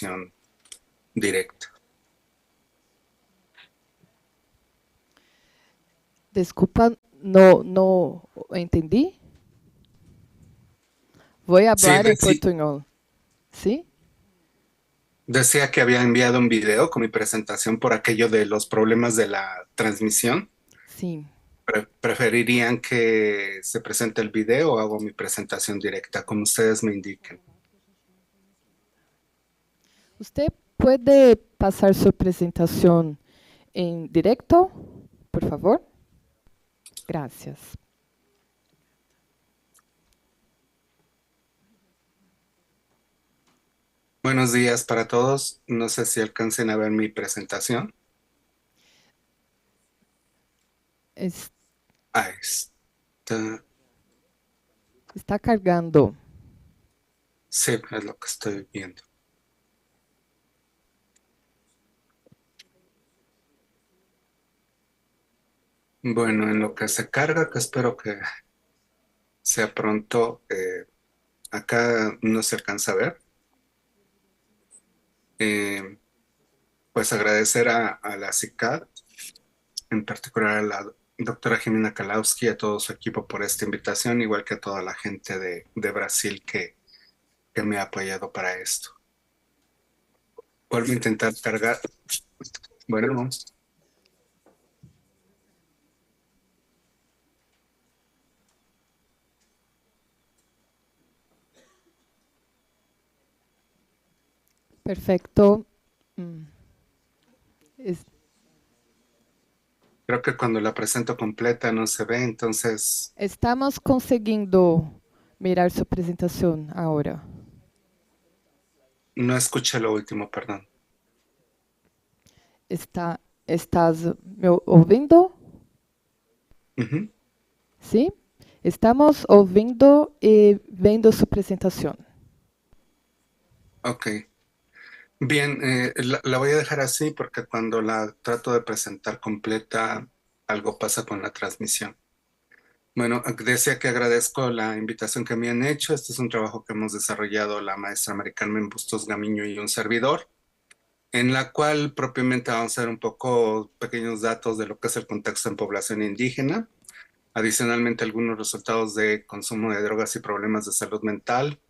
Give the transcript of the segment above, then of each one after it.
comunicación directa. Desculpa, no entendí. Voy a Sí, hablar en portuñol. ¿Sí? decía que había enviado un video con mi presentación por aquello de los problemas de la transmisión. Sim. ¿Preferirían que se presente el video o hago mi presentación directa, como ustedes me indiquen? Você pode passar sua apresentação em direto, por favor? Gracias. Buenos días para todos. No sé si alcancen a ver mi presentación. Es- Ahí está. Está cargando. Sí, es lo que estoy viendo. Bueno, en lo que se carga, que espero que sea pronto, acá no se alcanza a ver. Eh, pues agradecer a la CICAD, en particular a la doctora Jimena Kalowski y a todo su equipo por esta invitación, igual que a toda la gente de Brasil que me ha apoyado para esto. Vuelvo a intentar cargar. Bueno, Perfecto. Mm. Es- creo que cuando la presento completa no se ve, entonces Estamos conseguindo mirar sua apresentação agora. no escuché lo último, perdón. Estás me ouvindo? Ujú. Sim? Estamos ouvindo e vendo sua apresentação. Ok. Bien, la voy a dejar así porque cuando la trato de presentar completa, algo pasa con la transmisión. Bueno, decía que agradezco la invitación que me han hecho. Este es un trabajo que hemos desarrollado la maestra Maricarmen Bustos Gamiño y un servidor, en la cual propiamente vamos a ver un poco pequeños datos de lo que es el contexto en población indígena. Adicionalmente, algunos resultados de consumo de drogas y problemas de salud mental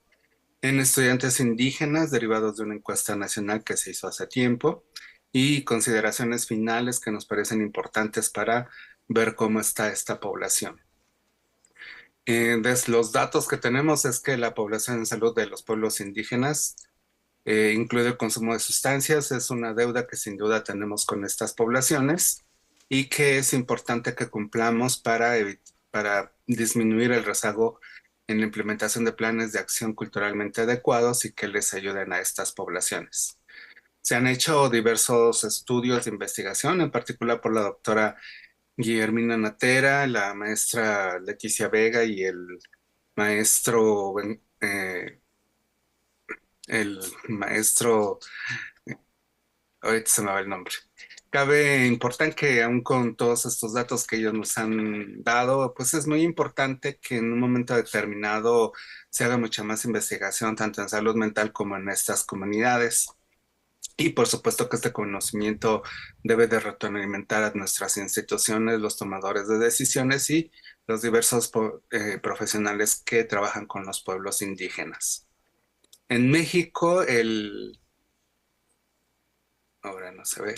en estudiantes indígenas derivados de una encuesta nacional que se hizo hace tiempo y consideraciones finales que nos parecen importantes para ver cómo está esta población. Desde los datos que tenemos es que la población en salud de los pueblos indígenas, incluido el consumo de sustancias, es una deuda que sin duda tenemos con estas poblaciones y que es importante que cumplamos para disminuir el rezago en la implementación de planes de acción culturalmente adecuados y que les ayuden a estas poblaciones. Se han hecho diversos estudios de investigación, en particular por la doctora Guillermina Natera, la maestra Leticia Vega y maestro, eh, el maestro, ahorita se me va el nombre. Cabe importante que aún con todos estos datos que ellos nos han dado, pues es muy importante que en un momento determinado se haga mucha más investigación, tanto en salud mental como en estas comunidades. Y por supuesto que este conocimiento debe de retroalimentar a nuestras instituciones, los tomadores de decisiones y los diversos profesionales que trabajan con los pueblos indígenas. En México, ahora no se ve.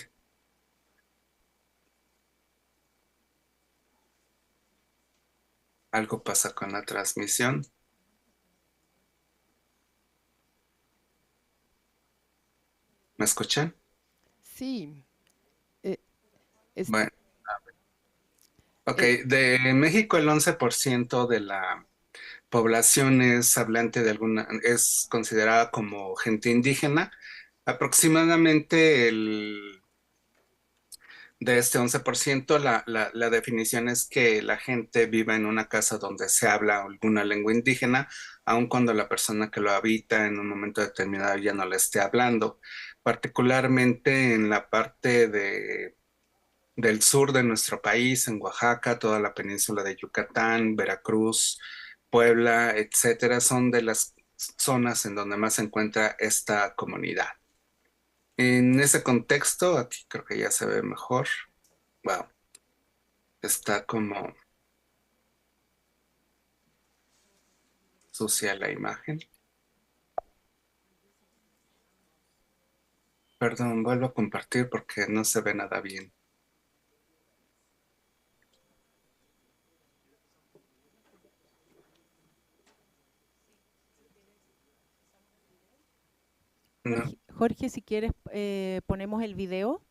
Algo pasa con la transmisión. ¿Me escuchan? Sim. Eh, es- Bueno, ok. eh, De México, el 11% de la población es hablante de es considerada como gente indígena. Aproximadamente de este 11%, la definición es que la gente viva en una casa donde se habla alguna lengua indígena, aun cuando la persona que lo habita en un momento determinado ya no la esté hablando, particularmente en la parte del sur de nuestro país, en Oaxaca, toda la península de Yucatán, Veracruz, Puebla, etcétera, son de las zonas en donde más se encuentra esta comunidad. En ese contexto, aquí creo que ya se ve mejor. Wow, está como sucia la imagen. Perdón, vuelvo a compartir porque no se ve nada bien. No. Jorge, si quieres, ponemos el video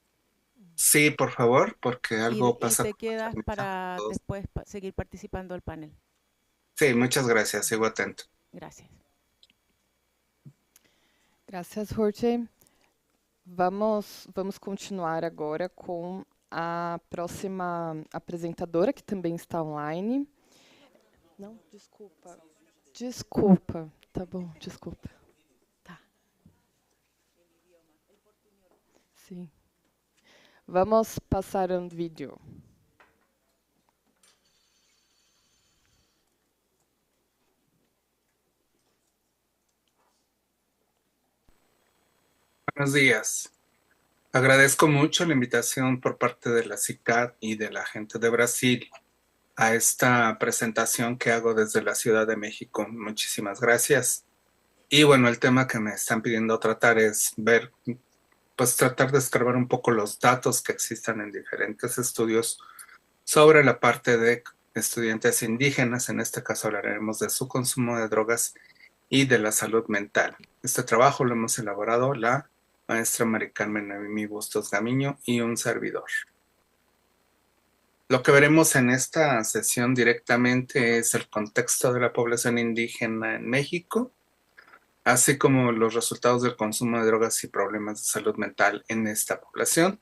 Sí, por favor, porque algo y pasa te con la quedas transmisión. para después seguir participando del panel. Sí, muchas gracias, sigo atento. Gracias. Graças, Jorge. Vamos continuar agora com a próxima apresentadora, que também está online. Não, desculpa. Desculpa. Tá bom, desculpa. Tá. Sim. Vamos passar um vídeo. Buenos días. Agradezco mucho la invitación por parte de la CICAD y de la gente de Brasil a esta presentación que hago desde la Ciudad de México. Muchísimas gracias. Y bueno, el tema que me están pidiendo tratar es ver, pues tratar de escarbar un poco los datos que existan en diferentes estudios sobre la parte de estudiantes indígenas. En este caso hablaremos de su consumo de drogas y de la salud mental. Este trabajo lo hemos elaborado la maestra Mari Carmen Noemí Bustos Gamiño y un servidor. Lo que veremos en esta sesión directamente es el contexto de la población indígena en México, así como los resultados del consumo de drogas y problemas de salud mental en esta población,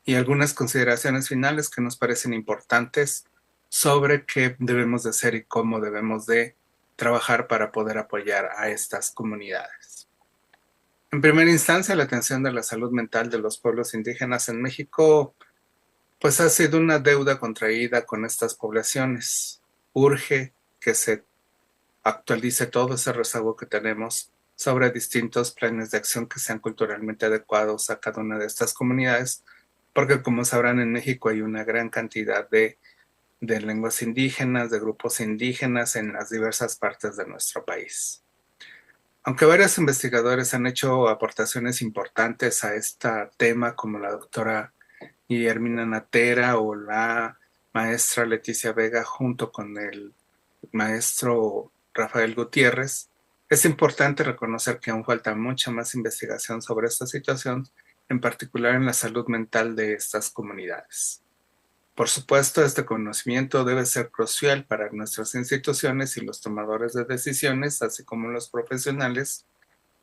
y algunas consideraciones finales que nos parecen importantes sobre qué debemos de hacer y cómo debemos de trabajar para poder apoyar a estas comunidades. En primera instancia, la atención de la salud mental de los pueblos indígenas en México pues ha sido una deuda contraída con estas poblaciones. Urge que se actualice todo ese rezago que tenemos sobre distintos planes de acción que sean culturalmente adecuados a cada una de estas comunidades, porque como sabrán en México hay una gran cantidad de lenguas indígenas, de grupos indígenas en las diversas partes de nuestro país. Aunque varios investigadores han hecho aportaciones importantes a este tema, como la doctora Guillermina Natera o la maestra Leticia Vega junto con el maestro Rafael Gutiérrez, es importante reconocer que aún falta mucha más investigación sobre esta situación, en particular en la salud mental de estas comunidades. Por supuesto, este conocimiento debe ser crucial para nuestras instituciones y los tomadores de decisiones, así como los profesionales,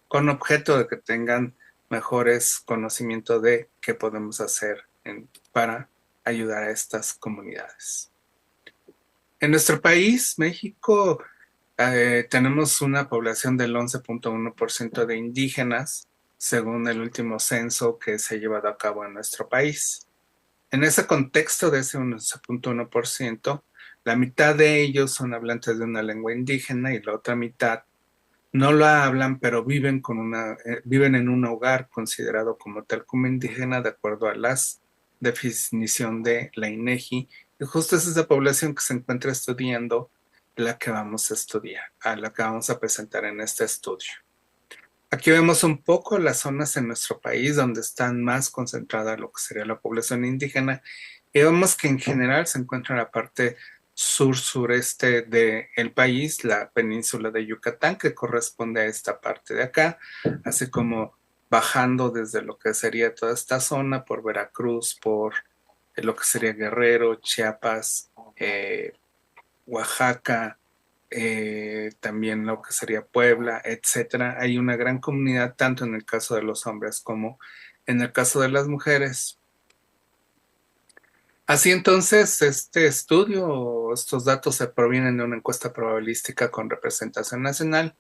con objeto de que tengan mejores conocimientos de qué podemos hacer para ayudar a estas comunidades. En nuestro país, México, tenemos una población del 11.1% de indígenas, según el último censo que se ha llevado a cabo en nuestro país. En ese contexto de ese 11.1%, la mitad de ellos son hablantes de una lengua indígena y la otra mitad no la hablan, pero viven en un hogar considerado como tal como indígena de acuerdo a las definición de la INEGI. Y justo es esa población que se encuentra estudiando la que vamos a estudiar, a la que vamos a presentar en este estudio. Aquí vemos un poco las zonas en nuestro país donde están más concentrada lo que sería la población indígena y vemos que en general se encuentra en la parte sur-sureste del país, la península de Yucatán, que corresponde a esta parte de acá, así como bajando desde lo que sería toda esta zona por Veracruz, por lo que sería Guerrero, Chiapas, Oaxaca, también lo que sería Puebla, etcétera. Hay una gran comunidad, tanto en el caso de los hombres como en el caso de las mujeres. Así entonces, este estudio, estos datos se provienen de una encuesta probabilística con representación nacional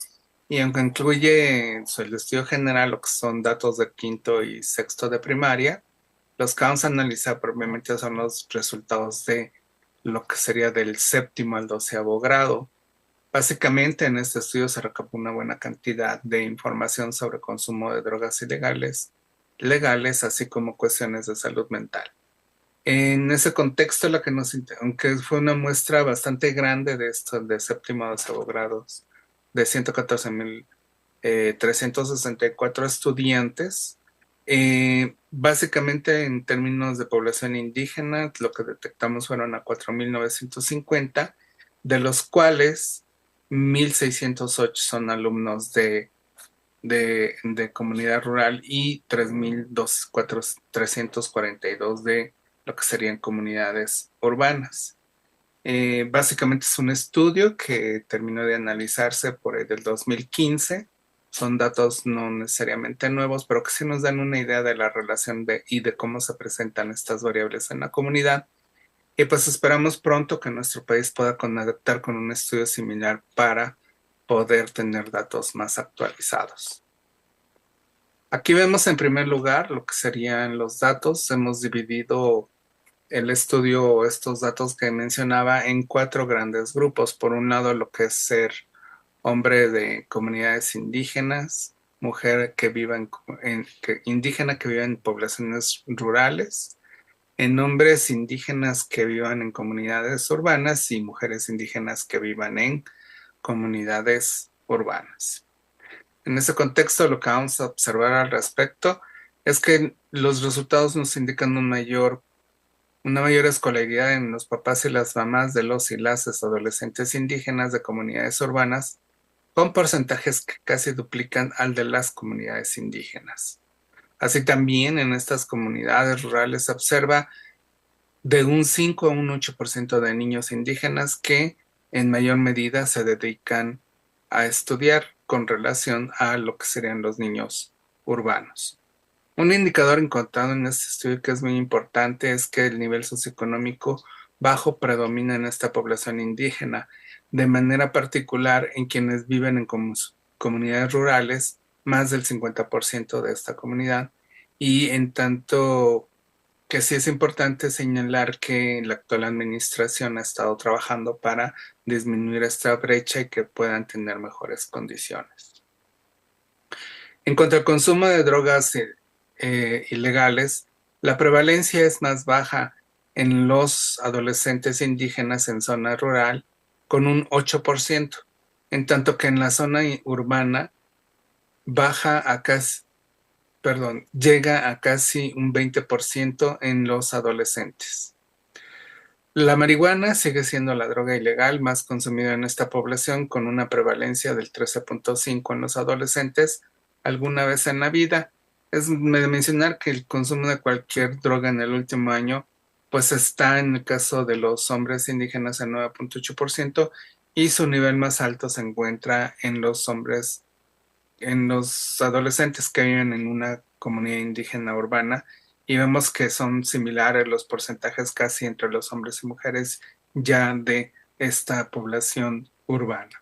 y aunque incluye el estudio general, lo que son datos de quinto y sexto de primaria, los que vamos a analizar propiamente son los resultados de lo que sería del séptimo al doceavo grado. Básicamente en este estudio se recabó una buena cantidad de información sobre consumo de drogas ilegales legales, así como cuestiones de salud mental. En ese contexto, aunque fue una muestra bastante grande de esto, de séptimo a doceavo grados, de 114,364 estudiantes, básicamente en términos de población indígena, lo que detectamos fueron a 4,950, de los cuales 1,608 son alumnos de comunidad rural y 342 de lo que serían comunidades urbanas. Básicamente es un estudio que terminó de analizarse por el del 2015. Son datos no necesariamente nuevos, pero que sí nos dan una idea de la relación y de cómo se presentan estas variables en la comunidad. Y pues esperamos pronto que nuestro país pueda conectar con un estudio similar para poder tener datos más actualizados. Aquí vemos en primer lugar lo que serían los datos. Hemos dividido el estudio, estos datos que mencionaba, en 4 grandes grupos. Por un lado, lo que es ser hombre de comunidades indígenas, mujer que viva indígena que viva en poblaciones rurales, en hombres indígenas que vivan en comunidades urbanas y mujeres indígenas que vivan en comunidades urbanas. En ese contexto, lo que vamos a observar al respecto es que los resultados nos indican una mayor escolaridad en los papás y las mamás de los y las adolescentes indígenas de comunidades urbanas, con porcentajes que casi duplican al de las comunidades indígenas. Así también en estas comunidades rurales se observa de un 5 a un 8% de niños indígenas que en mayor medida se dedican a estudiar con relación a lo que serían los niños urbanos. Un indicador encontrado en este estudio que es muy importante es que el nivel socioeconómico bajo predomina en esta población indígena, de manera particular en quienes viven en comunidades rurales, más del 50% de esta comunidad, y en tanto que sí es importante señalar que la actual administración ha estado trabajando para disminuir esta brecha y que puedan tener mejores condiciones. En cuanto al consumo de drogas ilegales, la prevalencia es más baja en los adolescentes indígenas en zona rural, con un 8%, en tanto que en la zona urbana llega a casi un 20% en los adolescentes. La marihuana sigue siendo la droga ilegal más consumida en esta población, con una prevalencia del 13.5 en los adolescentes alguna vez en la vida. Es de mencionar que el consumo de cualquier droga en el último año pues está en el caso de los hombres indígenas en 9.8% y su nivel más alto se encuentra en los adolescentes que viven en una comunidad indígena urbana, y vemos que son similares los porcentajes casi entre los hombres y mujeres ya de esta población urbana.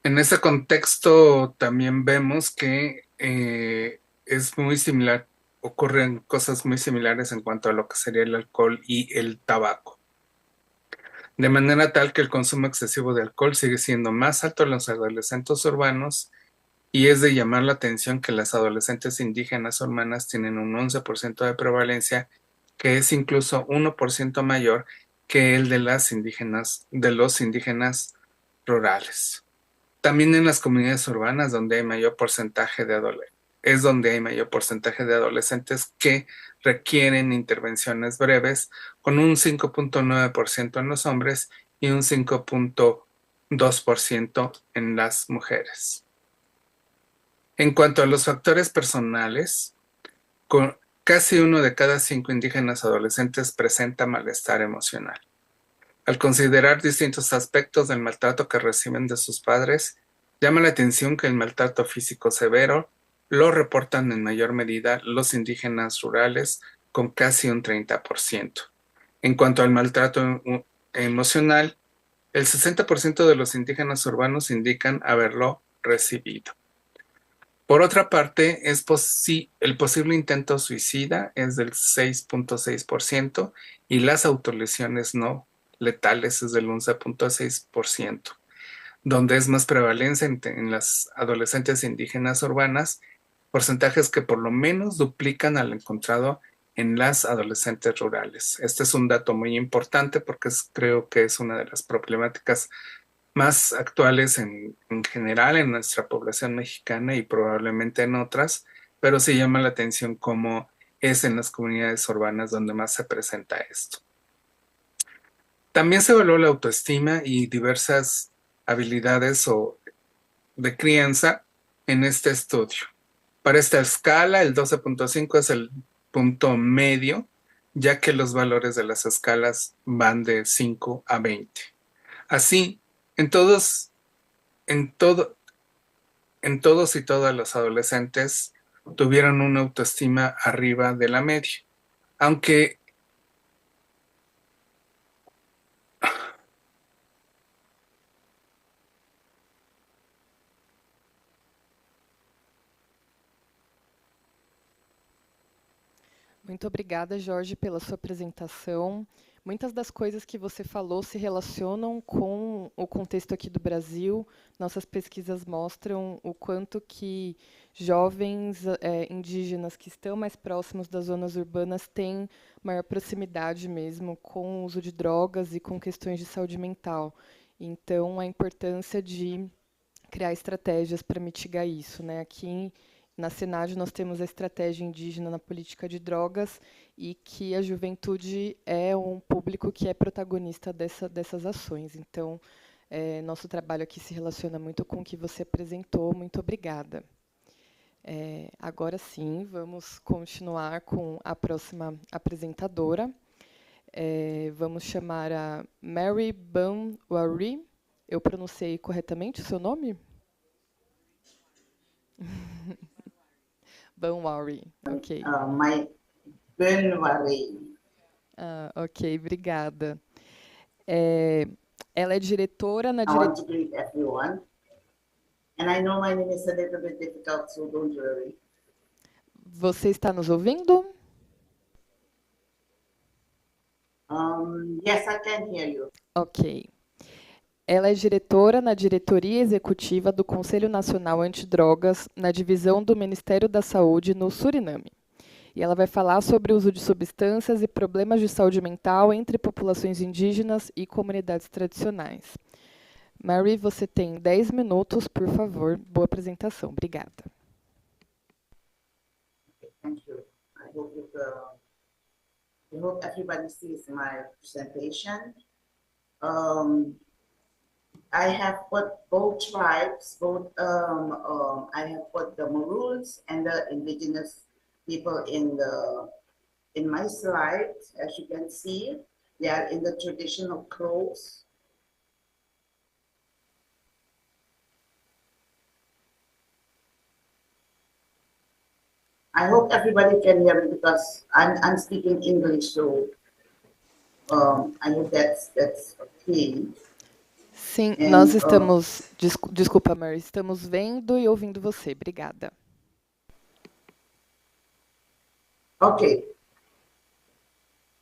En ese contexto también vemos que es muy similar, ocurren cosas muy similares en cuanto a lo que sería el alcohol y el tabaco. De manera tal que el consumo excesivo de alcohol sigue siendo más alto en los adolescentes urbanos, y es de llamar la atención que las adolescentes indígenas urbanas tienen un 11% de prevalencia, que es incluso 1% mayor que el de los indígenas rurales. También en las comunidades urbanas donde hay mayor porcentaje es donde hay mayor porcentaje de adolescentes que requieren intervenciones breves, con un 5.9% en los hombres y un 5.2% en las mujeres. En cuanto a los factores personales, casi 1 de cada 5 indígenas adolescentes presenta malestar emocional. Al considerar distintos aspectos del maltrato que reciben de sus padres, llama la atención que el maltrato físico severo lo reportan en mayor medida los indígenas rurales, con casi un 30%. En cuanto al maltrato emocional, el 60% de los indígenas urbanos indican haberlo recibido. Por otra parte, el posible intento suicida es del 6.6% y las autolesiones no letales es del 11.6%, donde es más prevalencia en las adolescentes indígenas urbanas porcentajes que por lo menos duplican al encontrado en las adolescentes rurales. Este es un dato muy importante porque creo que es una de las problemáticas más actuales en general en nuestra población mexicana y probablemente en otras, pero sí llama la atención cómo es en las comunidades urbanas donde más se presenta esto. También se evaluó la autoestima y diversas habilidades de crianza en este estudio. Para esta escala, el 12.5 es el punto medio, ya que los valores de las escalas van de 5 a 20. Así, en todos y todas los adolescentes tuvieron una autoestima arriba de la media, aunque Muito obrigada, Jorge, pela sua apresentação. Muitas das coisas que você falou se relacionam com o contexto aqui do Brasil. Nossas pesquisas mostram o quanto que jovens indígenas que estão mais próximos das zonas urbanas têm maior proximidade mesmo com o uso de drogas e com questões de saúde mental. Então, a importância de criar estratégias para mitigar isso, né? Aqui na Senad nós temos a estratégia indígena na política de drogas e que a juventude é um público que é protagonista dessas ações. Então, nosso trabalho aqui se relaciona muito com o que você apresentou. Muito obrigada. Agora sim, vamos continuar com a próxima apresentadora. Vamos chamar a Mary Banwari. Eu pronunciei corretamente o seu nome? Banwari, ok. My Banwari. Ok, obrigada. Ela é diretora na I want to greet everyone. And I know my name is a little bit difficult, so don't worry. Você está nos ouvindo? Yes, I can hear you. Ok. Ela é diretora na diretoria executiva do Conselho Nacional Antidrogas, na divisão do Ministério da Saúde no Suriname. E ela vai falar sobre o uso de substâncias e problemas de saúde mental entre populações indígenas e comunidades tradicionais. Mary, você tem 10 minutos, por favor. Boa apresentação. Obrigada. Thank you. I hope everybody sees my presentation. I have put both tribes, I have put the Maroons and the indigenous people in my slide. As you can see, they are in the traditional clothes. I hope everybody can hear me because I'm speaking English, so I hope that's okay. Sim, nós estamos... Desculpa, Mary. Estamos vendo e ouvindo você. Obrigada. Okay.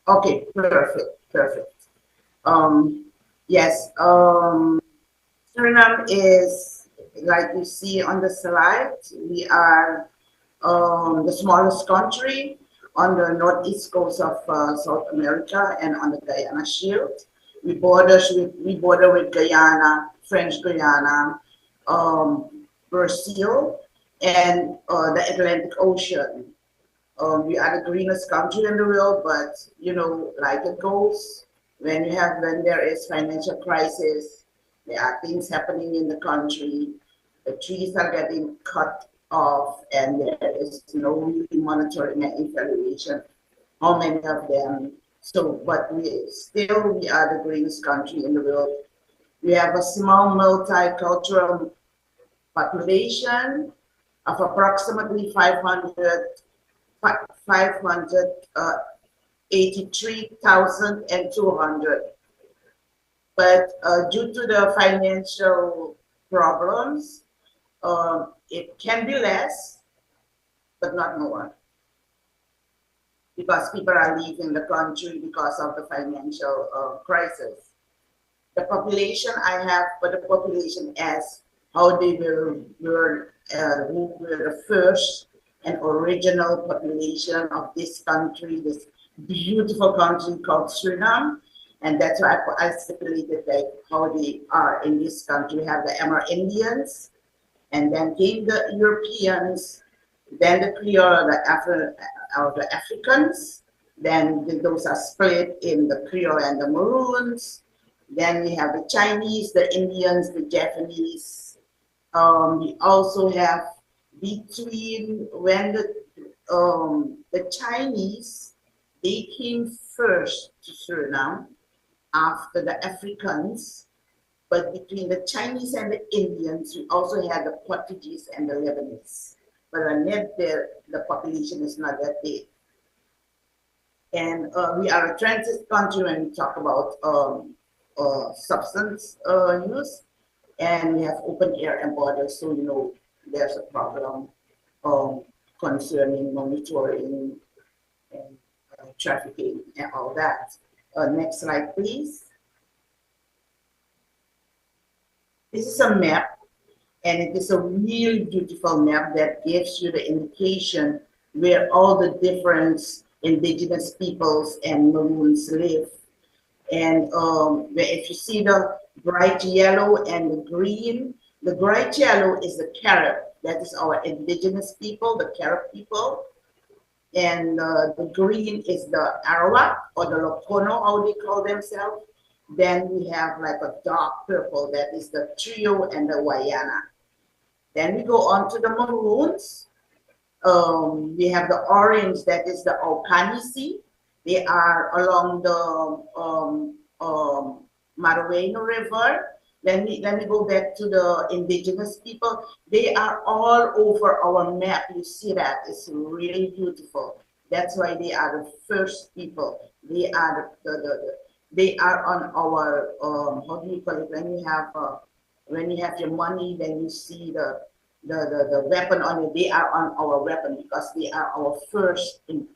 Okay, perfect. Yes, Suriname is, like you see on the slide, we are the smallest country on the northeast coast of South America and on the Guyana Shield. We border with Guyana, French Guyana, Brazil, and the Atlantic Ocean. We are the greenest country in the world, but you know, like it goes, when there is financial crisis, there are things happening in the country, the trees are getting cut off, and there is no really monitoring and evaluation how many of them. So, but we are the greenest country in the world. We have a small multicultural population of approximately 583,200. But due to the financial problems, it can be less, but not more. Because people are leaving the country because of the financial crisis. The population I have, but the population as how they were the first and original population of this country, this beautiful country called Suriname. And that's why I stipulated like how they are in this country. We have the Amerindians, and then came the Europeans, then the Creole, the Africans, then those are split in the Creole and the Maroons. Then we have the Chinese, the Indians, the Japanese. We also have between when the Chinese, they came first to Suriname after the Africans, but between the Chinese and the Indians, we also had the Portuguese and the Lebanese. But the population is not that big. And we are a transit country when we talk about substance use, and we have open air and borders, so you know there's a problem concerning monitoring and trafficking and all that. Next slide, please. This is a map, and it is a really beautiful map that gives you the indication where all the different indigenous peoples and Maroons live. And if you see the bright yellow and the bright yellow is the Carib. That is our indigenous people, the Carib people. And the green is the Arawak or the Lokono, how they call themselves. Then we have like a dark purple, that is the Trio and the Wayana. Then we go on to the Maroons. We have the orange, that is the Okanisi. They are along the Marueno River. Let me go back to the indigenous people. They are all over our map. You see that? It's really beautiful. That's why they are the first people. They are they are on our how do you call it? When you have your money, then you see the weapon on it. They are on our weapon because they are our first in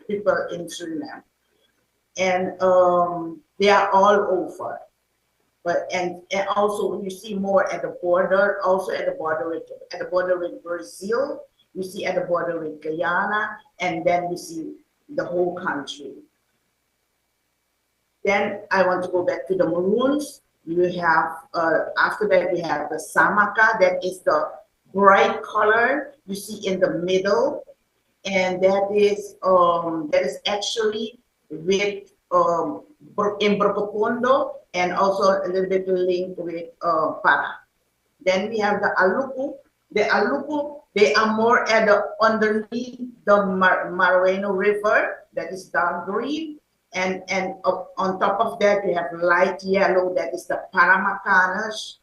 people in Suriname, and they are all over. But and also you see more at the border, also at the border with Brazil. You see at the border with Guyana, and then we see the whole country. Then I want to go back to the Maroons. You have after that we have the Samaka, that is the bright color you see in the middle, and that is actually with in Brokopondo, and also a little bit linked with Para. Then we have the Aluku. The Aluku, they are more at the underneath the Marueno River, that is dark green. And on top of that, we have light yellow, that is the Paramacanas.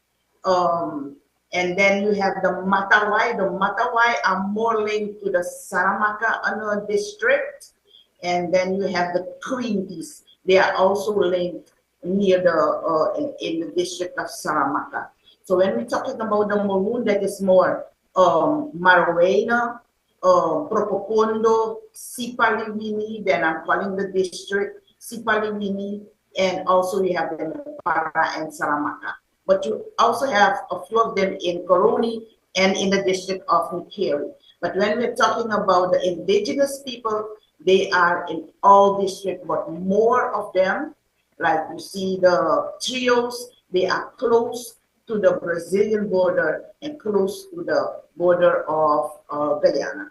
And then you have the Matawai. The Matawai are more linked to the Saramacca district. And then you have the Quinties. They are also linked near the in the district of Saramacca. So when we're talking about the Maroon, that is more Maruena, Propopondo, Sipalimini, then I'm calling the district Sipalimini, and also we have them in Para and Saramacca. But you also have a few of them in Coroni and in the district of Nikeri. But when we're talking about the indigenous people, they are in all districts, but more of them, like you see the trios, they are close to the Brazilian border and close to the border of Guyana.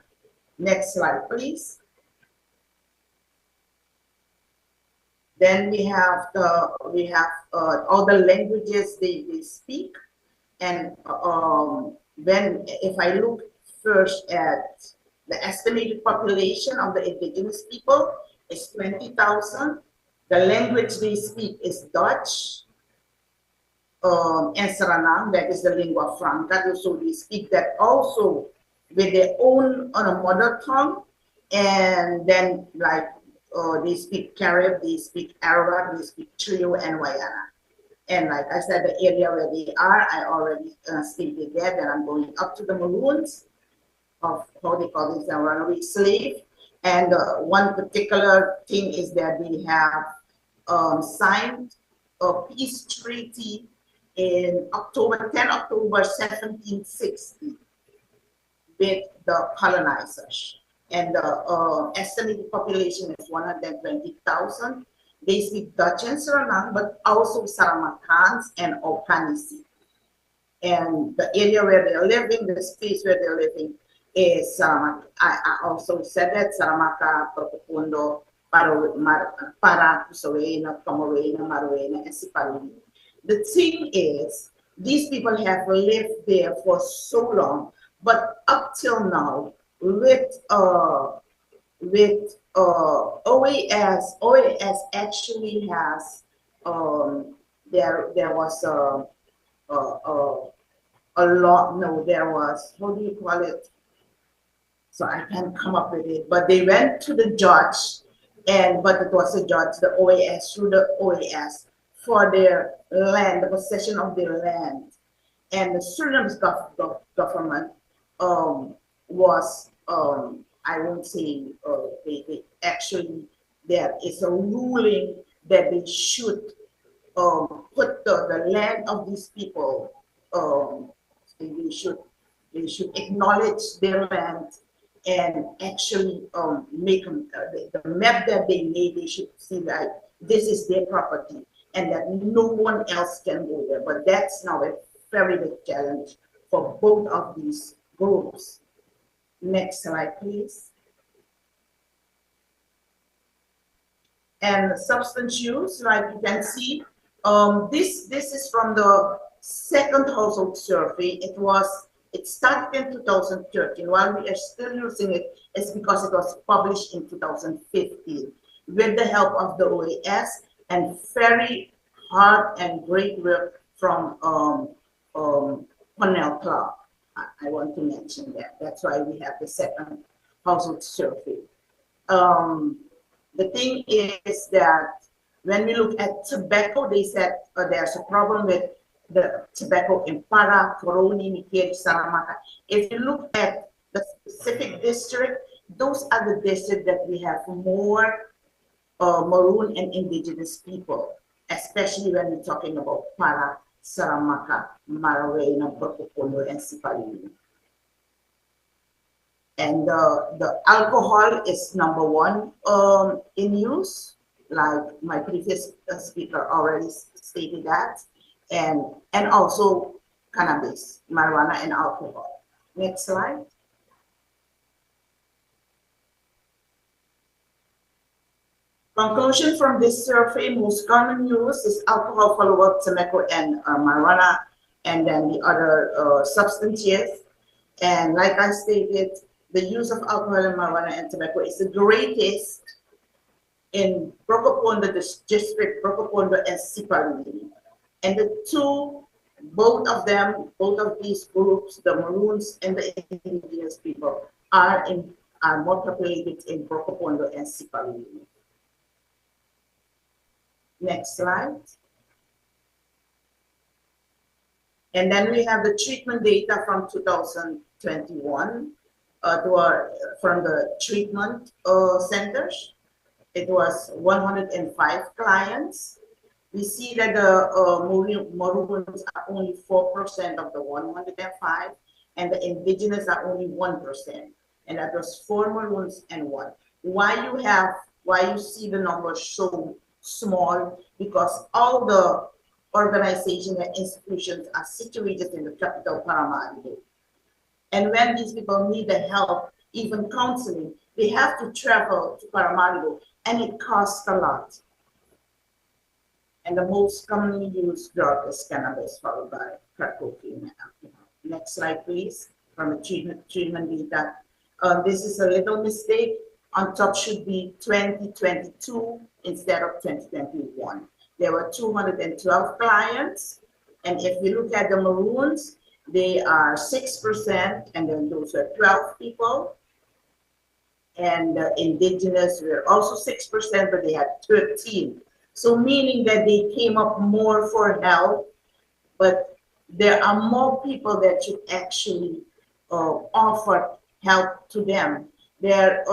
Next slide, please. Then we have all the languages they speak, and if I look first at the estimated population of the indigenous people is 20,000. The language they speak is Dutch and Suriname, that is the lingua franca. So they speak that also with their own on a mother tongue, and then like they speak Carib, they speak Arawak, they speak Trio and Wayana. And like I said, the area where they are, I already stated that. Then I'm going up to the Maroons, of how they call this, a runaway slave. And one particular thing is that they have signed a peace treaty in 10 October 1760. with the colonizers. And the estimated population is 120,000. They speak Dutch and Suriname, but also Saramacans and Okanisi. And the area where they're living, the space where they're living is I also said that Saramaka, Profundo, Para, Kusawena, Pomorena, Maruena, and Sipalini. The thing is, these people have lived there for so long, but up till now, with OAS actually has there was a lot. No, there was, how do you call it? So I can't come up with it. But they went to the judge, but it was a judge, the OAS, through the OAS for their land, the possession of their land. And the Suriname's government was, I won't say, they actually, there is a ruling that they should put the land of these people, they should acknowledge their land and actually make them, the map that they made, they should see that this is their property and that no one else can go there. But that's now a very big challenge for both of these groups. Next slide, please. And substance use, like you can see, this is from the second household survey. It started in 2013. While we are still using it, it's because it was published in 2015 with the help of the OAS and very hard and great work from Cornell Clark. I want to mention that. That's why we have the second household survey. The thing is that when we look at tobacco, they said there's a problem with the tobacco in Para, Coroni, Mikeri, Saramaka. If you look at the specific district, those are the districts that we have more Maroon and indigenous people, especially when we're talking about Para, Saramaka, Marawena, Prokopono, and Sipalini. And the alcohol is #1 in use, like my previous speaker already stated that, and also cannabis, marijuana, and alcohol. Next slide. Conclusion from this survey: most common use is alcohol, followed up tobacco and marijuana, and then the other substances. And like I stated, the use of alcohol and marijuana and tobacco is the greatest in Prokopondo district, Prokopondo and Sipalini. And the both of these groups, the Maroons and the indigenous people, are more populated in Prokopondo and Sipalini. Next slide. And then we have the treatment data from 2021 from the treatment centers. It was 105 clients. We see that the Maroons are only 4% of the 105, and the indigenous are only 1%. And that was 4 Maroons and 1. Why you see the numbers so small? Because all the organizations and institutions are situated in the capital, Paramaribo. And when these people need the help, even counseling, they have to travel to Paramaribo, and it costs a lot. And the most commonly used drug is cannabis, followed by crack cocaine and alcohol. Next slide, please, from the treatment data. This is a little mistake. On top should be 2022 instead of 2021. There were 212 clients. And if you look at the Maroons, they are 6%, and then those are 12 people. And the indigenous were also 6%, but they had 13. So meaning that they came up more for help, but there are more people that should actually offer help to them. There,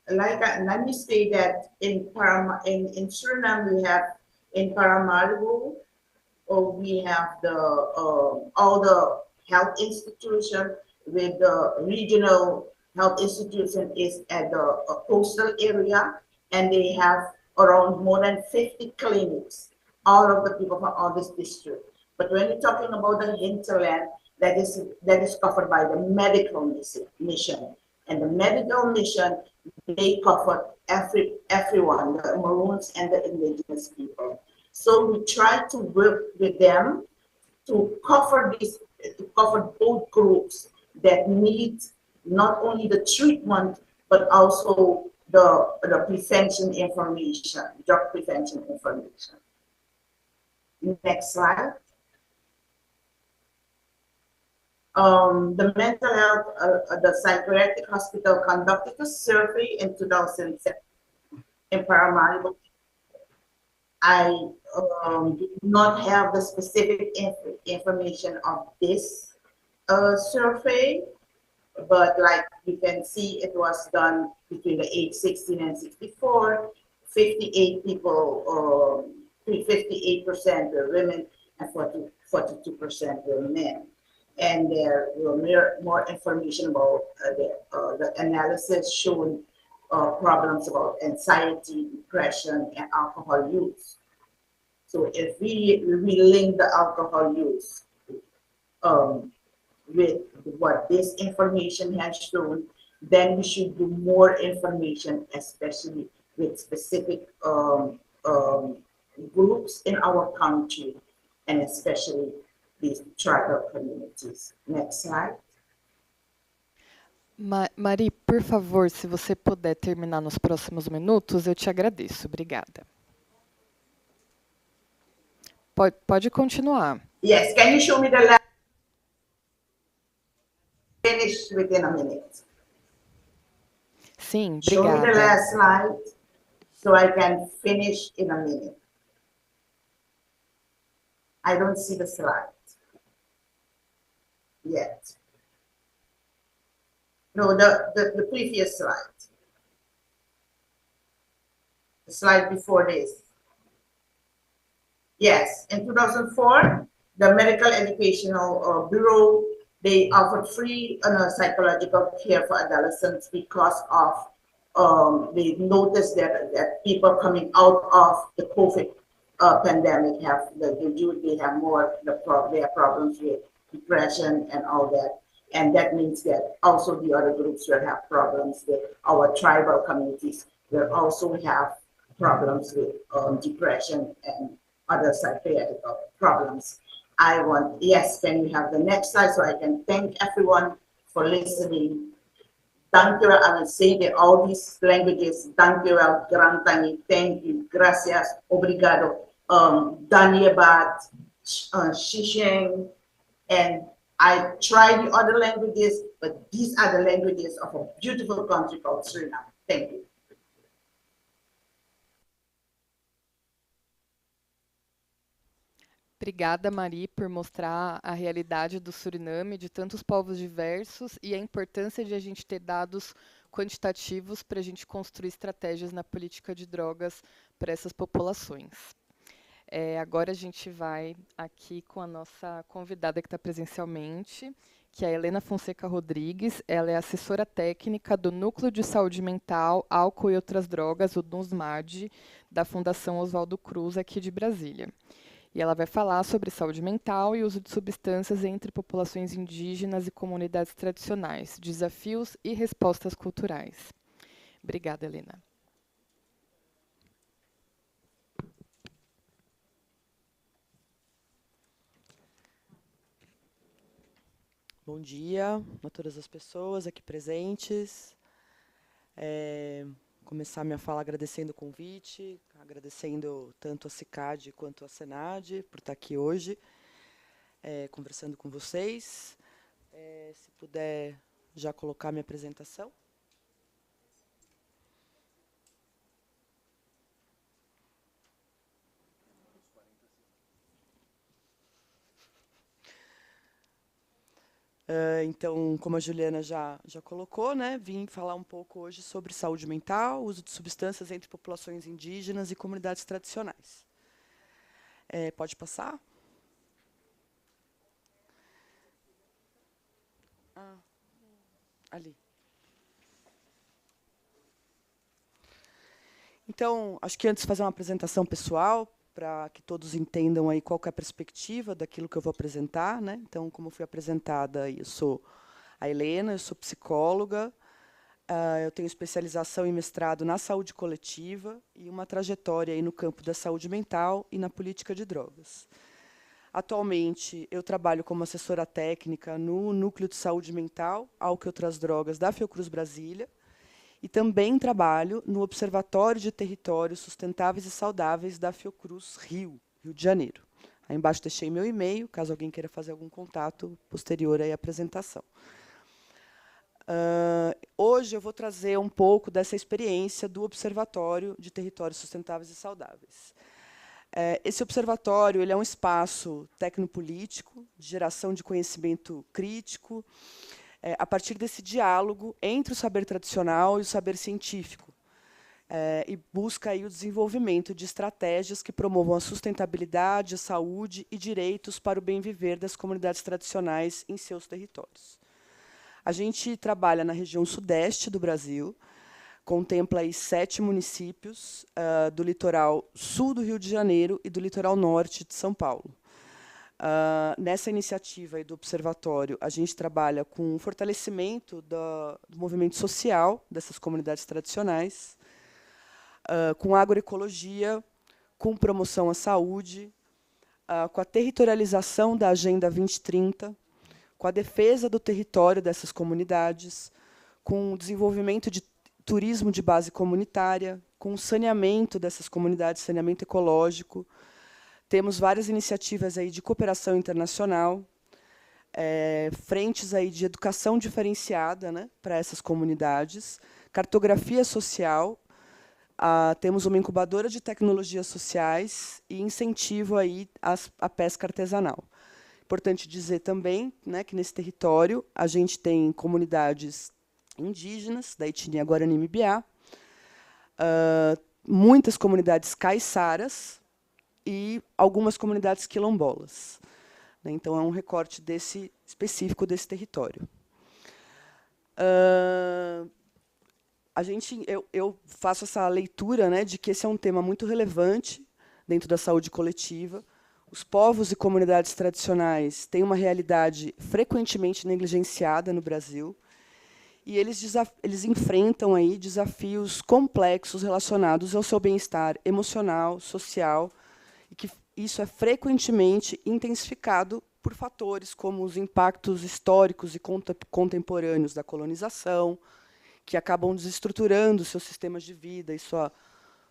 let me say that in Suriname we have in Paramaribo, we have the all the health institutions with the regional health institution is at the coastal area, and they have around more than 50 clinics, all of the people from all this district. But when you're talking about the hinterland, that is covered by the medical mission. And the medical mission, they cover everyone, the Maroons and the indigenous people. So we try to work with them to cover both groups that need not only the treatment but also the prevention information, drug prevention information. Next slide. The mental health, the psychiatric hospital conducted a survey in 2007 in Paramaribo. I do not have the specific information of this survey, but like you can see, it was done between the age 16 and 64. 58 people, 58% were women, and 42% were men. And there were more information about the analysis showing problems about anxiety, depression, and alcohol use. So if we link the alcohol use with what this information has shown, then we should do more information, especially with specific groups in our country, and especially these tribal communities. Next slide. Mari, por favor, se você puder terminar nos próximos minutos, eu te agradeço. Obrigada. Pode continuar. Yes, can you show me the last? Finish within a minute. Sim, Show me the obrigada. last slide so I can finish in a minute. I don't see the slide yet. No, the previous slide. The slide before this. Yes, in 2004, the Medical Educational Bureau, they offered free psychological care for adolescents because of they noticed that people coming out of the COVID pandemic have they have more they have problems with depression and all that, and that means that also the other groups will have problems with our tribal communities will also have problems with depression and other psychiatric problems. Yes, can we have the next slide so I can thank everyone for listening. Thank you, I will say that all these languages, thank you, grantani, thank you, gracias, obrigado, Danyabat, Shisheng, and I tried the other languages, but these are the languages of a beautiful country called Suriname. Thank you. Obrigada, Mari, por mostrar a realidade do Suriname, de tantos povos diversos e a importância de a gente ter dados quantitativos para a gente construir estratégias na política de drogas para essas populações. Agora a gente vai aqui com a nossa convidada que está presencialmente, que é a Helena Fonseca Rodrigues. Ela é assessora técnica do Núcleo de Saúde Mental, Álcool e Outras Drogas, o NUSMAD, da Fundação Oswaldo Cruz, aqui de Brasília. E ela vai falar sobre saúde mental e uso de substâncias entre populações indígenas e comunidades tradicionais, desafios e respostas culturais. Obrigada, Helena. Bom dia a todas as pessoas aqui presentes. Começar minha fala agradecendo o convite, agradecendo tanto a CICAD quanto a SENAD por estar aqui hoje, conversando com vocês. Se puder já colocar minha apresentação. Então, como a Juliana já colocou, né, vim falar um pouco hoje sobre saúde mental, uso de substâncias entre populações indígenas e comunidades tradicionais. Pode passar? Ali. Então, acho que antes de fazer uma apresentação pessoal, para que todos entendam aí qual que é a perspectiva daquilo que eu vou apresentar, né? Então, como fui apresentada, eu sou a Helena, eu sou psicóloga, eu tenho especialização e mestrado na saúde coletiva e uma trajetória aí no campo da saúde mental e na política de drogas. Atualmente, eu trabalho como assessora técnica no Núcleo de Saúde Mental, Álcool e Outras Drogas da Fiocruz Brasília, e também trabalho no Observatório de Territórios Sustentáveis e Saudáveis da Fiocruz Rio de Janeiro. Aí embaixo deixei meu e-mail, caso alguém queira fazer algum contato posterior à apresentação. Hoje eu vou trazer um pouco dessa experiência do Observatório de Territórios Sustentáveis e Saudáveis. Esse observatório ele é um espaço tecnopolítico, de geração de conhecimento crítico, a partir desse diálogo entre o saber tradicional e o saber científico, e busca aí o desenvolvimento de estratégias que promovam a sustentabilidade, a saúde e direitos para o bem viver das comunidades tradicionais em seus territórios. A gente trabalha na região sudeste do Brasil, contempla aí 7 municípios do litoral sul do Rio de Janeiro e do litoral norte de São Paulo. Nessa iniciativa aí do Observatório, a gente trabalha com o fortalecimento do movimento social dessas comunidades tradicionais, com agroecologia, com promoção à saúde, com a territorialização da Agenda 2030, com a defesa do território dessas comunidades, com o desenvolvimento de turismo de base comunitária, com o saneamento dessas comunidades, saneamento ecológico. Temos várias iniciativas aí de cooperação internacional, frentes aí de educação diferenciada, né, para essas comunidades, cartografia social, temos uma incubadora de tecnologias sociais e incentivo aí à pesca artesanal. Importante dizer também, né, que nesse território a gente tem comunidades indígenas da etnia Guarani-Mibiá, muitas comunidades caiçaras e algumas comunidades quilombolas. Então, é um recorte específico desse território. Eu faço essa leitura, né, de que esse é um tema muito relevante dentro da saúde coletiva. Os povos e comunidades tradicionais têm uma realidade frequentemente negligenciada no Brasil, e eles enfrentam aí desafios complexos relacionados ao seu bem-estar emocional, social, e que isso é frequentemente intensificado por fatores como os impactos históricos e contemporâneos da colonização, que acabam desestruturando seus sistemas de vida e sua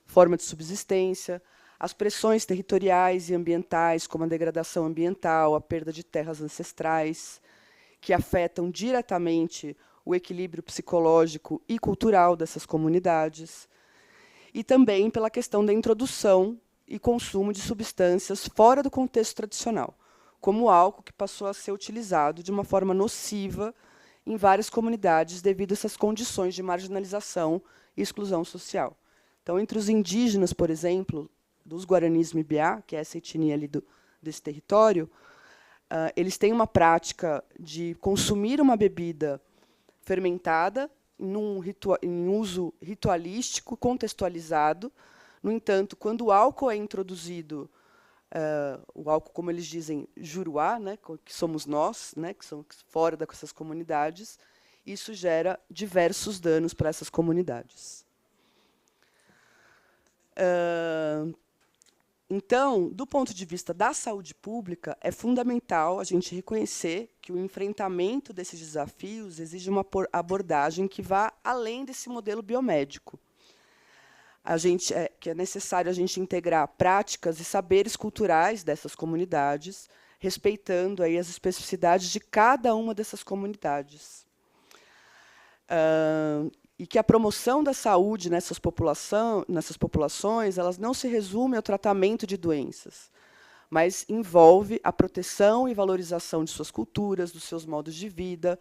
forma de subsistência, as pressões territoriais e ambientais, como a degradação ambiental, a perda de terras ancestrais, que afetam diretamente o equilíbrio psicológico e cultural dessas comunidades, e também pela questão da introdução e consumo de substâncias fora do contexto tradicional, como o álcool, que passou a ser utilizado de uma forma nociva em várias comunidades devido a essas condições de marginalização e exclusão social. Então, entre os indígenas, por exemplo, dos Guaranis Mibiá, que é essa etnia ali desse território, eles têm uma prática de consumir uma bebida fermentada em uso ritualístico, contextualizado. No entanto, quando o álcool é introduzido, o álcool, como eles dizem, juruá, né, que somos nós, né, que somos fora dessas comunidades, isso gera diversos danos para essas comunidades. Então, do ponto de vista da saúde pública, é fundamental a gente reconhecer que o enfrentamento desses desafios exige uma abordagem que vá além desse modelo biomédico. Que é necessário a gente integrar práticas e saberes culturais dessas comunidades, respeitando aí as especificidades de cada uma dessas comunidades. E que a promoção da saúde nessas populações elas não se resume ao tratamento de doenças, mas envolve a proteção e valorização de suas culturas, dos seus modos de vida,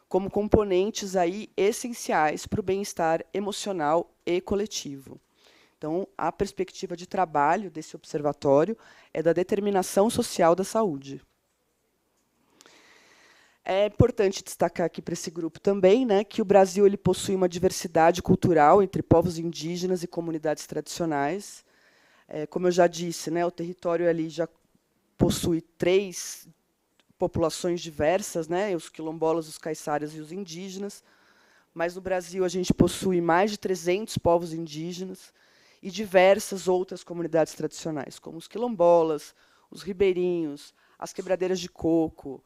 como componentes aí essenciais para o bem-estar emocional e coletivo. Então, a perspectiva de trabalho desse observatório é da determinação social da saúde. É importante destacar aqui para esse grupo também, né, que o Brasil ele possui uma diversidade cultural entre povos indígenas e comunidades tradicionais. Como eu já disse, né, o território ali já possui 3 populações diversas, né, os quilombolas, os caiçaras e os indígenas, mas no Brasil a gente possui mais de 300 povos indígenas e diversas outras comunidades tradicionais, como os quilombolas, os ribeirinhos, as quebradeiras de coco,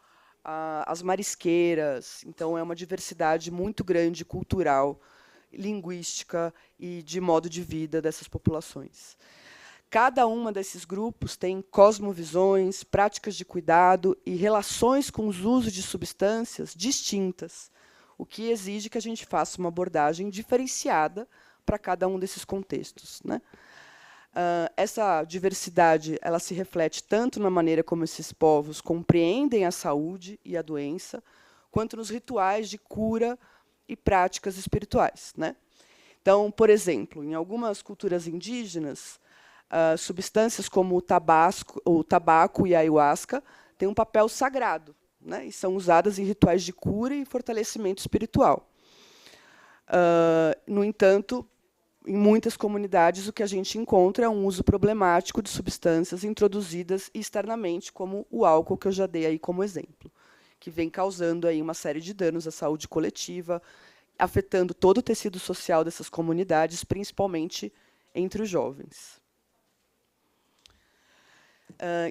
as marisqueiras. Então, é uma diversidade muito grande cultural, linguística e de modo de vida dessas populações. Cada uma desses grupos tem cosmovisões, práticas de cuidado e relações com os usos de substâncias distintas, o que exige que a gente faça uma abordagem diferenciada para cada um desses contextos, né? Essa diversidade ela se reflete tanto na maneira como esses povos compreendem a saúde e a doença, quanto nos rituais de cura e práticas espirituais, né? Então, por exemplo, em algumas culturas indígenas, substâncias como o tabaco e a ayahuasca têm um papel sagrado, né? E são usadas em rituais de cura e fortalecimento espiritual. No entanto, em muitas comunidades, o que a gente encontra é um uso problemático de substâncias introduzidas externamente, como o álcool, que eu já dei aí como exemplo, que vem causando aí uma série de danos à saúde coletiva, afetando todo o tecido social dessas comunidades, principalmente entre os jovens.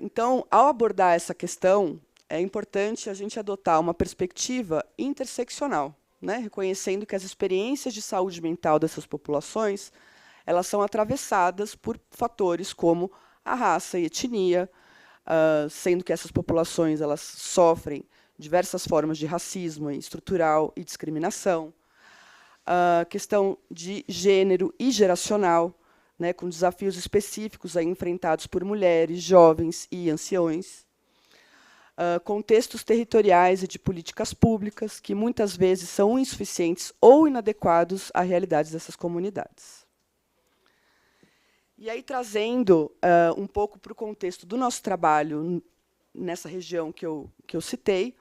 Então, ao abordar essa questão, é importante a gente adotar uma perspectiva interseccional, né, reconhecendo que as experiências de saúde mental dessas populações elas são atravessadas por fatores como a raça e etnia, sendo que essas populações elas sofrem diversas formas de racismo estrutural e discriminação, a questão de gênero e geracional, né, com desafios específicos aí enfrentados por mulheres, jovens e anciões, contextos territoriais e de políticas públicas que muitas vezes são insuficientes ou inadequados à realidade dessas comunidades. E aí, trazendo um pouco para o contexto do nosso trabalho nessa região que eu citei,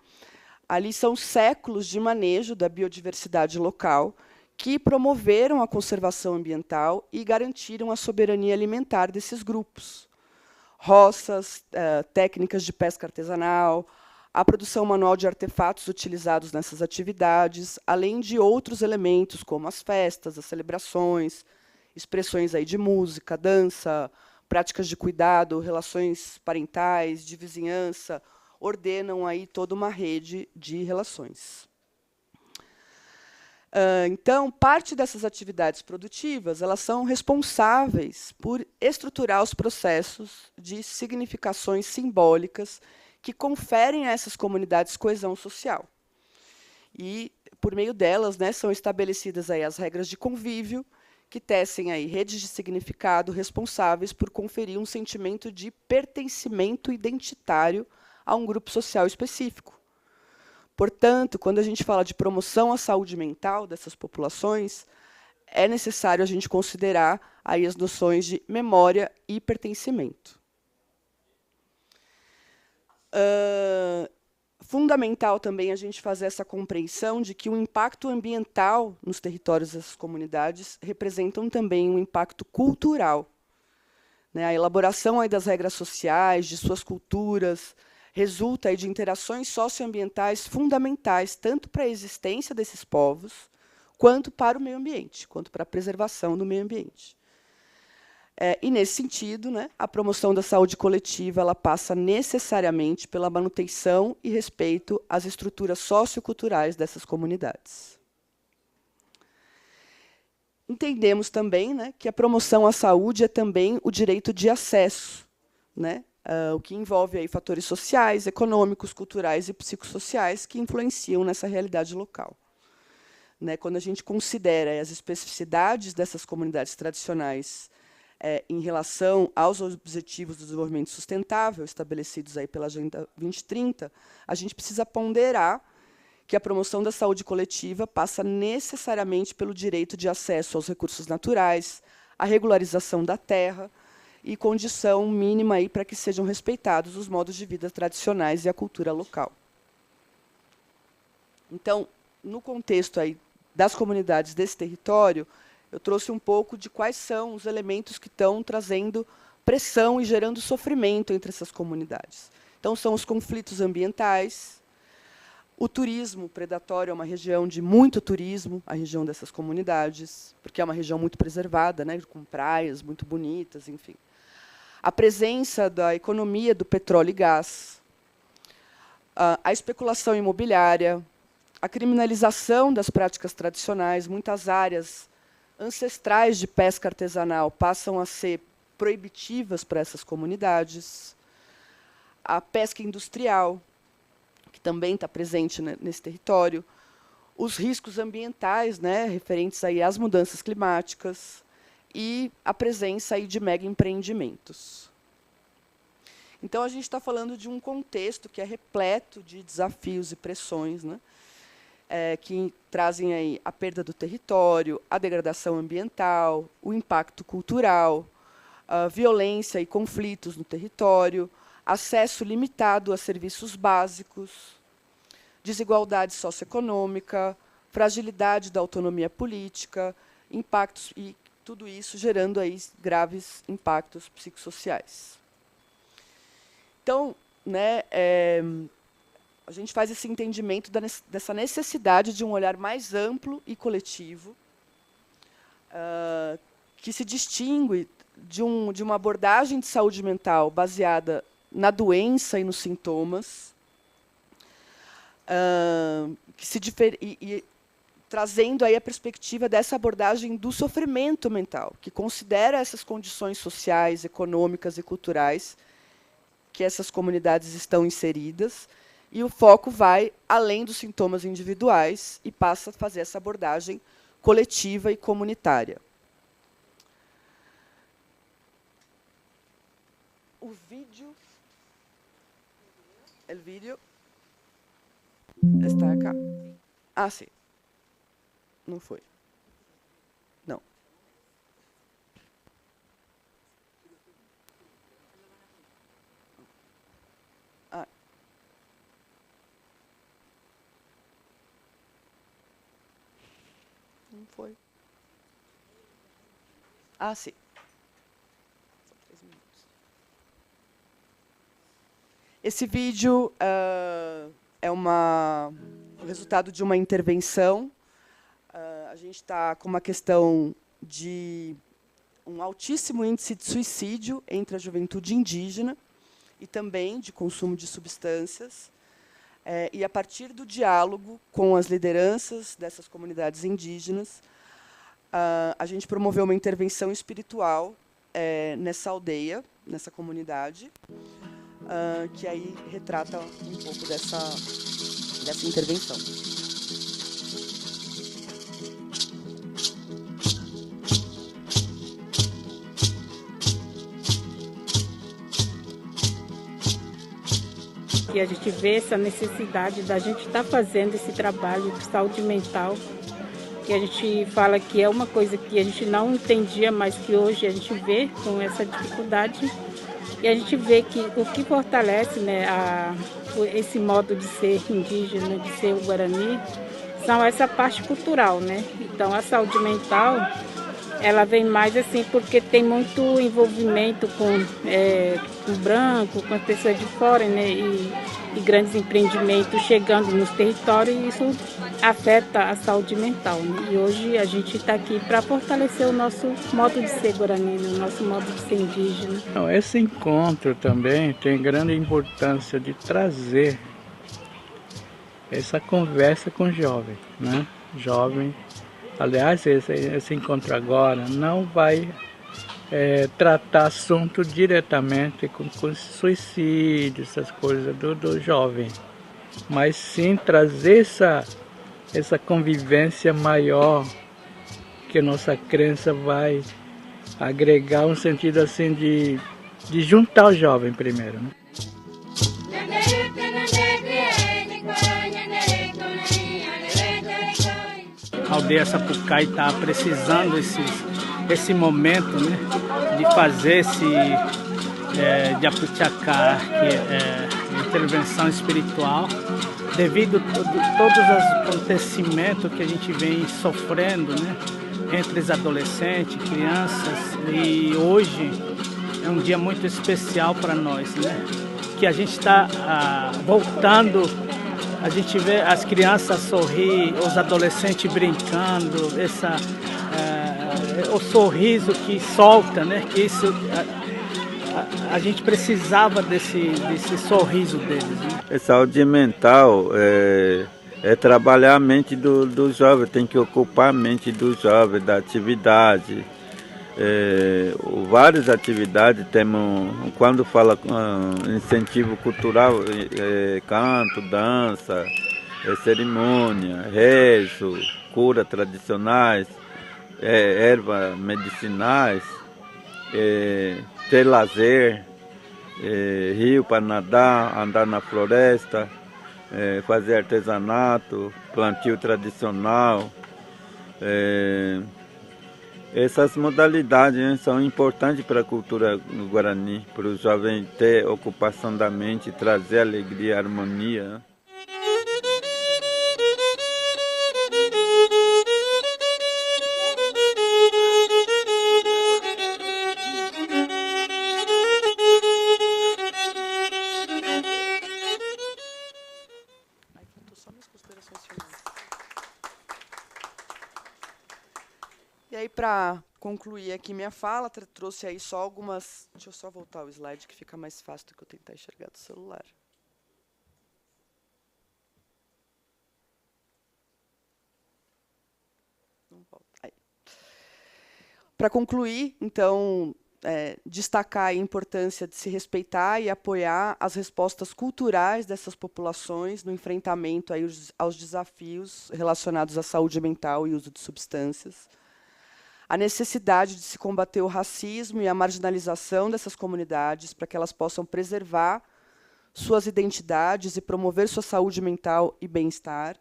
ali são séculos de manejo da biodiversidade local que promoveram a conservação ambiental e garantiram a soberania alimentar desses grupos. Roças, técnicas de pesca artesanal, a produção manual de artefatos utilizados nessas atividades, além de outros elementos, como as festas, as celebrações, expressões aí de música, dança, práticas de cuidado, relações parentais, de vizinhança, ordenam aí toda uma rede de relações. Então, parte dessas atividades produtivas elas são responsáveis por estruturar os processos de significações simbólicas que conferem a essas comunidades coesão social. E, por meio delas, né, são estabelecidas aí as regras de convívio, que tecem aí redes de significado responsáveis por conferir um sentimento de pertencimento identitário a um grupo social específico. Portanto, quando a gente fala de promoção à saúde mental dessas populações, é necessário a gente considerar aí as noções de memória e pertencimento. Fundamental também a gente fazer essa compreensão de que o impacto ambiental nos territórios dessas comunidades representam também um impacto cultural, né? A elaboração aí das regras sociais, de suas culturas, resulta aí de interações socioambientais fundamentais, tanto para a existência desses povos, quanto para o meio ambiente, quanto para a preservação do meio ambiente. E, nesse sentido, né, a promoção da saúde coletiva ela passa necessariamente pela manutenção e respeito às estruturas socioculturais dessas comunidades. Entendemos também, né, que a promoção à saúde é também o direito de acesso, né, o que envolve aí fatores sociais, econômicos, culturais e psicossociais que influenciam nessa realidade local. Né, quando a gente considera as especificidades dessas comunidades tradicionais em relação aos objetivos do desenvolvimento sustentável estabelecidos aí pela Agenda 2030, a gente precisa ponderar que a promoção da saúde coletiva passa necessariamente pelo direito de acesso aos recursos naturais, a regularização da terra e condição mínima aí para que sejam respeitados os modos de vida tradicionais e a cultura local. Então, no contexto aí das comunidades desse território, eu trouxe um pouco de quais são os elementos que estão trazendo pressão e gerando sofrimento entre essas comunidades. Então, são os conflitos ambientais, o turismo predatório, é uma região de muito turismo, a região dessas comunidades, porque é uma região muito preservada, né, com praias muito bonitas, enfim. A presença da economia do petróleo e gás, a especulação imobiliária, a criminalização das práticas tradicionais, muitas áreas ancestrais de pesca artesanal passam a ser proibitivas para essas comunidades, a pesca industrial, que também está presente nesse território, os riscos ambientais, né, referentes aí às mudanças climáticas e a presença aí de mega empreendimentos. Então, a gente está falando de um contexto que é repleto de desafios e pressões, né, que trazem aí a perda do território, a degradação ambiental, o impacto cultural, a violência e conflitos no território, acesso limitado a serviços básicos, desigualdade socioeconômica, fragilidade da autonomia política, impactos, e tudo isso gerando aí graves impactos psicossociais. Então, né, a gente faz esse entendimento dessa necessidade de um olhar mais amplo e coletivo, que se distingue de uma abordagem de saúde mental baseada na doença e nos sintomas, trazendo aí a perspectiva dessa abordagem do sofrimento mental, que considera essas condições sociais, econômicas e culturais que essas comunidades estão inseridas, e o foco vai além dos sintomas individuais e passa a fazer essa abordagem coletiva e comunitária. O vídeo está acá. Ah, sim. Não foi. Não. Ah. Não foi. Ah, sim. São 3 minutos. Esse vídeo é o resultado de uma intervenção. A gente está com uma questão de um altíssimo índice de suicídio entre a juventude indígena e também de consumo de substâncias. E, a partir do diálogo com as lideranças dessas comunidades indígenas, a gente promoveu uma intervenção espiritual nessa aldeia, nessa comunidade, que aí retrata um pouco dessa intervenção. E a gente vê essa necessidade da gente estar fazendo esse trabalho de saúde mental, que a gente fala que é uma coisa que a gente não entendia, mas que hoje a gente vê com essa dificuldade. E a gente vê que o que fortalece, né, esse modo de ser indígena, de ser o Guarani, são essa parte cultural, né? Então, a saúde mental, ela vem mais assim porque tem muito envolvimento com branco, com as pessoas de fora, né? E grandes empreendimentos chegando nos territórios, e isso afeta a saúde mental, né? E hoje a gente está aqui para fortalecer o nosso modo de ser guarani, o nosso modo de ser indígena. Esse encontro também tem grande importância de trazer essa conversa com o jovem, né? Jovem, aliás, esse encontro agora não vai tratar assunto diretamente com suicídio, essas coisas do jovem, mas sim trazer essa convivência maior, que a nossa crença vai agregar um sentido assim de juntar o jovem primeiro, né? A aldeia Sapucai está precisando esse momento, né, de fazer de apuchacá, que é intervenção espiritual, devido a todos os acontecimentos que a gente vem sofrendo, né, entre os adolescentes, crianças, e hoje é um dia muito especial para nós, né, que a gente está voltando, a gente vê as crianças sorrir, os adolescentes brincando, o sorriso que solta, né, que isso a gente precisava desse sorriso deles, né? Saúde mental é trabalhar a mente do jovem, tem que ocupar a mente do jovem, da atividade. Várias atividades temos, quando fala incentivo cultural, canto, dança, cerimônia, rezo, cura tradicionais, ervas medicinais, ter lazer, rio para nadar, andar na floresta, fazer artesanato, plantio tradicional. Essas modalidades, né, são importantes para a cultura guarani, para o jovem ter ocupação da mente, trazer alegria e harmonia, né? E aí, para concluir aqui minha fala, trouxe aí só algumas... Deixa eu só voltar o slide, que fica mais fácil do que eu tentar enxergar do celular. Não volta. Aí. Para concluir, então, destacar a importância de se respeitar e apoiar as respostas culturais dessas populações no enfrentamento aí aos desafios relacionados à saúde mental e uso de substâncias. A necessidade de se combater o racismo e a marginalização dessas comunidades para que elas possam preservar suas identidades e promover sua saúde mental e bem-estar,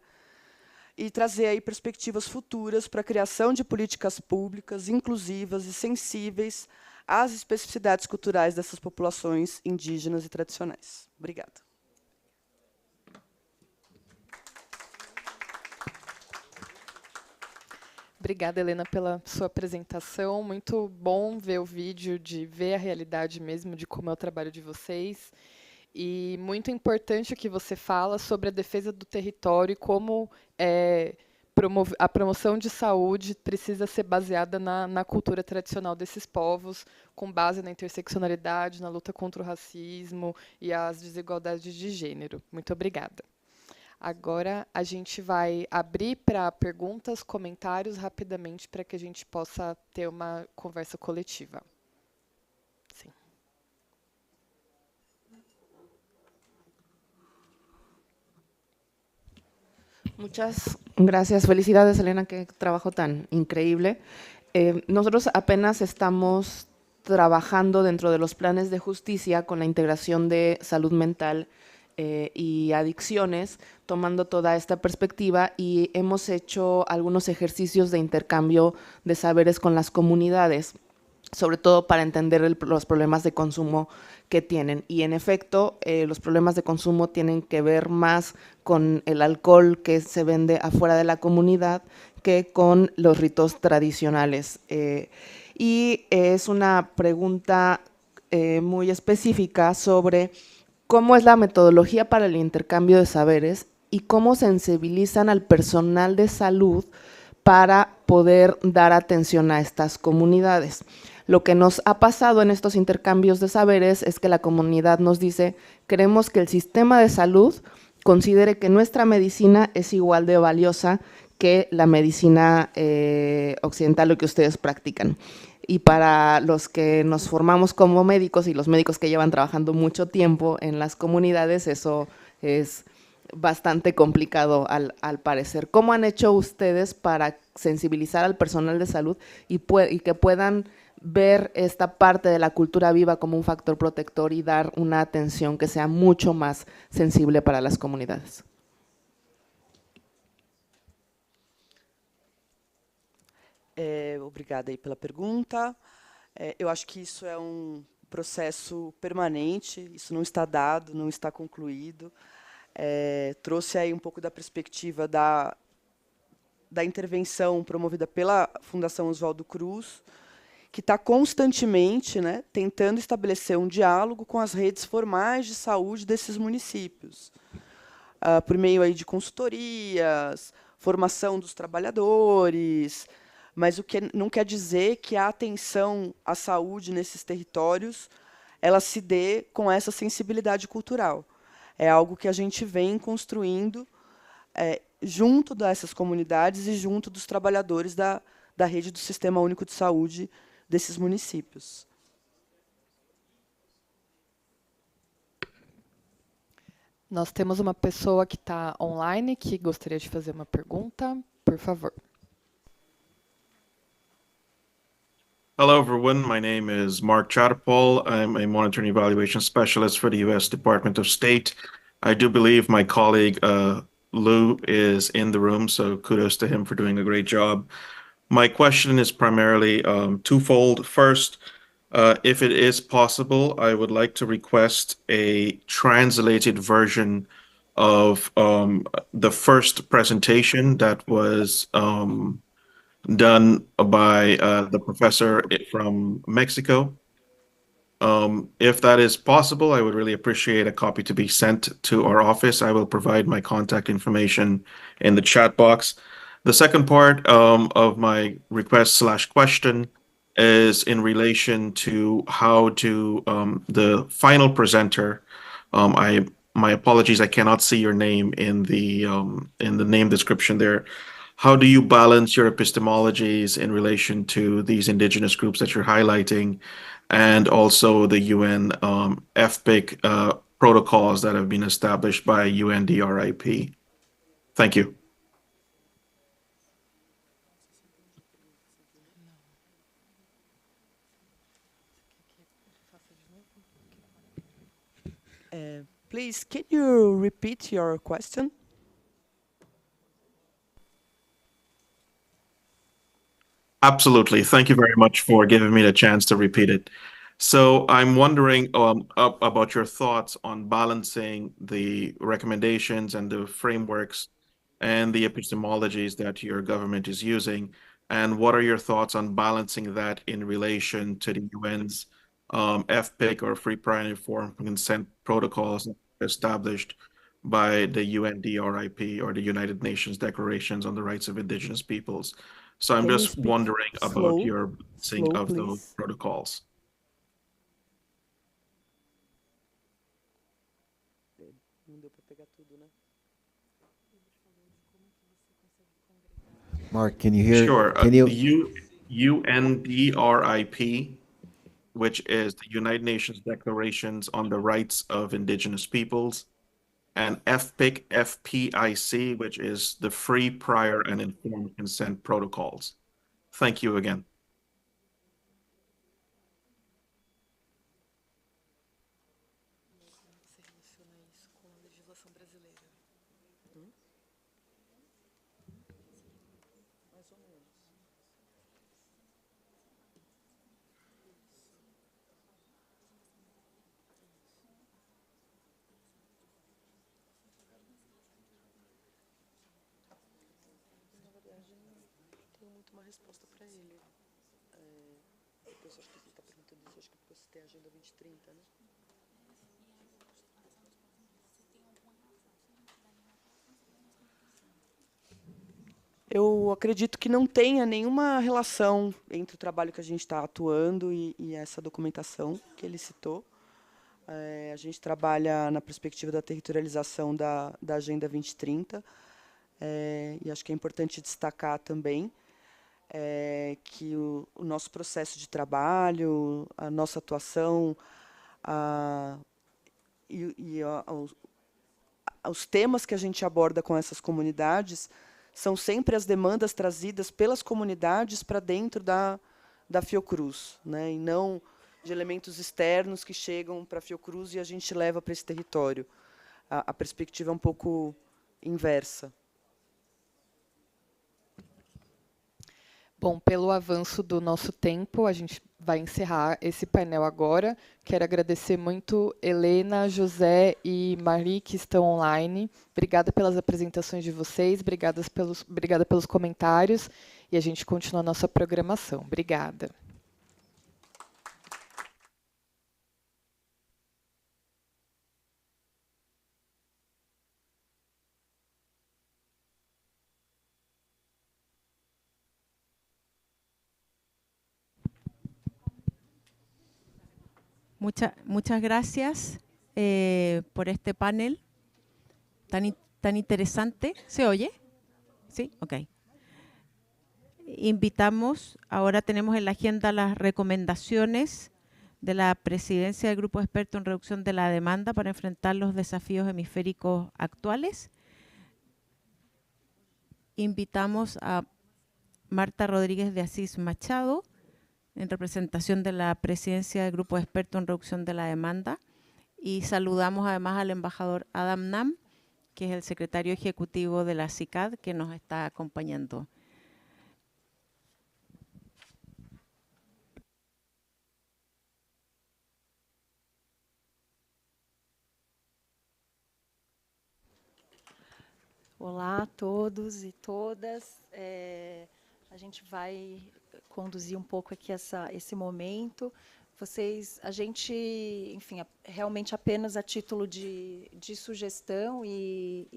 e trazer aí perspectivas futuras para a criação de políticas públicas inclusivas e sensíveis às especificidades culturais dessas populações indígenas e tradicionais. Obrigada. Obrigada, Helena, pela sua apresentação. Muito bom ver o vídeo, de ver a realidade mesmo de como é o trabalho de vocês. E muito importante o que você fala sobre a defesa do território e como a promoção de saúde precisa ser baseada na cultura tradicional desses povos, com base na interseccionalidade, na luta contra o racismo e as desigualdades de gênero. Muito obrigada. Agora, a gente vai abrir para perguntas, comentários rapidamente, para que a gente possa ter uma conversa coletiva. Sim. Muchas gracias. Felicidades, Elena, qué trabajo tan increíble. Nosotros apenas estamos trabajando dentro de los planes de justicia con la integración de salud mental y adicciones, tomando toda esta perspectiva, y hemos hecho algunos ejercicios de intercambio de saberes con las comunidades, sobre todo para entender los problemas de consumo que tienen. Y en efecto, los problemas de consumo tienen que ver más con el alcohol que se vende afuera de la comunidad que con los ritos tradicionales. Y es una pregunta muy específica sobre cómo es la metodología para el intercambio de saberes y cómo sensibilizan al personal de salud para poder dar atención a estas comunidades. Lo que nos ha pasado en estos intercambios de saberes es que la comunidad nos dice: queremos que el sistema de salud considere que nuestra medicina es igual de valiosa que la medicina occidental, lo que ustedes practican. Y para los que nos formamos como médicos y los médicos que llevan trabajando mucho tiempo en las comunidades, eso es bastante complicado al parecer. ¿Cómo han hecho ustedes para sensibilizar al personal de salud y que puedan ver esta parte de la cultura viva como un factor protector y dar una atención que sea mucho más sensible para las comunidades? Obrigada aí pela pergunta. Eu acho que isso é um processo permanente, isso não está dado, não está concluído. trouxe aí um pouco da perspectiva da intervenção promovida pela Fundação Oswaldo Cruz, que está constantemente, né, tentando estabelecer um diálogo com as redes formais de saúde desses municípios, por meio aí de consultorias, formação dos trabalhadores, mas o que não quer dizer que a atenção à saúde nesses territórios ela se dê com essa sensibilidade cultural. É algo que a gente vem construindo junto dessas comunidades e junto dos trabalhadores da rede do Sistema Único de Saúde desses municípios. Nós temos uma pessoa que está online que gostaria de fazer uma pergunta. Por favor. Hello, everyone. My name is Mark Chatterpole. I'm a monitoring evaluation specialist for the U.S. Department of State. I do believe my colleague Lou is in the room, so kudos to him for doing a great job. My question is primarily twofold. First, if it is possible, I would like to request a translated version of the first presentation that was done by the professor from Mexico. If that is possible, I would really appreciate a copy to be sent to our office. I will provide my contact information in the chat box. The second part of my request/question is in relation to how to the final presenter. My apologies, I cannot see your name in the name description there. How do you balance your epistemologies in relation to these indigenous groups that you're highlighting, and also the UN FPIC protocols that have been established by UNDRIP? Thank you. Please, can you repeat your question? Absolutely. Thank you very much for giving me the chance to repeat it. So I'm wondering about your thoughts on balancing the recommendations and the frameworks and the epistemologies that your government is using, and what are your thoughts on balancing that in relation to the UN's FPIC or Free, Prior, and Informed Consent protocols established by the UNDRIP or the United Nations Declarations on the Rights of Indigenous Peoples? So I'm Can you just speak wondering about your balancing slow, of those please? protocols. Mark, can you hear? Sure. Can you? UNDRIP, which is the United Nations Declarations on the Rights of Indigenous Peoples, and FPIC, FPIC, which is the Free, Prior, and Informed Consent protocols. Thank you again. Uma resposta para ele. Depois acho que ele está perguntando isso, acho que depois tem a Agenda 2030, né? Eu acredito que não tenha nenhuma relação entre o trabalho que a gente está atuando e essa documentação que ele citou. A gente trabalha na perspectiva da territorialização da Agenda 2030, e acho que é importante destacar também que o nosso processo de trabalho, a nossa atuação os temas que a gente aborda com essas comunidades são sempre as demandas trazidas pelas comunidades para dentro da Fiocruz, né? E não de elementos externos que chegam para a Fiocruz e a gente leva para esse território. A perspectiva é um pouco inversa. Bom, pelo avanço do nosso tempo, a gente vai encerrar esse painel agora. Quero agradecer muito Helena, José e Marie, que estão online. Obrigada pelas apresentações de vocês, obrigada pelos comentários, e a gente continua a nossa programação. Obrigada. Muchas gracias por este panel tan interesante. ¿Se oye? Sí, ok. Ahora tenemos en la agenda las recomendaciones de la presidencia del Grupo Experto en Reducción de la Demanda para enfrentar los desafíos hemisféricos actuales. Invitamos a Marta Rodríguez de Asís Machado, en representación de la presidencia del Grupo Experto en Reducción de la Demanda, y saludamos además al embajador Adam Nam, que es el secretario ejecutivo de la CICAD, que nos está acompañando. Olá a todos e todas. A gente vai conduzir um pouco aqui esse momento. A gente, enfim, realmente apenas a título de sugestão e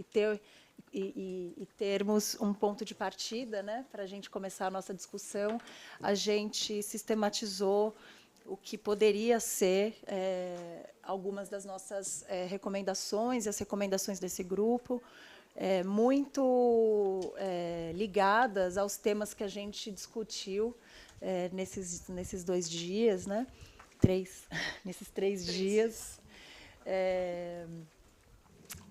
termos um ponto de partida, né, para a gente começar a nossa discussão, a gente sistematizou o que poderia ser algumas das nossas recomendações e as recomendações desse grupo, muito ligadas aos temas que a gente discutiu nesses 2 dias, né? Nesses 3 dias.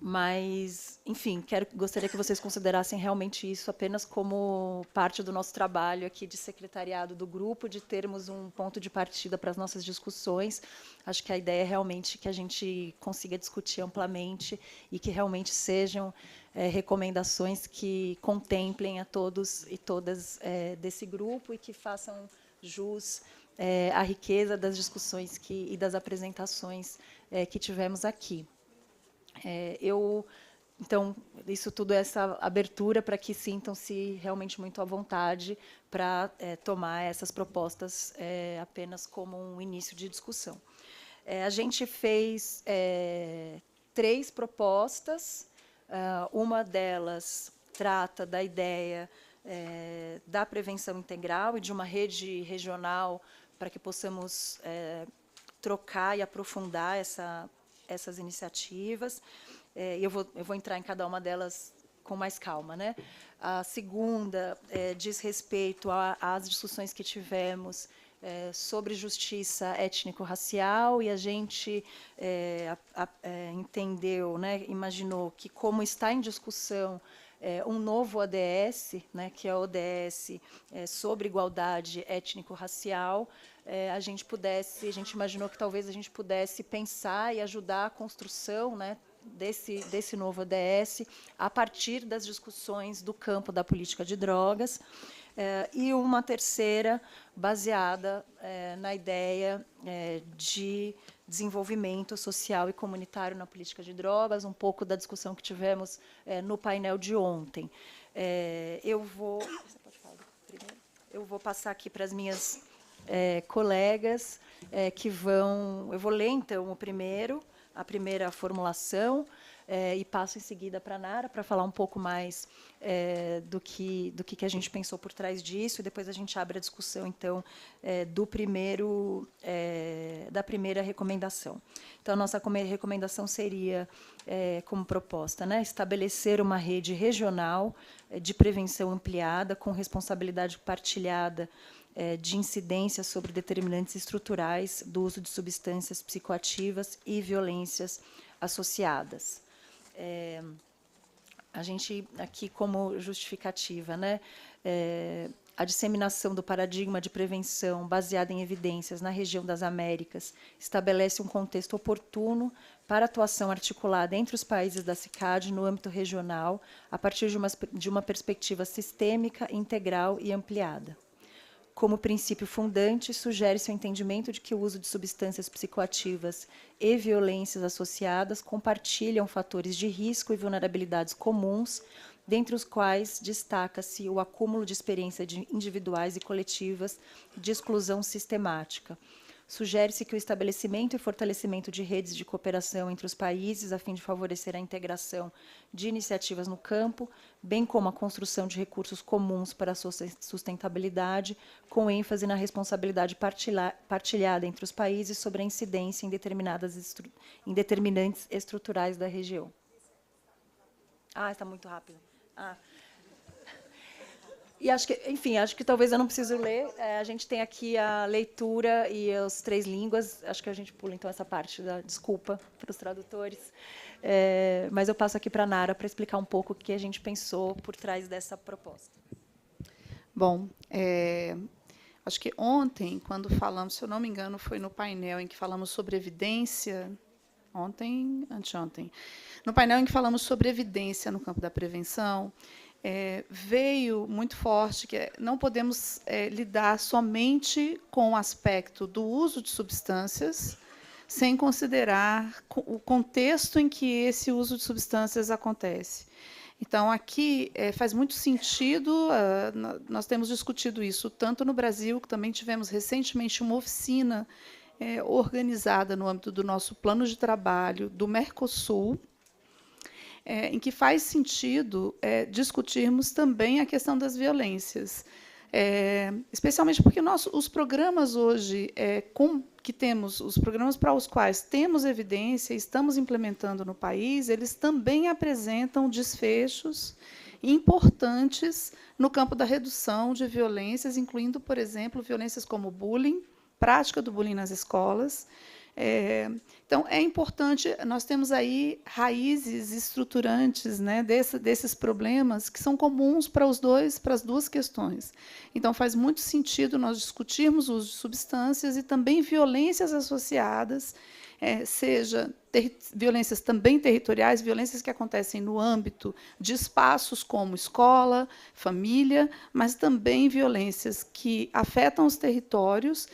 Mas, enfim, gostaria que vocês considerassem realmente isso apenas como parte do nosso trabalho aqui de secretariado do grupo, de termos um ponto de partida para as nossas discussões. Acho que a ideia é realmente que a gente consiga discutir amplamente e que realmente sejam recomendações que contemplem a todos e todas desse grupo e que façam jus à riqueza das discussões e das apresentações que tivemos aqui. Então, isso tudo é essa abertura para que sintam-se realmente muito à vontade para tomar essas propostas apenas como um início de discussão. A gente fez 3 propostas. Uma delas trata da ideia da prevenção integral e de uma rede regional para que possamos trocar e aprofundar essas iniciativas. Eu vou entrar em cada uma delas com mais calma, né? A segunda diz respeito às discussões que tivemos sobre justiça étnico-racial, e a gente entendeu, né, imaginou que, como está em discussão um novo ODS, né, que é o ODS sobre igualdade étnico-racial, a gente imaginou que talvez a gente pudesse pensar e ajudar a construção, né, desse novo ODS a partir das discussões do campo da política de drogas, e uma terceira baseada na ideia de desenvolvimento social e comunitário na política de drogas, um pouco da discussão que tivemos no painel de ontem. Eu vou passar aqui para as minhas colegas que vão... Eu vou ler, então, a primeira formulação, e passo em seguida para a Nara para falar um pouco mais do que a gente pensou por trás disso, e depois a gente abre a discussão, então, da primeira recomendação. Então, a nossa recomendação seria, como proposta, né, estabelecer uma rede regional de prevenção ampliada com responsabilidade partilhada de incidência sobre determinantes estruturais do uso de substâncias psicoativas e violências associadas. A gente, aqui como justificativa, né, a disseminação do paradigma de prevenção baseada em evidências na região das Américas estabelece um contexto oportuno para atuação articulada entre os países da CICAD no âmbito regional, a partir de uma perspectiva sistêmica, integral e ampliada. Como princípio fundante, sugere-se o entendimento de que o uso de substâncias psicoativas e violências associadas compartilham fatores de risco e vulnerabilidades comuns, dentre os quais destaca-se o acúmulo de experiências individuais e coletivas de exclusão sistemática. Sugere-se que o estabelecimento e fortalecimento de redes de cooperação entre os países, a fim de favorecer a integração de iniciativas no campo, bem como a construção de recursos comuns para a sua sustentabilidade, com ênfase na responsabilidade partilhada entre os países sobre a incidência em determinantes estruturais da região. Ah, está muito rápido. Ah. E acho que, enfim, acho que talvez eu não preciso ler. A gente tem aqui a leitura e as 3 línguas. Acho que a gente pula, então, essa parte da desculpa para os tradutores. Mas eu passo aqui para a Nara para explicar um pouco o que a gente pensou por trás dessa proposta. Bom, acho que ontem, quando falamos, se eu não me engano, foi no painel em que falamos sobre evidência, anteontem, no painel em que falamos sobre evidência no campo da prevenção, veio muito forte que não podemos lidar somente com o aspecto do uso de substâncias, sem considerar o contexto em que esse uso de substâncias acontece. Então, aqui faz muito sentido, nós temos discutido isso tanto no Brasil, que também tivemos recentemente uma oficina organizada no âmbito do nosso plano de trabalho do Mercosul, em que faz sentido discutirmos também a questão das violências, especialmente porque os programas hoje que temos, os programas para os quais temos evidência e estamos implementando no país, eles também apresentam desfechos importantes no campo da redução de violências, incluindo, por exemplo, violências como bullying, prática do bullying nas escolas. Então, é importante, nós temos aí raízes estruturantes, né, desses problemas que são comuns para as duas questões. Então, faz muito sentido nós discutirmos o uso de substâncias e também violências associadas, seja violências também territoriais, violências que acontecem no âmbito de espaços como escola, família, mas também violências que afetam os territórios,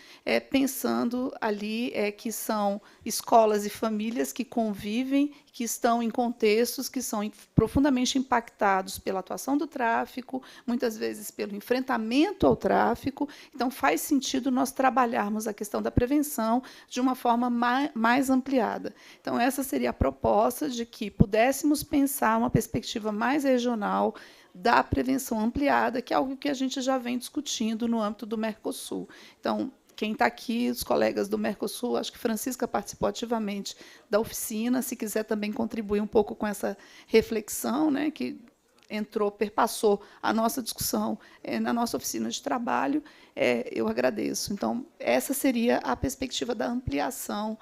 pensando ali que são escolas e famílias que convivem, que estão em contextos que são profundamente impactados pela atuação do tráfico, muitas vezes pelo enfrentamento ao tráfico. Então, faz sentido nós trabalharmos a questão da prevenção de uma forma mais ampliada. Então, essa seria a proposta de que pudéssemos pensar uma perspectiva mais regional da prevenção ampliada, que é algo que a gente já vem discutindo no âmbito do Mercosul. Então, quem está aqui, os colegas do Mercosul, acho que Francisca participou ativamente da oficina, se quiser também contribuir um pouco com essa reflexão, né, que perpassou a nossa discussão na nossa oficina de trabalho, eu agradeço. Então, essa seria a perspectiva da ampliação,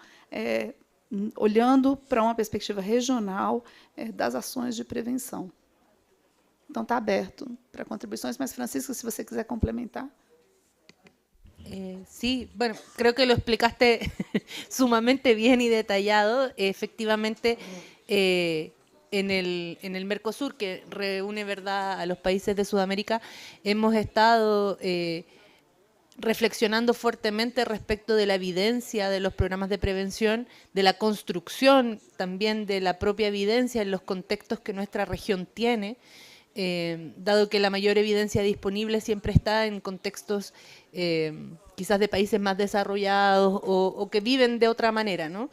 olhando para uma perspectiva regional das ações de prevenção. Então, está aberto para contribuições, mas, Francisca, se você quiser complementar. Sí, bueno, creo que lo explicaste sumamente bien y detallado. Efectivamente, en el Mercosur, que reúne, ¿verdad?, a los países de Sudamérica, hemos estado reflexionando fuertemente respecto de la evidencia de los programas de prevención, de la construcción también de la propia evidencia en los contextos que nuestra región tiene, dado que la mayor evidencia disponible siempre está en contextos quizás de países más desarrollados o que viven de otra manera, ¿no?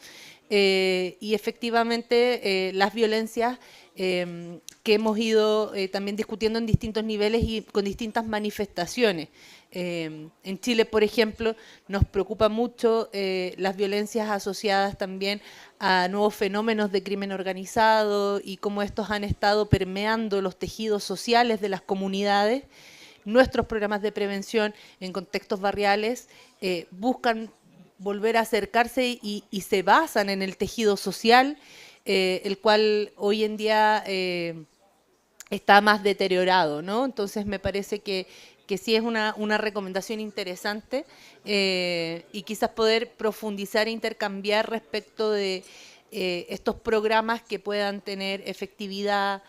Y efectivamente las violencias que hemos ido también discutiendo en distintos niveles y con distintas manifestaciones. En Chile, por ejemplo, nos preocupa mucho las violencias asociadas también a nuevos fenómenos de crimen organizado y cómo estos han estado permeando los tejidos sociales de las comunidades. Nuestros programas de prevención en contextos barriales buscan volver a acercarse y se basan en el tejido social, el cual hoy en día está más deteriorado, ¿no? Entonces me parece que sí es una recomendación interesante y quizás poder profundizar e intercambiar respecto de estos programas que puedan tener efectividad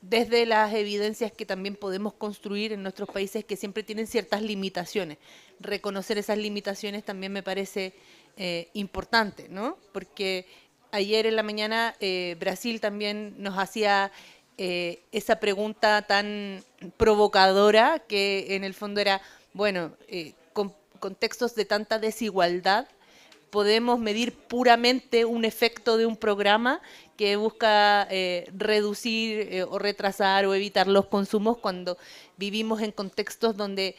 desde las evidencias que también podemos construir en nuestros países que siempre tienen ciertas limitaciones. Reconocer esas limitaciones también me parece importante, ¿no? Porque ayer en la mañana Brasil también nos hacía esa pregunta tan provocadora que en el fondo era, bueno, con contextos de tanta desigualdad, podemos medir puramente un efecto de un programa que busca reducir o retrasar o evitar los consumos cuando vivimos en contextos donde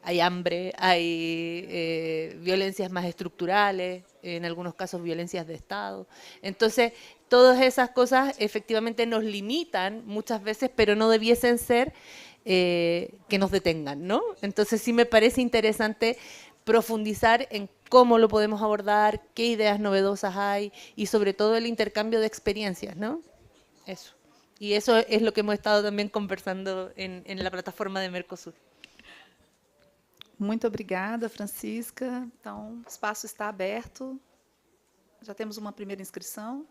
hay hambre, hay violencias más estructurales, en algunos casos violencias de Estado. Entonces, todas esas cosas efectivamente nos limitan muchas veces, pero no debiesen ser que nos detengan, ¿no? Entonces sí me parece interesante profundizar en cómo lo podemos abordar, qué ideas novedosas hay y sobre todo el intercambio de experiencias, ¿no? Eso. Y eso es lo que hemos estado también conversando en la plataforma de Mercosur. Muito obrigada, Francisca. Então, o espaço está aberto. Já temos uma primeira inscrição.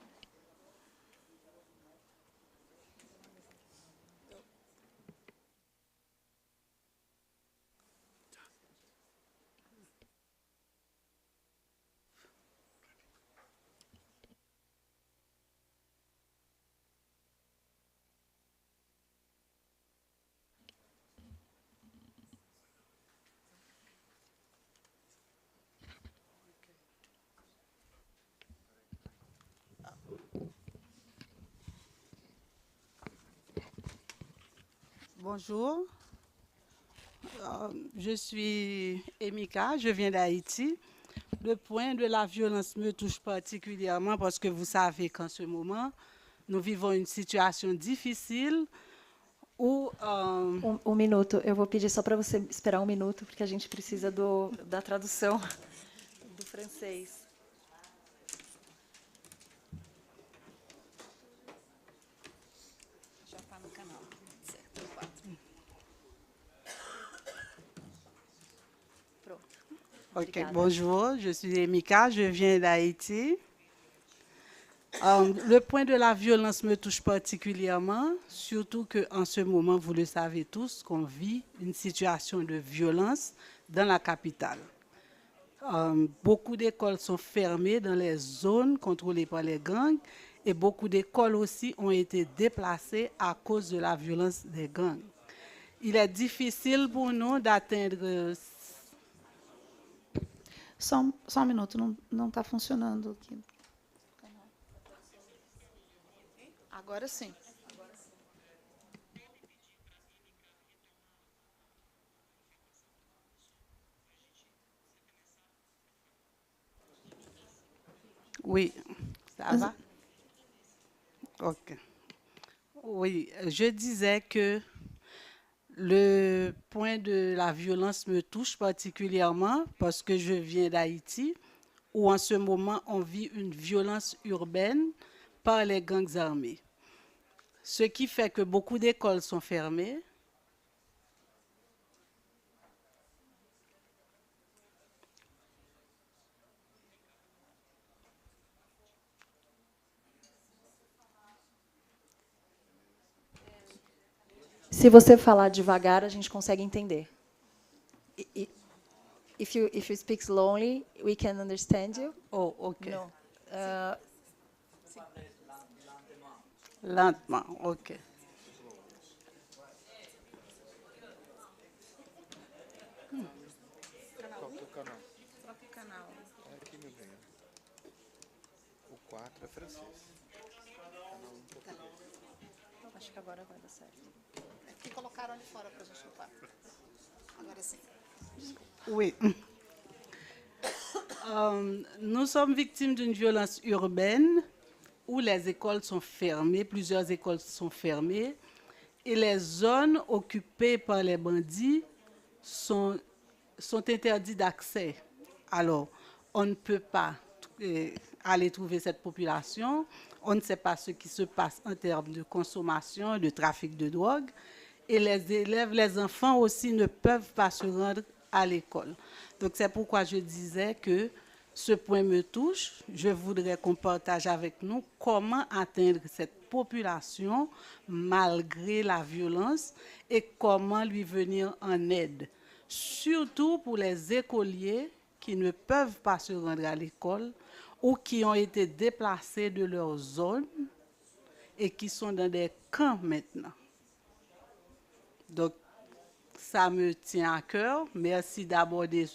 Bonjour, je suis Emika, je viens d'Haïti. Le point de la violence me touche particulièrement parce que vous savez qu'en ce moment, nous vivons une situation difficile où... minuto, eu vou pedir só para você esperar um minuto, porque a gente precisa da tradução do francês. Ok, bonjour, je suis Emika, je viens d'Haïti. Le point de la violence me touche particulièrement, surtout qu'en ce moment, vous le savez tous, qu'on vit une situation de violence dans la capitale. Beaucoup d'écoles sont fermées dans les zones contrôlées par les gangs et beaucoup d'écoles aussi ont été déplacées à cause de la violence des gangs. Il est difficile pour nous d'atteindre... Só um minuto, não está funcionando aqui. Agora sim. Oui, ça va? Ok. Oui, je disais que le point de la violence me touche particulièrement parce que je viens d'Haïti, où en ce moment on vit une violence urbaine par les gangs armés. Ce qui fait que beaucoup d'écoles sont fermées. Se você falar devagar, a gente consegue entender. If you speak slowly, we can understand you. Oh, ok. No. Lentement, ok. Troca o canal. É aqui, meu bem. O 4 é francês. Canal 1 português. Acho que agora vai dar certo. É que colocaram ali fora para a gente lutar. Agora sim. Oui. Nous sommes victimes d'une violence urbaine où les écoles sont fermées, plusieurs écoles sont fermées, et les zones occupées par les bandits sont interdites d'accès. Alors, on ne peut pas aller trouver cette population, on ne sait pas ce qui se passe en termes de consommation, de trafic de drogue, et les élèves, les enfants aussi ne peuvent pas se rendre à l'école. Donc c'est pourquoi je disais que Ce point me touche. Je voudrais qu'on partage avec nous comment atteindre cette population malgré la violence et comment lui venir en aide. Surtout pour les écoliers qui ne peuvent pas se rendre à l'école ou qui ont été déplacés de leur zone et qui sont dans des camps maintenant. Donc, ça me tient à cœur. Merci d'aborder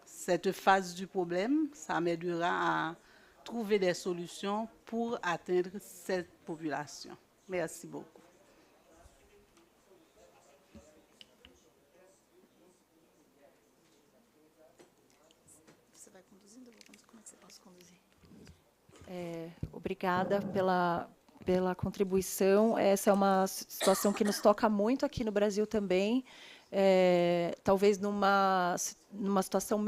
cette phase du problème. Ça m'aidera à trouver des solutions pour atteindre cette population. Merci beaucoup. Você vai conduzindo? Como é que você pode conduzir? Obrigada pela contribuição. Essa é uma situação que nos toca muito aqui no Brasil também. Talvez numa situação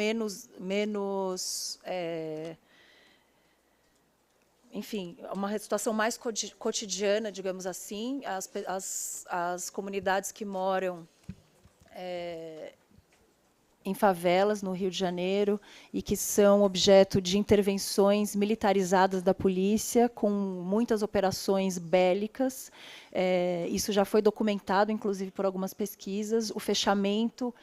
enfim, uma situação mais cotidiana, digamos assim. As comunidades que moram em favelas no Rio de Janeiro e que são objeto de intervenções militarizadas da polícia, com muitas operações bélicas. Isso já foi documentado, inclusive, por algumas pesquisas. O fechamento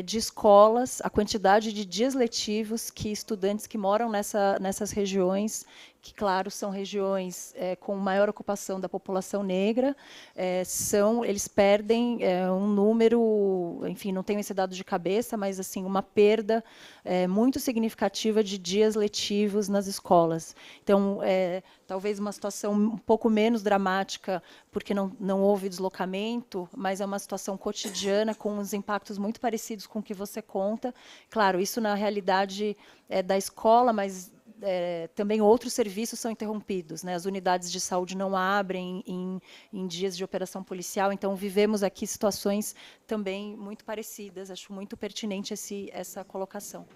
de escolas, a quantidade de dias letivos que estudantes que moram nessas regiões, que, claro, são regiões com maior ocupação da população negra, eles perdem um número, enfim, não tenho esse dado de cabeça, mas assim uma perda muito significativa de dias letivos nas escolas. Então, talvez uma situação um pouco menos dramática, porque não houve deslocamento, mas é uma situação cotidiana com uns impactos muito parecidos com o que você conta. Claro, isso na realidade da escola, mas também outros serviços são interrompidos, né? As unidades de saúde não abrem em dias de operação policial, então vivemos aqui situações também muito parecidas. Acho muito pertinente essa colocação.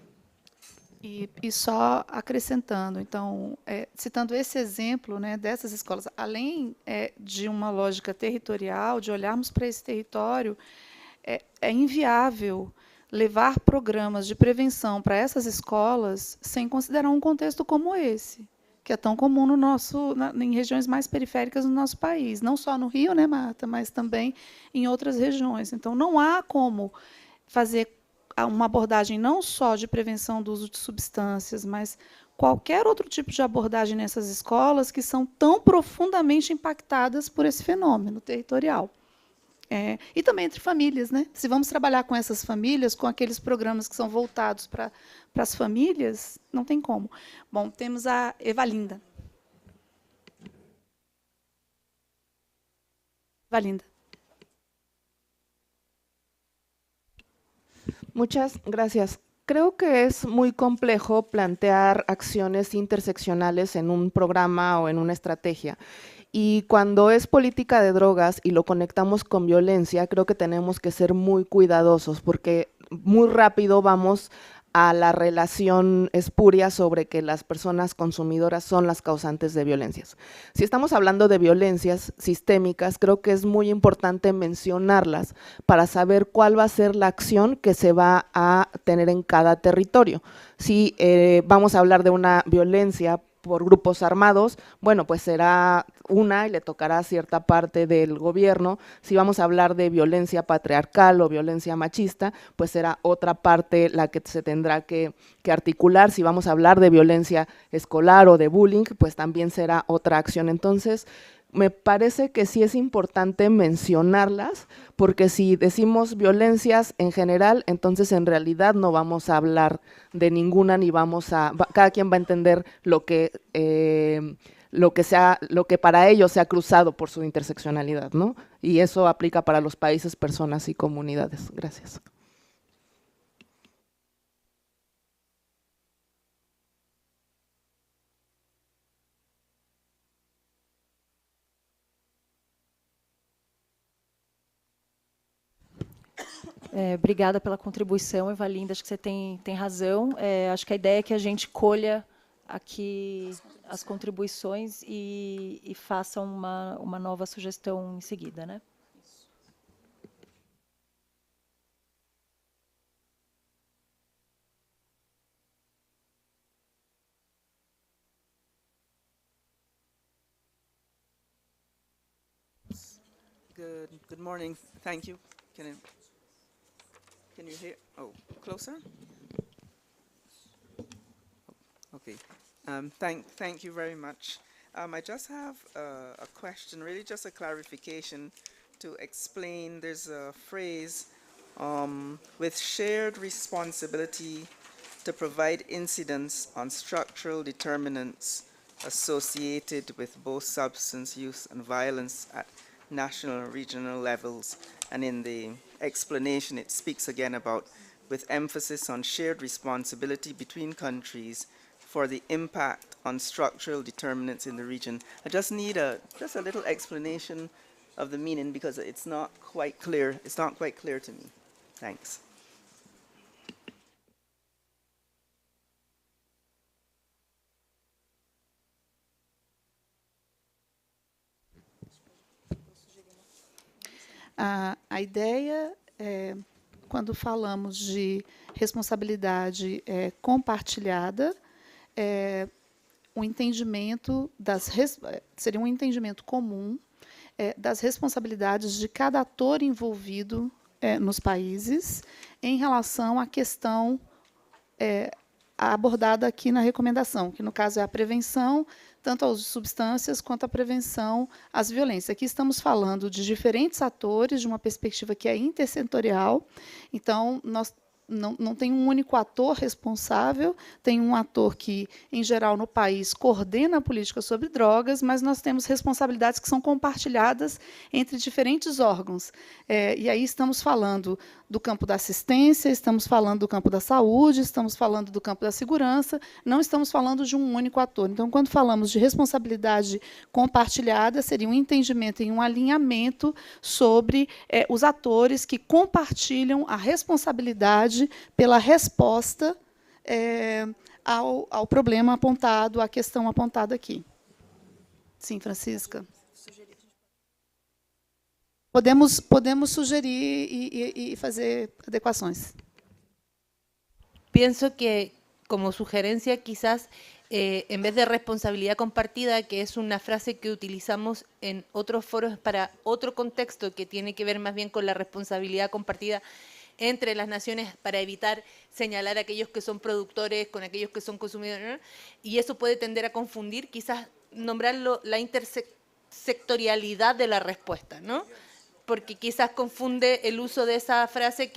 E só acrescentando, então, citando esse exemplo, né, dessas escolas, além de uma lógica territorial, de olharmos para esse território, é inviável levar programas de prevenção para essas escolas sem considerar um contexto como esse, que é tão comum em regiões mais periféricas do nosso país, não só no Rio, né, Marta, mas também em outras regiões. Então, não há como fazer uma abordagem não só de prevenção do uso de substâncias, mas qualquer outro tipo de abordagem nessas escolas que são tão profundamente impactadas por esse fenômeno territorial. E também entre famílias, né? Se vamos trabalhar com essas famílias, com aqueles programas que são voltados para as famílias, não tem como. Bom, temos a Evalinda. Evalinda. Muchas gracias. Creo que es muy complejo plantear acciones interseccionales en un programa o en una estrategia. Y cuando es política de drogas y lo conectamos con violencia, creo que tenemos que ser muy cuidadosos porque muy rápido vamos a la relación espuria sobre que las personas consumidoras son las causantes de violencias. Si estamos hablando de violencias sistémicas, creo que es muy importante mencionarlas para saber cuál va a ser la acción que se va a tener en cada territorio. Si vamos a hablar de una violencia por grupos armados, bueno, pues será una y le tocará cierta parte del gobierno. Si vamos a hablar de violencia patriarcal o violencia machista, pues será otra parte la que se tendrá que articular. Si vamos a hablar de violencia escolar o de bullying, pues también será otra acción. Entonces, me parece que sí es importante mencionarlas, porque si decimos violencias en general, entonces en realidad no vamos a hablar de ninguna, ni cada quien va a entender lo que para ellos se ha cruzado por su interseccionalidad, ¿no? Y eso aplica para los países, personas y comunidades. Gracias. Obrigada pela contribuição, Evalinda. Acho que você tem razão. Acho que a ideia é que a gente colha aqui as contribuições e faça uma nova sugestão em seguida, né? Good morning. Thank you. Can you hear? Oh, closer? Okay. Thank you very much. I just have a question, really just a clarification to explain. There's a phrase with shared responsibility to provide incidence on structural determinants associated with both substance use and violence at national and regional levels. And in the explanation, it speaks again about with emphasis on shared responsibility between countries for the impact on structural determinants in the region. I just need just a little explanation of the meaning because it's not quite clear. It's not quite clear to me. Thanks. A ideia é, quando falamos de responsabilidade compartilhada, um entendimento seria um entendimento comum das responsabilidades de cada ator envolvido nos países em relação à questão abordada aqui na recomendação, que no caso é a prevenção, tanto ao uso de substâncias quanto a prevenção às violências. Aqui estamos falando de diferentes atores, de uma perspectiva que é intersetorial, então nós não tem um único ator responsável, tem um ator que, em geral, no país, coordena a política sobre drogas, mas nós temos responsabilidades que são compartilhadas entre diferentes órgãos. E aí estamos falando do campo da assistência, estamos falando do campo da saúde, estamos falando do campo da segurança, não estamos falando de um único ator. Então, quando falamos de responsabilidade compartilhada, seria um entendimento e um alinhamento sobre os atores que compartilham a responsabilidade pela resposta ao problema apontado, à questão apontada aqui. Sim, Francisca. Podemos sugerir e fazer adequações. Pienso que, como sugerencia, quizás en vez de responsabilidad compartida, que es una frase que utilizamos en otros foros para otro contexto que tiene que ver más bien con la responsabilidad compartida entre las naciones para evitar señalar a aquellos que son productores con aquellos que son consumidores, ¿no? Y eso puede tender a confundir, quizás nombrarlo la intersectorialidad de la respuesta, ¿no? Porque quizás confunde el uso de esa frase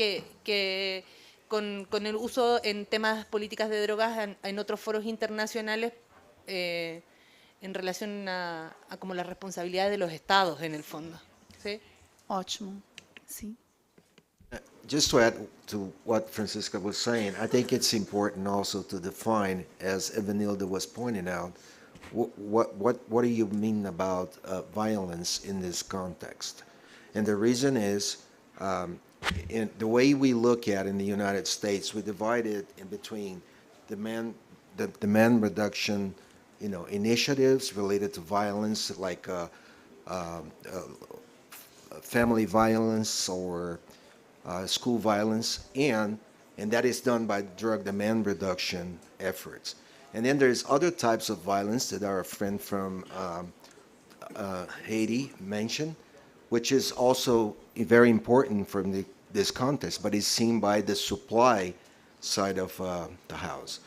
con el uso en temas políticas de drogas en otros foros internacionales en relación a como la responsabilidad de los estados en el fondo. ¿Sí? Ótimo. Sí. Just to add to what Francisca was saying, I think it's important also to define, as Evanilda was pointing out, what do you mean about violence in this context? And the reason is, in the way we look at in the United States, we divide it in between demand reduction, initiatives related to violence, like family violence or school violence, and that is done by drug demand reduction efforts. And then there's other types of violence that our friend from Haiti mentioned, which is also very important from this context, but is seen by the supply side of the house.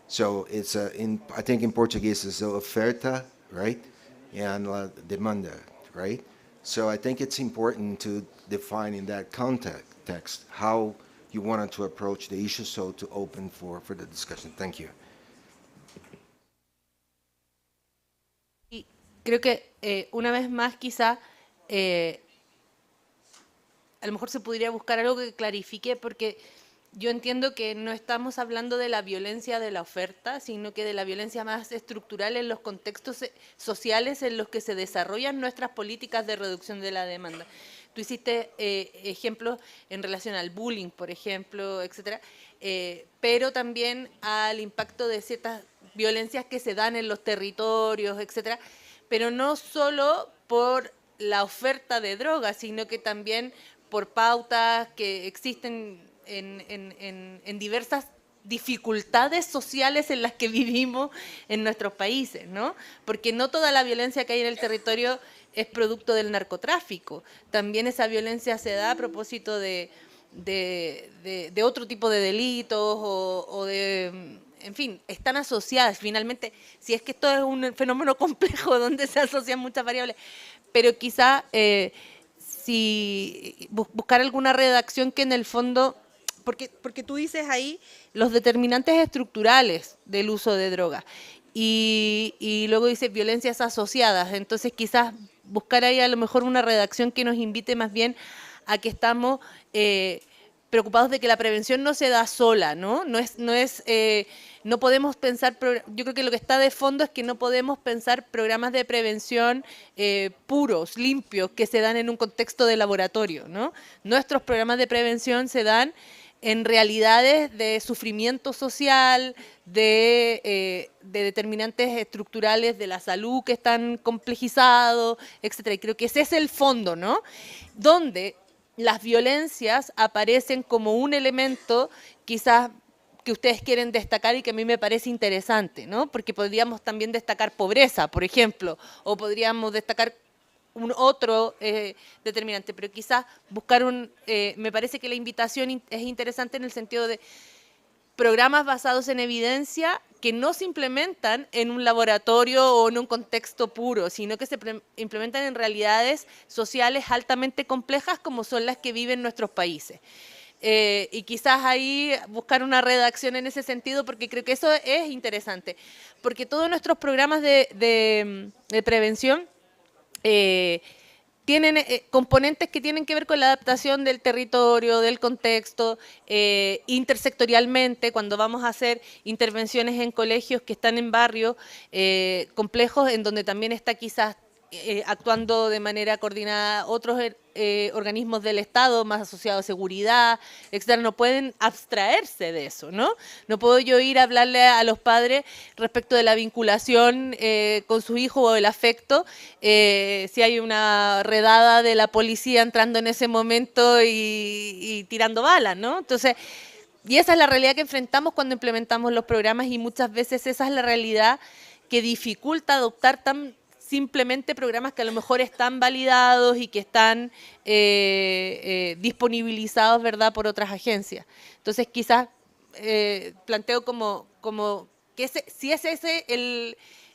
So it's I think in Portuguese it's oferta, right, and demanda, right. So I think it's important to define in that context how you wanted to approach the issue, so to open for the discussion. Thank you. Y creo que una vez más quizá a lo mejor se podría buscar algo que clarifique, porque yo entiendo que no estamos hablando de la violencia de la oferta, sino que de la violencia más estructural en los contextos sociales en los que se desarrollan nuestras políticas de reducción de la demanda. Tú hiciste ejemplos en relación al bullying, por ejemplo, etcétera, pero también al impacto de ciertas violencias que se dan en los territorios, etcétera, pero no solo por la oferta de drogas, sino que también por pautas que existen en diversas dificultades sociales en las que vivimos en nuestros países, ¿no? Porque no toda la violencia que hay en el territorio es producto del narcotráfico. También esa violencia se da a propósito de otro tipo de delitos o de... En fin, están asociadas. Finalmente, si es que esto es un fenómeno complejo donde se asocian muchas variables, pero quizá si buscar alguna redacción que en el fondo... Porque tú dices ahí los determinantes estructurales del uso de drogas y luego dices violencias asociadas. Entonces quizás buscar ahí a lo mejor una redacción que nos invite más bien a que estamos preocupados de que la prevención no se da sola, ¿no? No podemos pensar, yo creo que lo que está de fondo es que no podemos pensar programas de prevención puros, limpios, que se dan en un contexto de laboratorio, ¿no? Nuestros programas de prevención se dan en realidades de sufrimiento social, de determinantes estructurales de la salud que están complejizados, etcétera. Y creo que ese es el fondo, ¿no? Donde las violencias aparecen como un elemento quizás que ustedes quieren destacar y que a mí me parece interesante, ¿no? Porque podríamos también destacar pobreza, por ejemplo, o podríamos destacar un otro determinante, pero quizás buscar me parece que la invitación es interesante en el sentido de programas basados en evidencia que no se implementan en un laboratorio o en un contexto puro, sino que se implementan en realidades sociales altamente complejas como son las que viven nuestros países. Y quizás ahí buscar una redacción en ese sentido, porque creo que eso es interesante, porque todos nuestros programas de prevención tienen componentes que tienen que ver con la adaptación del territorio, del contexto, intersectorialmente, cuando vamos a hacer intervenciones en colegios que están en barrios complejos, en donde también está quizás actuando de manera coordinada otros organismos del Estado más asociados a seguridad, etcétera, no pueden abstraerse de eso, ¿no? No puedo yo ir a hablarle a los padres respecto de la vinculación con su hijo o el afecto, si hay una redada de la policía entrando en ese momento y tirando balas, ¿no? Entonces, y esa es la realidad que enfrentamos cuando implementamos los programas y muchas veces esa es la realidad que dificulta adoptar simplemente programas que a lo mejor están validados y que están disponibilizados, ¿verdad?, por otras agencias. Entonces, quizás planteo como que si es ese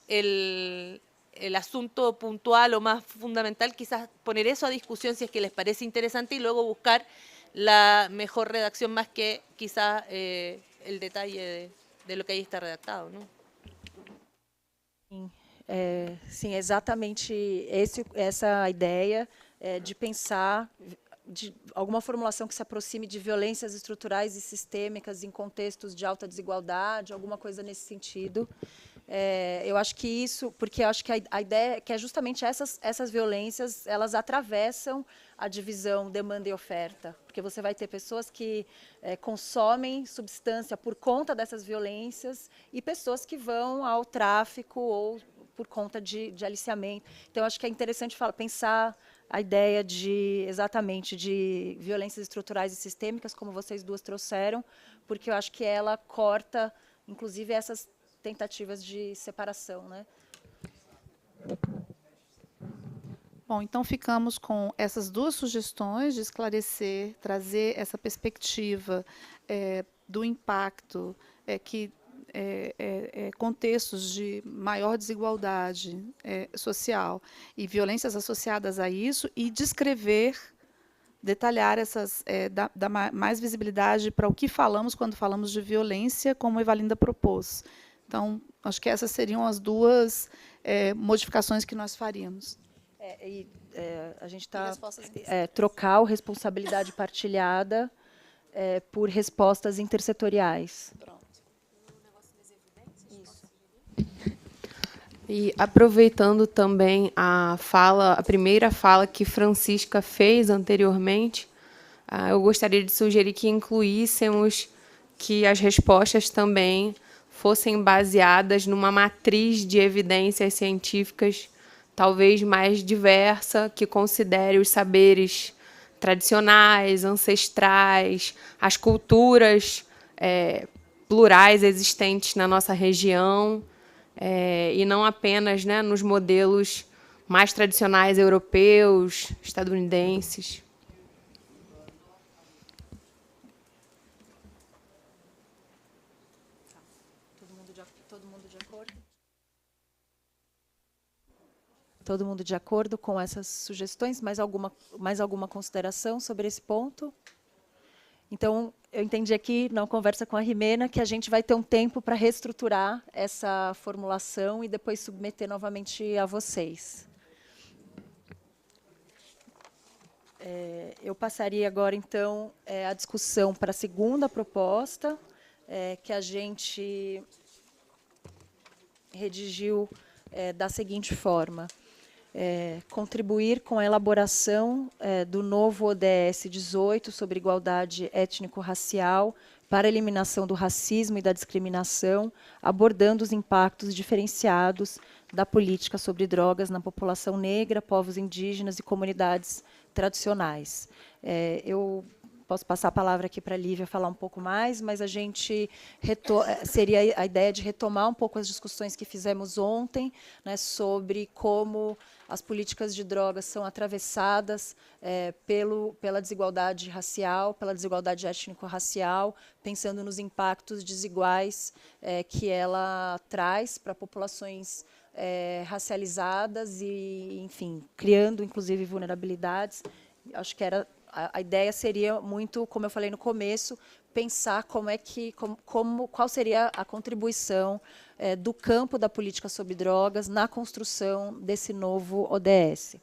el asunto puntual o más fundamental, quizás poner eso a discusión si es que les parece interesante y luego buscar la mejor redacción más que quizás el detalle de lo que ahí está redactado, ¿no? Sim, exatamente essa ideia de pensar de alguma formulação que se aproxime de violências estruturais e sistêmicas em contextos de alta desigualdade, alguma coisa nesse sentido. Eu acho que isso, porque eu acho que a ideia é que justamente essas violências, elas atravessam a divisão demanda e oferta, porque você vai ter pessoas que consomem substância por conta dessas violências e pessoas que vão ao tráfico ou por conta de aliciamento. Então, acho que é interessante pensar a ideia exatamente de violências estruturais e sistêmicas, como vocês duas trouxeram, porque eu acho que ela corta, inclusive, essas tentativas de separação, né? Bom, então ficamos com essas duas sugestões de esclarecer, trazer essa perspectiva do impacto que contextos de maior desigualdade social e violências associadas a isso e descrever, detalhar dar mais visibilidade para o que falamos quando falamos de violência, como a Evalinda propôs. Então, acho que essas seriam as duas modificações que nós faríamos. A gente está trocar o responsabilidade partilhada por respostas intersetoriais. Pronto. E aproveitando também a primeira fala que Francisca fez anteriormente, eu gostaria de sugerir que incluíssemos que as respostas também fossem baseadas numa matriz de evidências científicas talvez mais diversa, que considere os saberes tradicionais, ancestrais, as culturas plurais existentes na nossa região, e não apenas, né, nos modelos mais tradicionais europeus, estadunidenses. Todo mundo de acordo com essas sugestões? Mais alguma consideração sobre esse ponto? Então, eu entendi aqui, na conversa com a Jimena, que a gente vai ter um tempo para reestruturar essa formulação e depois submeter novamente a vocês. Eu passaria agora, então, a discussão para a segunda proposta, que a gente redigiu da seguinte forma. Contribuir com a elaboração do novo ODS 18 sobre igualdade étnico-racial para a eliminação do racismo e da discriminação, abordando os impactos diferenciados da política sobre drogas na população negra, povos indígenas e comunidades tradicionais. Eu posso passar a palavra aqui para a Lívia falar um pouco mais, mas a gente seria a ideia de retomar um pouco as discussões que fizemos ontem, né, sobre como as políticas de drogas são atravessadas pela desigualdade racial, pela desigualdade étnico-racial, pensando nos impactos desiguais que ela traz para populações racializadas e, enfim, criando, inclusive, vulnerabilidades. Acho que a ideia seria muito, como eu falei no começo, pensar qual seria a contribuição do campo da política sobre drogas na construção desse novo ODS.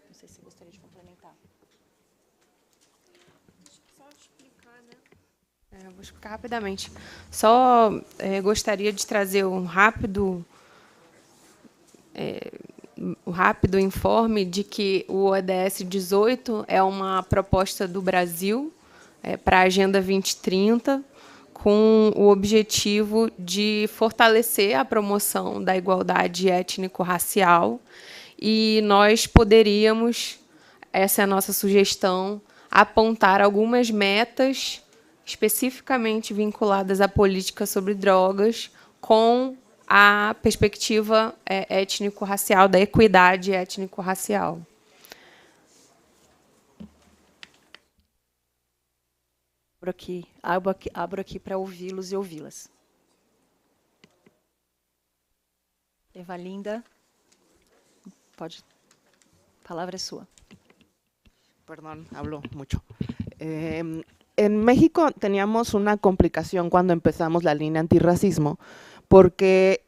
Não sei se você gostaria de complementar. Só explicar, né? Vou explicar rapidamente. Só gostaria de trazer um rápido informe de que o ODS 18 é uma proposta do Brasil para a Agenda 2030, com o objetivo de fortalecer a promoção da igualdade étnico-racial, e nós poderíamos, essa é a nossa sugestão, apontar algumas metas especificamente vinculadas à política sobre drogas, com a perspectiva étnico-racial, da equidade étnico-racial. Abro aqui para ouvi-los e ouvi-las. Evalinda, a palavra é sua. Perdón, hablo mucho. En México teníamos una complicación cuando empezamos la línea antirracismo, porque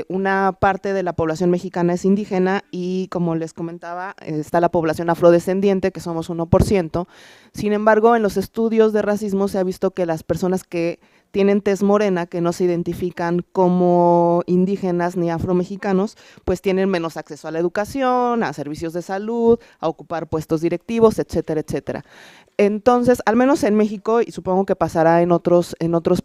una parte de la población mexicana es indígena y, como les comentaba, está la población afrodescendiente, que somos 1%. Sin embargo, en los estudios de racismo se ha visto que las personas que tienen tez morena, que no se identifican como indígenas ni afromexicanos, pues tienen menos acceso a la educación, a servicios de salud, a ocupar puestos directivos, etcétera, etcétera. Entonces, al menos en México, y supongo que pasará en otros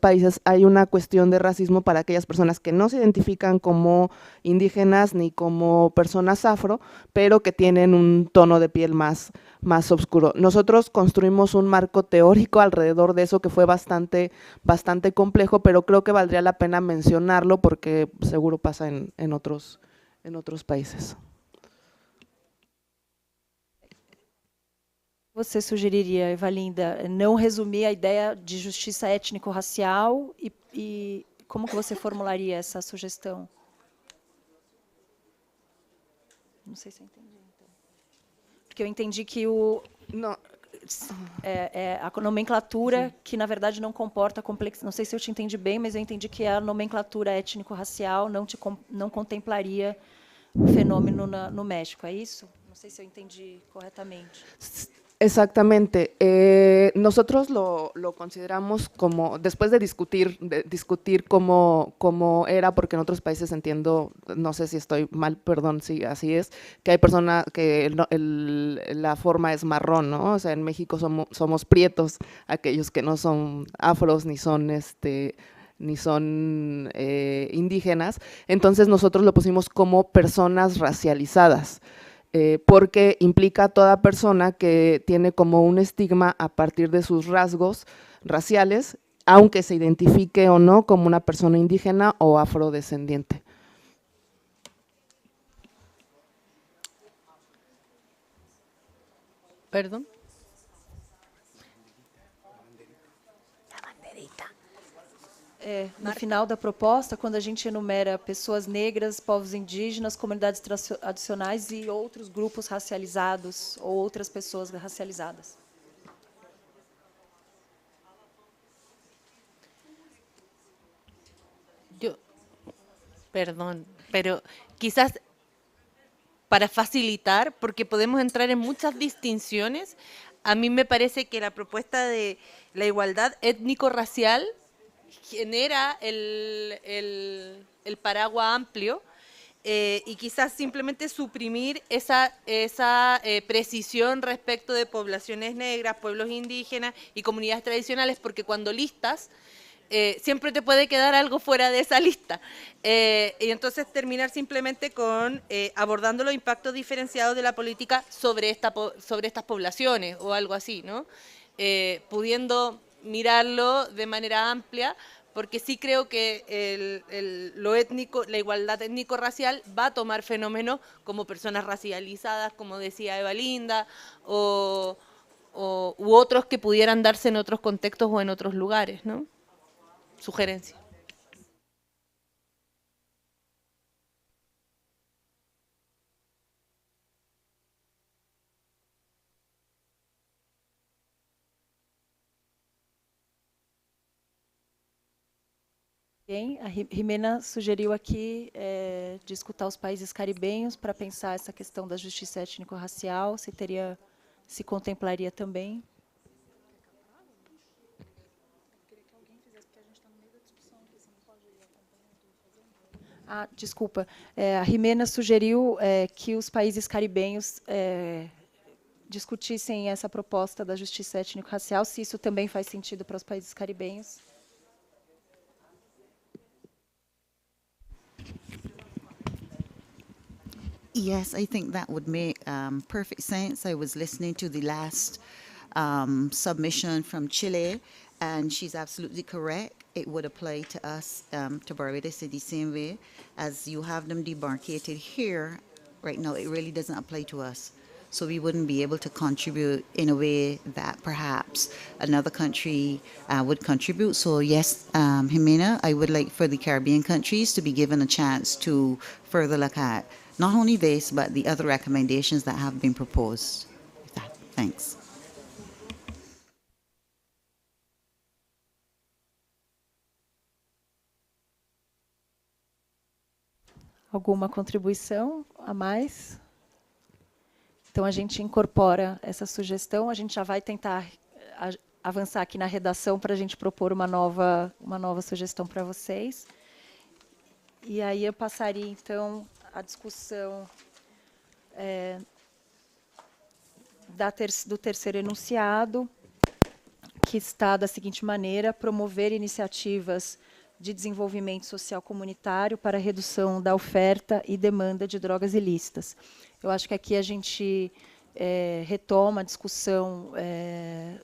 países, hay una cuestión de racismo para aquellas personas que no se identifican como indígenas ni como personas afro, pero que tienen un tono de piel más oscuro. Nosotros construimos un marco teórico alrededor de eso que fue bastante complejo, pero creo que valdría la pena mencionarlo porque seguro pasa en otros países. Você sugeriria, Evalinda, não resumir a ideia de justiça étnico-racial e como que você formularia essa sugestão? Não sei se eu entendi. Então. Porque eu entendi que a nomenclatura, sim, que na verdade não comporta complexidade. Não sei se eu te entendi bem, mas eu entendi que a nomenclatura étnico-racial não contemplaria o fenômeno no México. É isso? Não sei se eu entendi corretamente. Exactamente. Nosotros lo consideramos como, después de discutir cómo era, porque en otros países entiendo, no sé si estoy mal, perdón, si así es, que hay personas que la forma es marrón, ¿no? O sea, en México somos prietos, aquellos que no son afros ni son indígenas. Entonces nosotros lo pusimos como personas racializadas. Porque implica a toda persona que tiene como un estigma a partir de sus rasgos raciales aunque se identifique o no como una persona indígena o afrodescendiente. Perdão? No final da proposta, quando a gente enumera pessoas negras, povos indígenas, comunidades tradicionais e outros grupos racializados ou outras pessoas racializadas. Perdón, pero quizás para facilitar, porque podemos entrar en muchas distinciones, a mí me parece que la propuesta de la igualdad étnico-racial genera el paraguas amplio y quizás simplemente suprimir esa precisión respecto de poblaciones negras, pueblos indígenas y comunidades tradicionales, porque cuando listas, siempre te puede quedar algo fuera de esa lista. Y entonces terminar simplemente con abordando los impactos diferenciados de la política sobre estas poblaciones o algo así, ¿no? Pudiendo mirarlo de manera amplia, porque sí creo que lo étnico, la igualdad étnico-racial va a tomar fenómenos como personas racializadas, como decía Eva Linda, u otros que pudieran darse en otros contextos o en otros lugares, ¿no? Sugerencia. Bem, a Jimena sugeriu aqui de escutar os países caribenhos para pensar essa questão da justiça étnico-racial, se contemplaria também. Desculpa. A Jimena sugeriu que os países caribenhos discutissem essa proposta da justiça étnico-racial, se isso também faz sentido para os países caribenhos. Yes, I think that would make perfect sense. I was listening to the last submission from Chile, and she's absolutely correct. It would apply to us, to Barbados, in the same way as you have them demarcated here. Right now, it really doesn't apply to us. So we wouldn't be able to contribute in a way that perhaps another country would contribute. So yes, Jimena, I would like for the Caribbean countries to be given a chance to further look at not only this, but the other recommendations that have been proposed. Thanks. Alguma contribuição a mais? Então, a gente incorpora essa sugestão, a gente já vai tentar avançar aqui na redação para a gente propor uma nova sugestão para vocês. E aí eu passaria, então, a discussão do terceiro enunciado, que está da seguinte maneira: promover iniciativas de desenvolvimento social comunitário para a redução da oferta e demanda de drogas ilícitas. Eu acho que aqui a gente retoma a discussão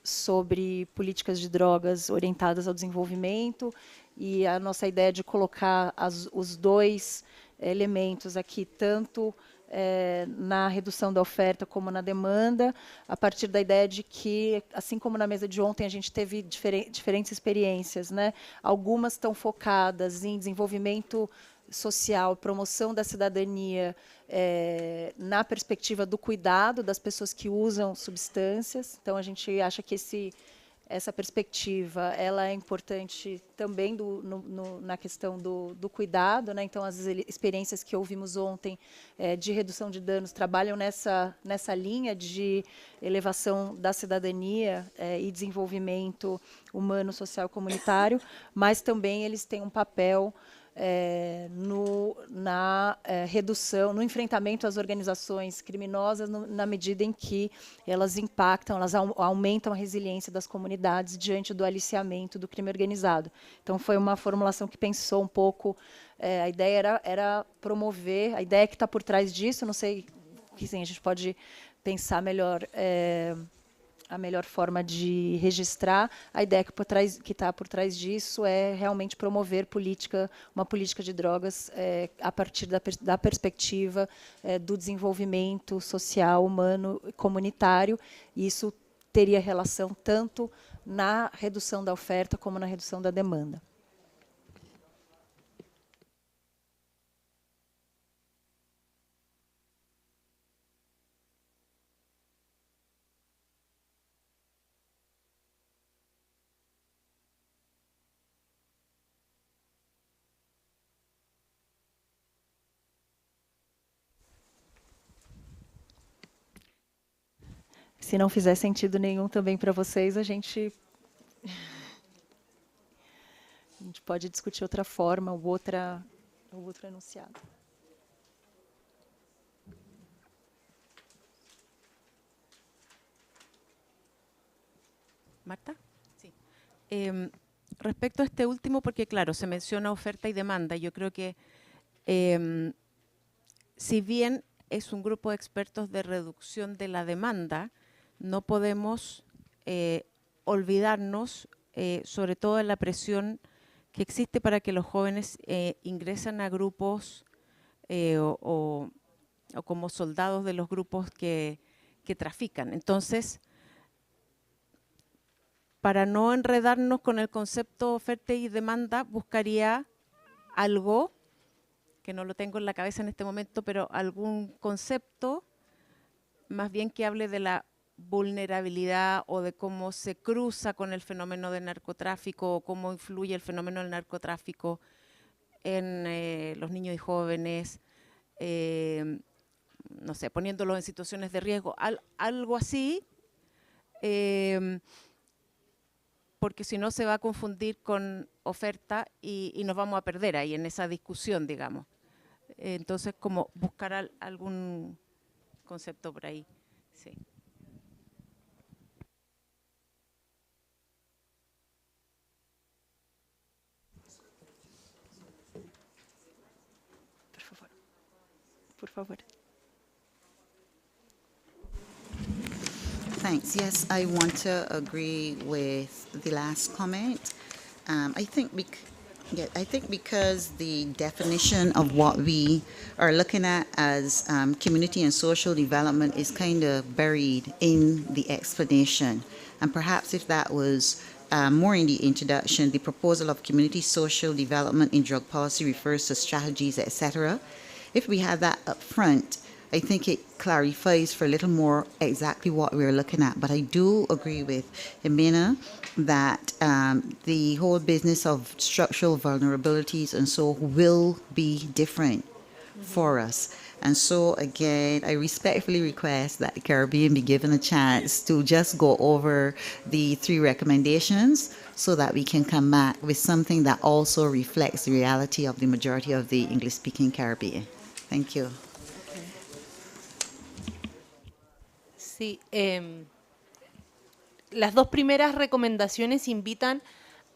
sobre políticas de drogas orientadas ao desenvolvimento, e a nossa ideia de colocar os dois elementos aqui, tanto na redução da oferta como na demanda, a partir da ideia de que, assim como na mesa de ontem, a gente teve diferentes experiências, né? Algumas estão focadas em desenvolvimento social, promoção da cidadania, na perspectiva do cuidado das pessoas que usam substâncias. Então, a gente acha que essa perspectiva ela é importante também na questão do cuidado, né? Então, as experiências que ouvimos ontem de redução de danos trabalham nessa linha de elevação da cidadania e desenvolvimento humano, social e comunitário, mas também eles têm um papel na redução, no enfrentamento às organizações criminosas, na medida em que elas impactam, elas aumentam a resiliência das comunidades diante do aliciamento do crime organizado. Então, foi uma formulação que pensou um pouco, a ideia era promover, a ideia que está por trás disso, não sei, sim, a gente pode pensar melhor a melhor forma de registrar. A ideia que está por trás disso é realmente promover uma política de drogas a partir da perspectiva do desenvolvimento social, humano e comunitário. E isso teria relação tanto na redução da oferta como na redução da demanda. Se não fizer sentido nenhum também para vocês, a gente pode discutir outra forma ou outro enunciado. Marta? Sí. Respecto a este último, porque claro, se menciona oferta y demanda, yo creo que si bien es un grupo de expertos de reducción de la demanda, no podemos olvidarnos, sobre todo de la presión que existe para que los jóvenes ingresen a grupos o como soldados de los grupos que trafican. Entonces, para no enredarnos con el concepto oferta y demanda, buscaría algo, que no lo tengo en la cabeza en este momento, pero algún concepto más bien que hable de la vulnerabilidad o de cómo se cruza con el fenómeno del narcotráfico o cómo influye el fenómeno del narcotráfico en los niños y jóvenes, no sé, poniéndolos en situaciones de riesgo, algo así, porque si no se va a confundir con oferta y nos vamos a perder ahí en esa discusión, digamos. Entonces, como buscar algún concepto por ahí. Sí. Por favor. Thanks. Yes, I want to agree with the last comment. I think because the definition of what we are looking at as community and social development is kind of buried in the explanation. And perhaps if that was more in the introduction, the proposal of community social development in drug policy refers to strategies, etc. If we had that up front, I think it clarifies for a little more exactly what we're looking at. But I do agree with Emina that the whole business of structural vulnerabilities and so will be different for us. And so, again, I respectfully request that the Caribbean be given a chance to just go over the 3 recommendations so that we can come back with something that also reflects the reality of the majority of the English-speaking Caribbean. Thank you. Sí, las 2 primeras recomendaciones invitan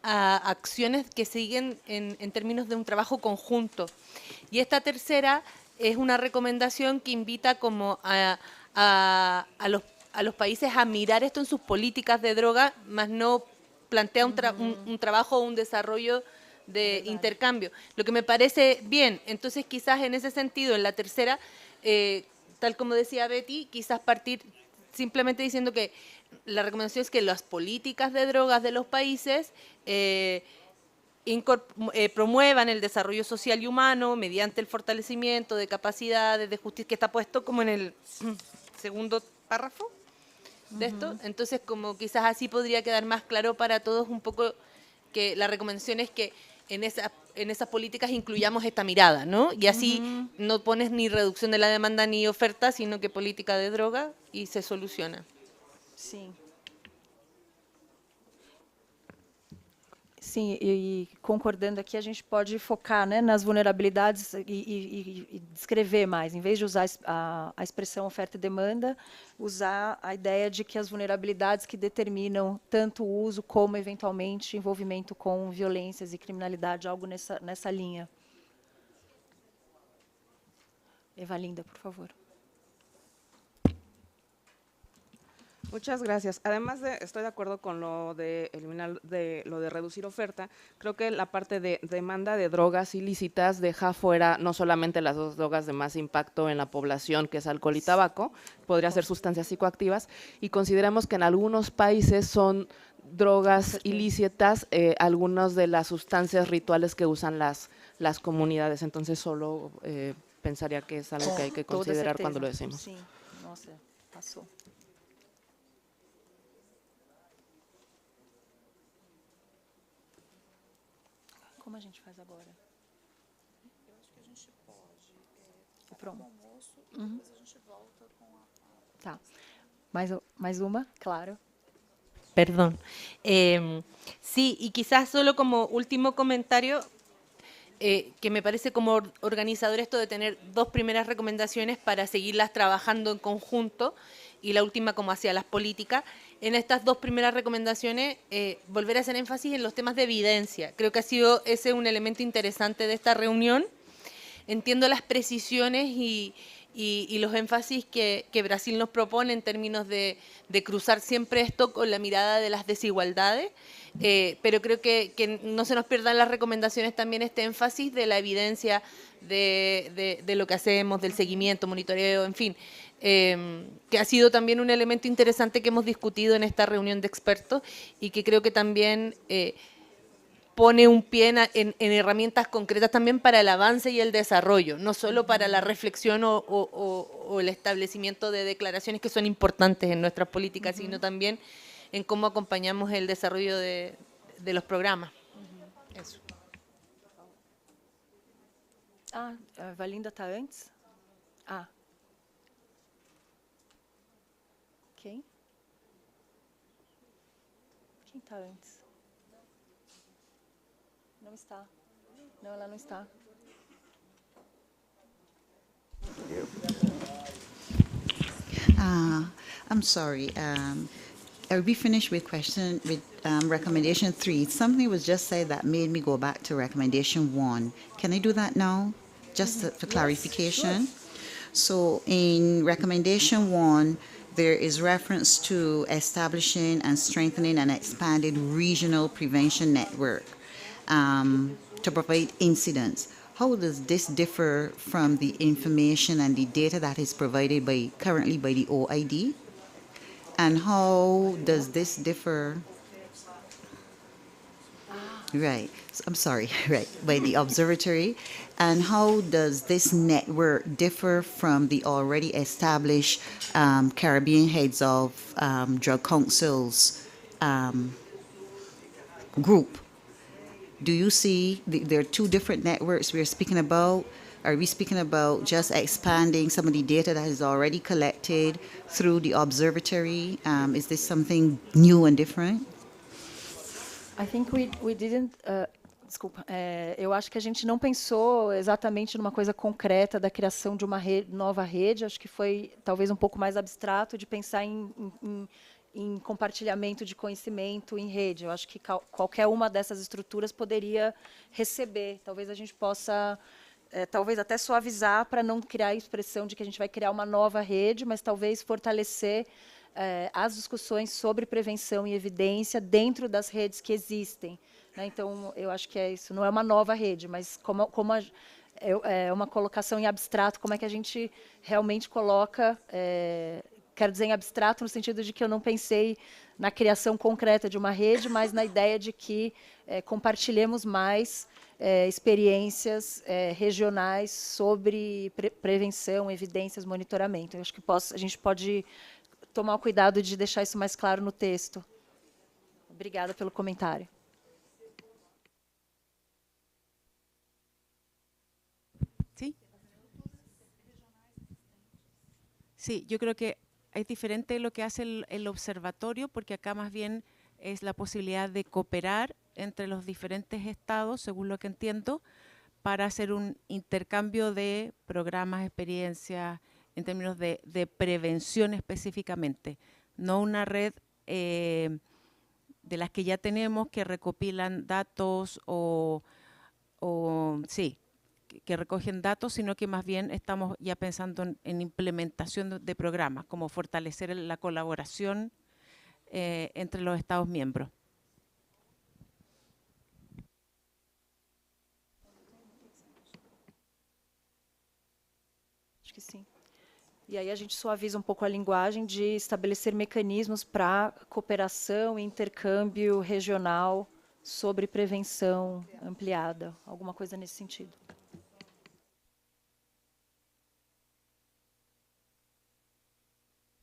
a acciones que siguen en términos de un trabajo conjunto. Y esta tercera es una recomendación que invita como a los países a mirar esto en sus políticas de droga, más no plantea un trabajo o un desarrollo de intercambio. Lo que me parece bien, entonces quizás en ese sentido, en la tercera, tal como decía Betty, quizás partir simplemente diciendo que la recomendación es que las políticas de drogas de los países promuevan el desarrollo social y humano mediante el fortalecimiento de capacidades de justicia, que está puesto como en el segundo párrafo de esto. Entonces, como quizás así podría quedar más claro para todos un poco que la recomendación es que en esas políticas incluyamos esta mirada, ¿no? Y así no pones ni reducción de la demanda ni oferta, sino que política de droga y se soluciona. Sim. Sim, e concordando aqui, a gente pode focar, né, nas vulnerabilidades e descrever mais. Em vez de usar a expressão oferta e demanda, usar a ideia de que as vulnerabilidades que determinam tanto o uso como, eventualmente, envolvimento com violências e criminalidade, algo nessa linha. Evalinda, por favor. Muchas gracias. Además estoy de acuerdo con lo de eliminar lo de reducir oferta. Creo que la parte de demanda de drogas ilícitas deja fuera no solamente las dos drogas de más impacto en la población, que es alcohol y tabaco, podría ser sustancias psicoactivas, y consideramos que en algunos países son drogas ilícitas algunas de las sustancias rituales que usan las comunidades. Entonces solo pensaría que es algo que hay que considerar cuando lo decimos. Sim, nossa, passou. Como a gente faz agora? Eu acho que a gente pode. Pronto. Almoço e Uhum. depois a gente volta com a. Tá. Mais uma, claro. Perdón. Sí, y quizás solo como último comentario, que me parece como organizador esto de tener dos primeras recomendaciones para seguirlas trabajando en conjunto y la última como hacia las políticas. En estas dos primeras recomendaciones, volver a hacer énfasis en los temas de evidencia. Creo que ha sido ese un elemento interesante de esta reunión. Entiendo las precisiones y los énfasis que Brasil nos propone en términos de cruzar siempre esto con la mirada de las desigualdades, pero creo que no se nos pierdan las recomendaciones también este énfasis de la evidencia de lo que hacemos, del seguimiento, monitoreo, en fin, que ha sido también un elemento interesante que hemos discutido en esta reunión de expertos y que creo que también pone un pie en herramientas concretas también para el avance y el desarrollo, no solo para la reflexión o el establecimiento de declaraciones que son importantes en nuestras políticas, sino también en cómo acompañamos el desarrollo de los programas. Eso. Ah, a Valinda está antes? Ah. Quem? Quem está antes? Não está. Não, ela não está. I'm sorry. Are we finished with recommendation 3? Something was just said that made me go back to recommendation 1. Can I do that now? Just for clarification. So in recommendation 1, there is reference to establishing and strengthening an expanded regional prevention network to provide incidents. How does this differ from the information and the data that is provided currently by the OID? And how does this differ? Right, I'm sorry, right, by the observatory. And how does this network differ from the already established Caribbean Heads of Drug Councils group? Do you see there are two different networks we're speaking about? Are we speaking about just expanding some of the data that is already collected through the observatory? Is this something new and different? I think we didn't. Desculpa. Eu acho que a gente não pensou exatamente numa coisa concreta da criação de uma nova rede. Acho que foi talvez um pouco mais abstrato de pensar em compartilhamento de conhecimento em rede. Eu acho que qualquer uma dessas estruturas poderia receber. Talvez a gente possa, talvez até suavizar para não criar a expressão de que a gente vai criar uma nova rede, mas talvez fortalecer as discussões sobre prevenção e evidência dentro das redes que existem. Né? Então, eu acho que é isso. Não é uma nova rede, mas é uma colocação em abstrato, como é que a gente realmente coloca... Quero dizer em abstrato no sentido de que eu não pensei na criação concreta de uma rede, mas na ideia de que compartilhemos mais experiências regionais sobre prevenção, evidências, monitoramento. Eu acho que a gente pode tomar o cuidado de deixar isso mais claro no texto. Obrigada pelo comentário. Sí. Sí, yo creo que es diferente lo que hace el observatorio, porque acá más bien es la posibilidad de cooperar entre los diferentes estados, según lo que entiendo, para hacer un intercambio de programas, experiencias, en términos de prevención específicamente. No una red de las que ya tenemos que recopilan datos sí, que recogen datos, sino que más bien estamos ya pensando en implementación de programas, como fortalecer la colaboración entre los Estados miembros. Acho que sim. E aí a gente suaviza um pouco a linguagem de estabelecer mecanismos para cooperação e intercâmbio regional sobre prevenção ampliada, alguma coisa nesse sentido.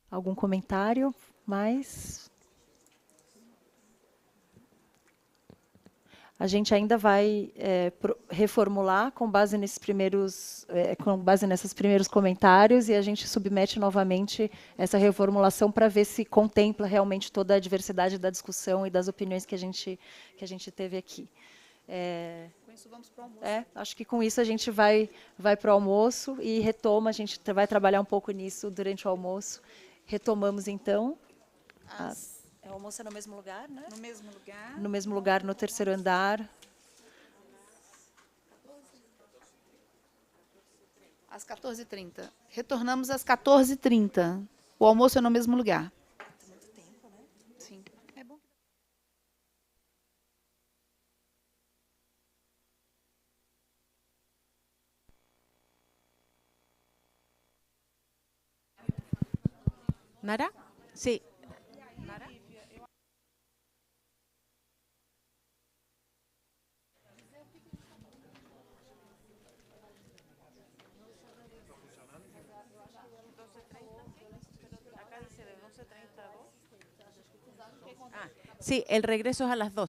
Algum comentário mais? A gente ainda vai reformular com base nesses primeiros comentários e a gente submete novamente essa reformulação para ver se contempla realmente toda a diversidade da discussão e das opiniões que a gente teve aqui. Com isso, vamos para o almoço. Acho que com isso a gente vai para o almoço e retoma, a gente vai trabalhar um pouco nisso durante o almoço. Retomamos, então. O almoço é no mesmo lugar, né? No mesmo lugar. No mesmo lugar, no terceiro andar. Às 14h30. Retornamos às 14h30. O almoço é no mesmo lugar. Muito tempo, né? Sim. É bom. ¿Nara? Sí. ¿Nara? Sí, el regreso es a las 2.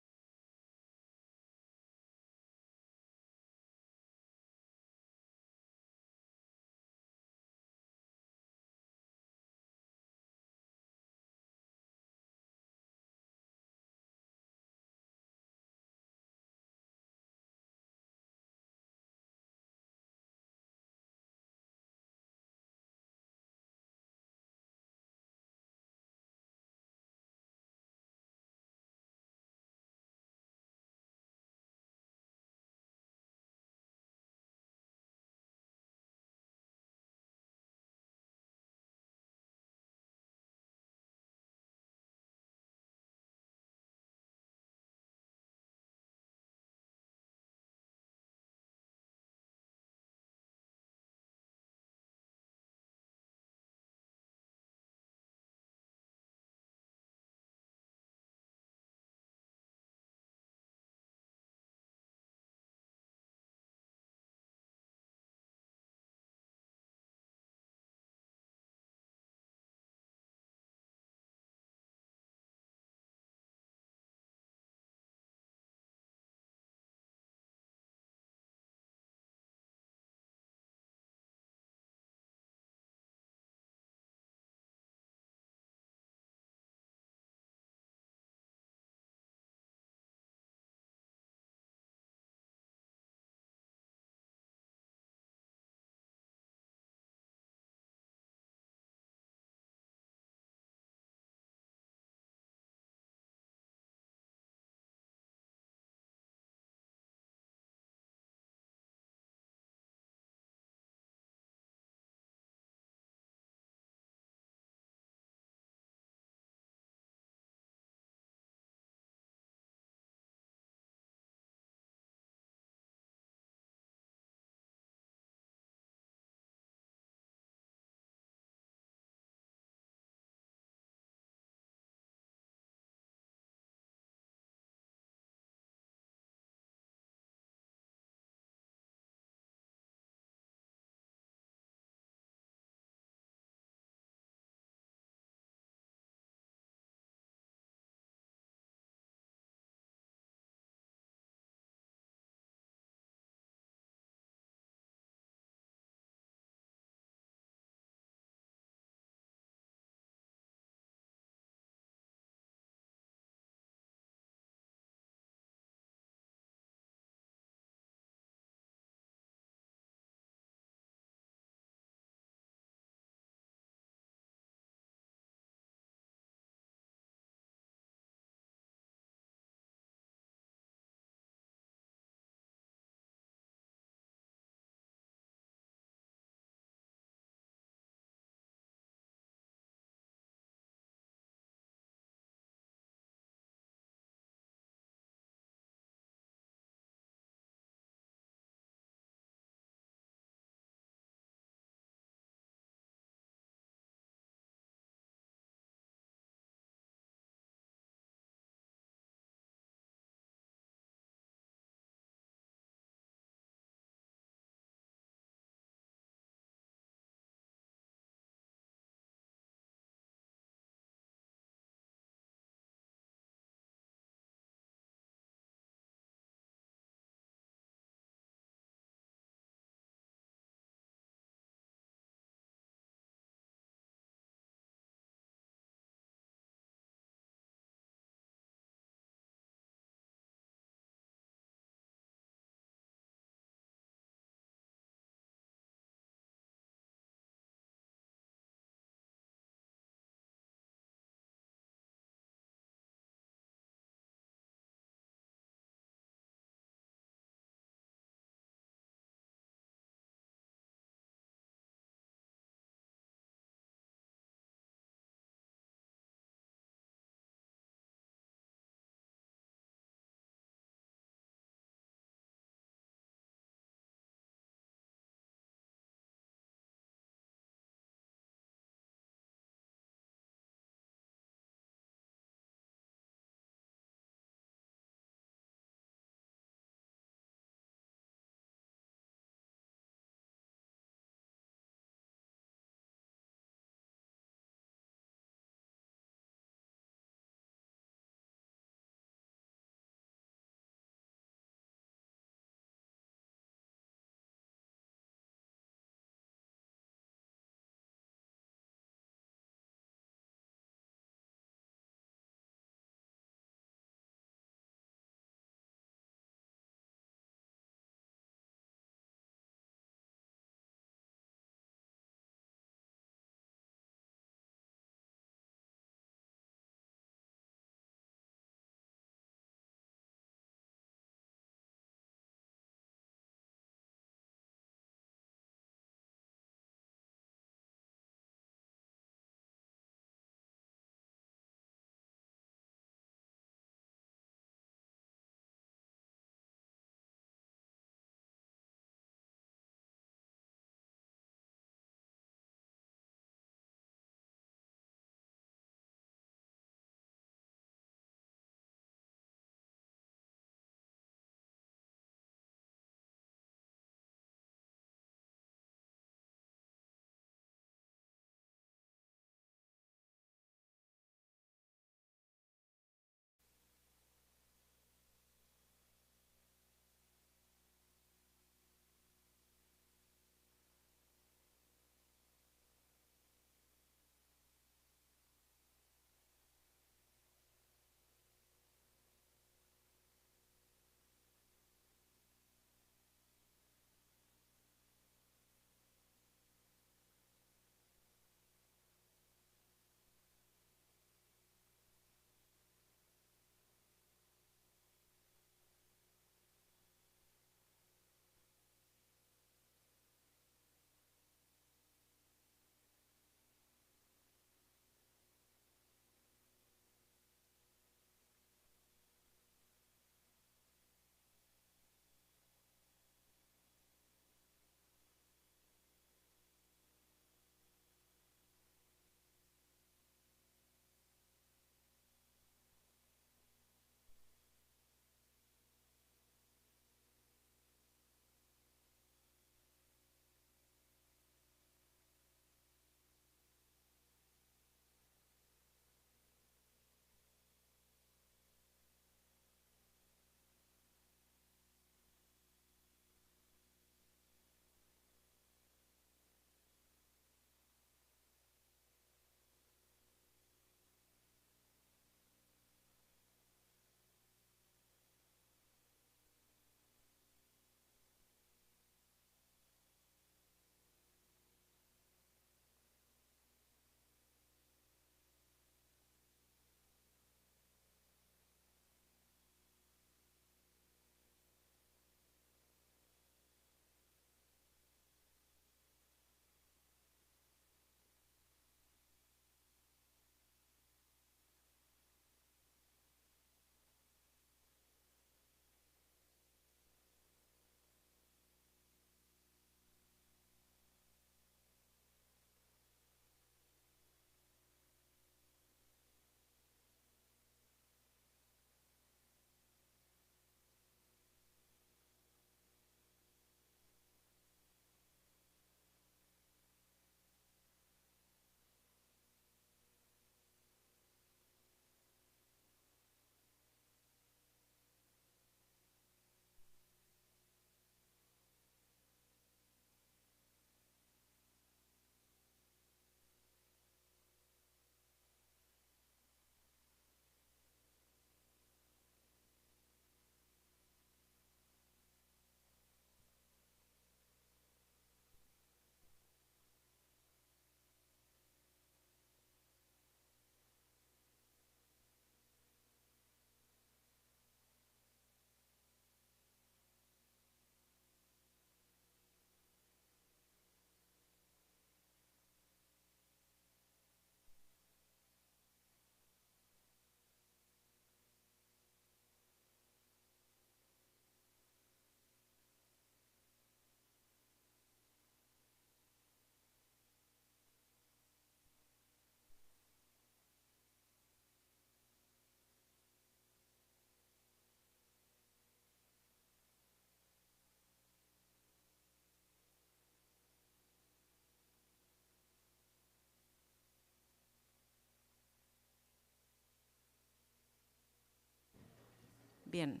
Bien.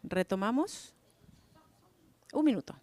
Retomamos. Un minuto.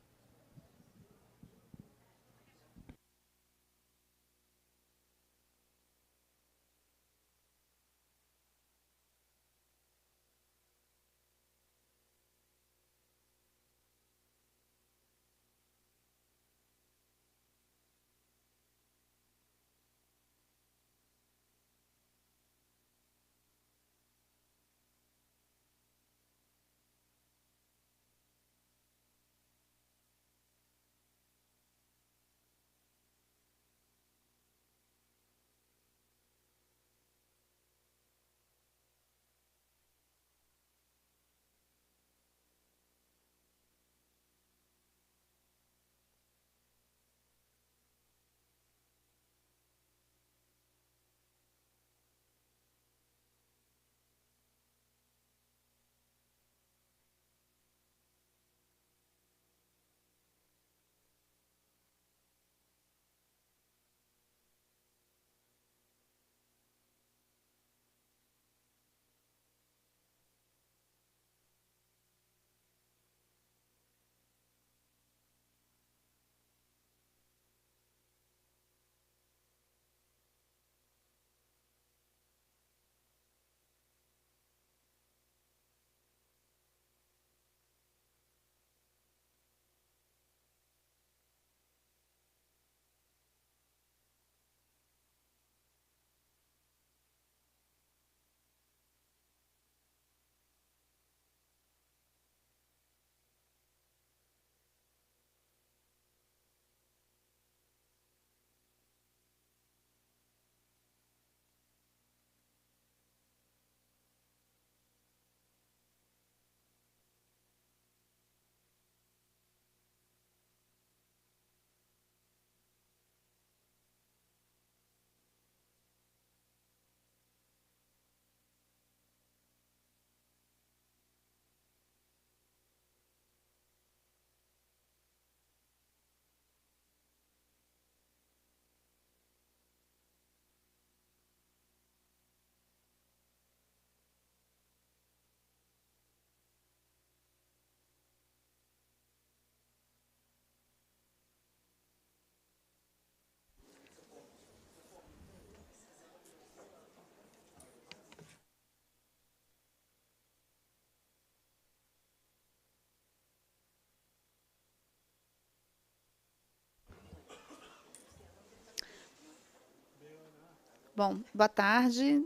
Bom, boa tarde.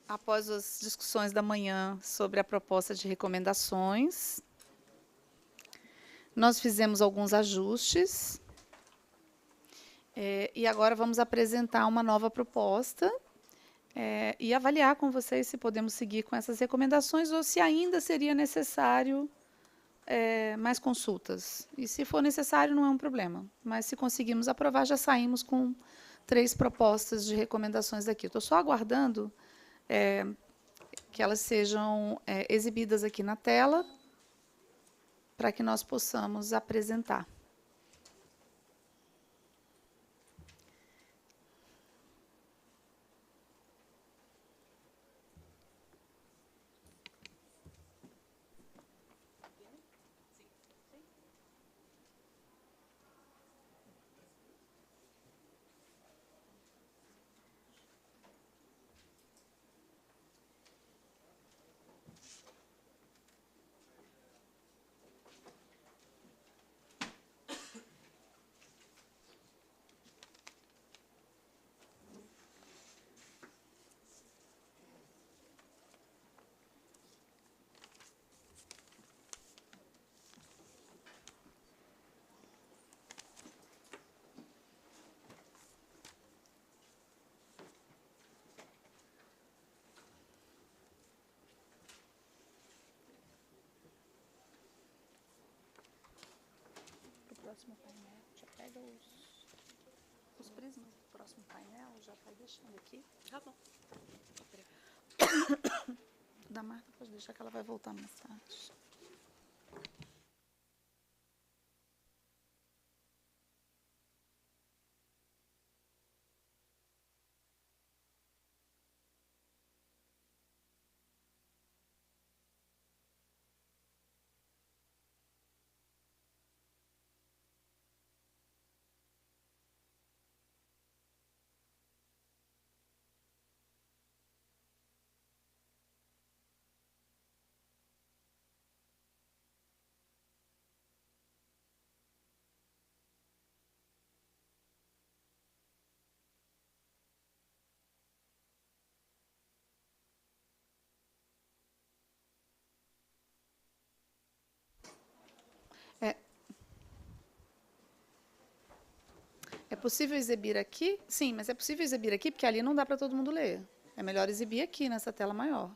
Após as discussões da manhã sobre a proposta de recomendações, nós fizemos alguns ajustes e agora vamos apresentar uma nova proposta e avaliar com vocês se podemos seguir com essas recomendações ou se ainda seria necessário mais consultas. E se for necessário, não é um problema. Mas se conseguirmos aprovar, já saímos com 3 propostas de recomendações aqui. Estou só aguardando que elas sejam exibidas aqui na tela para que nós possamos apresentar. Próximo painel, já pega os prismas do próximo painel, já vai deixando aqui. Tá bom. Da Marta, pode deixar que ela vai voltar mais tarde. possível exibir aqui? Sim, mas é possível exibir aqui, porque ali não dá para todo mundo ler. É melhor exibir aqui, nessa tela maior.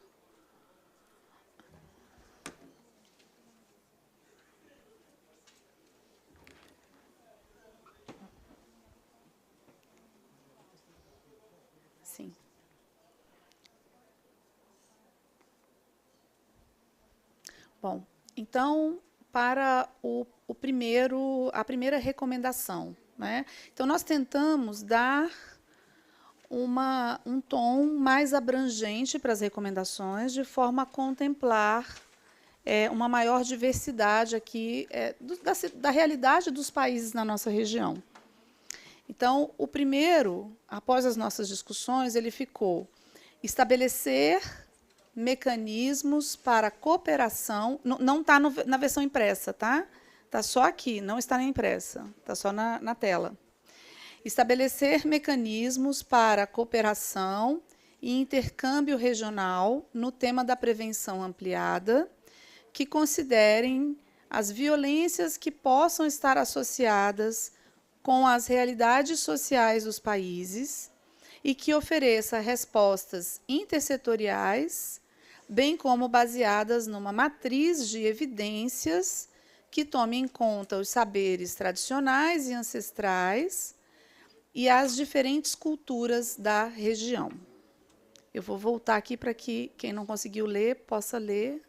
Sim. Bom, então, para a primeira recomendação, né? Então, nós tentamos dar um tom mais abrangente para as recomendações, de forma a contemplar uma maior diversidade aqui da realidade dos países na nossa região. Então, o primeiro, após as nossas discussões, ele ficou estabelecer mecanismos para cooperação. Não está na versão impressa, tá? Está só aqui, não está na impressa, está só na tela. Estabelecer mecanismos para cooperação e intercâmbio regional no tema da prevenção ampliada, que considerem as violências que possam estar associadas com as realidades sociais dos países e que ofereça respostas intersetoriais, bem como baseadas numa matriz de evidências que tome em conta os saberes tradicionais e ancestrais e as diferentes culturas da região. Eu vou voltar aqui para que quem não conseguiu ler possa ler.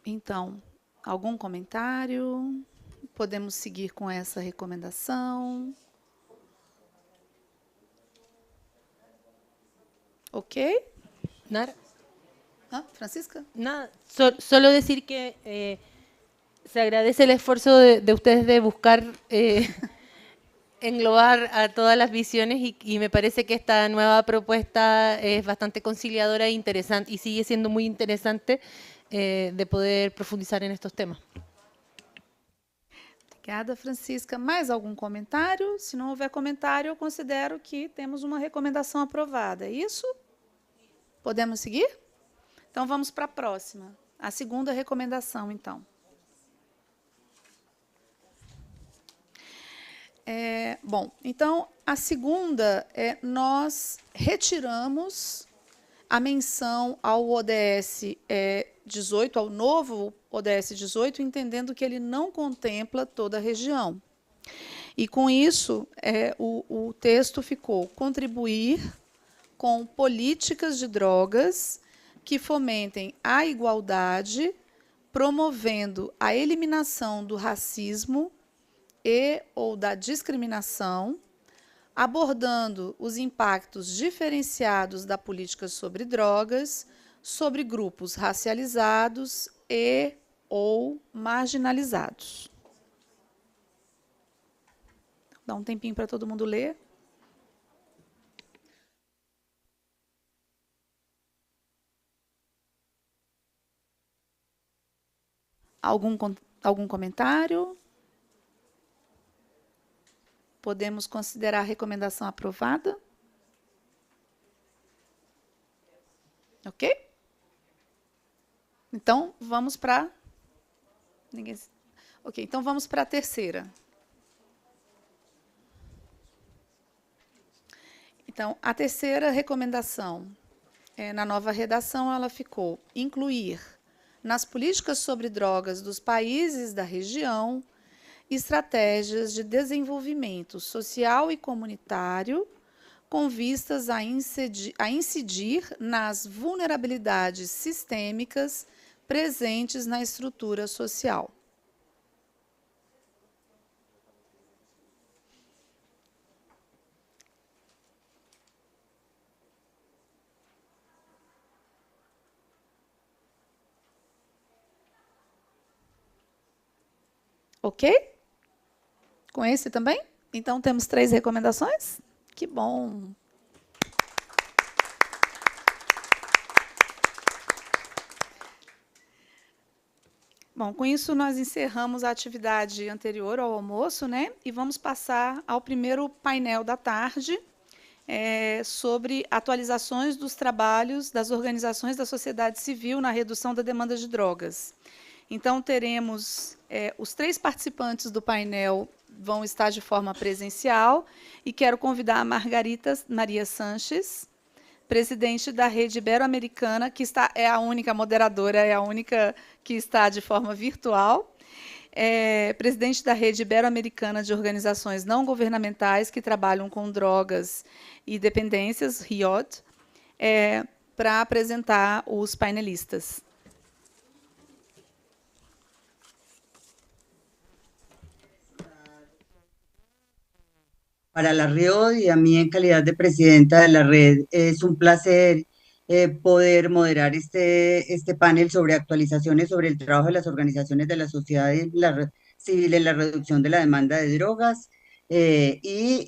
Então, algum comentário? Podemos seguir com essa recomendação? Ok? Nara. Francisca. Nada, solo decir que se agradece el esfuerzo de ustedes de buscar englobar a todas las visiones y me parece que esta nueva propuesta es bastante conciliadora e interesante y sigue siendo muy interesante de poder profundizar en estos temas. Obrigada, Francisca. Mais algum comentário? Se não houver comentário, eu considero que temos uma recomendação aprovada. É isso? Podemos seguir? Então, vamos para a próxima. A segunda recomendação, então. Bom, então, a segunda nós retiramos a menção ao ODS 18, ao novo ODS 18, entendendo que ele não contempla toda a região. E, com isso, o texto ficou contribuir com políticas de drogas que fomentem a igualdade, promovendo a eliminação do racismo e ou da discriminação, abordando os impactos diferenciados da política sobre drogas, sobre grupos racializados e ou marginalizados. Dá um tempinho para todo mundo ler. Algum comentário? Podemos considerar a recomendação aprovada? Ok? Então, vamos para... Ok, então vamos para a terceira. Então, a terceira recomendação, na nova redação, ela ficou incluir nas políticas sobre drogas dos países da região estratégias de desenvolvimento social e comunitário com vistas a incidir nas vulnerabilidades sistêmicas presentes na estrutura social. Ok? Com esse também? Então, temos 3 recomendações? Que bom! Bom, com isso nós encerramos a atividade anterior ao almoço, né? E vamos passar ao primeiro painel da tarde, sobre atualizações dos trabalhos das organizações da sociedade civil na redução da demanda de drogas. Então, teremos os 3 participantes do painel vão estar de forma presencial, e quero convidar a Margarita Maria Sanches, presidente da Rede Ibero-Americana, que é a única moderadora, é a única que está de forma virtual, presidente da Rede Ibero-Americana de Organizações Não Governamentais que Trabalham com Drogas e Dependências, RIOD, para apresentar os painelistas. Para la RIOD y a mí en calidad de presidenta de la red, es un placer poder moderar este panel sobre actualizaciones sobre el trabajo de las organizaciones de la sociedad civil en la reducción de la demanda de drogas y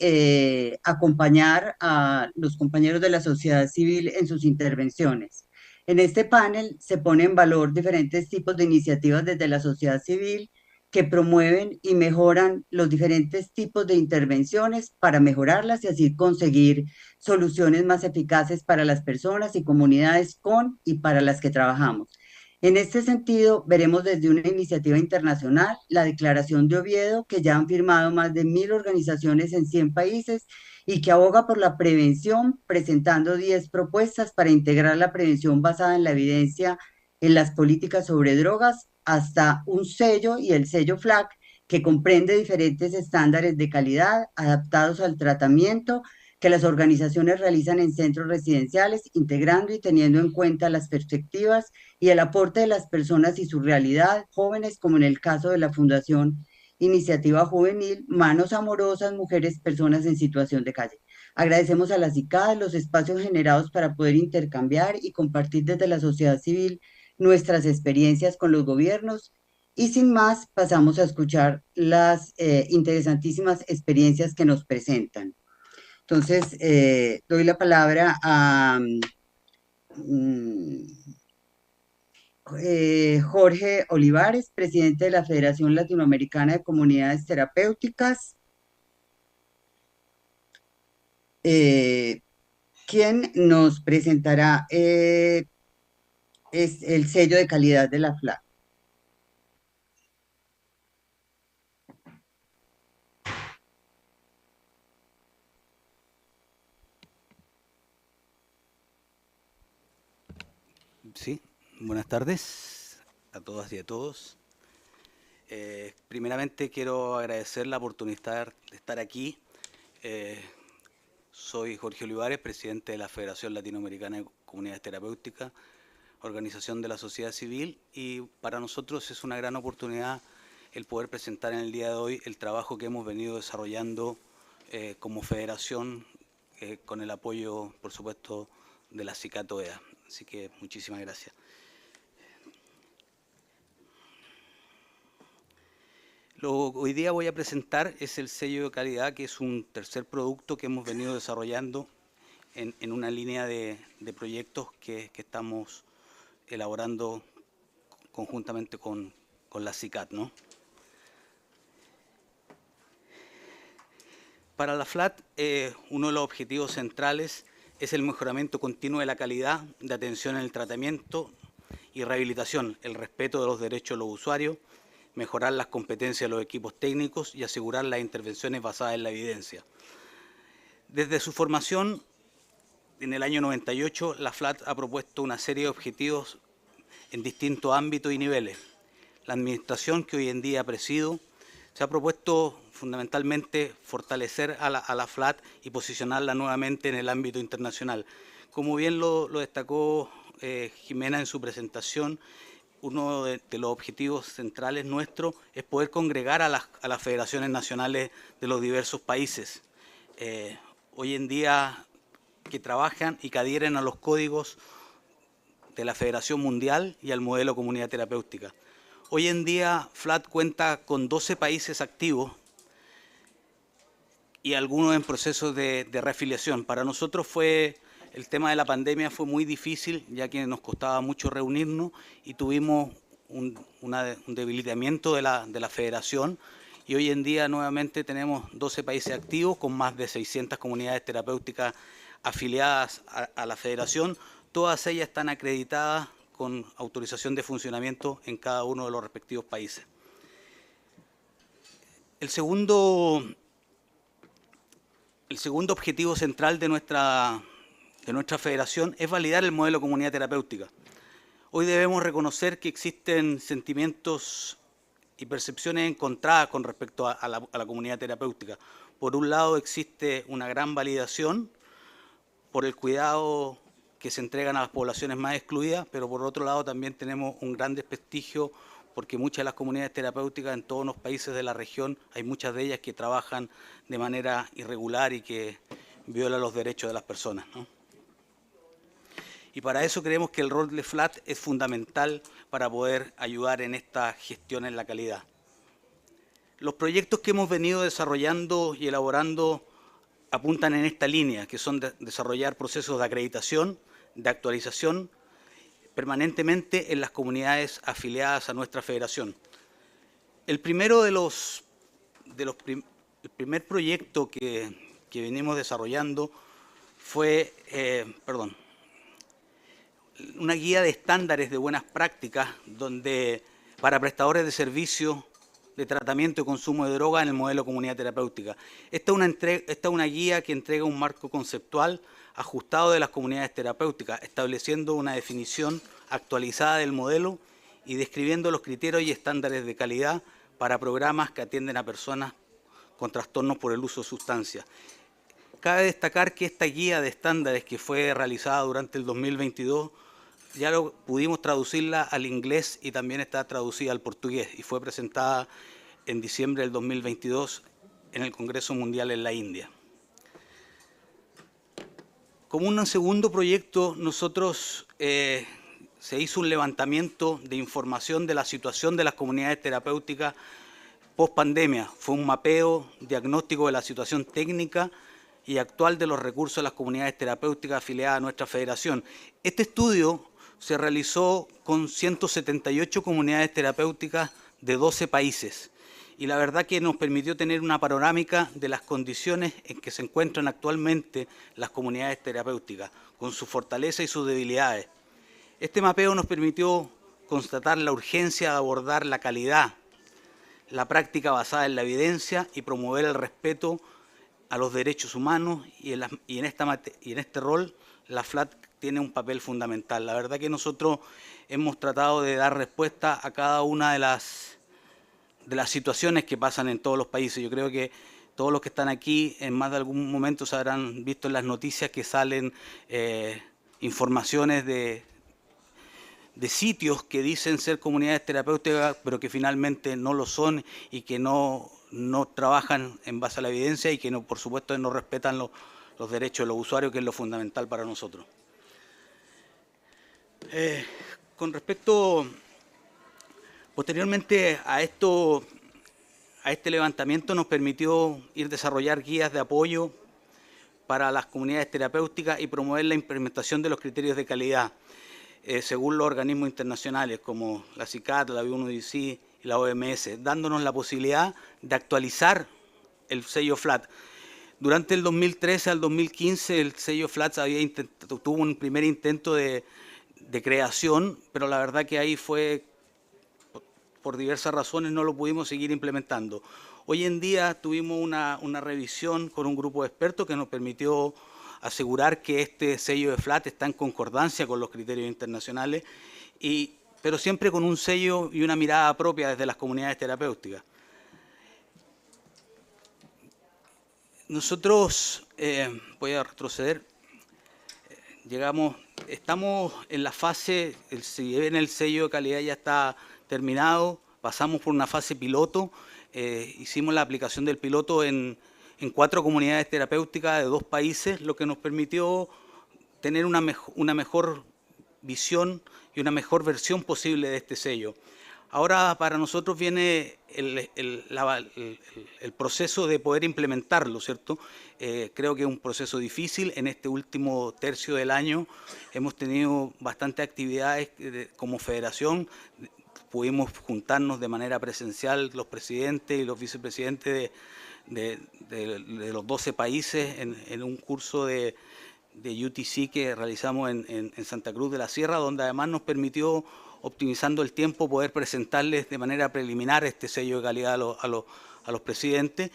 acompañar a los compañeros de la sociedad civil en sus intervenciones. En este panel se pone en valor diferentes tipos de iniciativas desde la sociedad civil que promueven y mejoran los diferentes tipos de intervenciones para mejorarlas y así conseguir soluciones más eficaces para las personas y comunidades con y para las que trabajamos. En este sentido, veremos desde una iniciativa internacional la Declaración de Oviedo, que ya han firmado más de 1000 organizaciones en 100 países y que aboga por la prevención, presentando 10 propuestas para integrar la prevención basada en la evidencia en las políticas sobre drogas, hasta un sello y el sello FLAG, que comprende diferentes estándares de calidad adaptados al tratamiento que las organizaciones realizan en centros residenciales, integrando y teniendo en cuenta las perspectivas y el aporte de las personas y su realidad, jóvenes, como en el caso de la Fundación Iniciativa Juvenil, Manos Amorosas, Mujeres, Personas en Situación de Calle. Agradecemos a la CICAD los espacios generados para poder intercambiar y compartir desde la sociedad civil nuestras experiencias con los gobiernos, y sin más pasamos a escuchar las interesantísimas experiencias que nos presentan. Entonces, doy la palabra a Jorge Olivares, presidente de la Federación Latinoamericana de Comunidades Terapéuticas, quien nos presentará es el sello de calidad de la FLAG. Sí, buenas tardes a todas y a todos. Primeramente quiero agradecer la oportunidad de estar aquí. Soy Jorge Olivares, presidente de la Federación Latinoamericana de Comunidades Terapéuticas, organización de la sociedad civil, y para nosotros es una gran oportunidad el poder presentar en el día de hoy el trabajo que hemos venido desarrollando como federación con el apoyo, por supuesto, de la CICAD. Así que muchísimas gracias. Lo que hoy día voy a presentar es el sello de calidad, que es un tercer producto que hemos venido desarrollando en una línea de proyectos que estamos elaborando conjuntamente con la CICAD, ¿no? Para la FLAT, uno de los objetivos centrales es el mejoramiento continuo de la calidad de atención en el tratamiento y rehabilitación, el respeto de los derechos de los usuarios, mejorar las competencias de los equipos técnicos y asegurar las intervenciones basadas en la evidencia. Desde su formación, en el año 98, la FLAT ha propuesto una serie de objetivos en distintos ámbitos y niveles. La administración que hoy en día presido se ha propuesto fundamentalmente fortalecer a la FLAT y posicionarla nuevamente en el ámbito internacional. Como bien lo destacó Jimena en su presentación, uno de los objetivos centrales nuestros es poder congregar a las federaciones nacionales de los diversos países. Hoy en día que trabajan y que adhieren a los códigos de la Federación Mundial y al modelo comunidad terapéutica. Hoy en día FLAT cuenta con 12 países activos y algunos en proceso de reafiliación. Para nosotros el tema de la pandemia fue muy difícil, ya que nos costaba mucho reunirnos y tuvimos un debilitamiento de la federación, y hoy en día nuevamente tenemos 12 países activos con más de 600 comunidades terapéuticas afiliadas a la federación. Todas ellas están acreditadas con autorización de funcionamiento en cada uno de los respectivos países. El segundo objetivo central de nuestra federación es validar el modelo de comunidad terapéutica. Hoy debemos reconocer que existen sentimientos y percepciones encontradas con respecto a la comunidad terapéutica. Por un lado existe una gran validación por el cuidado que se entregan a las poblaciones más excluidas, pero por otro lado también tenemos un gran desprestigio porque muchas de las comunidades terapéuticas en todos los países de la región, hay muchas de ellas que trabajan de manera irregular y que violan los derechos de las personas, ¿no? Y para eso creemos que el rol de FLAT es fundamental para poder ayudar en esta gestión en la calidad. Los proyectos que hemos venido desarrollando y elaborando apuntan en esta línea, que son desarrollar procesos de acreditación, de actualización, permanentemente en las comunidades afiliadas a nuestra federación. El primer proyecto que venimos desarrollando fue, una guía de estándares de buenas prácticas para prestadores de servicios de tratamiento y consumo de drogas en el modelo comunidad terapéutica. Esta es una guía que entrega un marco conceptual ajustado de las comunidades terapéuticas, estableciendo una definición actualizada del modelo y describiendo los criterios y estándares de calidad para programas que atienden a personas con trastornos por el uso de sustancias. Cabe destacar que esta guía de estándares que fue realizada durante el 2022 ya pudimos traducirla al inglés y también está traducida al portugués y fue presentada en diciembre del 2022 en el Congreso Mundial en la India. Como un segundo proyecto, nosotros se hizo un levantamiento de información de la situación de las comunidades terapéuticas post pandemia. Fue un mapeo diagnóstico de la situación técnica y actual de los recursos de las comunidades terapéuticas afiliadas a nuestra federación. Este estudio se realizó con 178 comunidades terapéuticas de 12 países y la verdad que nos permitió tener una panorámica de las condiciones en que se encuentran actualmente las comunidades terapéuticas, con sus fortalezas y sus debilidades. Este mapeo nos permitió constatar la urgencia de abordar la calidad, la práctica basada en la evidencia y promover el respeto a los derechos humanos y en este rol la FLAT tiene un papel fundamental. La verdad que nosotros hemos tratado de dar respuesta a cada una de las situaciones que pasan en todos los países. Yo creo que todos los que están aquí en más de algún momento se habrán visto en las noticias que salen informaciones de sitios que dicen ser comunidades terapéuticas, pero que finalmente no lo son y que no trabajan en base a la evidencia y que, por supuesto, no respetan los derechos de los usuarios, que es lo fundamental para nosotros. Con respecto, posteriormente a este levantamiento nos permitió desarrollar guías de apoyo para las comunidades terapéuticas y promover la implementación de los criterios de calidad según los organismos internacionales como la CICAD, la B1DC y la OMS, dándonos la posibilidad de actualizar el sello FLAT. Durante el 2013 al 2015 el sello FLAT tuvo un primer intento de creación, pero la verdad que ahí fue, por diversas razones, no lo pudimos seguir implementando. Hoy en día tuvimos una revisión con un grupo de expertos que nos permitió asegurar que este sello de FLAT está en concordancia con los criterios internacionales, pero siempre con un sello y una mirada propia desde las comunidades terapéuticas. Nosotros, voy a retroceder, estamos en la fase, si bien el sello de calidad ya está terminado, pasamos por una fase piloto, hicimos la aplicación del piloto en 4 comunidades terapéuticas de 2 países, lo que nos permitió tener una mejor visión y una mejor versión posible de este sello. Ahora para nosotros viene el proceso de poder implementarlo, ¿cierto? Creo que es un proceso difícil. En este último tercio del año hemos tenido bastantes actividades como federación, pudimos juntarnos de manera presencial los presidentes y los vicepresidentes de los 12 países en un curso de UTC que realizamos en Santa Cruz de la Sierra, donde además nos permitió, optimizando el tiempo, poder presentarles de manera preliminar este sello de calidad a los presidentes.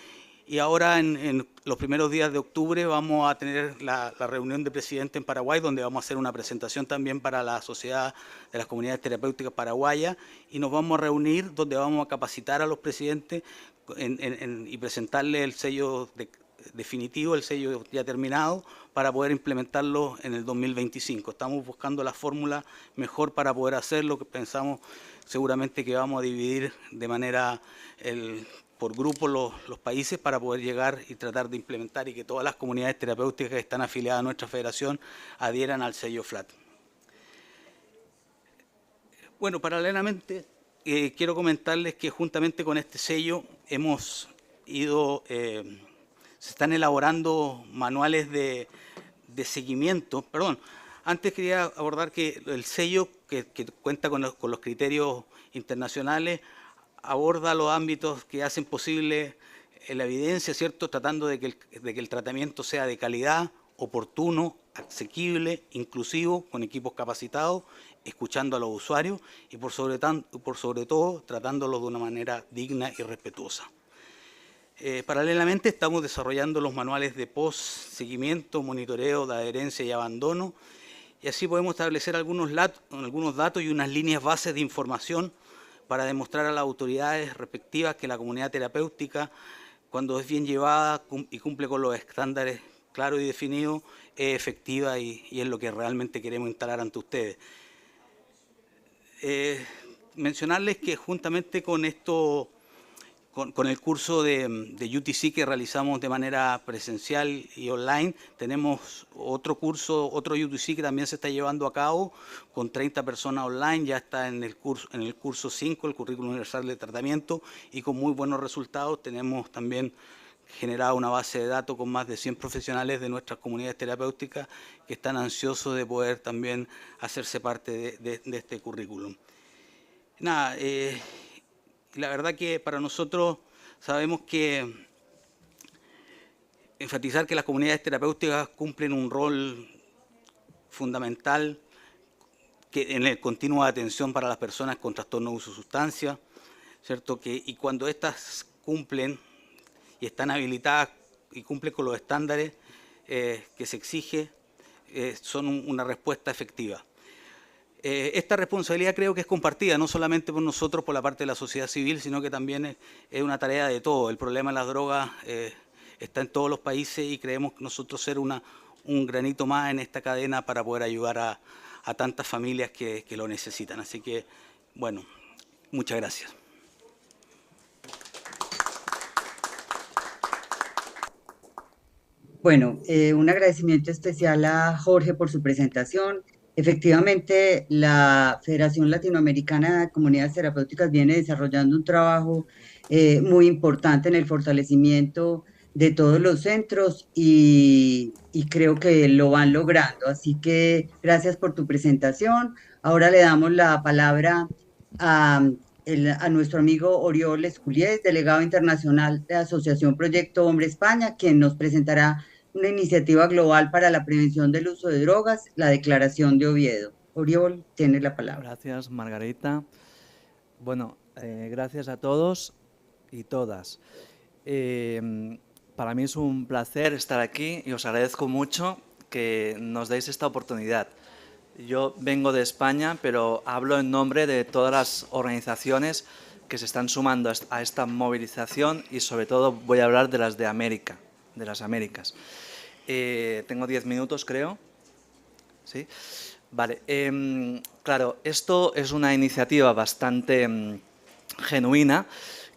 Y ahora en los primeros días de octubre vamos a tener la reunión de presidentes en Paraguay, donde vamos a hacer una presentación también para la Sociedad de las Comunidades Terapéuticas Paraguayas, y nos vamos a reunir donde vamos a capacitar a los presidentes y presentarles el sello definitivo, el sello ya terminado, para poder implementarlo en el 2025. Estamos buscando la fórmula mejor para poder hacerlo, que pensamos seguramente que vamos a dividir de manera por grupo los países para poder llegar y tratar de implementar y que todas las comunidades terapéuticas que están afiliadas a nuestra federación adhieran al sello FLAT. Bueno, paralelamente quiero comentarles que juntamente con este sello hemos ido, se están elaborando manuales de seguimiento. Perdón, antes quería abordar que el sello que cuenta con los criterios internacionales aborda los ámbitos que hacen posible la evidencia, ¿cierto?, tratando de que el tratamiento sea de calidad, oportuno, asequible, inclusivo, con equipos capacitados, escuchando a los usuarios y por sobre todo tratándolos de una manera digna y respetuosa. Paralelamente estamos desarrollando los manuales de post, seguimiento, monitoreo de adherencia y abandono, y así podemos establecer algunos datos y unas líneas bases de información para demostrar a las autoridades respectivas que la comunidad terapéutica, cuando es bien llevada y cumple con los estándares claros y definidos, es efectiva y es lo que realmente queremos instalar ante ustedes. Mencionarles que juntamente con esto, con el curso de UTC que realizamos de manera presencial y online, tenemos otro curso, otro UTC que también se está llevando a cabo con 30 personas online, ya está en el curso 5, el currículo universal de tratamiento, y con muy buenos resultados. Tenemos también generado una base de datos con más de 100 profesionales de nuestras comunidades terapéuticas que están ansiosos de poder también hacerse parte de este currículum. Nada, la verdad que para nosotros sabemos que enfatizar que las comunidades terapéuticas cumplen un rol fundamental en el continuo de atención para las personas con trastorno de uso de sustancias, ¿cierto? Y cuando éstas cumplen y están habilitadas y cumplen con los estándares que se exige, son una respuesta efectiva. Esta responsabilidad creo que es compartida, no solamente por nosotros, por la parte de la sociedad civil, sino que también es una tarea de todos. El problema de las drogas está en todos los países y creemos que nosotros ser un granito más en esta cadena para poder ayudar a tantas familias que lo necesitan. Así que, bueno, muchas gracias. Bueno, un agradecimiento especial a Jorge por su presentación. Efectivamente, la Federación Latinoamericana de Comunidades Terapéuticas viene desarrollando un trabajo muy importante en el fortalecimiento de todos los centros y creo que lo van logrando. Así que gracias por tu presentación. Ahora le damos la palabra a nuestro amigo Oriol Esculiés, delegado internacional de Asociación Proyecto Hombre España, quien nos presentará una iniciativa global para la prevención del uso de drogas, la Declaración de Oviedo. Oriol, tiene la palabra. Gracias, Margarita. Bueno, gracias a todos y todas. Para mí es un placer estar aquí y os agradezco mucho que nos deis esta oportunidad. Yo vengo de España, pero hablo en nombre de todas las organizaciones que se están sumando a esta movilización y sobre todo voy a hablar de las de América, de las Américas. Tengo 10 minutos, creo. ¿Sí? Vale. Claro, esto es una iniciativa bastante genuina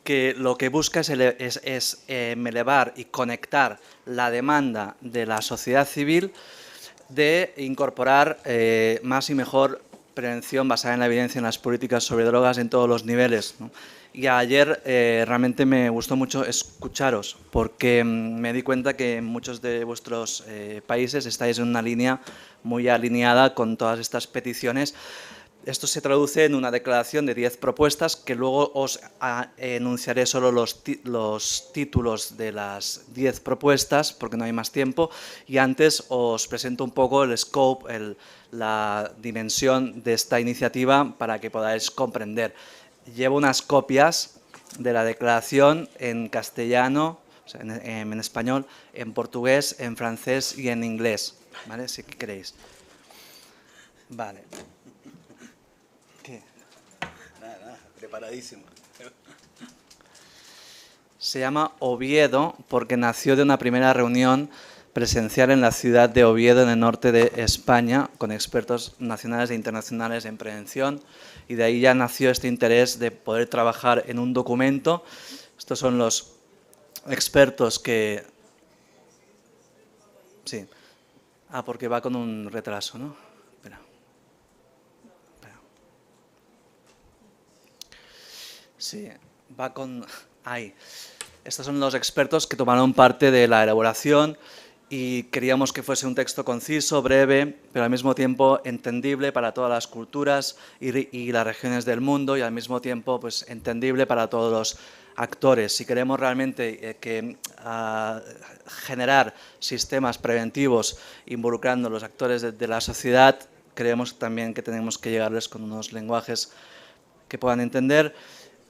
que lo que busca es elevar y conectar la demanda de la sociedad civil de incorporar más y mejor prevención basada en la evidencia en las políticas sobre drogas en todos los niveles, ¿no? Y ayer realmente me gustó mucho escucharos porque me di cuenta que en muchos de vuestros países estáis en una línea muy alineada con todas estas peticiones, Esto se traduce en una declaración de 10 propuestas que luego os enunciaré solo los títulos de las 10 propuestas porque no hay más tiempo, y antes os presento un poco el scope, la dimensión de esta iniciativa para que podáis comprender. Llevo unas copias de la declaración en castellano, o sea, en español, en portugués, en francés y en inglés, ¿vale? Si queréis. Vale. Nada, preparadísimo. Se llama Oviedo porque nació de una primera reunión presencial en la ciudad de Oviedo, en el norte de España, con expertos nacionales e internacionales en prevención, y de ahí ya nació este interés de poder trabajar en un documento. Estos son los expertos que... Sí. Ah, porque va con un retraso, ¿no? Espera. Sí, va con... Ahí. Estos son los expertos que tomaron parte de la elaboración y queríamos que fuese un texto conciso, breve, pero al mismo tiempo entendible para todas las culturas y las regiones del mundo, y al mismo tiempo pues, entendible para todos los actores. Si queremos realmente generar sistemas preventivos involucrando a los actores de la sociedad, creemos también que tenemos que llegarles con unos lenguajes que puedan entender.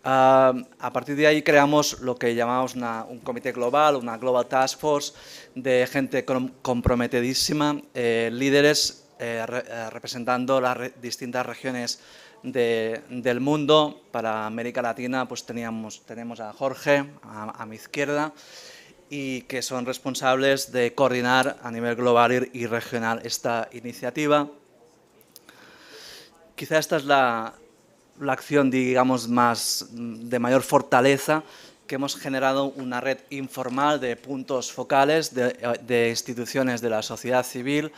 A partir de ahí creamos lo que llamamos un comité global, una Global Task Force de gente comprometidísima, líderes representando las distintas regiones del mundo. Para América Latina pues tenemos a Jorge, a mi izquierda, y que son responsables de coordinar a nivel global y regional esta iniciativa. Quizá esta es la acción, digamos, de mayor fortaleza, que hemos generado una red informal de puntos focales de instituciones de la sociedad civil,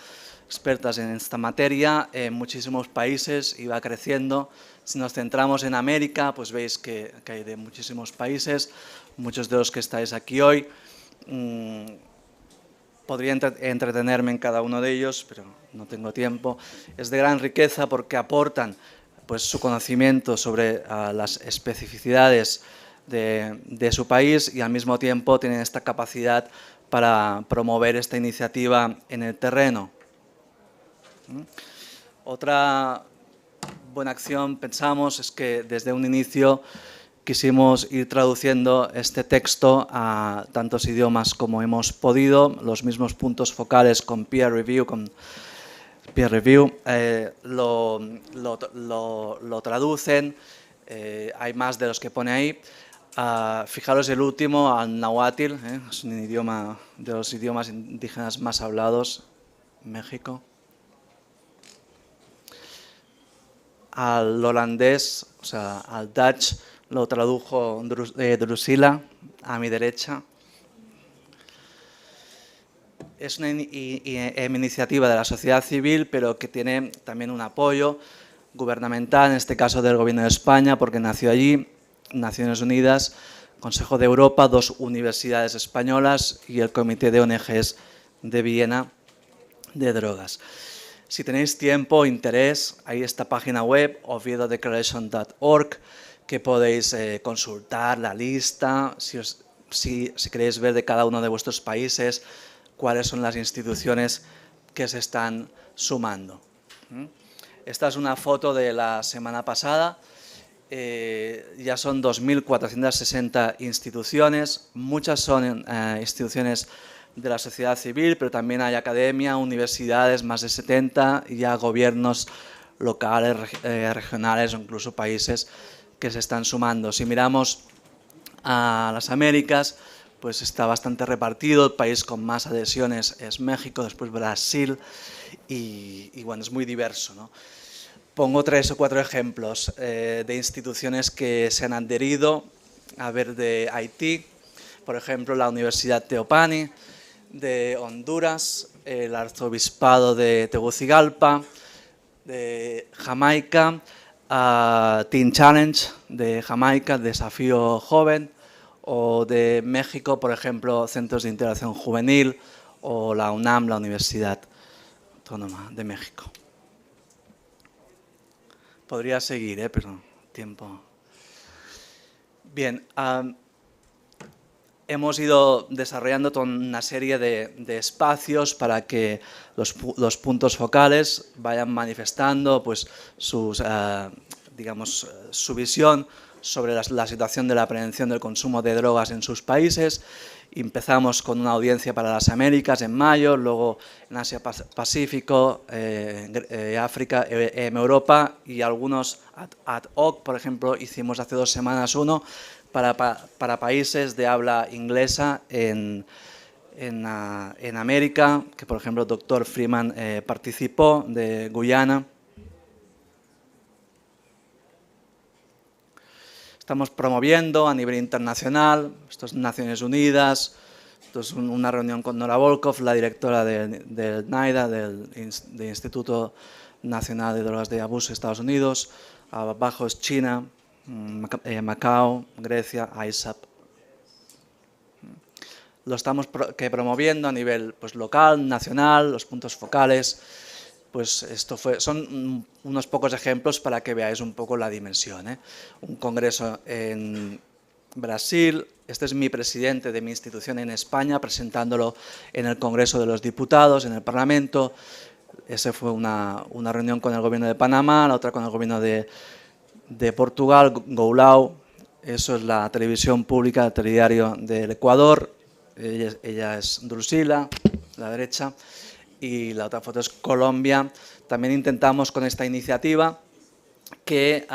expertas en esta materia, en muchísimos países, y va creciendo. Si nos centramos en América, pues veis que hay de muchísimos países, muchos de los que estáis aquí hoy. Podría entretenerme en cada uno de ellos, pero no tengo tiempo. Es de gran riqueza porque aportan pues, su conocimiento sobre las especificidades de su país, y al mismo tiempo tienen esta capacidad para promover esta iniciativa en el terreno. Otra buena acción, pensamos, es que desde un inicio quisimos ir traduciendo este texto a tantos idiomas como hemos podido, los mismos puntos focales con peer review, lo traducen, hay más de los que pone ahí. Fijaros el último, al nahuatl, es un idioma de los idiomas indígenas más hablados en México. Al holandés, o sea, al Dutch, lo tradujo Drusila, a mi derecha. Es una iniciativa de la sociedad civil, pero que tiene también un apoyo gubernamental, en este caso del Gobierno de España, porque nació allí, Naciones Unidas, Consejo de Europa, 2 universidades españolas y el Comité de ONGs de Viena de drogas. Si tenéis tiempo o interés, hay esta página web, oviedodeclaration.org, que podéis consultar la lista, si queréis ver de cada uno de vuestros países cuáles son las instituciones que se están sumando. Esta es una foto de la semana pasada. Ya son 2.460 instituciones, muchas son instituciones de la sociedad civil, pero también hay academia, universidades, más de 70, y ya gobiernos locales, regionales o incluso países que se están sumando. Si miramos a las Américas, pues está bastante repartido. El país con más adhesiones es México, después Brasil, y bueno, es muy diverso, ¿no? Pongo 3 o 4 ejemplos de instituciones que se han adherido. A ver, de Haití, por ejemplo, la Universidad Teopani, de Honduras, el Arzobispado de Tegucigalpa, de Jamaica, Teen Challenge de Jamaica, Desafío Joven, o de México, por ejemplo, Centros de Integración Juvenil, o la UNAM, la Universidad Autónoma de México. Podría seguir, pero tiempo. Bien, hemos ido desarrollando toda una serie de espacios para que los puntos focales vayan manifestando pues, digamos, su visión sobre la situación de la prevención del consumo de drogas en sus países. Empezamos con una audiencia para las Américas en mayo, luego en Asia-Pacífico, África, Europa y algunos ad hoc. Por ejemplo, hicimos hace 2 semanas uno para países de habla inglesa en América, que por ejemplo el doctor Freeman participó, de Guyana. Estamos promoviendo a nivel internacional, esto es Naciones Unidas, esto es una reunión con Nora Volkov, la directora del NIDA, del Instituto Nacional de Drogas de Abuso de Estados Unidos, abajo es China, Macao, Grecia, ISAP. Lo estamos promoviendo a nivel pues, local, nacional, los puntos focales. Pues son unos pocos ejemplos para que veáis un poco la dimensión. Un congreso en Brasil, este es mi presidente de mi institución en España, presentándolo en el Congreso de los Diputados, en el Parlamento. Esa fue una reunión con el gobierno de Panamá, la otra con el gobierno de Portugal, Goulao. Eso es la televisión pública, el telediario del Ecuador. Ella es Drusila, la derecha. Y la otra foto es Colombia. También intentamos con esta iniciativa que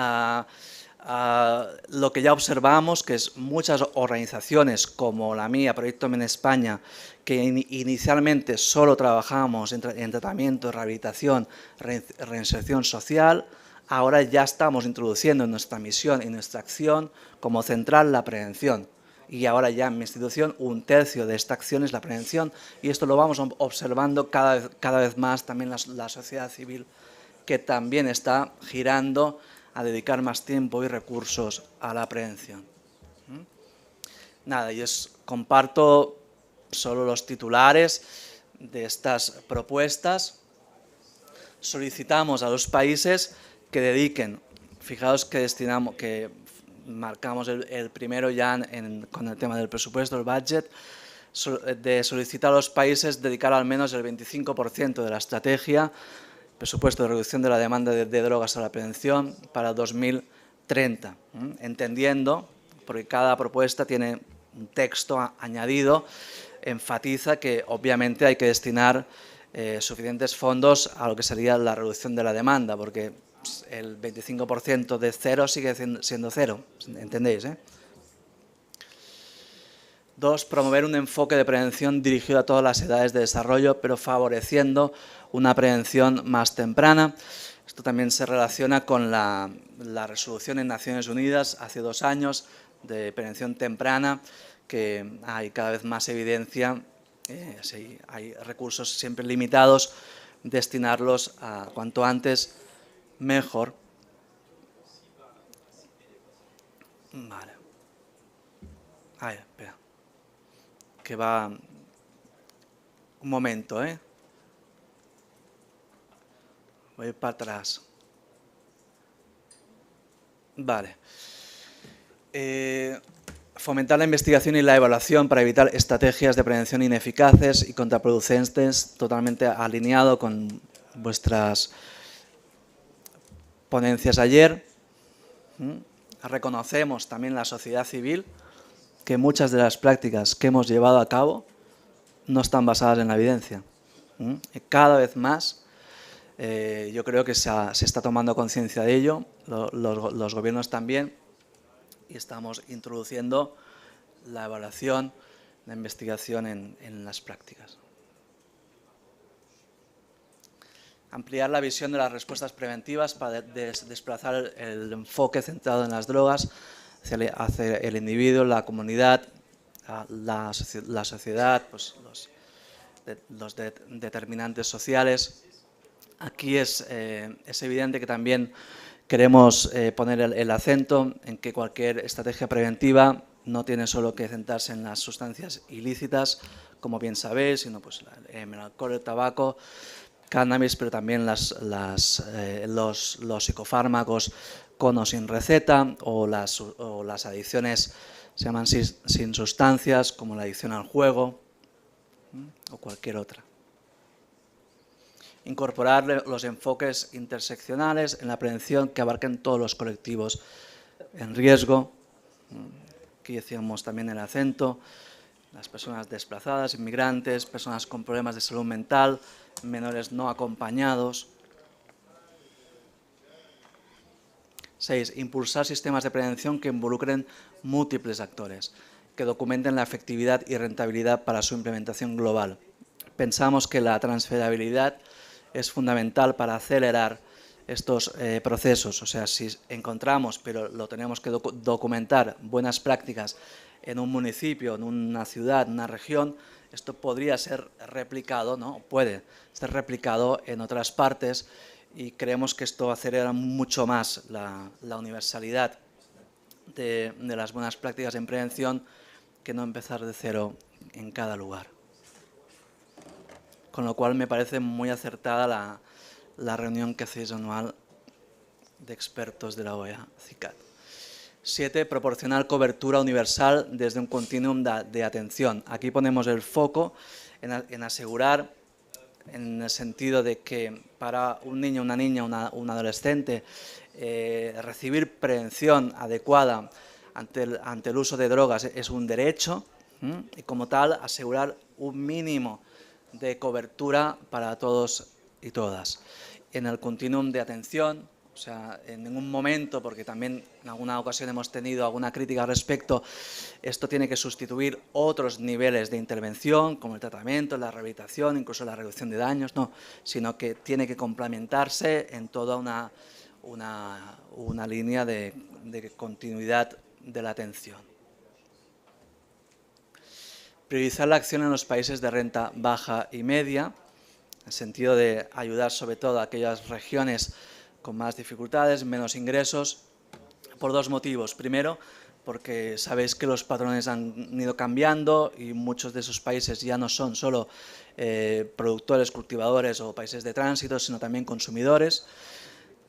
lo que ya observamos, que es muchas organizaciones como la mía, Proyecto en España, que inicialmente solo trabajamos en tratamiento, rehabilitación, reinserción social, ahora ya estamos introduciendo en nuestra misión y nuestra acción como central la prevención. Y ahora ya en mi institución 1/3 de esta acción es la prevención, y esto lo vamos observando cada vez más también la sociedad civil, que también está girando a dedicar más tiempo y recursos a la prevención. Nada, comparto solo los titulares de estas propuestas. Solicitamos a los países que dediquen, fijaos que marcamos el primero ya con el tema del presupuesto, el budget, de solicitar a los países dedicar al menos el 25% de la estrategia, presupuesto de reducción de la demanda de drogas a la prevención para 2030, entendiendo, porque cada propuesta tiene un texto añadido, enfatiza que obviamente hay que destinar suficientes fondos a lo que sería la reducción de la demanda, porque el 25% de cero sigue siendo cero, ¿entendéis? 2, promover un enfoque de prevención dirigido a todas las edades de desarrollo, pero favoreciendo una prevención más temprana. Esto también se relaciona con la resolución en Naciones Unidas hace 2 años de prevención temprana, que hay cada vez más evidencia, si hay recursos siempre limitados, destinarlos a cuanto antes mejor. Vale. Ay, espera. Que va... Un momento, Voy para atrás. Vale. Fomentar la investigación y la evaluación para evitar estrategias de prevención ineficaces y contraproducentes, totalmente alineado con vuestras ponencias ayer. Reconocemos también la sociedad civil que muchas de las prácticas que hemos llevado a cabo no están basadas en la evidencia. Cada vez más yo creo que se está tomando conciencia de ello, los gobiernos también, y estamos introduciendo la evaluación, la investigación en las prácticas. Ampliar la visión de las respuestas preventivas para desplazar el enfoque centrado en las drogas hacia el individuo, la comunidad, la sociedad, pues los determinantes sociales. Aquí es evidente que también queremos poner el acento en que cualquier estrategia preventiva no tiene solo que centrarse en las sustancias ilícitas, como bien sabéis, sino pues el alcohol, el tabaco. cannabis, pero también los psicofármacos con o sin receta, o las adicciones se llaman sin sustancias, como la adicción al juego o cualquier otra. Incorporar los enfoques interseccionales en la prevención que abarquen todos los colectivos en riesgo. Aquí decíamos también el acento, las personas desplazadas, inmigrantes, personas con problemas de salud mental, menores no acompañados. 6. Impulsar sistemas de prevención que involucren múltiples actores, que documenten la efectividad y rentabilidad para su implementación global. Pensamos que la transferabilidad es fundamental para acelerar estos procesos. O sea, si encontramos, pero lo tenemos que documentar, buenas prácticas en un municipio, en una ciudad, en una región, esto podría ser replicado, ¿no? Puede ser replicado en otras partes, y creemos que esto acelera mucho más la universalidad de las buenas prácticas en prevención que no empezar de cero en cada lugar. Con lo cual me parece muy acertada la reunión que hacéis anual de expertos de la OEA, CICAD. 7. Proporcionar cobertura universal desde un continuum de atención. Aquí ponemos el foco en asegurar, en el sentido de que para un niño, una niña, un adolescente, recibir prevención adecuada ante el uso de drogas es un derecho, y como tal asegurar un mínimo de cobertura para todos y todas. En el continuum de atención, o sea, en ningún momento, porque también en alguna ocasión hemos tenido alguna crítica al respecto, esto tiene que sustituir otros niveles de intervención, como el tratamiento, la rehabilitación, incluso la reducción de daños, no, sino que tiene que complementarse en toda una línea de continuidad de la atención. Priorizar la acción en los países de renta baja y media, en el sentido de ayudar sobre todo a aquellas regiones con más dificultades, menos ingresos, por dos motivos. Primero, porque sabéis que los patrones han ido cambiando y muchos de esos países ya no son solo productores, cultivadores o países de tránsito, sino también consumidores.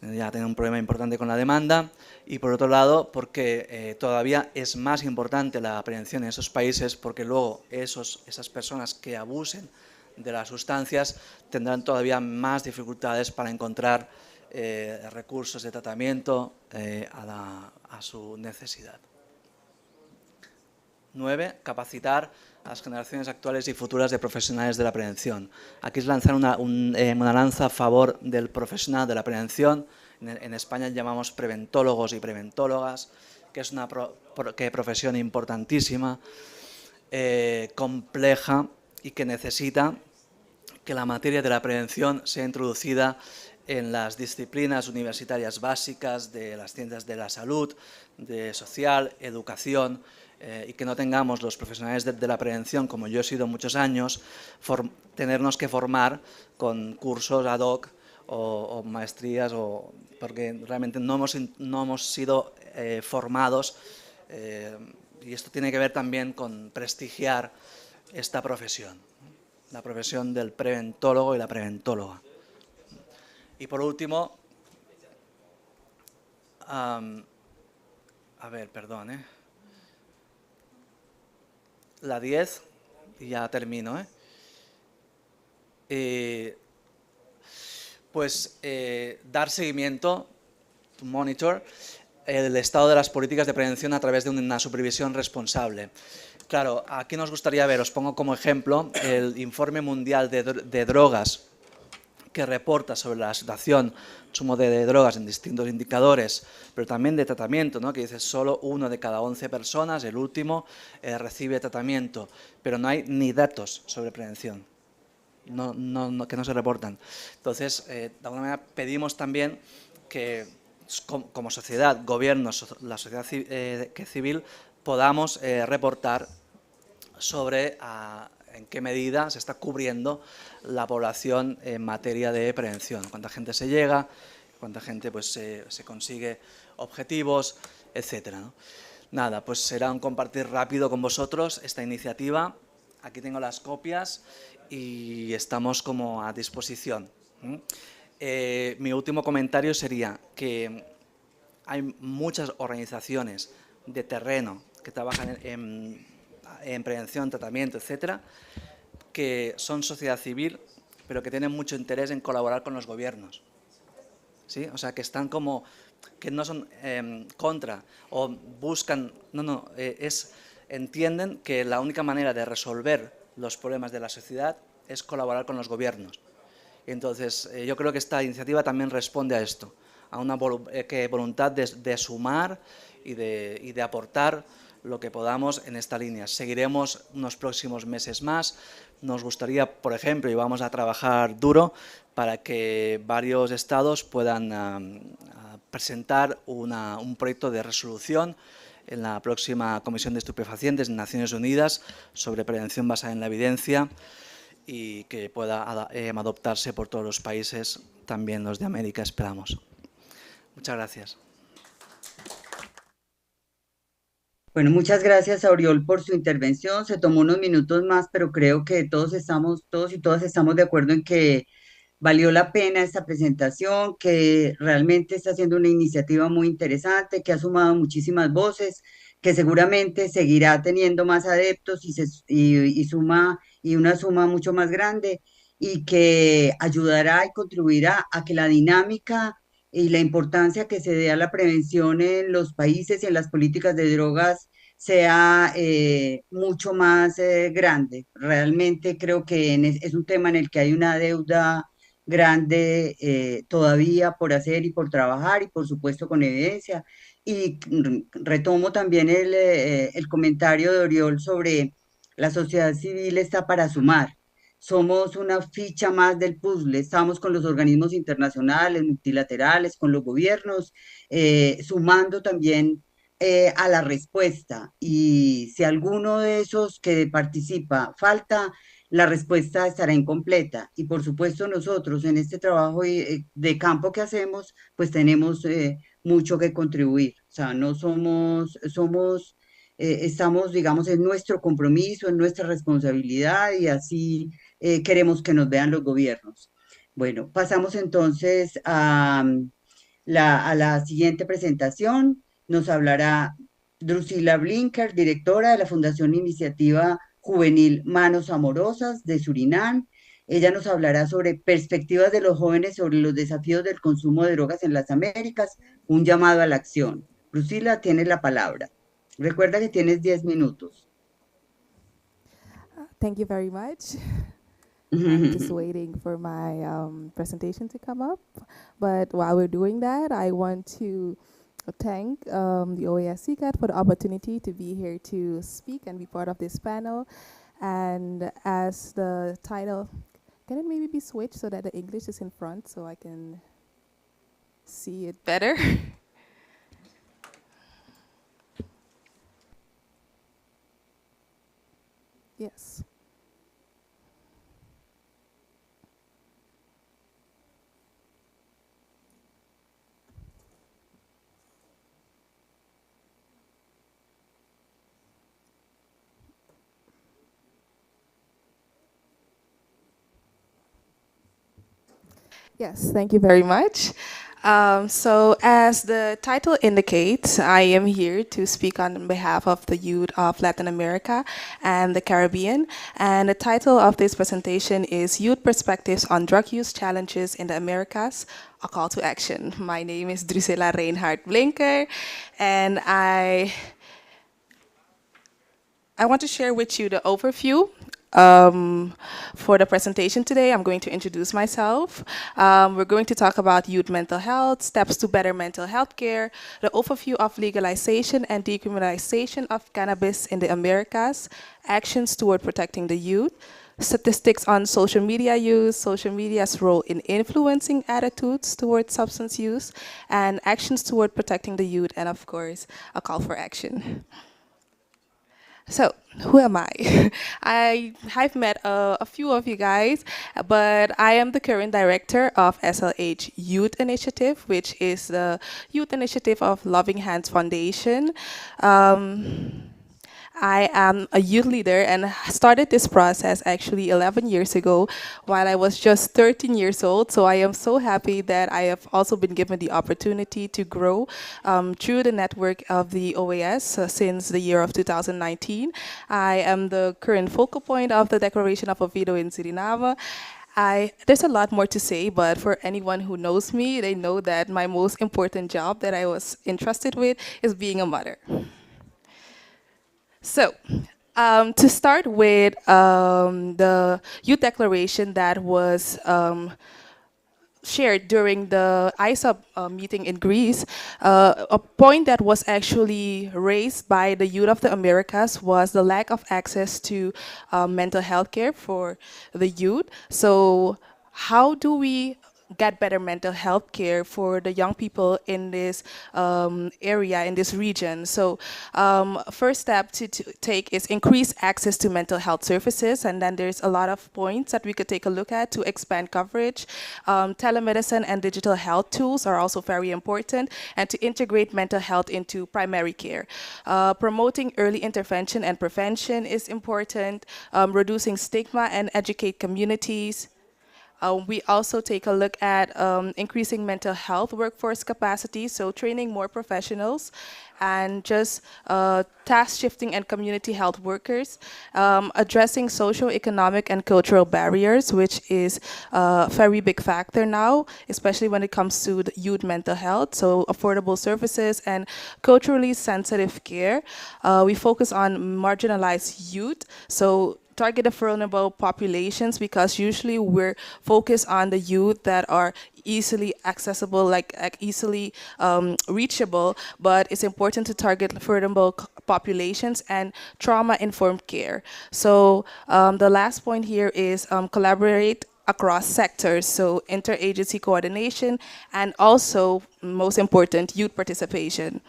Ya tienen un problema importante con la demanda. Y por otro lado, porque todavía es más importante la prevención en esos países, porque luego esas personas que abusen de las sustancias tendrán todavía más dificultades para encontrar recursos de tratamiento a su necesidad. 9. Capacitar a las generaciones actuales y futuras de profesionales de la prevención. Aquí es lanzar una lanza a favor del profesional de la prevención. En España llamamos preventólogos y preventólogas, que es una profesión importantísima, compleja, y que necesita que la materia de la prevención sea introducida en las disciplinas universitarias básicas de las ciencias de la salud, de social, educación, y que no tengamos los profesionales de la prevención, como yo he sido muchos años, tenernos que formar con cursos ad hoc o maestrías, porque realmente no hemos sido formados, y esto tiene que ver también con prestigiar esta profesión, la profesión del preventólogo y la preventóloga. Y por último, la 10, y ya termino, dar seguimiento, monitor, el estado de las políticas de prevención a través de una supervisión responsable. Claro, aquí nos gustaría ver, os pongo como ejemplo, el informe mundial de drogas, que reporta sobre la situación, consumo de drogas en distintos indicadores, pero también de tratamiento, ¿no? Que dice solo 1 de cada 11 personas, el último, recibe tratamiento, pero no hay ni datos sobre prevención, que no se reportan. Entonces, de alguna manera pedimos también que como sociedad, gobiernos, la sociedad civil, podamos reportar sobre en qué medida se está cubriendo la población en materia de prevención. Cuánta gente se llega, cuánta gente se consigue objetivos, etcétera, ¿no? Nada, pues será un compartir rápido con vosotros esta iniciativa. Aquí tengo las copias y estamos como a disposición. Mi último comentario sería que hay muchas organizaciones de terreno que trabajan en prevención, tratamiento, etcétera, que son sociedad civil, pero que tienen mucho interés en colaborar con los gobiernos. ¿Sí? O sea, que están como, que no son contra o buscan, entienden que la única manera de resolver los problemas de la sociedad es colaborar con los gobiernos. Y entonces, yo creo que esta iniciativa también responde a esto, a una voluntad de sumar y de aportar lo que podamos en esta línea. Seguiremos unos próximos meses más. Nos gustaría, por ejemplo, y vamos a trabajar duro para que varios estados puedan presentar un proyecto de resolución en la próxima Comisión de Estupefacientes de Naciones Unidas sobre prevención basada en la evidencia y que pueda adoptarse por todos los países, también los de América, esperamos. Muchas gracias. Bueno, muchas gracias a Oriol por su intervención. Se tomó unos minutos más, pero creo que todos y todas estamos de acuerdo en que valió la pena esta presentación, que realmente está siendo una iniciativa muy interesante, que ha sumado muchísimas voces, que seguramente seguirá teniendo más adeptos y una suma mucho más grande y que ayudará y contribuirá a que la dinámica y la importancia que se dé a la prevención en los países y en las políticas de drogas sea mucho más grande. Realmente creo que es un tema en el que hay una deuda grande todavía por hacer y por trabajar y por supuesto con evidencia. Y retomo también el comentario de Oriol sobre la sociedad civil está para sumar. Somos una ficha más del puzzle, estamos con los organismos internacionales, multilaterales, con los gobiernos, sumando también a la respuesta. Y si alguno de esos que participa falta, la respuesta estará incompleta. Y por supuesto nosotros en este trabajo de campo que hacemos, pues tenemos mucho que contribuir. O sea, no estamos, digamos, en nuestro compromiso, en nuestra responsabilidad y así queremos que nos vean los gobiernos. Bueno, pasamos entonces a la siguiente presentación. Nos hablará Drusila Blinker, directora de la Fundación Iniciativa Juvenil Manos Amorosas de Surinam. Ella nos hablará sobre perspectivas de los jóvenes sobre los desafíos del consumo de drogas en las Américas, un llamado a la acción. Drusila, tienes la palabra. Recuerda que tienes 10 minutos. Thank you very much. I'm just waiting for my presentation to come up. But while we're doing that, I want to thank the OAS CICAD for the opportunity to be here to speak and be part of this panel. And as the title, can it maybe be switched so that the English is in front so I can see it better? Yes. Yes, thank you very much. So as the title indicates, I am here to speak on behalf of the youth of Latin America and the Caribbean. And the title of this presentation is Youth Perspectives on Drug Use Challenges in the Americas, a Call to Action. My name is Drusilla Reinhardt Blinker, and I want to share with you the overview for the presentation today. I'm going to introduce myself. We're going to talk about youth mental health, steps to better mental health care, the overview of legalization and decriminalization of cannabis in the Americas, actions toward protecting the youth, statistics on social media use, social media's role in influencing attitudes towards substance use, and actions toward protecting the youth, and of course, a call for action. So, who am I? I've met a few of you guys, but I am the current director of SLH Youth Initiative, which is the youth initiative of Loving Hands Foundation. I am a youth leader and started this process actually 11 years ago while I was just 13 years old. So I am so happy that I have also been given the opportunity to grow through the network of the OAS since the year of 2019. I am the current focal point of the Declaration of Oviedo in Suriname. There's a lot more to say, but for anyone who knows me, they know that my most important job that I was entrusted with is being a mother. So, to start with the youth declaration that was shared during the ISA meeting in Greece, a point that was actually raised by the youth of the Americas was the lack of access to mental health care for the youth. So how do we get better mental health care for the young people in this area, in this region? So first step to take is increase access to mental health services, and then there's a lot of points that we could take a look at to expand coverage. Telemedicine and digital health tools are also very important, and to integrate mental health into primary care. Promoting early intervention and prevention is important, reducing stigma and educate communities. We also take a look at increasing mental health workforce capacity, so training more professionals and just task shifting and community health workers, addressing socio-economic and cultural barriers, which is a very big factor now, especially when it comes to the youth mental health, so affordable services and culturally sensitive care. We focus on marginalized youth, so target vulnerable populations, because usually we're focused on the youth that are easily accessible, like easily reachable, but it's important to target vulnerable populations and trauma-informed care. So the last point here is collaborate across sectors, so interagency coordination, and also, most important, youth participation.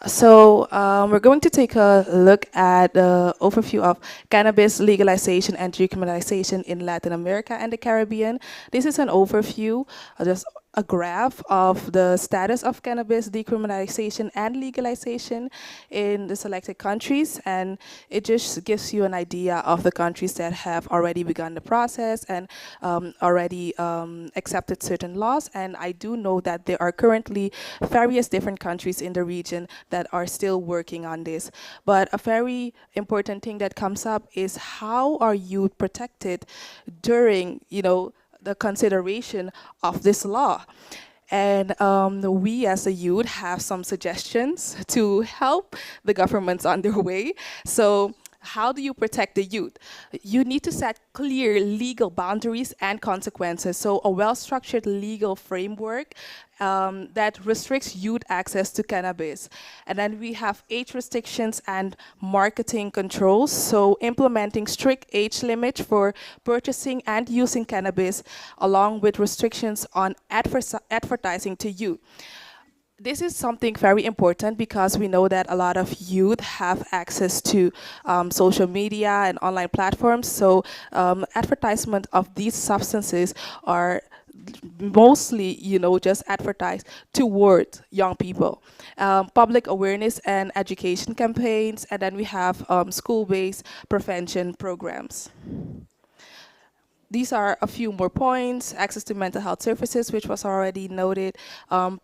So we're going to take a look at the overview of cannabis legalization and decriminalization in Latin America and the Caribbean. This is an overview, just a graph of the status of cannabis decriminalization and legalization in the selected countries, and it just gives you an idea of the countries that have already begun the process and already accepted certain laws. And I do know that there are currently various different countries in the region that are still working on this. But a very important thing that comes up is how are youth protected during, the consideration of this law. And we as a youth have some suggestions to help the governments on their way. So how do you protect the youth? You need to set clear legal boundaries and consequences. So a well-structured legal framework that restricts youth access to cannabis. And then we have age restrictions and marketing controls. So implementing strict age limits for purchasing and using cannabis, along with restrictions on advertising to youth. This is something very important because we know that a lot of youth have access to social media and online platforms. So advertisement of these substances are mostly, just advertised toward young people. Public awareness and education campaigns, and then we have school-based prevention programs. These are a few more points. Access to mental health services, which was already noted.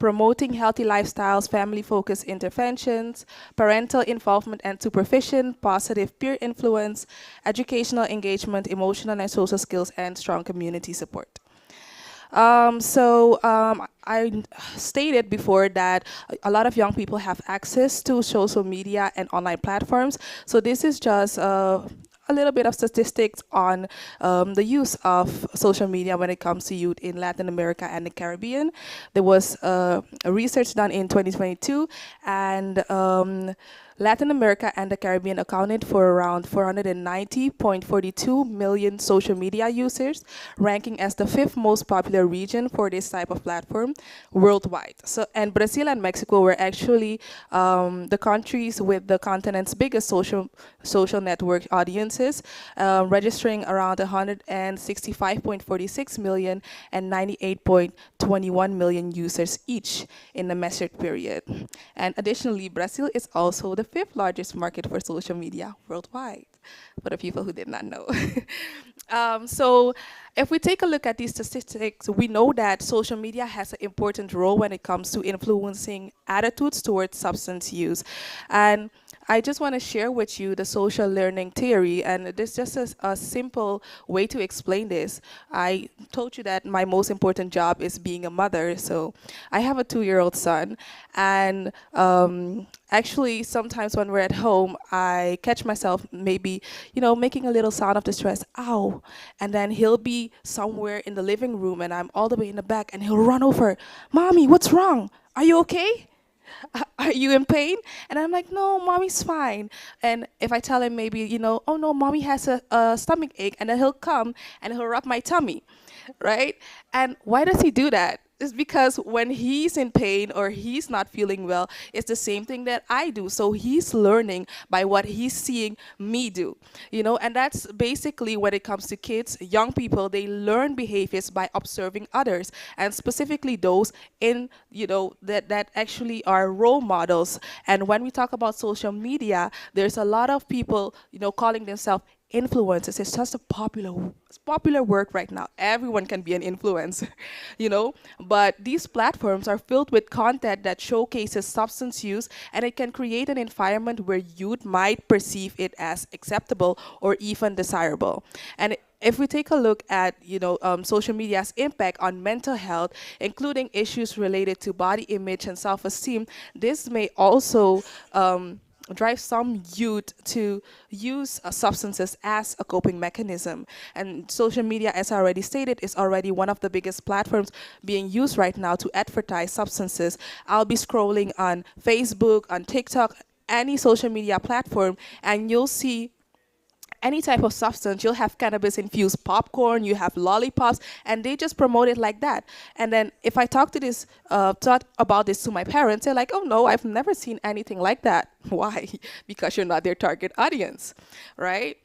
Promoting healthy lifestyles, family-focused interventions, parental involvement and supervision, positive peer influence, educational engagement, emotional and social skills, and strong community support. I stated before that a lot of young people have access to social media and online platforms. So this is just a little bit of statistics on the use of social media when it comes to youth in Latin America and the Caribbean. There was a research done in 2022, and Latin America and the Caribbean accounted for around 490.42 million social media users, ranking as the 5th most popular region for this type of platform worldwide. So, and Brazil and Mexico were actually the countries with the continent's biggest social network audiences, registering around 165.46 million and 98.21 million users each in the measured period. And additionally, Brazil is also the fifth largest market for social media worldwide, for the people who did not know. So if we take a look at these statistics, we know that social media has an important role when it comes to influencing attitudes towards substance use. And I just want to share with you the social learning theory, and this is just a simple way to explain this. I told you that my most important job is being a mother, so I have a 2-year-old son, and actually sometimes when we're at home, I catch myself maybe, making a little sound of distress, ow, and then he'll be somewhere in the living room, and I'm all the way in the back, and he'll run over, "Mommy, what's wrong? Are you okay? Are you in pain?" And I'm like, "No, mommy's fine." And if I tell him maybe, "Oh no, mommy has a stomach ache," and then he'll come and he'll rub my tummy, right? And why does he do that? It's because when he's in pain or he's not feeling well, it's the same thing that I do. So he's learning by what he's seeing me do, and that's basically when it comes to kids, young people, they learn behaviors by observing others, and specifically those in, that actually are role models. And when we talk about social media, there's a lot of people, calling themselves influencers. It's just a popular word right now. Everyone can be an influencer, but these platforms are filled with content that showcases substance use, and it can create an environment where youth might perceive it as acceptable or even desirable. And if we take a look at social media's impact on mental health, including issues related to body image and self-esteem, this may also drive some youth to use substances as a coping mechanism. And social media, as I already stated, is already one of the biggest platforms being used right now to advertise substances. I'll be scrolling on Facebook, on TikTok, any social media platform, and you'll see any type of substance. You'll have cannabis-infused popcorn, you have lollipops, and they just promote it like that. And then if I talk about this to my parents, they're like, "Oh no, I've never seen anything like that." Why? Because you're not their target audience, right?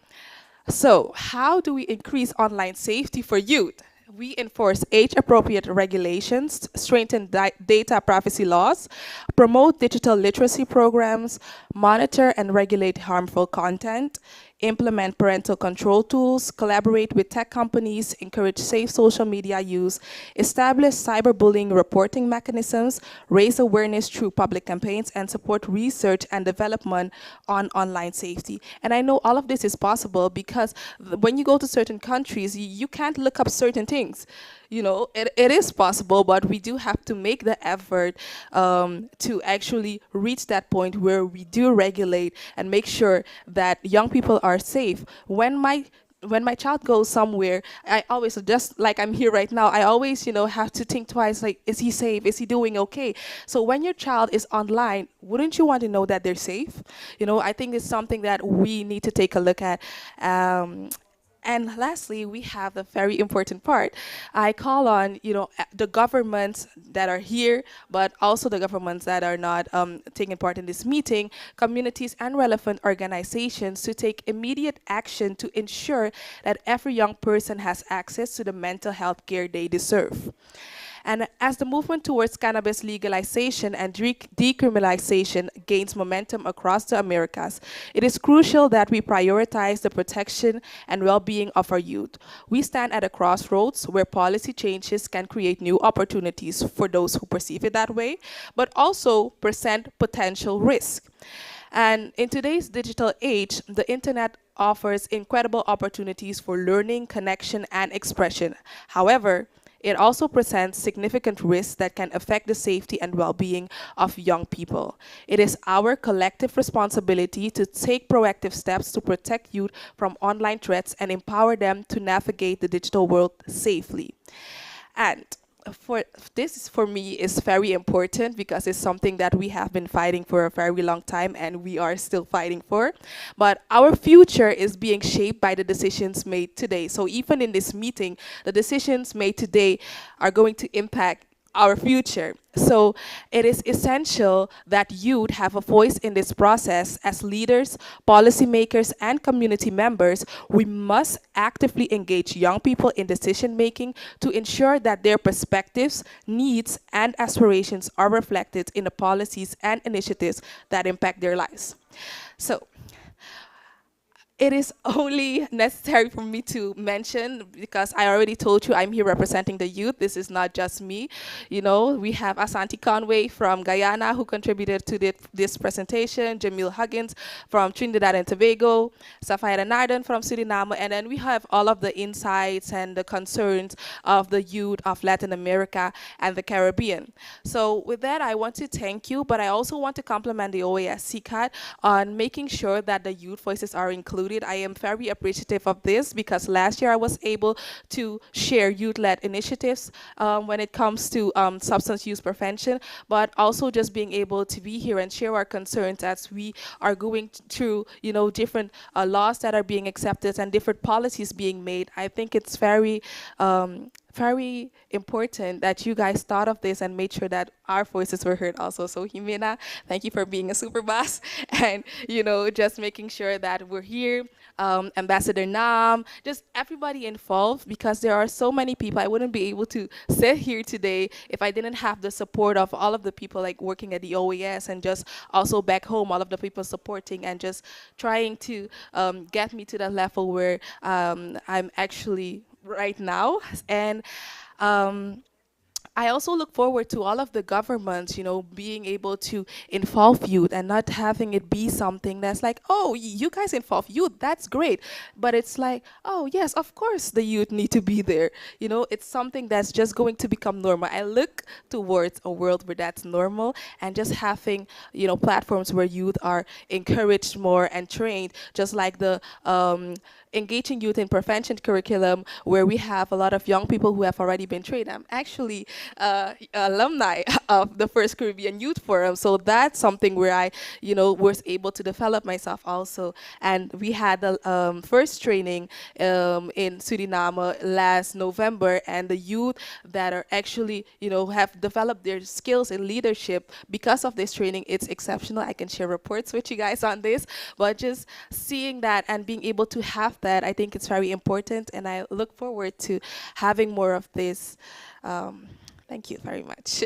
So how do we increase online safety for youth? We enforce age-appropriate regulations, strengthen data privacy laws, promote digital literacy programs, monitor and regulate harmful content, implement parental control tools, collaborate with tech companies, encourage safe social media use, establish cyberbullying reporting mechanisms, raise awareness through public campaigns, and support research and development on online safety. And I know all of this is possible because when you go to certain countries, you can't look up certain things. It is possible, but we do have to make the effort to actually reach that point where we do regulate and make sure that young people are safe. When my child goes somewhere, I always, just like I'm here right now, I always, have to think twice, like, is he safe? Is he doing okay? So when your child is online, wouldn't you want to know that they're safe? I think it's something that we need to take a look at. And lastly, we have the very important part. I call on, the governments that are here, but also the governments that are not taking part in this meeting, communities and relevant organizations to take immediate action to ensure that every young person has access to the mental health care they deserve. And as the movement towards cannabis legalization and decriminalization gains momentum across the Americas, it is crucial that we prioritize the protection and well-being of our youth. We stand at a crossroads where policy changes can create new opportunities for those who perceive it that way, but also present potential risk. And in today's digital age, the internet offers incredible opportunities for learning, connection, and expression. However, it also presents significant risks that can affect the safety and well-being of young people. It is our collective responsibility to take proactive steps to protect youth from online threats and empower them to navigate the digital world safely. And for me is very important because it's something that we have been fighting for a very long time and we are still fighting for. But our future is being shaped by the decisions made today. So even in this meeting, the decisions made today are going to impact our future. So it is essential that youth have a voice in this process. As leaders, policymakers, and community members, we must actively engage young people in decision making to ensure that their perspectives, needs, and aspirations are reflected in the policies and initiatives that impact their lives. So it is only necessary for me to mention, because I already told you I'm here representing the youth. This is not just me. You know, we have Asante Conway from Guyana who contributed to this presentation, Jamil Huggins from Trinidad and Tobago, Safira Narden from Suriname, and then we have all of the insights and the concerns of the youth of Latin America and the Caribbean. So with that, I want to thank you, but I also want to compliment the OAS CICAD on making sure that the youth voices are included. I am very appreciative of this, because last year I was able to share youth-led initiatives when it comes to substance use prevention, but also just being able to be here and share our concerns as we are going through, you know, different laws that are being accepted and different policies being made. I think it's very very important that you guys thought of this and made sure that our voices were heard also. So Jimena, thank you for being a super boss and, you know, just making sure that we're here. Ambassador Nam, just everybody involved, because there are so many people. I wouldn't be able to sit here today if I didn't have the support of all of the people like working at the OAS, and just also back home, all of the people supporting and just trying to get me to that level where I'm actually right now. And I also look forward to all of the governments, you know, being able to involve youth and not having it be something that's like, oh, you guys involve youth, that's great. But it's like, oh, yes, of course the youth need to be there. You know, it's something that's just going to become normal. I look towards a world where that's normal, and just having, you know, platforms where youth are encouraged more and trained, just like the engaging youth in prevention curriculum, where we have a lot of young people who have already been trained. I'm actually alumni of the first Caribbean Youth Forum, so that's something where I, you know, was able to develop myself also. And we had the first training in Suriname last November, and the youth that are actually, you know, have developed their skills in leadership because of this training, it's exceptional. I can share reports with you guys on this, but just seeing that and being able to have that, I think it's very important, and I look forward to having more of this. Thank you very much.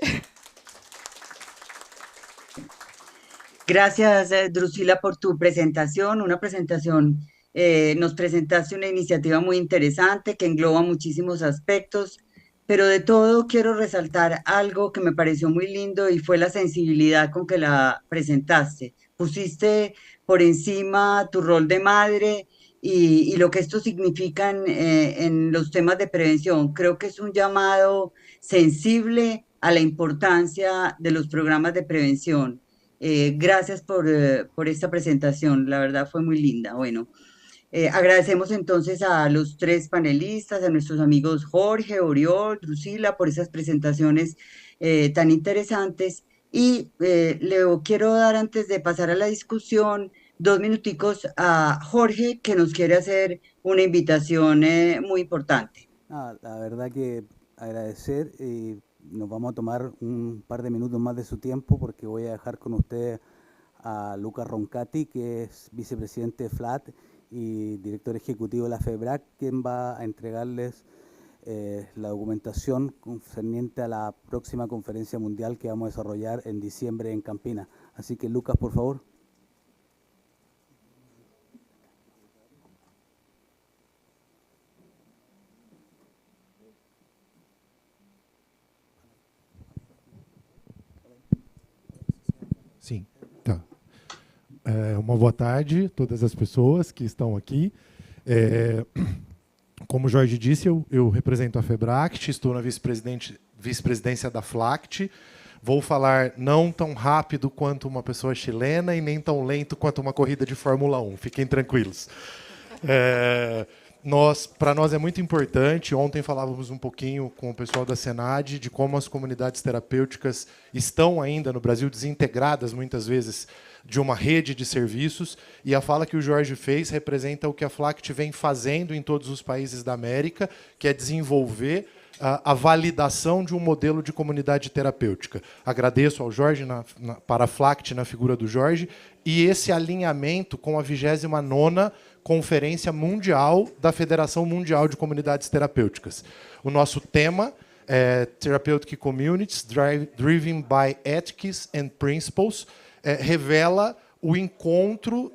Gracias, Drusila, por tu presentación. Una presentación, nos presentaste una iniciativa muy interesante que engloba muchísimos aspectos, pero de todo quiero resaltar algo que me pareció muy lindo, y fue la sensibilidad con que la presentaste. Pusiste por encima tu rol de madre y lo que esto significa en los temas de prevención. Creo que es un llamado sensible a la importancia de los programas de prevención. Gracias por esta presentación, la verdad fue muy linda. Bueno, agradecemos entonces a los tres panelistas, a nuestros amigos Jorge, Oriol, Drusila, por esas presentaciones tan interesantes. Y le quiero dar, antes de pasar a la discusión, 2 minuticos a Jorge, que nos quiere hacer una invitación muy importante. La verdad que agradecer, y nos vamos a tomar un par de minutos más de su tiempo, porque voy a dejar con ustedes a Lucas Roncati, que es vicepresidente de FLAT y director ejecutivo de la FEBRAC, quien va a entregarles la documentación concerniente a la próxima conferencia mundial que vamos a desarrollar en diciembre en Campina. Así que, Lucas, por favor. Sim, tá. Uma boa tarde a todas as pessoas que estão aqui. Como o Jorge disse, eu represento a FEBRACT, estou na vice-presidência da FLACT. Vou falar não tão rápido quanto uma pessoa chilena e nem tão lento quanto uma corrida de Fórmula 1. Fiquem tranquilos. Para nós é muito importante, ontem falávamos um pouquinho com o pessoal da Senad de como as comunidades terapêuticas estão ainda no Brasil desintegradas, muitas vezes, de uma rede de serviços, e a fala que o Jorge fez representa o que a FLACT vem fazendo em todos os países da América, que é desenvolver a validação de um modelo de comunidade terapêutica. Agradeço ao Jorge, para a FLACT, na figura do Jorge, e esse alinhamento com a 29ª Conferência Mundial da Federação Mundial de Comunidades Terapêuticas. O nosso tema é Therapeutic Communities Driven by Ethics and Principles, revela o encontro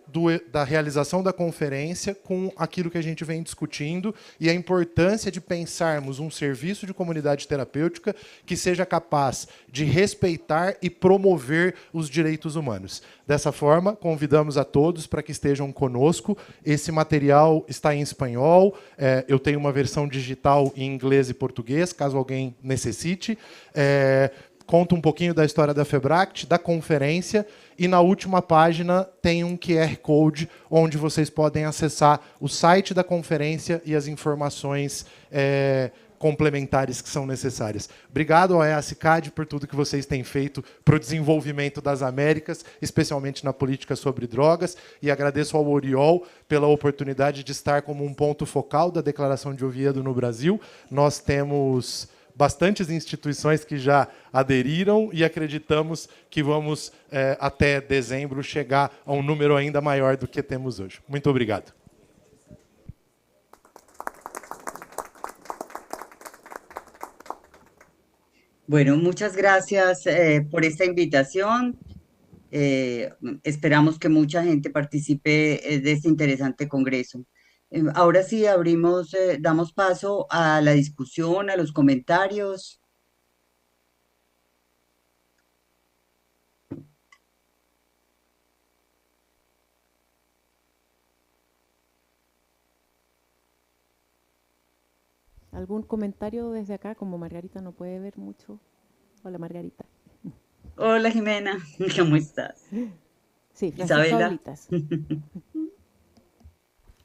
da realização da conferência com aquilo que a gente vem discutindo e a importância de pensarmos um serviço de comunidade terapêutica que seja capaz de respeitar e promover os direitos humanos. Dessa forma, convidamos a todos para que estejam conosco. Esse material está em espanhol, eu tenho uma versão digital em inglês e português, caso alguém necessite. Conta um pouquinho da história da FEBRACT, da conferência, e na última página tem um QR Code onde vocês podem acessar o site da conferência e as informações complementares que são necessárias. Obrigado ao CICAD por tudo que vocês têm feito para o desenvolvimento das Américas, especialmente na política sobre drogas, e agradeço ao Oriol pela oportunidade de estar como um ponto focal da Declaração de Oviedo no Brasil. Nós temos bastantes instituições que já aderiram e acreditamos que vamos, até dezembro, chegar a um número ainda maior do que temos hoje. Muito obrigado. Bueno, muchas gracias por esta invitación. Esperamos que mucha gente participe de este interesante congreso. Ahora sí abrimos, damos paso a la discusión, a los comentarios. ¿Algún comentario desde acá? Como Margarita no puede ver mucho. Hola, Margarita. Hola, Jimena. ¿Cómo estás? Sí, Isabela.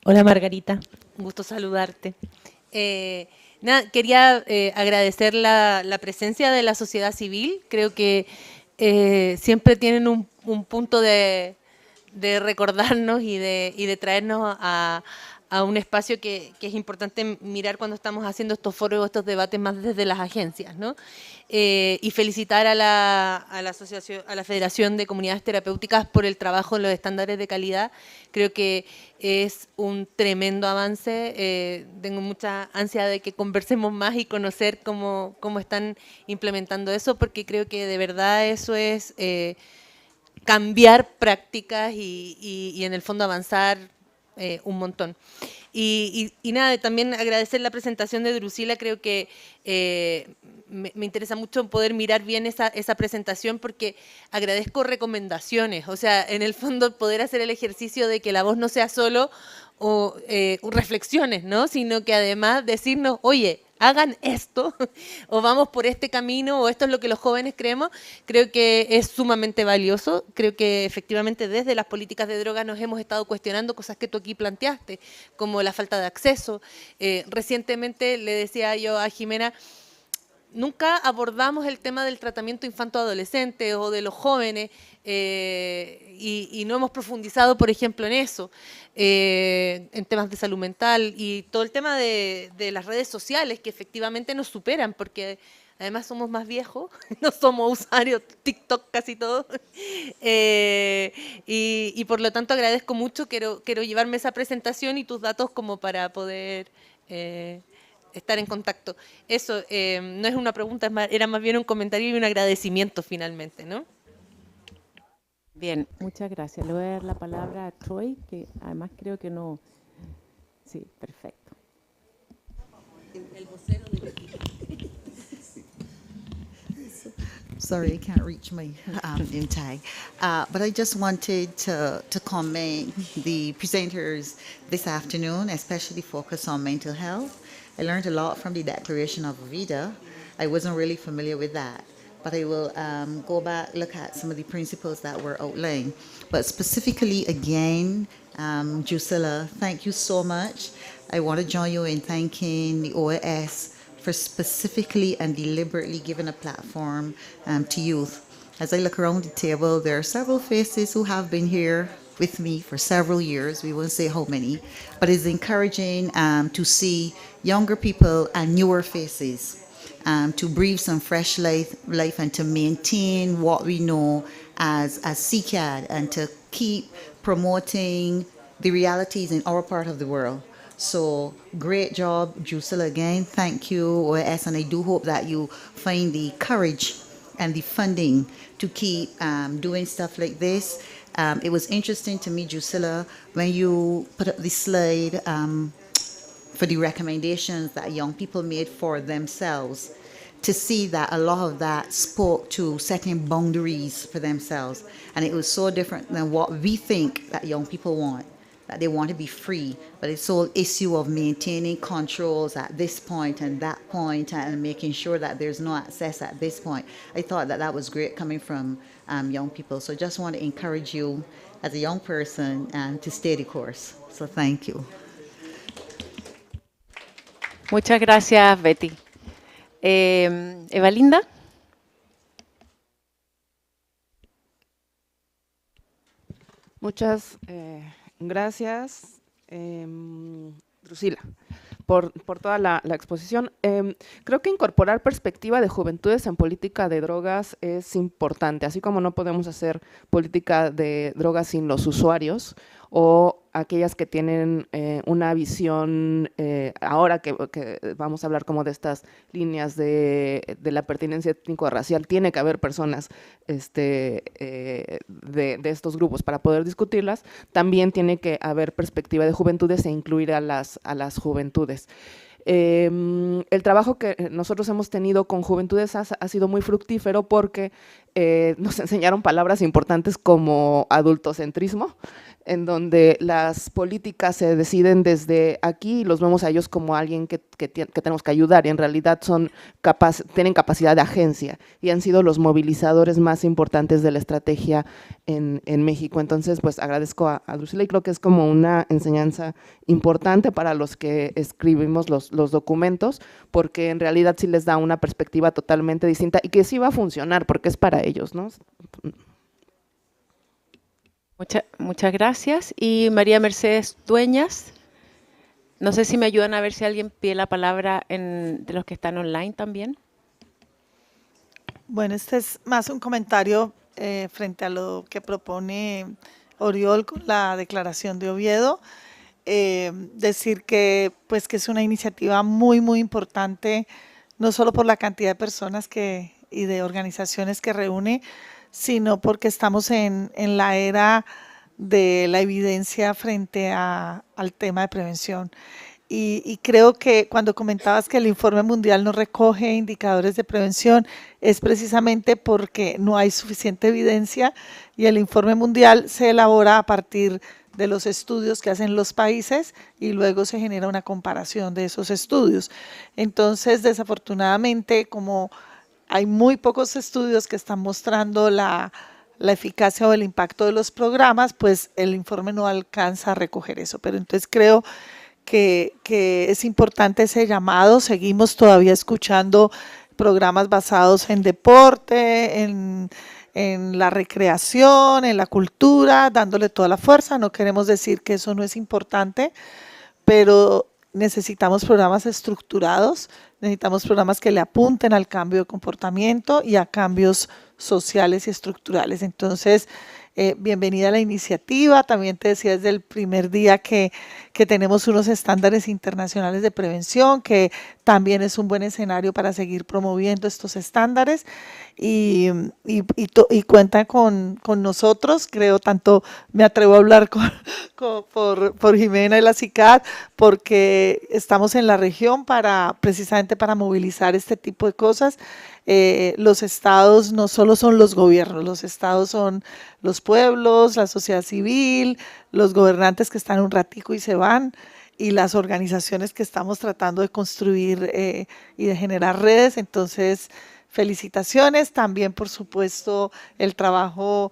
Hola Margarita, un gusto saludarte. Nada, quería agradecer la presencia de la sociedad civil. Creo que siempre tienen un punto de recordarnos y de traernos a un espacio que es importante mirar cuando estamos haciendo estos foros, estos debates más desde las agencias, ¿no? Y felicitar a la asociación, a la Federación de Comunidades Terapéuticas por el trabajo en los estándares de calidad. Creo que es un tremendo avance. Tengo mucha ansia de que conversemos más y conocer cómo están implementando eso, porque creo que de verdad eso es cambiar prácticas y en el fondo avanzar un montón. Y nada, también agradecer la presentación de Drusila. Creo que me interesa mucho poder mirar bien esa presentación, porque agradezco recomendaciones. O sea, en el fondo poder hacer el ejercicio de que la voz no sea solo reflexiones, ¿no? Sino que además decirnos, oye, hagan esto, o vamos por este camino, o esto es lo que los jóvenes creemos. Creo que es sumamente valioso. Creo que efectivamente desde las políticas de drogas nos hemos estado cuestionando cosas que tú aquí planteaste, como la falta de acceso. Recientemente le decía yo a Jimena, nunca abordamos el tema del tratamiento infanto-adolescente o de los jóvenes, y no hemos profundizado, por ejemplo, en eso, en temas de salud mental y todo el tema de las redes sociales, que efectivamente nos superan, porque además somos más viejos, no somos usuarios TikTok casi todos, y por lo tanto agradezco mucho. Quiero llevarme esa presentación y tus datos como para poder estar en contacto. Eso no es una pregunta, era más bien un comentario y un agradecimiento finalmente, ¿no? Bien, muchas gracias. Le voy a dar la palabra a Troy, que además creo que no... Sí, perfecto. El vocero del equipo. Sorry, I can't reach my name tag. But I just wanted to commend the presenters this afternoon, especially focused on mental health. I learned a lot from the Declaration of Oviedo. I wasn't really familiar with that, but I will go back, look at some of the principles that were outlined. But specifically, again, Drusilla, thank you so much. I want to join you in thanking the OAS for specifically and deliberately giving a platform to youth. As I look around the table, there are several faces who have been here with me for several years. We won't say how many, but it's encouraging to see younger people and newer faces. to breathe some fresh life and to maintain what we know as CICAD and to keep promoting the realities in our part of the world. So great job, Drusilla, again. Thank you, OAS, and I do hope that you find the courage and the funding to keep doing stuff like this. It was interesting to me, Drusilla, when you put up the slide for the recommendations that young people made for themselves, to see that a lot of that spoke to setting boundaries for themselves. And it was so different than what we think that young people want, that they want to be free. But it's whole issue of maintaining controls at this point and that point and making sure that there's no access at this point. I thought that that was great coming from young people. So just want to encourage you as a young person to stay the course. So thank you. Muchas gracias, Betty. Evalinda. Muchas gracias, Drusila, por toda la exposición. Creo que incorporar perspectiva de juventudes en política de drogas es importante, así como no podemos hacer política de drogas sin los usuarios o aquellas que tienen una visión, ahora que vamos a hablar como de estas líneas de la pertinencia étnico-racial, tiene que haber personas de estos grupos para poder discutirlas, también tiene que haber perspectiva de juventudes e incluir a las juventudes. El trabajo que nosotros hemos tenido con juventudes ha sido muy fructífero porque nos enseñaron palabras importantes como adultocentrismo, en donde las políticas se deciden desde aquí y los vemos a ellos como alguien que tenemos que ayudar y en realidad tienen capacidad de agencia y han sido los movilizadores más importantes de la estrategia en México. Entonces, pues agradezco a Drusila y creo que es como una enseñanza importante para los que escribimos los documentos, porque en realidad sí les da una perspectiva totalmente distinta y que sí va a funcionar porque es para ellos, ¿no? Muchas gracias. Y María Mercedes Dueñas, no sé si me ayudan a ver si alguien pide la palabra de los que están online también. Bueno, este es más un comentario frente a lo que propone Oriol con la declaración de Oviedo. Decir que es una iniciativa muy, muy importante, no solo por la cantidad de personas y de organizaciones que reúne, sino porque estamos en la era de la evidencia frente al tema de prevención. Y creo que cuando comentabas que el informe mundial no recoge indicadores de prevención, es precisamente porque no hay suficiente evidencia y el informe mundial se elabora a partir de los estudios que hacen los países y luego se genera una comparación de esos estudios. Entonces, desafortunadamente, como hay muy pocos estudios que están mostrando la eficacia o el impacto de los programas, pues el informe no alcanza a recoger eso. Pero entonces creo que es importante ese llamado. Seguimos todavía escuchando programas basados en deporte, en la recreación, en la cultura, dándole toda la fuerza. No queremos decir que eso no es importante, pero necesitamos programas estructurados, necesitamos programas que le apunten al cambio de comportamiento y a cambios sociales y estructurales. Entonces, bienvenida a la iniciativa. También te decía desde el primer día que tenemos unos estándares internacionales de prevención, que también es un buen escenario para seguir promoviendo estos estándares y cuenta con nosotros. Creo, tanto me atrevo a hablar por Jimena y la CICAD, porque estamos en la región precisamente para movilizar este tipo de cosas. Los estados no solo son los gobiernos, los estados son los pueblos, la sociedad civil, los gobernantes que están un ratico y se van, y las organizaciones que estamos tratando de construir y de generar redes. Entonces, felicitaciones. También, por supuesto, el trabajo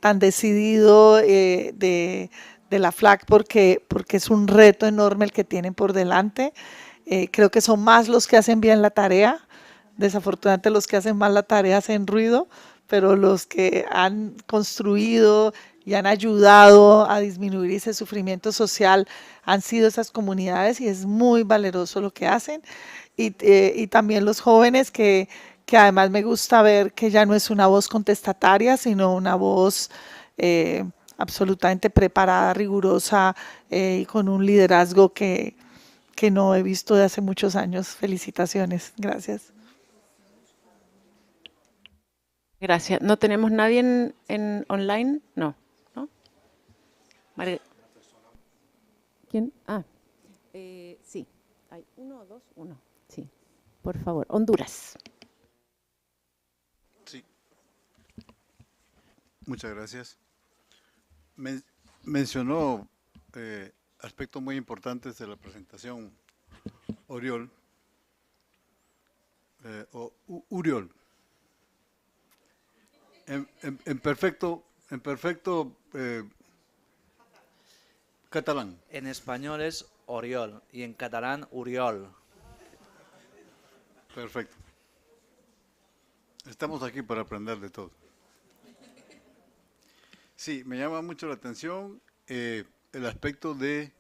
tan decidido de la FLAC, porque es un reto enorme el que tienen por delante. Creo que son más los que hacen bien la tarea. Desafortunadamente los que hacen mal la tarea hacen ruido, pero los que han construido y han ayudado a disminuir ese sufrimiento social han sido esas comunidades y es muy valeroso lo que hacen. Y también los jóvenes que además me gusta ver que ya no es una voz contestataria, sino una voz absolutamente preparada, rigurosa y con un liderazgo que no he visto de hace muchos años. Felicitaciones. Gracias. Gracias. ¿No tenemos nadie en online? No. ¿No? ¿Quién? Ah, sí. Hay uno, dos, uno. Sí. Por favor. Honduras. Sí. Muchas gracias. Mencionó aspectos muy importantes de la presentación Oriol, o Uriol. En perfecto catalán. En español es Oriol y en catalán Uriol. Perfecto. Estamos aquí para aprender de todo. Sí, me llama mucho la atención el aspecto de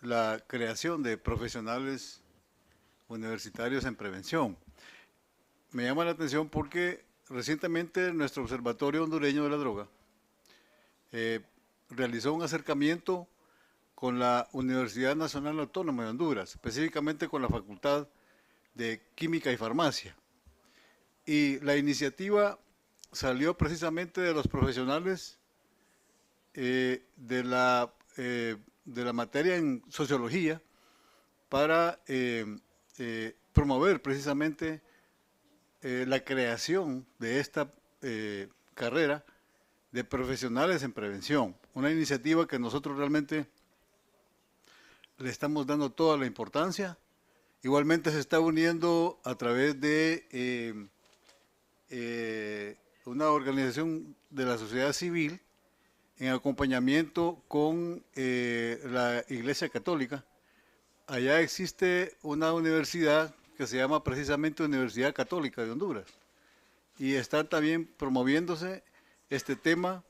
la creación de profesionales universitarios en prevención. Me llama la atención porque recientemente nuestro Observatorio Hondureño de la Droga realizó un acercamiento con la Universidad Nacional Autónoma de Honduras, específicamente con la Facultad de Química y Farmacia. Y la iniciativa salió precisamente de los profesionales de la materia en sociología para promover precisamente la creación de esta carrera de profesionales en prevención. Una iniciativa que nosotros realmente le estamos dando toda la importancia. Igualmente se está uniendo a través de una organización de la sociedad civil en acompañamiento con la Iglesia Católica. Allá existe una universidad que se llama precisamente Universidad Católica de Honduras y está también promoviéndose este tema.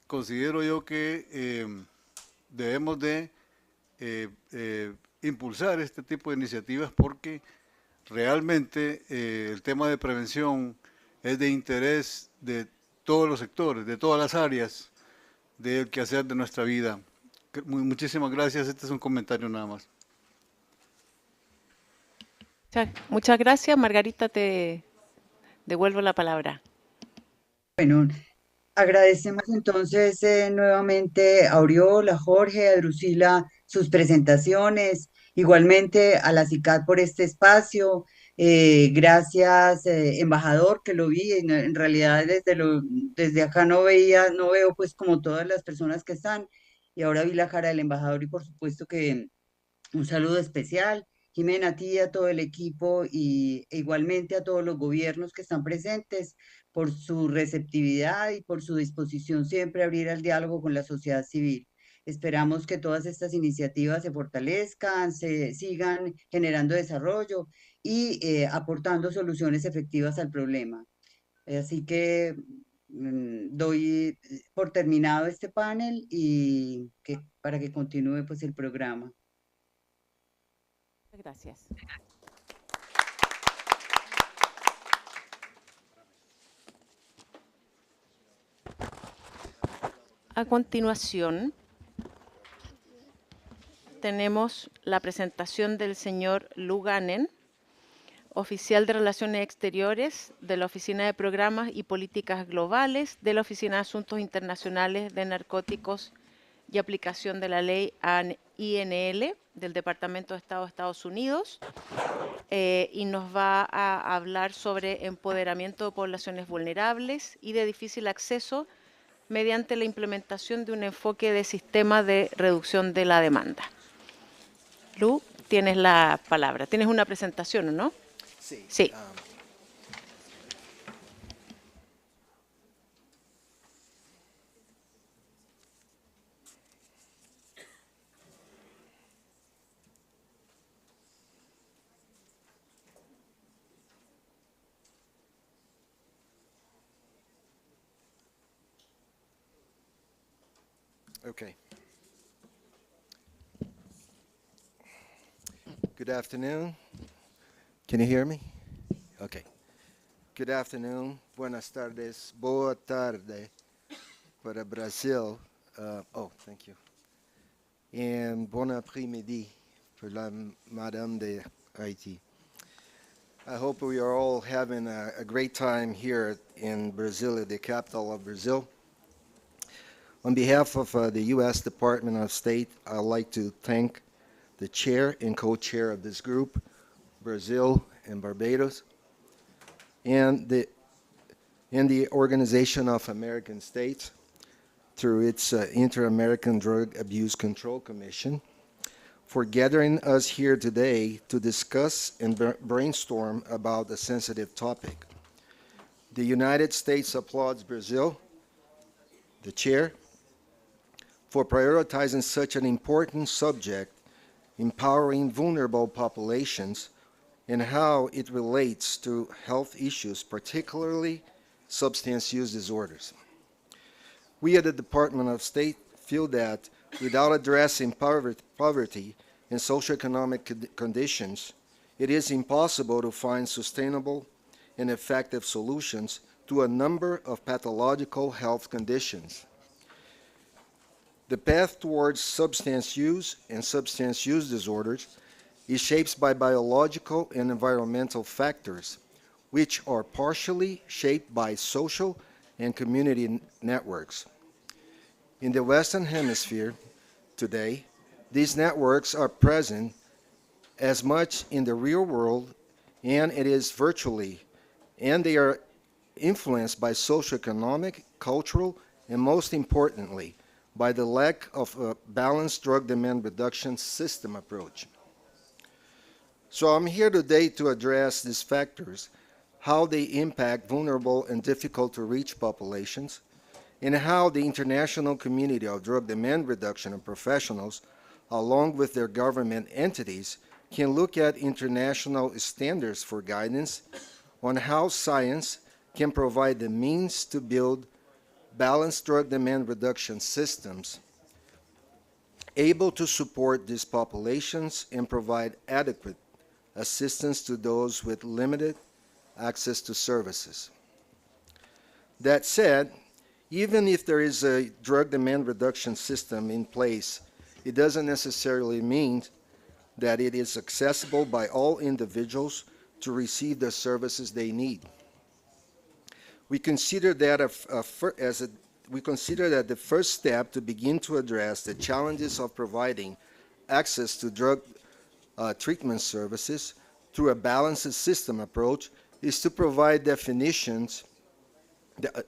Considero yo que debemos de impulsar este tipo de iniciativas porque realmente el tema de prevención es de interés de todos los sectores, de todas las áreas del quehacer de nuestra vida. Muchísimas gracias. Este es un comentario nada más. Muchas gracias. Margarita, te devuelvo la palabra. Bueno, agradecemos entonces nuevamente a Oriol, a Jorge, a Drusila sus presentaciones, igualmente a la CICAD por este espacio. Gracias, embajador, que lo vi. En realidad desde acá no veo pues como todas las personas que están, y ahora vi la cara del embajador y por supuesto que un saludo especial, Jimena, a ti y a todo el equipo e igualmente a todos los gobiernos que están presentes por su receptividad y por su disposición siempre a abrir al diálogo con la sociedad civil. Esperamos que todas estas iniciativas se fortalezcan, se sigan generando desarrollo y aportando soluciones efectivas al problema. Así que doy por terminado este panel y para que continúe pues el programa. Gracias. A continuación, tenemos la presentación del señor Luganen, oficial de Relaciones Exteriores de la Oficina de Programas y Políticas Globales de la Oficina de Asuntos Internacionales de Narcóticos y Aplicación de la Ley INL del Departamento de Estado de Estados Unidos, y nos va a hablar sobre empoderamiento de poblaciones vulnerables y de difícil acceso mediante la implementación de un enfoque de sistema de reducción de la demanda. Lu, tienes la palabra. Tienes una presentación, ¿o no? Sí. Sí. Okay. Good afternoon. Can you hear me? Okay. Good afternoon. Buenas tardes. Boa tarde para Brasil. Oh, thank you. And bon après-midi for la Madame de Haiti. I hope we are all having a great time here in Brazil, the capital of Brazil. On behalf of the U.S. Department of State, I'd like to thank the chair and co-chair of this group, Brazil and Barbados, and the Organization of American States through its Inter-American Drug Abuse Control Commission for gathering us here today to discuss and brainstorm about a sensitive topic. The United States applauds Brazil, the chair, for prioritizing such an important subject, empowering vulnerable populations, and how it relates to health issues, particularly substance use disorders. We at the Department of State feel that without addressing poverty and socioeconomic conditions, it is impossible to find sustainable and effective solutions to a number of pathological health conditions. The path towards substance use and substance use disorders is shaped by biological and environmental factors, which are partially shaped by social and community networks. In the Western Hemisphere today, these networks are present as much in the real world and it is virtually, and they are influenced by socioeconomic, cultural, and most importantly, by the lack of a balanced drug demand reduction system approach. So I'm here today to address these factors, how they impact vulnerable and difficult to reach populations, and how the international community of drug demand reduction and professionals, along with their government entities, can look at international standards for guidance on how science can provide the means to build balanced drug demand reduction systems able to support these populations and provide adequate assistance to those with limited access to services. That said, even if there is a drug demand reduction system in place, it doesn't necessarily mean that it is accessible by all individuals to receive the services they need. We consider that the first step to begin to address the challenges of providing access to drug treatment services through a balanced system approach is to provide definitions,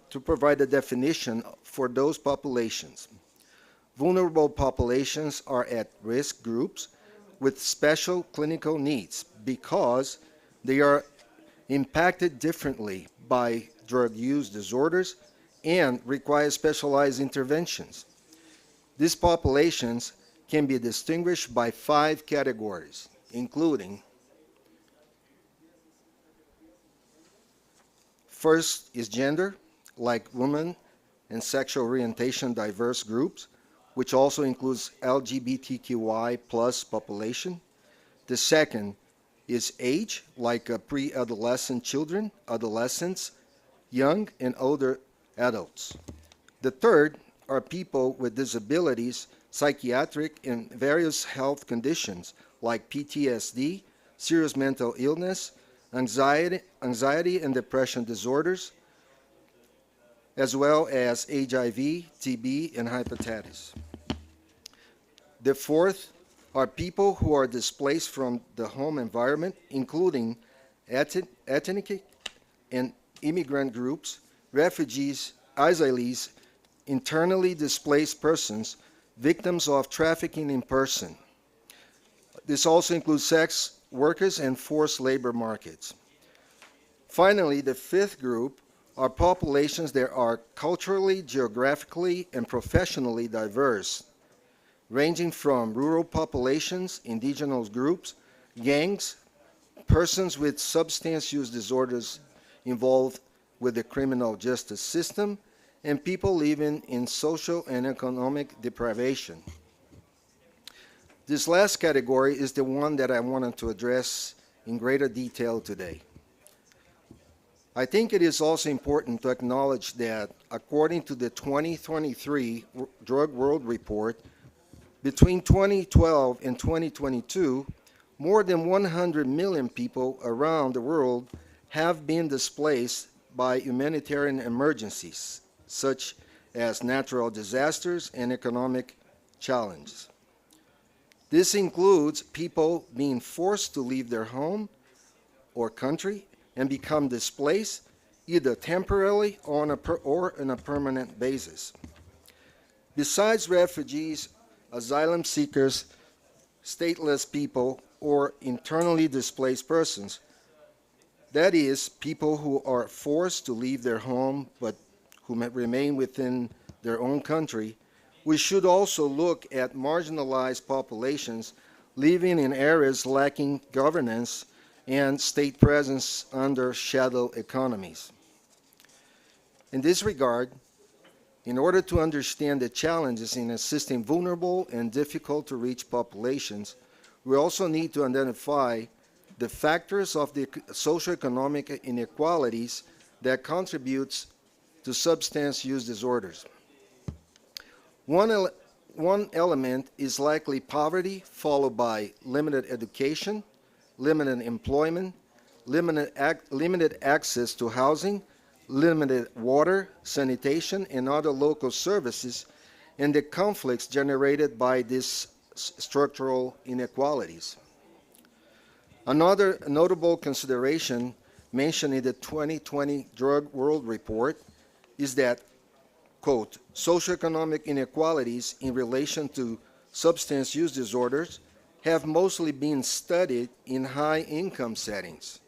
to provide a definition for those populations. Vulnerable populations are at-risk groups with special clinical needs because they are impacted differently by drug use disorders and require specialized interventions. These populations can be distinguished by 5 categories, including: first is gender, like women and sexual orientation diverse groups, which also includes LGBTQI plus population. The second is age, like pre-adolescent children, adolescents, young and older adults. The third are people with disabilities, psychiatric and various health conditions like PTSD, serious mental illness, anxiety and depression disorders, as well as HIV, TB, and hepatitis. The fourth are people who are displaced from the home environment, including ethnic and immigrant groups, refugees, asylees, internally displaced persons, victims of trafficking in person. This also includes sex workers and forced labor markets. Finally, the fifth group are populations that are culturally, geographically, and professionally diverse, ranging from rural populations, indigenous groups, gangs, persons with substance use disorders involved with the criminal justice system, and people living in social and economic deprivation. This last category is the one that I wanted to address in greater detail today. I think it is also important to acknowledge that according to the 2023 Drug World Report, between 2012 and 2022, more than 100 million people around the world have been displaced by humanitarian emergencies, such as natural disasters and economic challenges. This includes people being forced to leave their home or country and become displaced, either temporarily or on a permanent basis. Besides refugees, asylum seekers, stateless people, or internally displaced persons, that is, people who are forced to leave their home but who may remain within their own country, we should also look at marginalized populations living in areas lacking governance and state presence under shadow economies. In this regard, in order to understand the challenges in assisting vulnerable and difficult to reach populations, we also need to identify the factors of the socioeconomic inequalities that contributes to substance use disorders. One element is likely poverty, followed by limited education, limited employment, limited access to housing, limited water, sanitation, and other local services, and the conflicts generated by these structural inequalities. Another notable consideration mentioned in the 2020 Drug World Report is that, quote, socioeconomic inequalities in relation to substance use disorders have mostly been studied in high-income settings,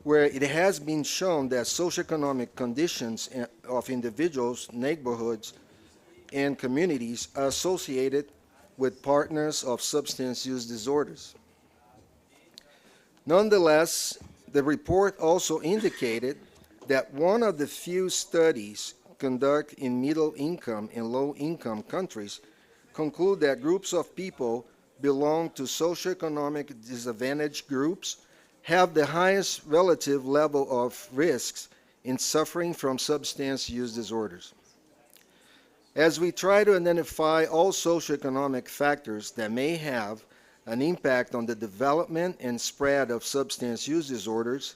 where it has been shown that socioeconomic conditions of individuals, neighborhoods, and communities are associated with partners of substance use disorders. Nonetheless, the report also indicated that one of the few studies conducted in middle-income and low-income countries conclude that groups of people belong to socioeconomic disadvantaged groups have the highest relative level of risks in suffering from substance use disorders. As we try to identify all socioeconomic factors that may have an impact on the development and spread of substance use disorders,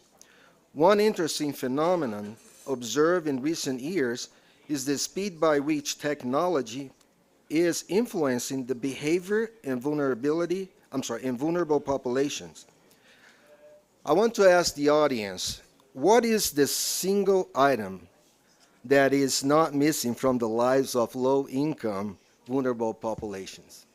one interesting phenomenon observed in recent years is the speed by which technology is influencing the behavior and vulnerable populations. I want to ask the audience, what is the single item that is not missing from the lives of low-income vulnerable populations?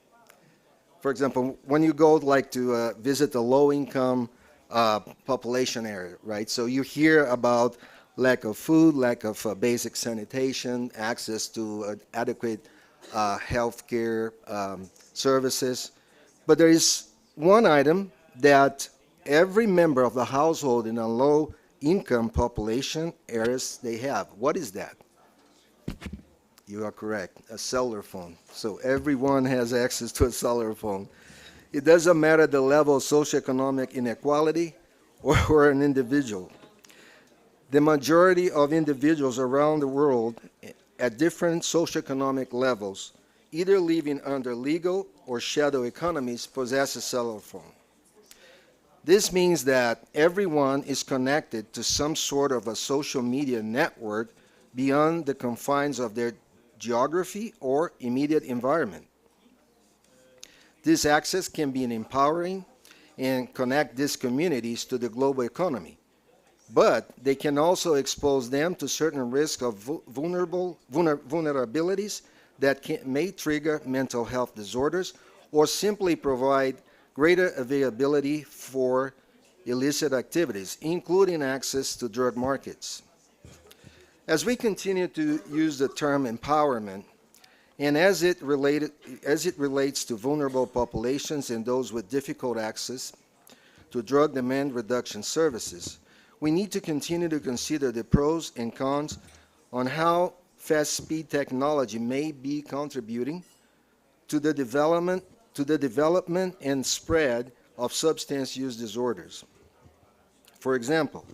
For example, when you go to visit a low-income population area, right? So you hear about lack of food, lack of basic sanitation, access to adequate health care services. But there is one item that every member of the household in a low-income population areas, they have. What is that? You are correct, a cellular phone. So everyone has access to a cellular phone. It doesn't matter the level of socioeconomic inequality or an individual. The majority of individuals around the world at different socioeconomic levels, either living under legal or shadow economies, possess a cellular phone. This means that everyone is connected to some sort of a social media network beyond the confines of their geography or immediate environment. This access can be empowering and connect these communities to the global economy, but they can also expose them to certain risks of vulnerabilities that may trigger mental health disorders or simply provide greater availability for illicit activities, including access to drug markets. As we continue to use the term empowerment, and as it relates to vulnerable populations and those with difficult access to drug demand reduction services, we need to continue to consider the pros and cons on how fast-speed technology may be contributing to the development and spread of substance use disorders. For example,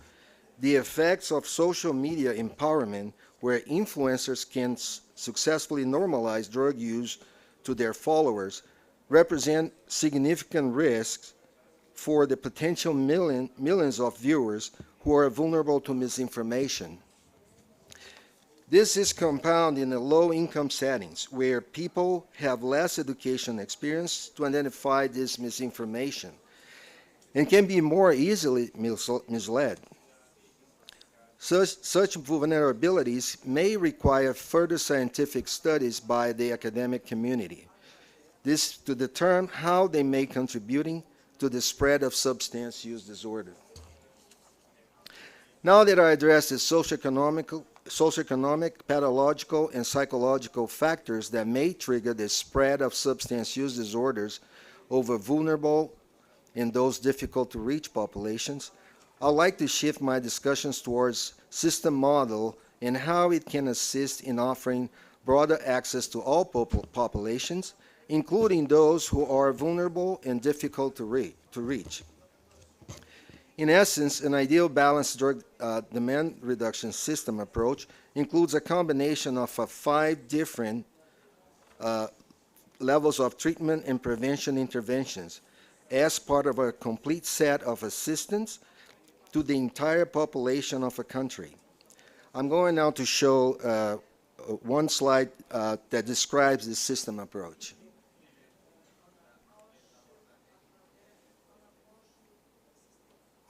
the effects of social media empowerment, where influencers can successfully normalize drug use to their followers, represent significant risks for the potential millions of viewers who are vulnerable to misinformation. This is compounded in the low-income settings, where people have less education experience to identify this misinformation and can be more easily misled. Such vulnerabilities may require further scientific studies by the academic community, this to determine how they may be contributing to the spread of substance use disorder. Now that I address the socioeconomic, pathological, and psychological factors that may trigger the spread of substance use disorders over vulnerable and those difficult to reach populations, I'd like to shift my discussions towards system model and how it can assist in offering broader access to all populations, including those who are vulnerable and difficult to reach. In essence, an ideal balanced drug demand reduction system approach includes a combination of 5 different levels of treatment and prevention interventions as part of a complete set of assistance to the entire population of a country. I'm going now to show one slide that describes this system approach.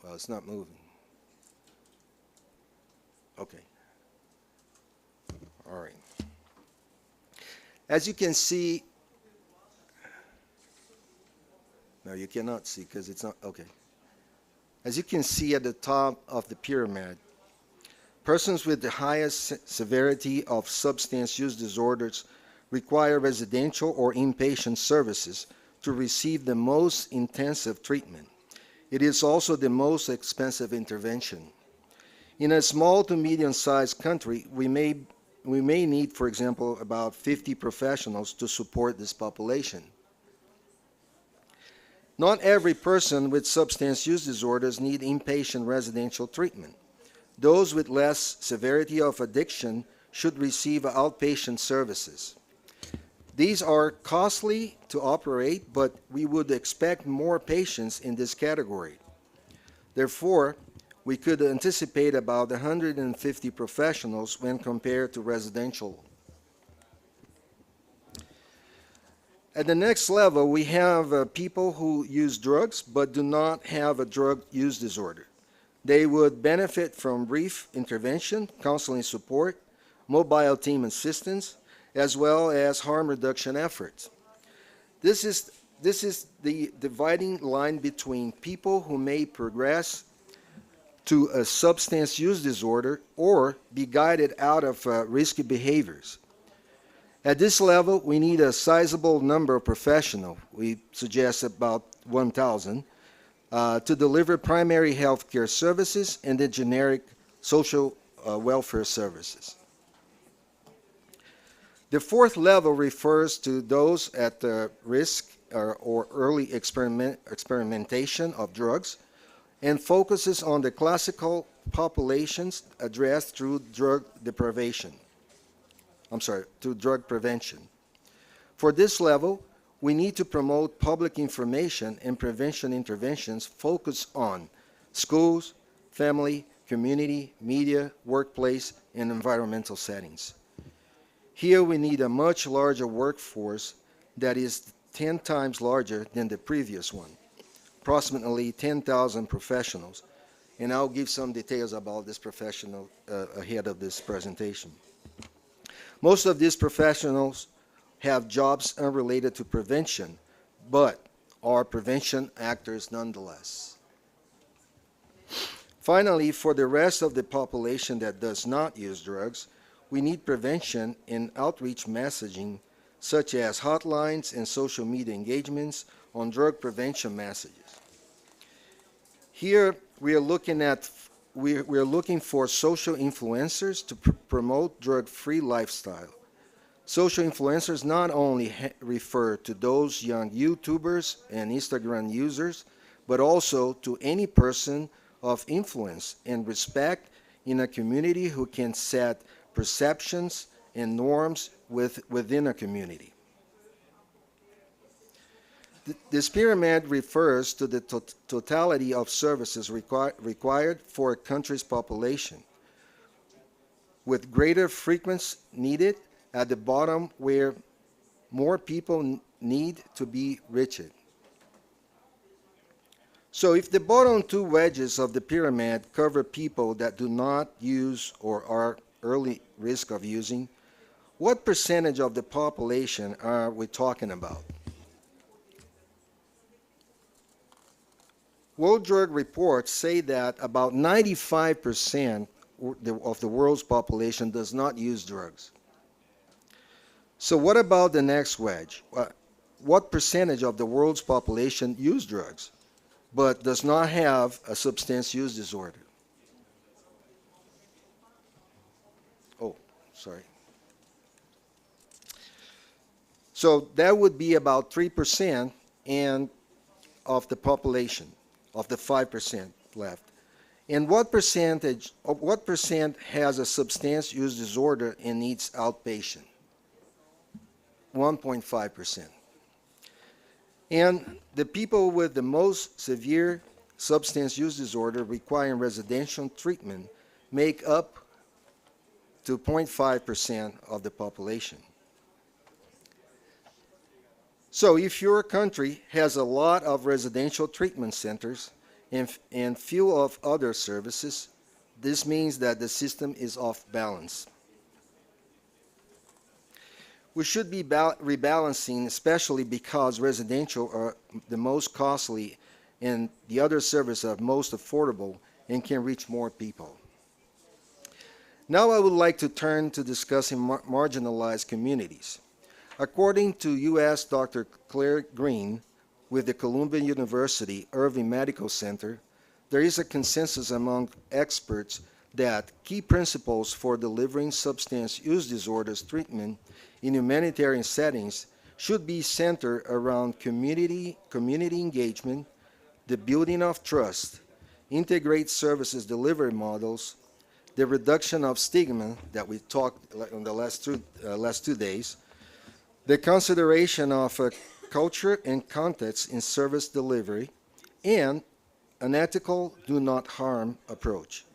Well, it's not moving. Okay. All right. As you can see, no, you cannot see because it's not, okay. As you can see at the top of the pyramid, persons with the highest severity of substance use disorders require residential or inpatient services to receive the most intensive treatment. It is also the most expensive intervention. In a small to medium-sized country, we may need, for example, about 50 professionals to support this population. Not every person with substance use disorders need inpatient residential treatment. Those with less severity of addiction should receive outpatient services. These are costly to operate, but we would expect more patients in this category. Therefore, we could anticipate about 150 professionals when compared to residential. At the next level, we have people who use drugs but do not have a drug use disorder. They would benefit from brief intervention, counseling support, mobile team assistance, as well as harm reduction efforts. This is the dividing line between people who may progress to a substance use disorder or be guided out of risky behaviors. At this level, we need a sizable number of professionals, we suggest about 1,000, to deliver primary health care services and the generic social welfare services. The fourth level refers to those at risk or early experimentation of drugs and focuses on the classical populations addressed through drug prevention. For this level, we need to promote public information and prevention interventions focused on schools, family, community, media, workplace, and environmental settings. Here we need a much larger workforce that is 10 times larger than the previous one, approximately 10,000 professionals. And I'll give some details about this professional ahead of this presentation. Most of these professionals have jobs unrelated to prevention, but are prevention actors nonetheless. Finally, for the rest of the population that does not use drugs, we need prevention and outreach messaging, such as hotlines and social media engagements on drug prevention messages. Here, we are looking at we're looking for social influencers to promote drug-free lifestyle. Social influencers not only refer to those young YouTubers and Instagram users, but also to any person of influence and respect in a community who can set perceptions and norms within a community. This pyramid refers to the totality of services required for a country's population, with greater frequency needed at the bottom where more people need to be reached. So if the bottom two wedges of the pyramid cover people that do not use or are early risk of using, what percentage of the population are we talking about? World Drug reports say that about 95% of the world's population does not use drugs. So what about the next wedge? What percentage of the world's population use drugs, but does not have a substance use disorder? Oh, sorry. So that would be about 3% and of the population, of the 5% left. And what percent has a substance use disorder and needs outpatient? 1.5%. And the people with the most severe substance use disorder requiring residential treatment make up to 0.5% of the population. So if your country has a lot of residential treatment centers and few of other services, this means that the system is off balance. We should be rebalancing, especially because residential are the most costly and the other services are most affordable and can reach more people. Now I would like to turn to discussing marginalized communities. According to U.S. Dr. Claire Green with the Columbia University Irving Medical Center, there is a consensus among experts that key principles for delivering substance use disorders treatment in humanitarian settings should be centered around community engagement, the building of trust, integrate services delivery models, the reduction of stigma that we talked on the last two days, the consideration of culture and context in service delivery, and an ethical do not harm approach.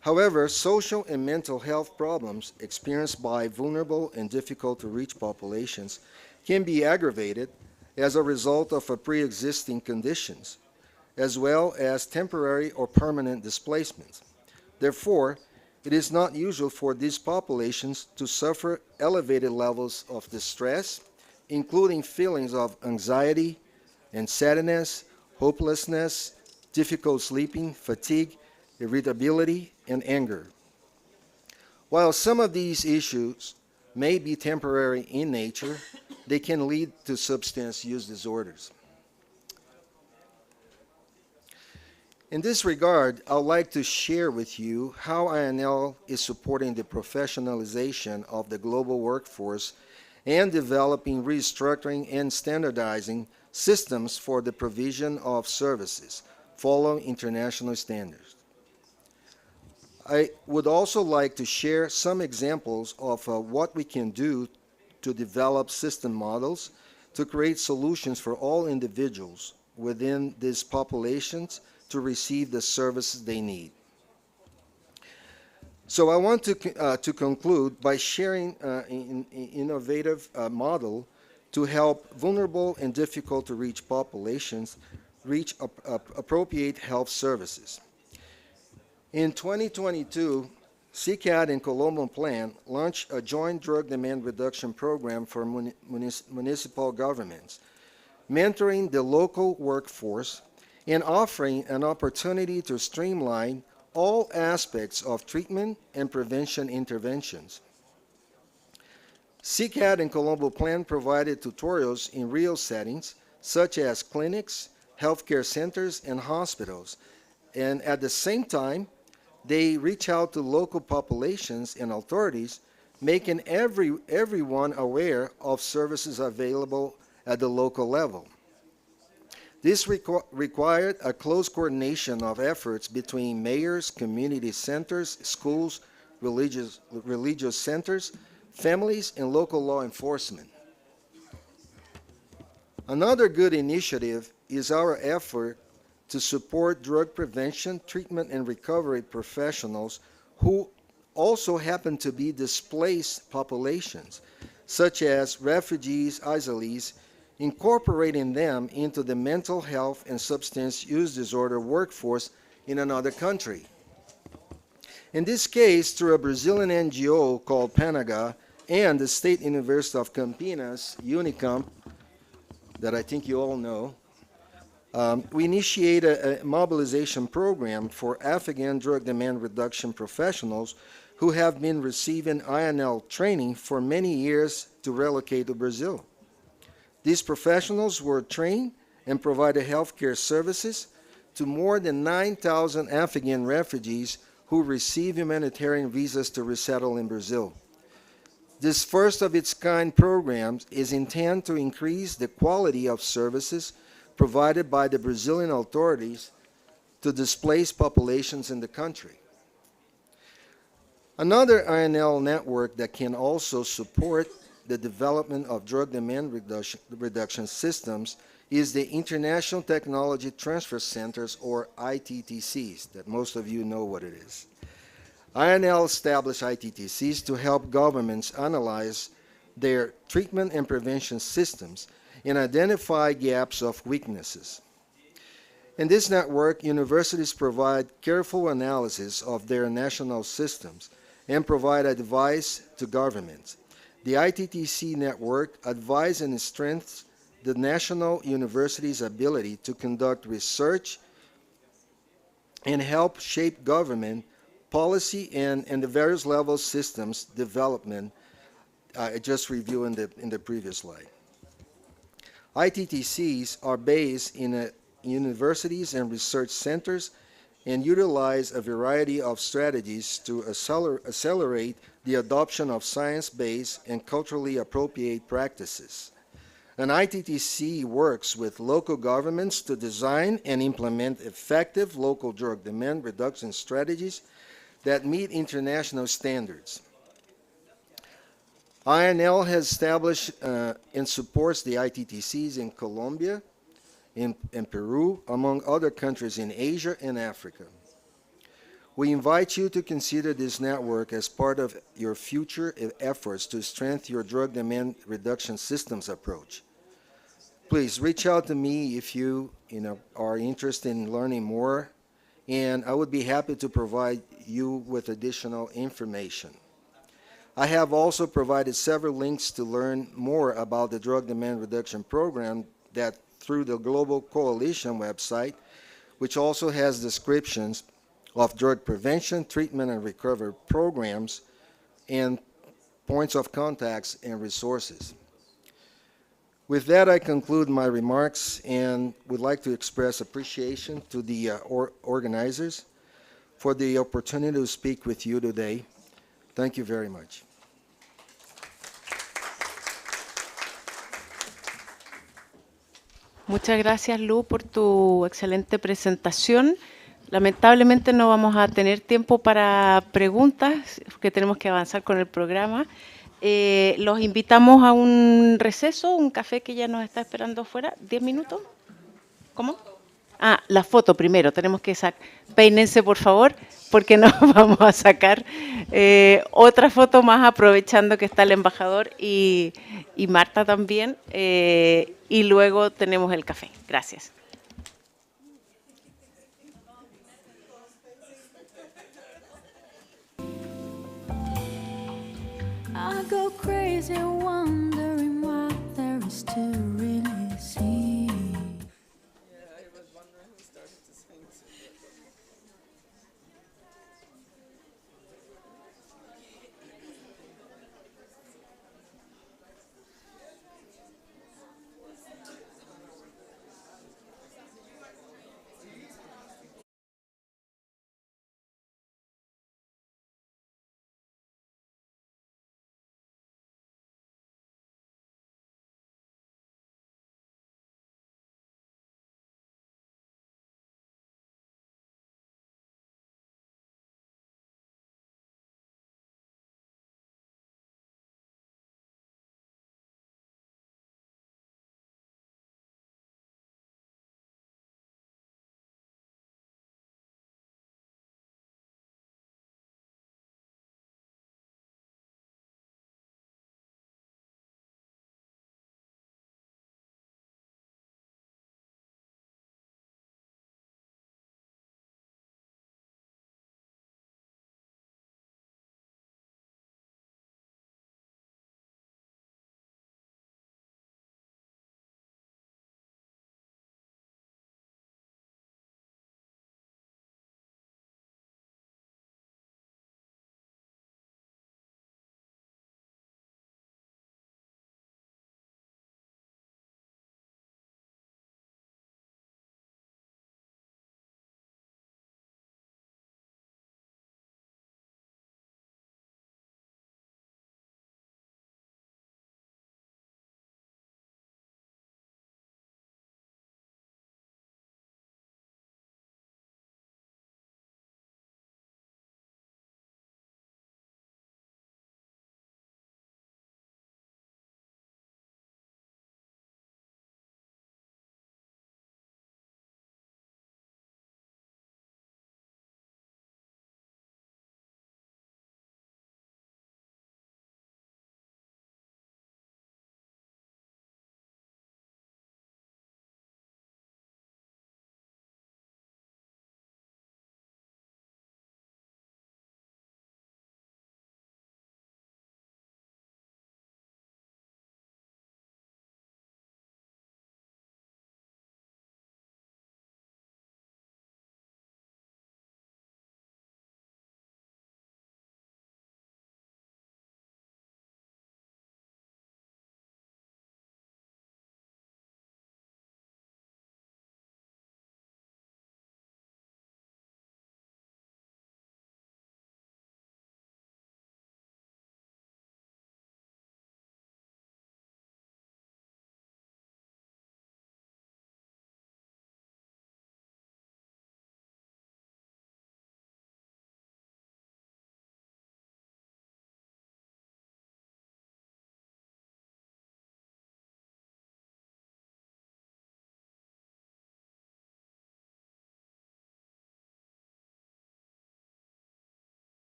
However, social and mental health problems experienced by vulnerable and difficult to reach populations can be aggravated as a result of pre-existing conditions, as well as temporary or permanent displacements. Therefore, it is not usual for these populations to suffer elevated levels of distress, including feelings of anxiety and sadness, hopelessness, difficult sleeping, fatigue, irritability, and anger. While some of these issues may be temporary in nature, they can lead to substance use disorders. In this regard, I'd like to share with you how INL is supporting the professionalization of the global workforce and developing, restructuring, and standardizing systems for the provision of services following international standards. I would also like to share some examples of what we can do to develop system models to create solutions for all individuals within these populations to receive the services they need. So I want to conclude by sharing an innovative model to help vulnerable and difficult to reach populations reach appropriate health services. In 2022, CICAD and Colombo Plan launched a joint drug demand reduction program for municipal governments, mentoring the local workforce and offering an opportunity to streamline all aspects of treatment and prevention interventions. CICAD and Colombo Plan provided tutorials in real settings, such as clinics, healthcare centers, and hospitals, And at the same time, they reach out to local populations and authorities, making everyone aware of services available at the local level. This required a close coordination of efforts between mayors, community centers, schools, religious centers, families, and local law enforcement. Another good initiative is our effort to support drug prevention, treatment, and recovery professionals who also happen to be displaced populations, such as refugees, asylees, incorporating them into the mental health and substance use disorder workforce in another country. In this case, through a Brazilian NGO called Panaga and the State University of Campinas, Unicamp, that I think you all know, we initiate a mobilization program for Afghan drug demand reduction professionals who have been receiving INL training for many years to relocate to Brazil. These professionals were trained and provided healthcare services to more than 9,000 Afghan refugees who receive humanitarian visas to resettle in Brazil. This first of its kind program is intended to increase the quality of services provided by the Brazilian authorities to displaced populations in the country. Another INL network that can also support the development of drug demand reduction systems is the International Technology Transfer Centers, or ITTCs, that most of you know what it is. INL established ITTCs to help governments analyze their treatment and prevention systems and identify gaps of weaknesses. In this network, universities provide careful analysis of their national systems and provide advice to governments. The ITTC network advises and strengthens the national university's ability to conduct research and help shape government policy and the various level systems development I just reviewed in the previous slide. ITTCs are based in universities and research centers and utilize a variety of strategies to accelerate the adoption of science-based and culturally appropriate practices. An ITTC works with local governments to design and implement effective local drug demand reduction strategies that meet international standards. INL has established and supports the ITTCs in Colombia, in Peru, among other countries in Asia and Africa. We invite you to consider this network as part of your future efforts to strengthen your drug demand reduction systems approach. Please reach out to me if you are interested in learning more, and I would be happy to provide you with additional information. I have also provided several links to learn more about the drug demand reduction program that through the Global Coalition website, which also has descriptions of drug prevention, treatment, and recovery programs, and points of contacts and resources. With that, I conclude my remarks and would like to express appreciation to the organizers for the opportunity to speak with you today. Thank you very much. Muchas gracias, Lu, por tu excelente presentación. Lamentablemente no vamos a tener tiempo para preguntas, porque tenemos que avanzar con el programa. Los invitamos a un receso, un café que ya nos está esperando afuera. ¿10 minutos? ¿Cómo? Ah, la foto primero. Tenemos que sacar. Peínense, por favor, porque nos vamos a sacar otra foto más, aprovechando que está el embajador y Marta también. Y luego tenemos el café. Gracias. I go crazy wondering what there is to really see. Yeah, I was wondering who started to sing.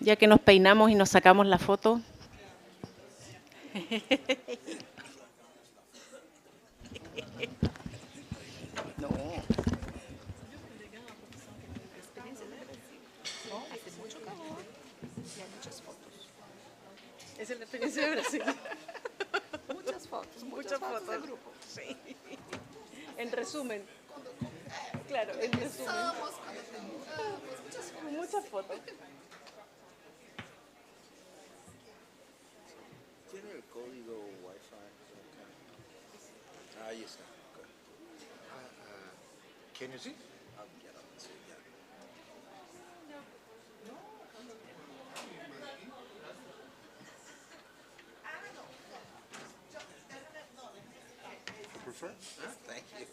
Ya que nos peinamos y nos sacamos la foto. No. Hace mucho calor y hay muchas fotos. Esa es la experiencia de Brasil. Muchas fotos, muchas fotos de grupo. Sí. En resumen. Claro, en resumen. Muchas fotos. ¿Tiene el código Wi-Fi? Ahí está. Can you see? Prefer? Thank you.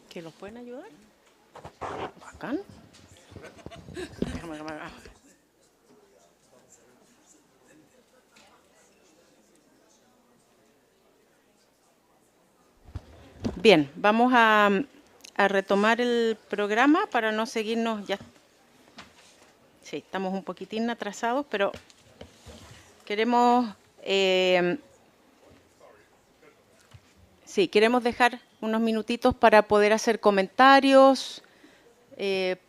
¿Que los pueden ayudar? Bacán. Bien, vamos a retomar el programa para no seguirnos ya. Sí, estamos un poquitín atrasados, pero queremos queremos dejar unos minutitos para poder hacer comentarios,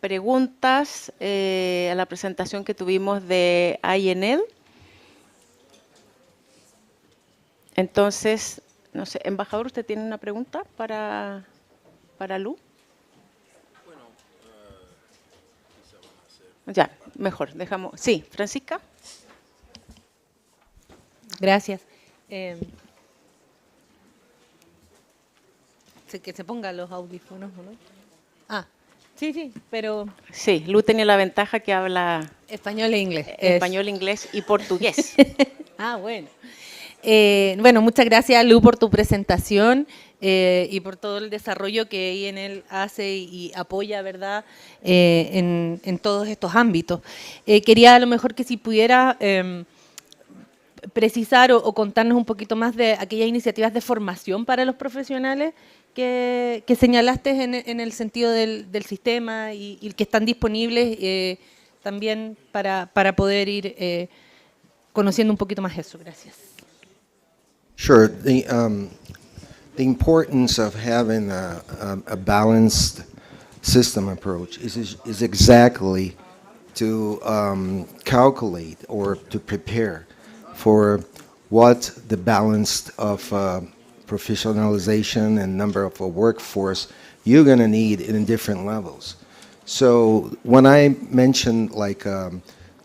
preguntas a la presentación que tuvimos de INL. Entonces, no sé, embajador, ¿usted tiene una pregunta para Lu? Bueno, Ya, mejor, dejamos. Sí, Francisca. Gracias. Que se ponga los audífonos, ¿no? Ah, sí, pero... Sí, Lu tenía la ventaja que habla... Español e inglés. Español, inglés y portugués. Ah, bueno. Bueno, muchas gracias, Lu, por tu presentación y por todo el desarrollo que INL hace y apoya, ¿verdad?, en todos estos ámbitos. Quería a lo mejor que si pudiera precisar o contarnos un poquito más de aquellas iniciativas de formación para los profesionales que señalaste en el sentido del sistema y que están disponibles también para poder ir conociendo un poquito más eso. Gracias. Sure. The importance of having a balanced system approach is exactly to calculate or to prepare for what the balance of professionalization and number of a workforce you're going to need in different levels. So when I mentioned like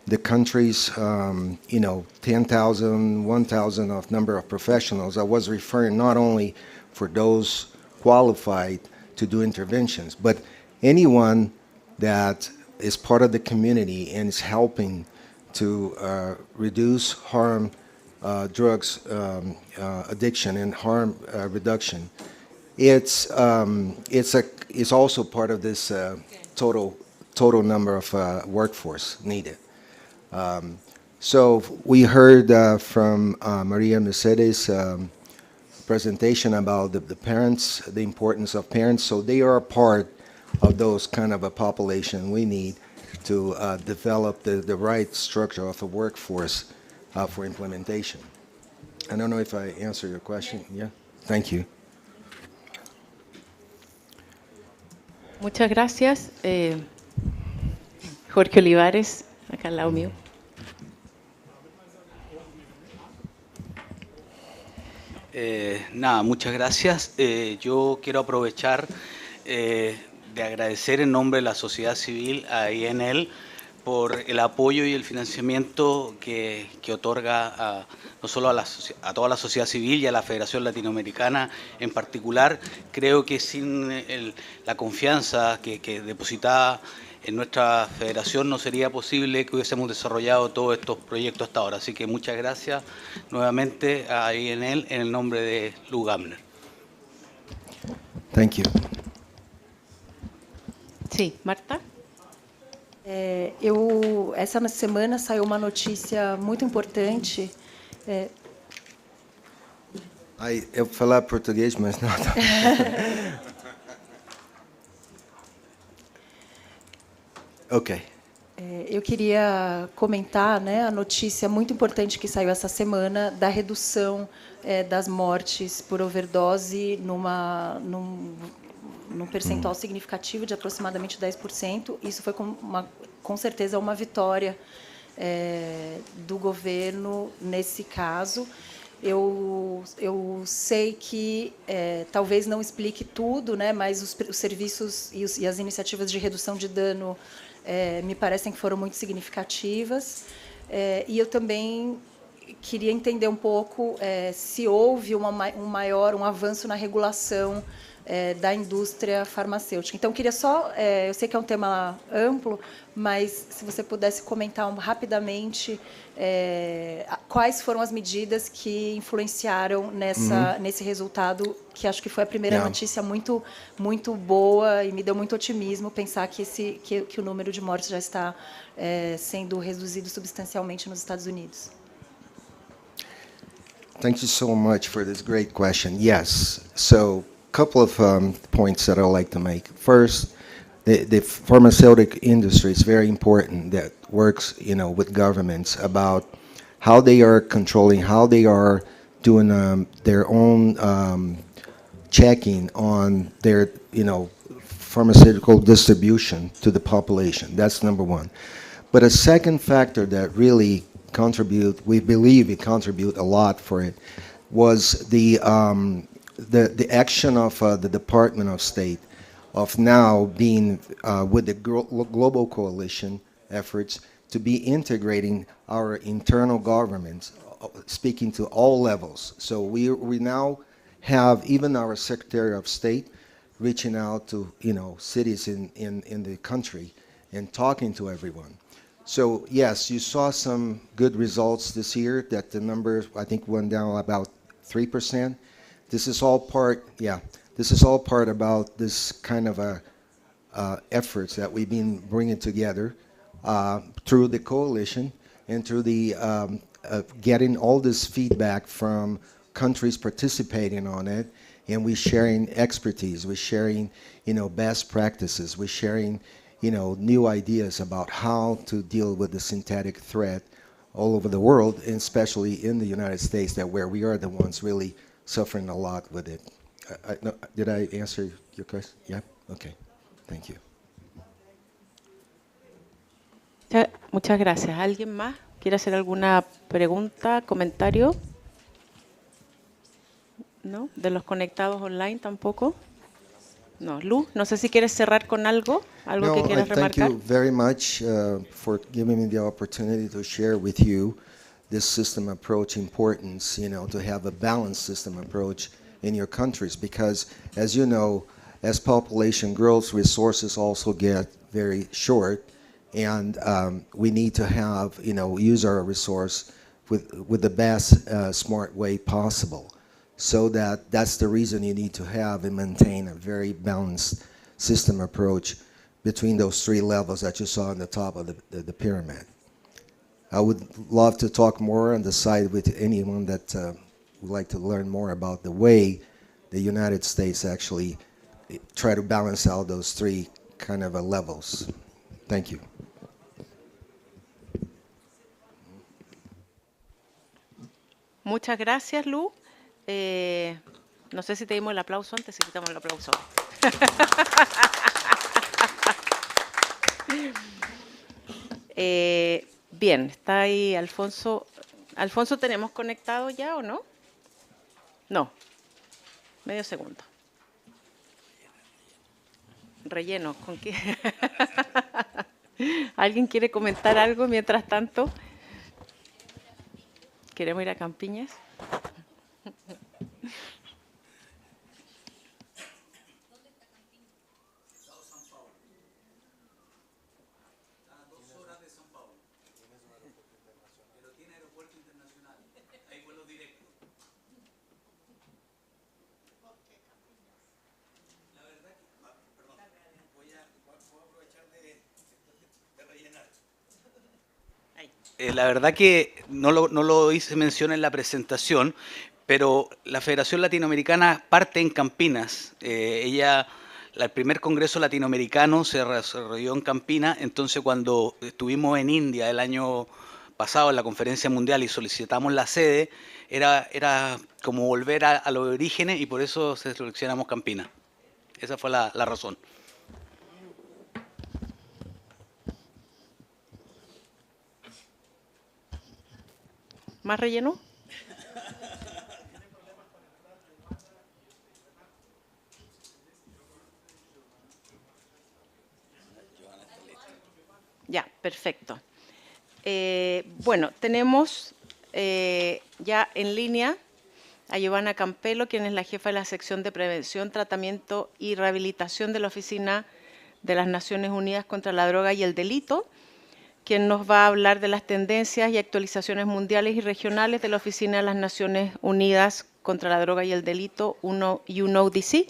the country's, 10,000, 1,000 of number of professionals, I was referring not only for those qualified to do interventions, but anyone that is part of the community and is helping to reduce harm, drugs addiction and harm reduction. It's also part of this total number of workforce needed. So we heard from Maria Mercedes' presentation about the parents, the importance of parents. So they are a part of those kind of a population we need to develop the right structure of a workforce for implementation. I don't know if I answered your question. Yeah, thank you. Muchas gracias. Jorge Olivares, acá al lado mío. Nada, muchas gracias. Yo quiero aprovechar de agradecer en nombre de la sociedad civil a INL por el apoyo y el financiamiento que otorga no solo a toda la sociedad civil y a la Federación Latinoamericana en particular. Creo que sin la confianza que depositada en nuestra federación no sería posible que hubiésemos desarrollado todos estos proyectos hasta ahora. Así que muchas gracias nuevamente a INL en el nombre de Lou Gamner. Thank you. Sí, Marta. Essa semana saiu uma notícia muito importante. Eu falar português, mas não. Ok. Eu queria comentar, né, a notícia muito importante que saiu essa semana da redução das mortes por overdose num percentual significativo de aproximadamente 10%. Isso foi com certeza uma vitória do governo nesse caso. Eu sei que talvez não explique tudo, né, mas os serviços e as iniciativas de redução de dano me parecem que foram muito significativas. E eu também queria entender um pouco se houve um avanço na regulação da indústria farmacêutica. Então, eu queria só, eu sei que é um tema amplo, mas se você pudesse comentar rapidamente quais foram as medidas que influenciaram nesse resultado, que acho que foi a primeira notícia muito, muito boa e me deu muito otimismo pensar que o número de mortes já está sendo reduzido substancialmente nos Estados Unidos. Thank you so much for this great question. Yes, so a couple of points that I'd like to make. First, the pharmaceutical industry is very important that works, with governments about how they are controlling, how they are doing their own checking on their, pharmaceutical distribution to the population. That's number one. But a second factor that really we believe it contribute a lot for it, was the action of the Department of State of now being with the global coalition efforts to be integrating our internal governments, speaking to all levels. So we now have even our Secretary of State reaching out to cities in the country and talking to everyone. So yes, you saw some good results this year that the number, I think, went down about 3%. This is all part about this kind of efforts that we've been bringing together through the coalition and through the getting all this feedback from countries participating on it, and we're sharing expertise, we're sharing, best practices, we're sharing, new ideas about how to deal with the synthetic threat all over the world, and especially in the United States, where we are the ones really suffering a lot with it. Did I answer your question? Yeah? Okay. Thank you. Muchas gracias. ¿Alguien más quiere hacer alguna pregunta, comentario? ¿No? ¿De los conectados online tampoco? No. Lu, no sé si quieres cerrar con algo que quieras remarcar. Thank you very much for giving me the opportunity to share with you this system approach importance, to have a balanced system approach in your countries, because as you know, as population grows, resources also get very short, and we need to have, use our resource with the best smart way possible. So that's the reason you need to have and maintain a very balanced system approach between those three levels that you saw on the top of the pyramid. I would love to talk more on the side with anyone that would like to learn more about the way the United States actually try to balance out those three kind of levels. Thank you. Muchas gracias, Lu. No sé si te dimos el aplauso antes, si quitamos el aplauso. Bien, está ahí Alfonso. Alfonso, ¿tenemos conectado ya o no? No. Medio segundo. Relleno, ¿con qué? ¿Alguien quiere comentar algo mientras tanto? ¿Queremos ir a Campiñas? La verdad que no lo hice mención en la presentación, pero la Federación Latinoamericana parte en Campinas. El primer Congreso Latinoamericano se desarrolló en Campinas, entonces cuando estuvimos en India el año pasado en la conferencia mundial y solicitamos la sede, era como volver a los orígenes y por eso seleccionamos Campinas. Esa fue la razón. ¿Más relleno? Ya, perfecto. Bueno, tenemos ya en línea a Giovanna Campello, quien es la jefa de la sección de prevención, tratamiento y rehabilitación de la Oficina de las Naciones Unidas contra la Droga y el Delito, quien nos va a hablar de las tendencias y actualizaciones mundiales y regionales de la Oficina de las Naciones Unidas contra la Droga y el Delito, UNODC.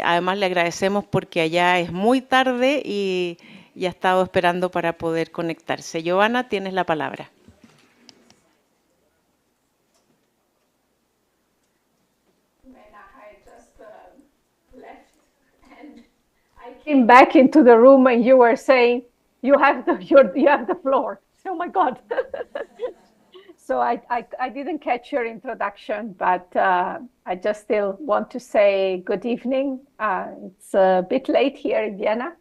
Además, le agradecemos porque allá es muy tarde y ha estado esperando para poder conectarse. Giovanna, tienes la palabra. Came back into the room and you were saying you have the floor. Oh my God! So I didn't catch your introduction, but I just still want to say good evening. It's a bit late here in Vienna.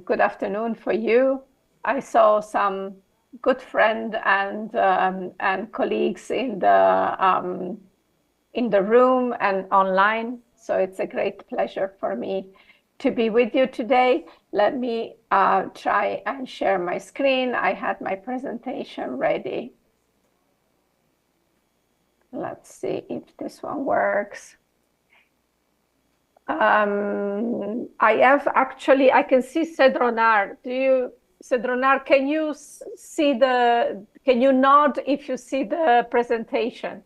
Good afternoon for you. I saw some good friends and colleagues in the room and online. So it's a great pleasure for me to be with you today. Let me try and share my screen. I had my presentation ready. Let's see if this one works. I can see Cedronar. Cedronar, can you nod if you see the presentation?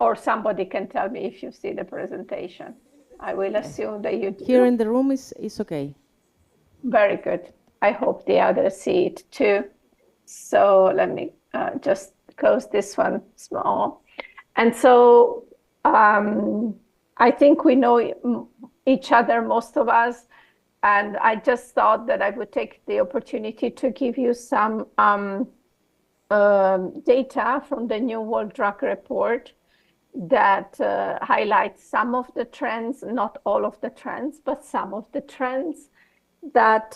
Or somebody can tell me if you see the presentation. I will assume that you do. Here in the room is okay. Very good. I hope the others see it too. So let me just close this one small. And so I think we know each other, most of us. And I just thought that I would take the opportunity to give you some data from the New World Drug Report that highlights some of the trends, not all of the trends, but some of the trends that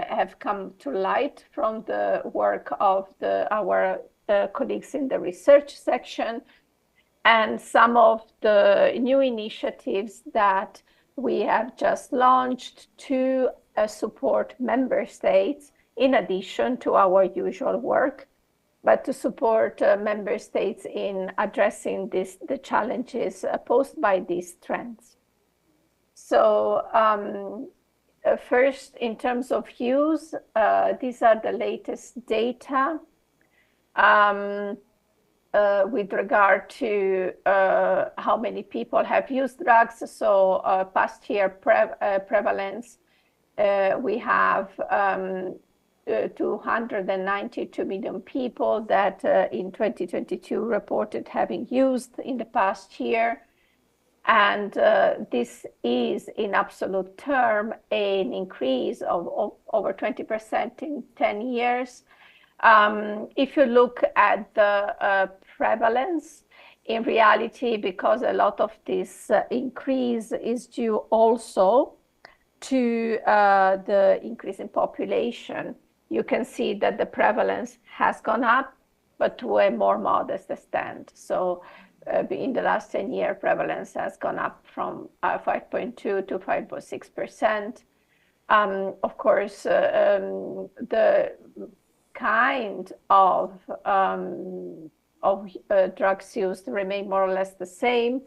have come to light from the work of our colleagues in the research section, and some of the new initiatives that we have just launched to support member states, in addition to our usual work, but to support member states in addressing the challenges posed by these trends. So first, in terms of use, these are the latest data with regard to how many people have used drugs. So past year prevalence, we have 292 million people that in 2022 reported having used in the past year. And this is, in absolute term, an increase of over 20% in 10 years. If you look at the prevalence, in reality, because a lot of this increase is due also to the increase in population, you can see that the prevalence has gone up, but to a more modest extent. So in the last 10 years, prevalence has gone up from 5.2 to 5.6%. Of course, the kind of drugs used remain more or less the same,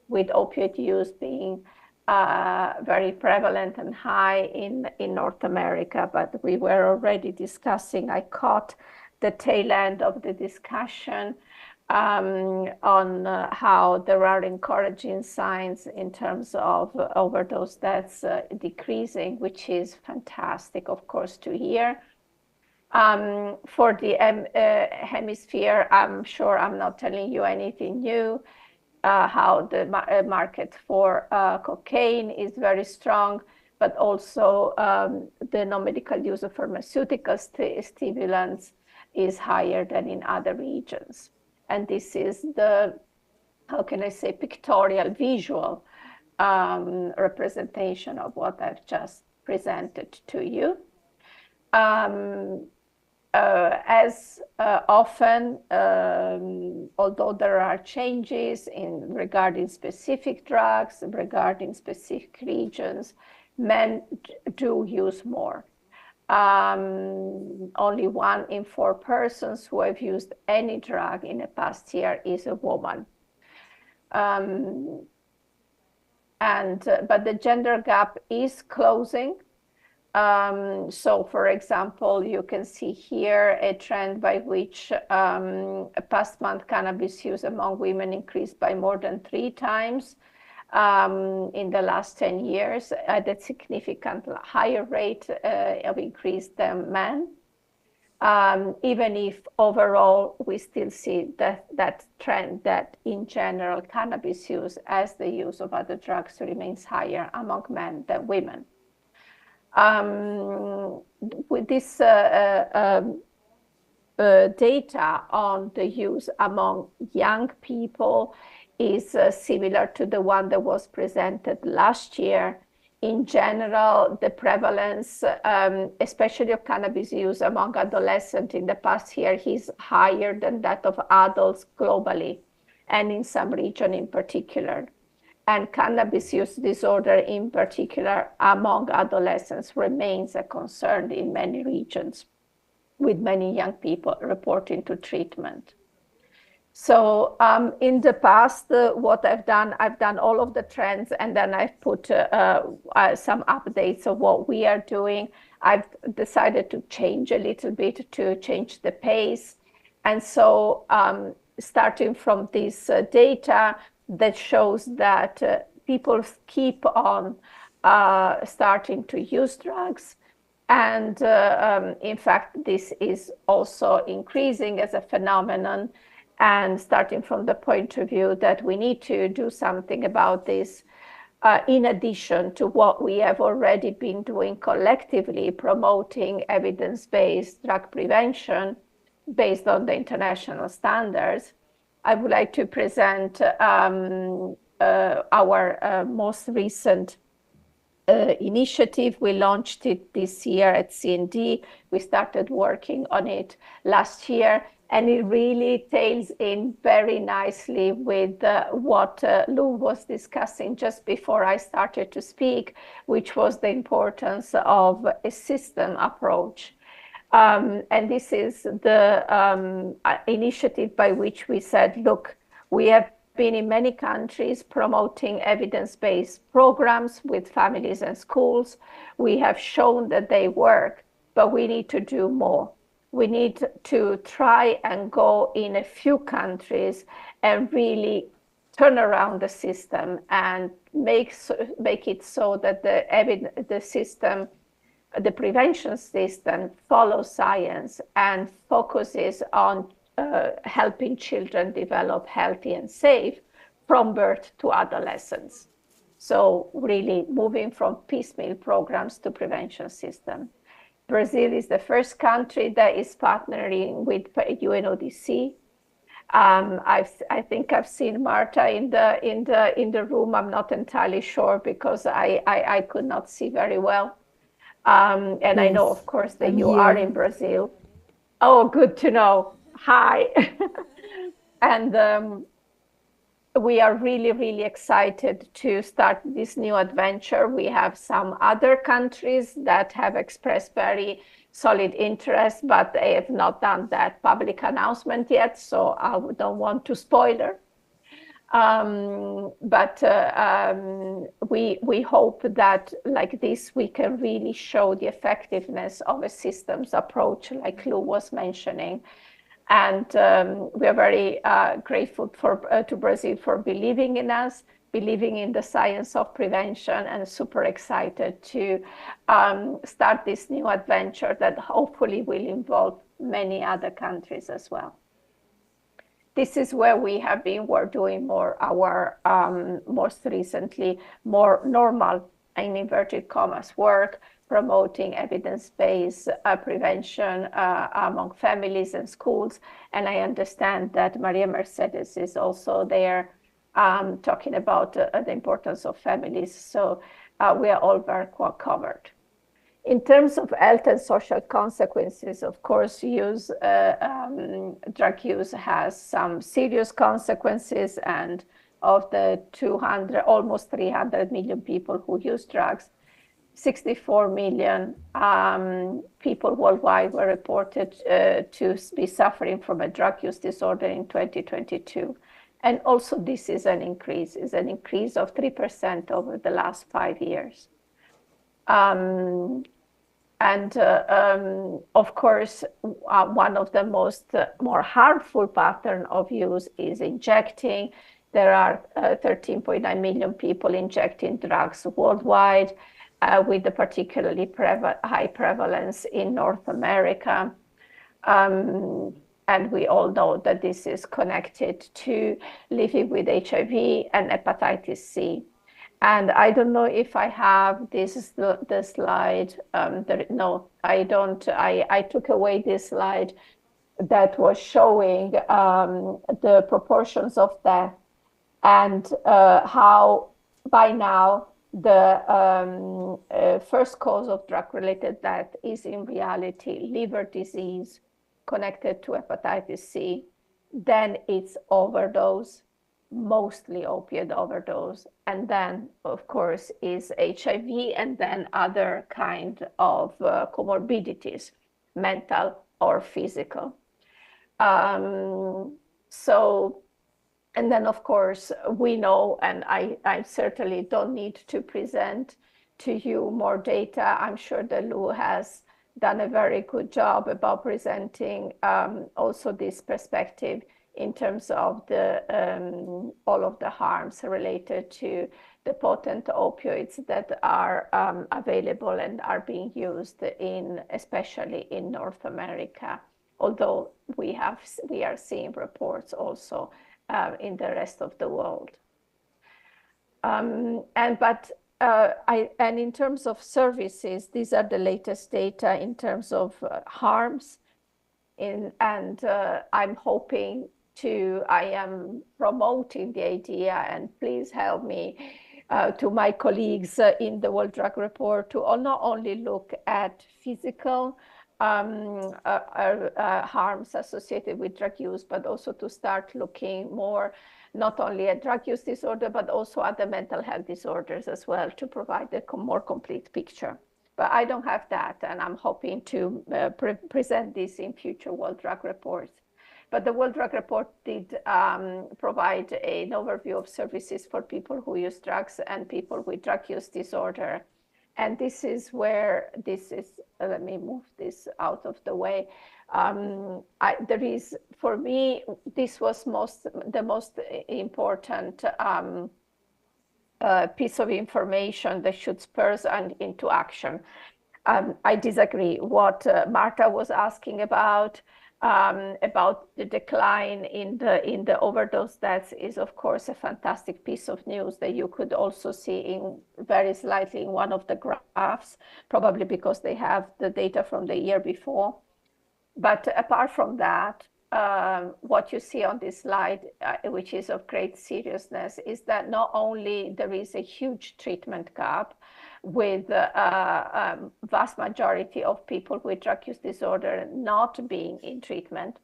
with opioid use being very prevalent and high in North America, but we were already discussing, I caught the tail end of the discussion, on how there are encouraging signs in terms of overdose deaths decreasing, which is fantastic, of course, to hear. For the hemisphere, I'm sure I'm not telling you anything new. How the market for cocaine is very strong, but also the non-medical use of pharmaceutical stimulants is higher than in other regions. And this is the, how can I say, pictorial, visual representation of what I've just presented to you. As often, although there are changes regarding specific drugs, regarding specific regions, men do use more. Only 1 in 4 persons who have used any drug in the past year is a woman. But the gender gap is closing. So, for example, you can see here a trend by which past month cannabis use among women increased by more than 3 times in the last 10 years at a significantly higher rate of increase than men. Even if overall we still see that trend that in general cannabis use as the use of other drugs remains higher among men than women. With this data on the use among young people is similar to the one that was presented last year. In general, the prevalence, especially of cannabis use among adolescents in the past year, is higher than that of adults globally, and in some region in particular. And cannabis use disorder in particular among adolescents remains a concern in many regions, with many young people reporting to treatment. So in the past, what I've done all of the trends, and then I've put some updates of what we are doing. I've decided to change a little bit, to change the pace. And so starting from this data that shows that people keep on starting to use drugs. And in fact, this is also increasing as a phenomenon, and starting from the point of view that we need to do something about this, in addition to what we have already been doing collectively, promoting evidence-based drug prevention based on the international standards. I would like to present our most recent initiative. We launched it this year at CND. We started working on it last year, and it really tails in very nicely with what Lou was discussing just before I started to speak, which was the importance of a system approach. And this is the initiative by which we said, look, we have been in many countries promoting evidence-based programs with families and schools. We have shown that they work, but we need to do more. We need to try and go in a few countries and really turn around the system and make it so that the system, the prevention system, follows science and focuses on helping children develop healthy and safe from birth to adolescence. So really moving from piecemeal programs to prevention system. Brazil is the first country that is partnering with UNODC. I think I've seen Marta in the room. I'm not entirely sure because I could not see very well. And yes, I know, of course, that you are in Brazil. Oh, good to know. Hi. And we are really, really excited to start this new adventure. We have some other countries that have expressed very solid interest, but they have not done that public announcement yet, so I don't want to spoiler. But we hope that like this, we can really show the effectiveness of a systems approach, like Lou was mentioning, And we are very grateful to Brazil for believing in us, believing in the science of prevention, and super excited to start this new adventure that hopefully will involve many other countries as well. This is where we're doing our most recently more normal, in inverted commas, work, promoting evidence-based prevention among families and schools. And I understand that Maria Mercedes is also there talking about the importance of families. So we are all very well covered. In terms of health and social consequences, of course, drug use has some serious consequences, and of the almost 300 million people who use drugs, 64 million people worldwide were reported to be suffering from a drug use disorder in 2022. And also this is an increase of 3% over the last 5 years. Of course, one of the more harmful pattern of use is injecting. There are 13.9 million people injecting drugs worldwide, with a particularly high prevalence in North America. And we all know that this is connected to living with HIV and hepatitis C. And I don't know if I have the slide. No, I don't. I took away this slide that was showing the proportions of death and how by now the first cause of drug-related death is in reality liver disease connected to hepatitis C. Then it's overdose, mostly opiate overdose, and then of course is HIV, and then other kind of comorbidities, mental or physical. And then of course we know, and I certainly don't need to present to you more data. I'm sure that Lou has done a very good job about presenting also this perspective in terms of the all of the harms related to the potent opioids that are available and are being used especially in North America, although we are seeing reports also in the rest of the world. And in terms of services, these are the latest data in terms of harms. I'm hoping I am promoting the idea, and please help me to my colleagues in the World Drug Report to not only look at physical harms associated with drug use, but also to start looking more not only at drug use disorder, but also other mental health disorders as well, to provide a more complete picture. But I don't have that, and I'm hoping to present this in future World Drug Reports. But the World Drug Report did provide an overview of services for people who use drugs and people with drug use disorder. And this is where let me move this out of the way. For me, this was the most important piece of information that should spur us into action. I disagree. What Marta was asking about the decline in the overdose deaths is, of course, a fantastic piece of news that you could also see very slightly in one of the graphs, probably because they have the data from the year before. But apart from that, what you see on this slide, which is of great seriousness, is that not only there is a huge treatment gap with a vast majority of people with drug use disorder not being in treatment,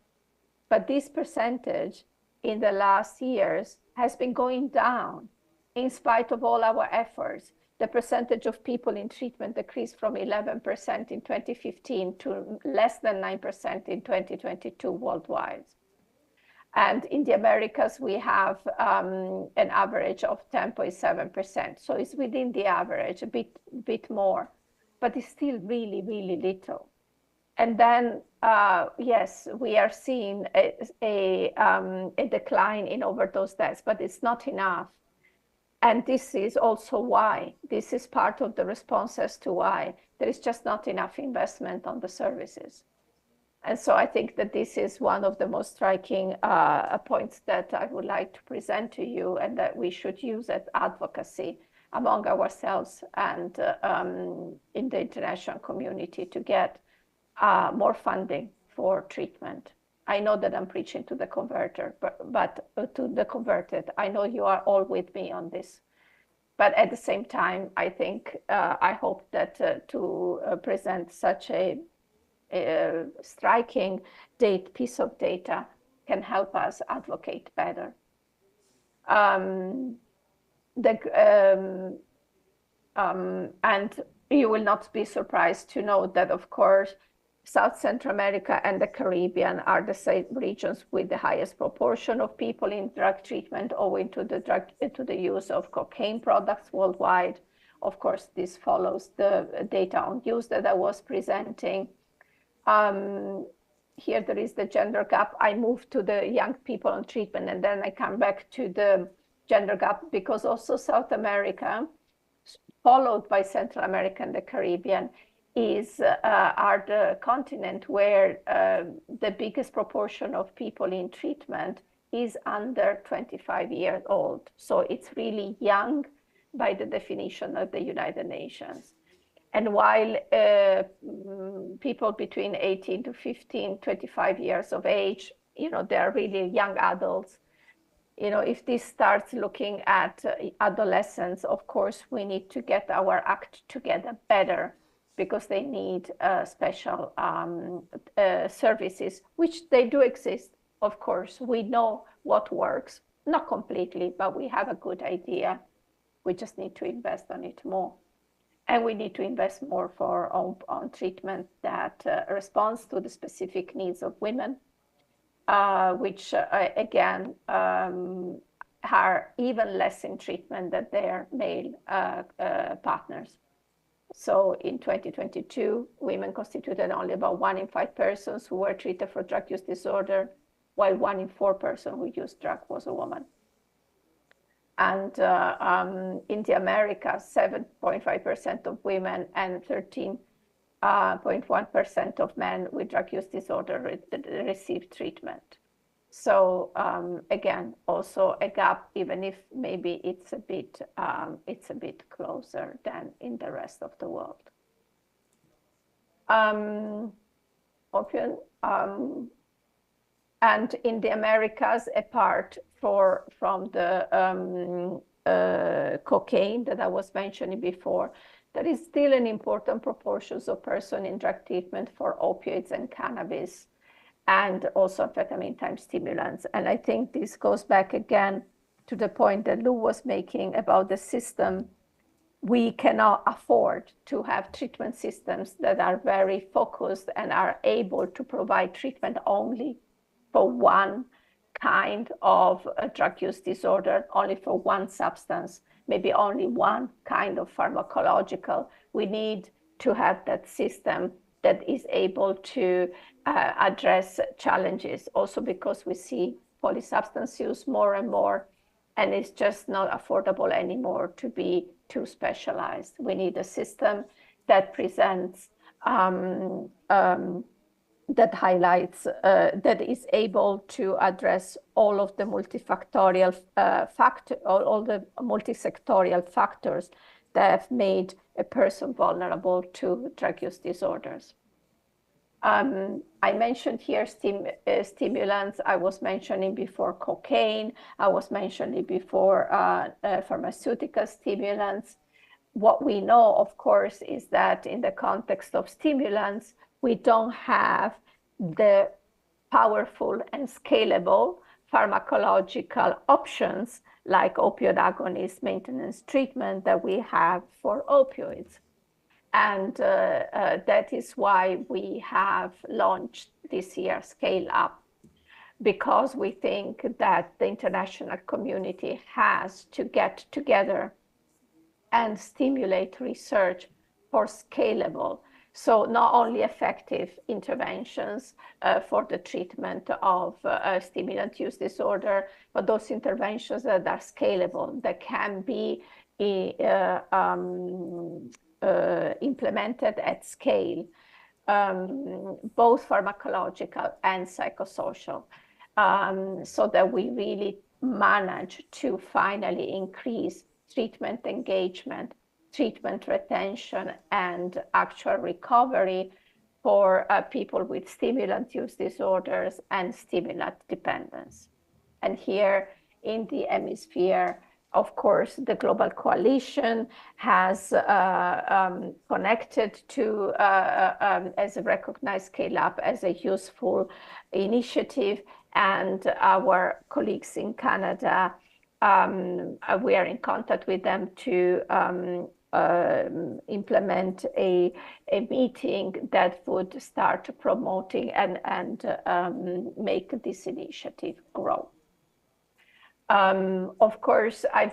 but this percentage in the last years has been going down in spite of all our efforts. The percentage of people in treatment decreased from 11% in 2015 to less than 9% in 2022 worldwide. And in the Americas, we have an average of 10.7%. So it's within the average, a bit more, but it's still really, really little. And then yes, we are seeing a decline in overdose deaths, but it's not enough. And this is also why, this is part of the response as to why there is just not enough investment on the services. And so I think that this is one of the most striking points that I would like to present to you, and that we should use as advocacy among ourselves and in the international community to get more funding for treatment. I know that I'm preaching to the converter, but to the converted, I know you are all with me on this. But at the same time, I think, I hope that to present such a striking piece of data can help us advocate better. And you will not be surprised to know that, of course, South Central America and the Caribbean are the same regions with the highest proportion of people in drug treatment owing to the use of cocaine products worldwide. Of course, this follows the data on use that I was presenting. Here there is the gender gap. I moved to the young people on treatment, and then I come back to the gender gap, because also South America, followed by Central America and the Caribbean, are the continent where the biggest proportion of people in treatment is under 25 years old. So it's really young by the definition of the United Nations. And while people between 18 to 15, 25 years of age, they are really young adults. If this starts looking at adolescents, of course, we need to get our act together better, because they need special services, which they do exist. Of course, we know what works, not completely, but we have a good idea. We just need to invest on it more. And we need to invest more on treatment that responds to the specific needs of women, which again are even less in treatment than their male partners. So in 2022, women constituted only about 1 in 5 persons who were treated for drug use disorder, while 1 in 4 persons who used drug was a woman. And in the Americas, 7.5% of women and 13.1% of men with drug use disorder received treatment. So again, also a gap, even if maybe it's a bit closer than in the rest of the world. And in the Americas, apart from the cocaine that I was mentioning before, there is still an important proportion of persons in drug treatment for opioids and cannabis, and also amphetamine time stimulants. And I think this goes back again to the point that Lou was making about the system. We cannot afford to have treatment systems that are very focused and are able to provide treatment only for one kind of drug use disorder, only for one substance, maybe only one kind of pharmacological. We need to have that system that is able to address challenges, also because we see polysubstance use more and more, and it's just not affordable anymore to be too specialized. We need a system that presents that highlights, that is able to address all of the multifactorial all the multisectorial factors that have made a person vulnerable to drug use disorders. I mentioned here stimulants. I was mentioning before cocaine. I was mentioning before pharmaceutical stimulants. What we know, of course, is that in the context of stimulants, we don't have the powerful and scalable pharmacological options like opioid agonist maintenance treatment that we have for opioids. And that is why we have launched this year Scale Up, because we think that the international community has to get together and stimulate research for scalable So not only effective interventions for the treatment of stimulant use disorder, but those interventions that are scalable, that can be implemented at scale, both pharmacological and psychosocial, so that we really manage to finally increase treatment engagement, treatment retention, and actual recovery for people with stimulant use disorders and stimulant dependence. And here in the hemisphere, of course, the Global Coalition has connected to, as a recognized scale-up, as a useful initiative, and our colleagues in Canada, we are in contact with them to implement a meeting that would start promoting and make this initiative grow. Of course, I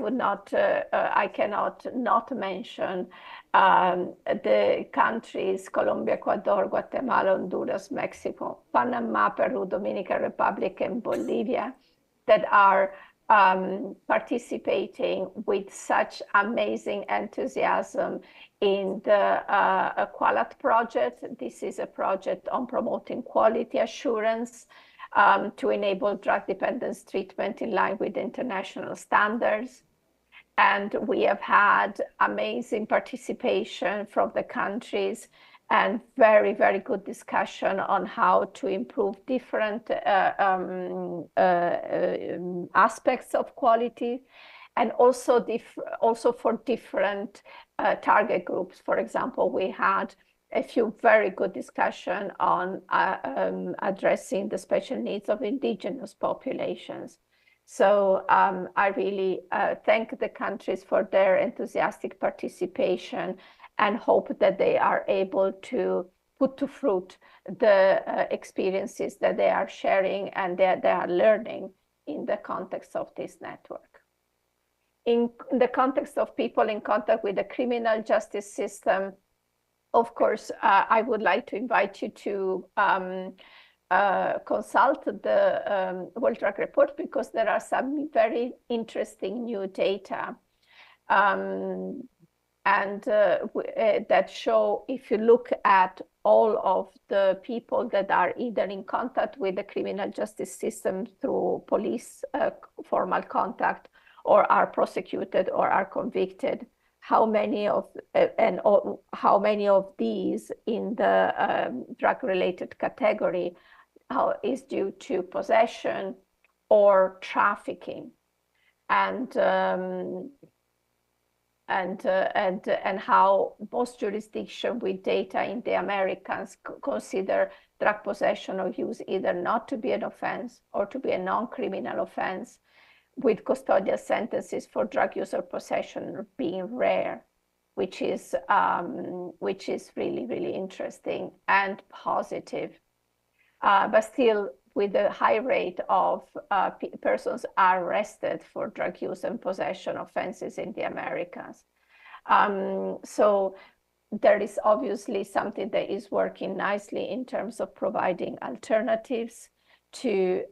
cannot not mention the countries Colombia, Ecuador, Guatemala, Honduras, Mexico, Panama, Peru, Dominican Republic, and Bolivia that are participating with such amazing enthusiasm in the QUALAT project. This is a project on promoting quality assurance to enable drug dependence treatment in line with international standards. And we have had amazing participation from the countries and very, very good discussion on how to improve different aspects of quality, and also for different target groups. For example, we had a few very good discussion on addressing the special needs of indigenous populations. So I really thank the countries for their enthusiastic participation and hope that they are able to put to fruit the experiences that they are sharing and that they are learning in the context of this network. In the context of people in contact with the criminal justice system, of course, I would like to invite you to consult the World Drug Report, because there are some very interesting new data that show, if you look at all of the people that are either in contact with the criminal justice system through police formal contact, or are prosecuted or are convicted, how many of these in the drug-related category is due to possession or trafficking, and how most jurisdictions with data in the Americas consider drug possession or use either not to be an offense or to be a non-criminal offense, with custodial sentences for drug use or possession being rare, which is really, really interesting and positive. But still, with a high rate of persons are arrested for drug use and possession offenses in the Americas. So there is obviously something that is working nicely in terms of providing alternatives to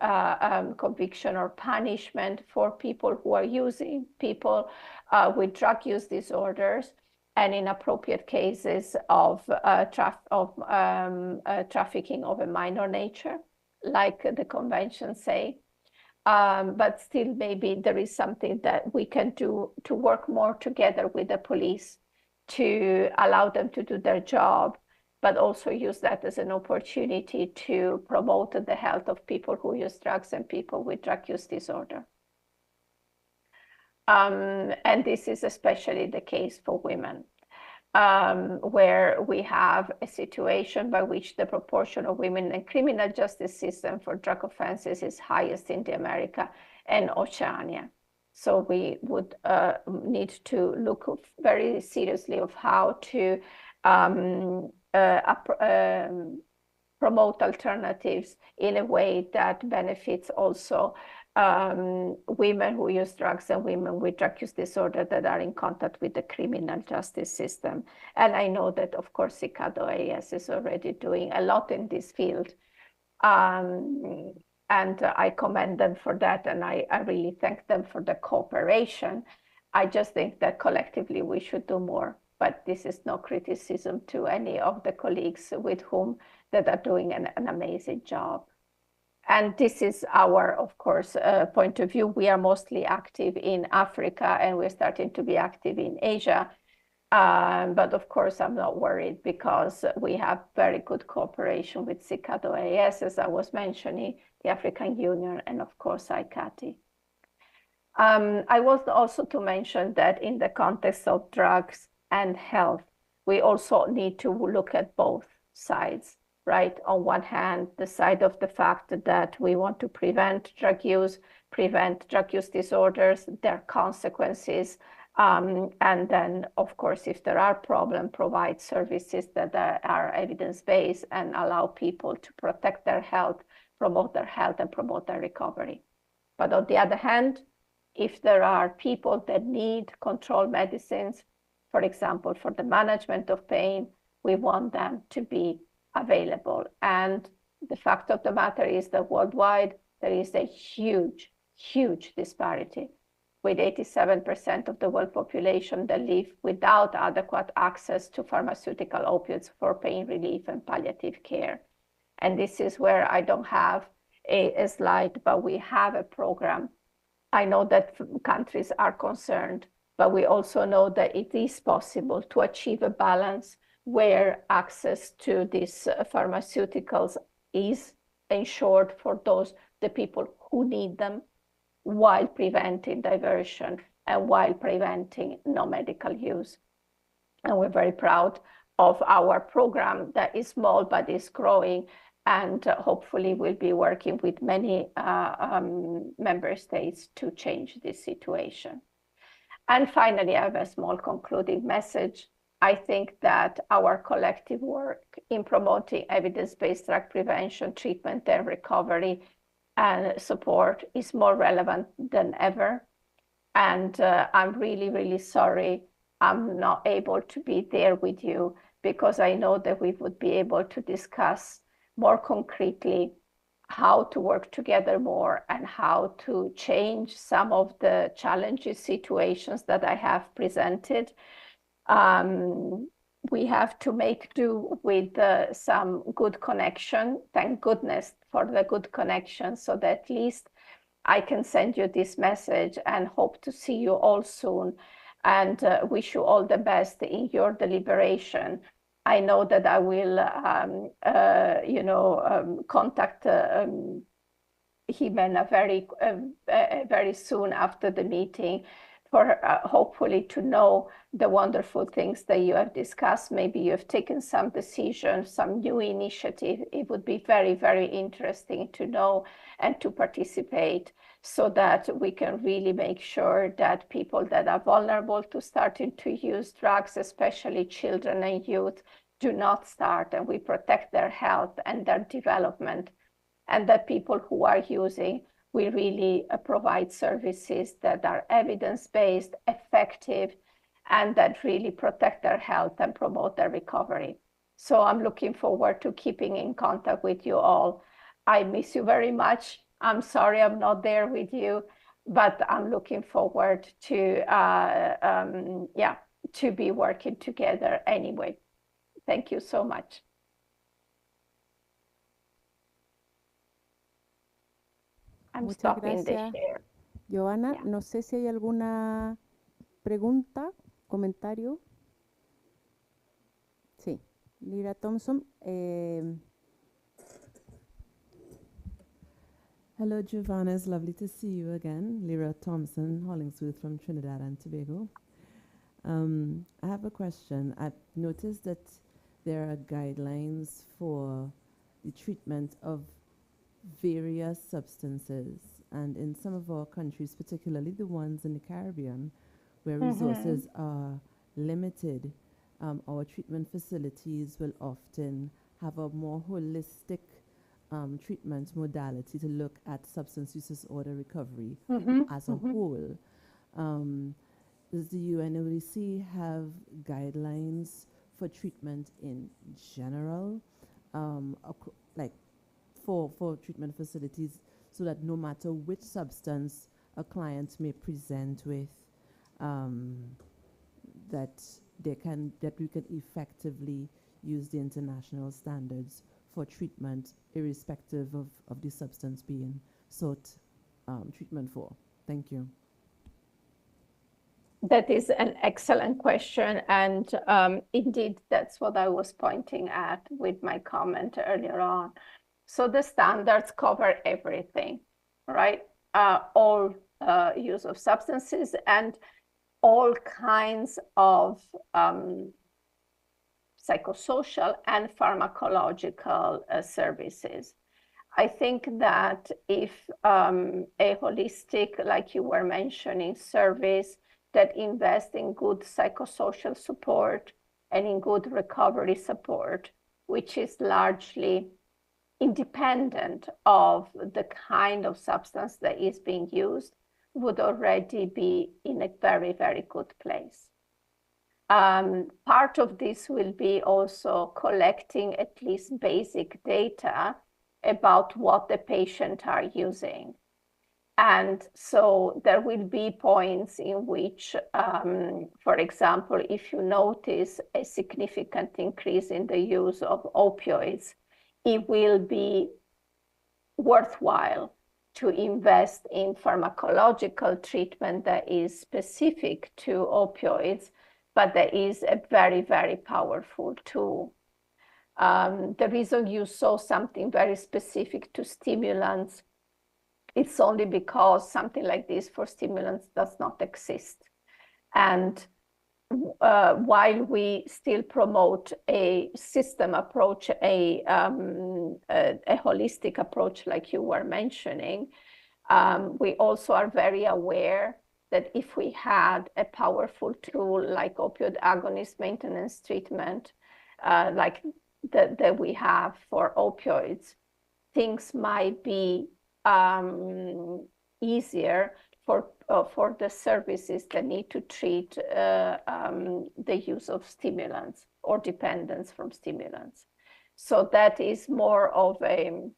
conviction or punishment for people who are using people with drug use disorders, and in appropriate cases of trafficking of a minor nature, like the conventions say. But still, maybe there is something that we can do to work more together with the police to allow them to do their job, but also use that as an opportunity to promote the health of people who use drugs and people with drug use disorder. And this is especially the case for women, where we have a situation by which the proportion of women in the criminal justice system for drug offenses is highest in the America and Oceania. So we would need to look very seriously of how to promote alternatives in a way that benefits also women who use drugs and women with drug use disorder that are in contact with the criminal justice system. And I know that, of course, CICAD is already doing a lot in this field. And I commend them for that, and I really thank them for the cooperation. I just think that collectively we should do more, but this is no criticism to any of the colleagues with whom that are doing an amazing job. And this is our, of course, point of view. We are mostly active in Africa, and we're starting to be active in Asia. But of course, I'm not worried because we have very good cooperation with CICAD, as I was mentioning, the African Union, and of course, CICAD. I was also to mention that in the context of drugs and health, we also need to look at both sides, right? On one hand, the side of the fact that we want to prevent drug use disorders, their consequences, and then, of course, if there are problems, provide services that are evidence-based and allow people to protect their health, promote their health, and promote their recovery. But on the other hand, if there are people that need controlled medicines, for example, for the management of pain, we want them to be available. And the fact of the matter is that worldwide, there is a huge, huge disparity, with 87% of the world population that live without adequate access to pharmaceutical opioids for pain relief and palliative care. And this is where I don't have a slide, but we have a program. I know that countries are concerned, but we also know that it is possible to achieve a balance where access to these pharmaceuticals is ensured for the people who need them, while preventing diversion and while preventing no-medical use. And we're very proud of our program that is small but is growing, and hopefully we'll be working with many member states to change this situation. And finally, I have a small concluding message. I think that our collective work in promoting evidence-based drug prevention, treatment, and recovery and support is more relevant than ever. And I'm really, really sorry I'm not able to be there with you, because I know that we would be able to discuss more concretely how to work together more and how to change some of the challenging situations that I have presented. We have to make do with some good connection. Thank goodness for the good connection, so that at least I can send you this message, and hope to see you all soon, and wish you all the best in your deliberation. I know that I will, contact Jimena very soon after the meeting, for hopefully to know the wonderful things that you have discussed. Maybe you have taken some decisions, some new initiative. It would be very, very interesting to know and to participate, so that we can really make sure that people that are vulnerable to starting to use drugs, especially children and youth, do not start, and we protect their health and their development, and that people who are using, we really provide services that are evidence-based, effective, and that really protect their health and promote their recovery. So I'm looking forward to keeping in contact with you all. I miss you very much. I'm sorry I'm not there with you, but I'm looking forward to, to be working together anyway. Thank you so much. I'm Muchas stopping the gracias, share. Joana. Yeah. No sé si hay alguna pregunta, comentario. Sí, Lyra Thompson. Hello, Giovanna. It's lovely to see you again. Lyra Thompson, Hollingsworth from Trinidad and Tobago. I have a question. I've noticed that there are guidelines for the treatment of various substances, and in some of our countries, particularly the ones in the Caribbean, where resources are limited, our treatment facilities will often have a more holistic treatment modality to look at substance use disorder recovery Mhm, as a mhm. whole. Does the UNODC have guidelines for treatment in general, like for treatment facilities, so that no matter which substance a client may present with, um, that we can effectively use the international standards for treatment, irrespective of the substance being sought treatment for? Thank you. That is an excellent question. And indeed, that's what I was pointing at with my comment earlier on. So the standards cover everything, right? All use of substances and all kinds of psychosocial and pharmacological services. I think that if a holistic, like you were mentioning, service that invests in good psychosocial support and in good recovery support, which is largely independent of the kind of substance that is being used, would already be in a very, very good place. Part of this will be also collecting at least basic data about what the patient are using. And so there will be points in which, for example, if you notice a significant increase in the use of opioids, it will be worthwhile to invest in pharmacological treatment that is specific to opioids, but that is a very, very powerful tool. The reason you saw something very specific to stimulants, it's only because something like this for stimulants does not exist. And while we still promote a system approach, a holistic approach like you were mentioning, we also are very aware that if we had a powerful tool like opioid agonist maintenance treatment, like that we have for opioids, things might be easier for the services that need to treat the use of stimulants or dependence from stimulants. So that is more of a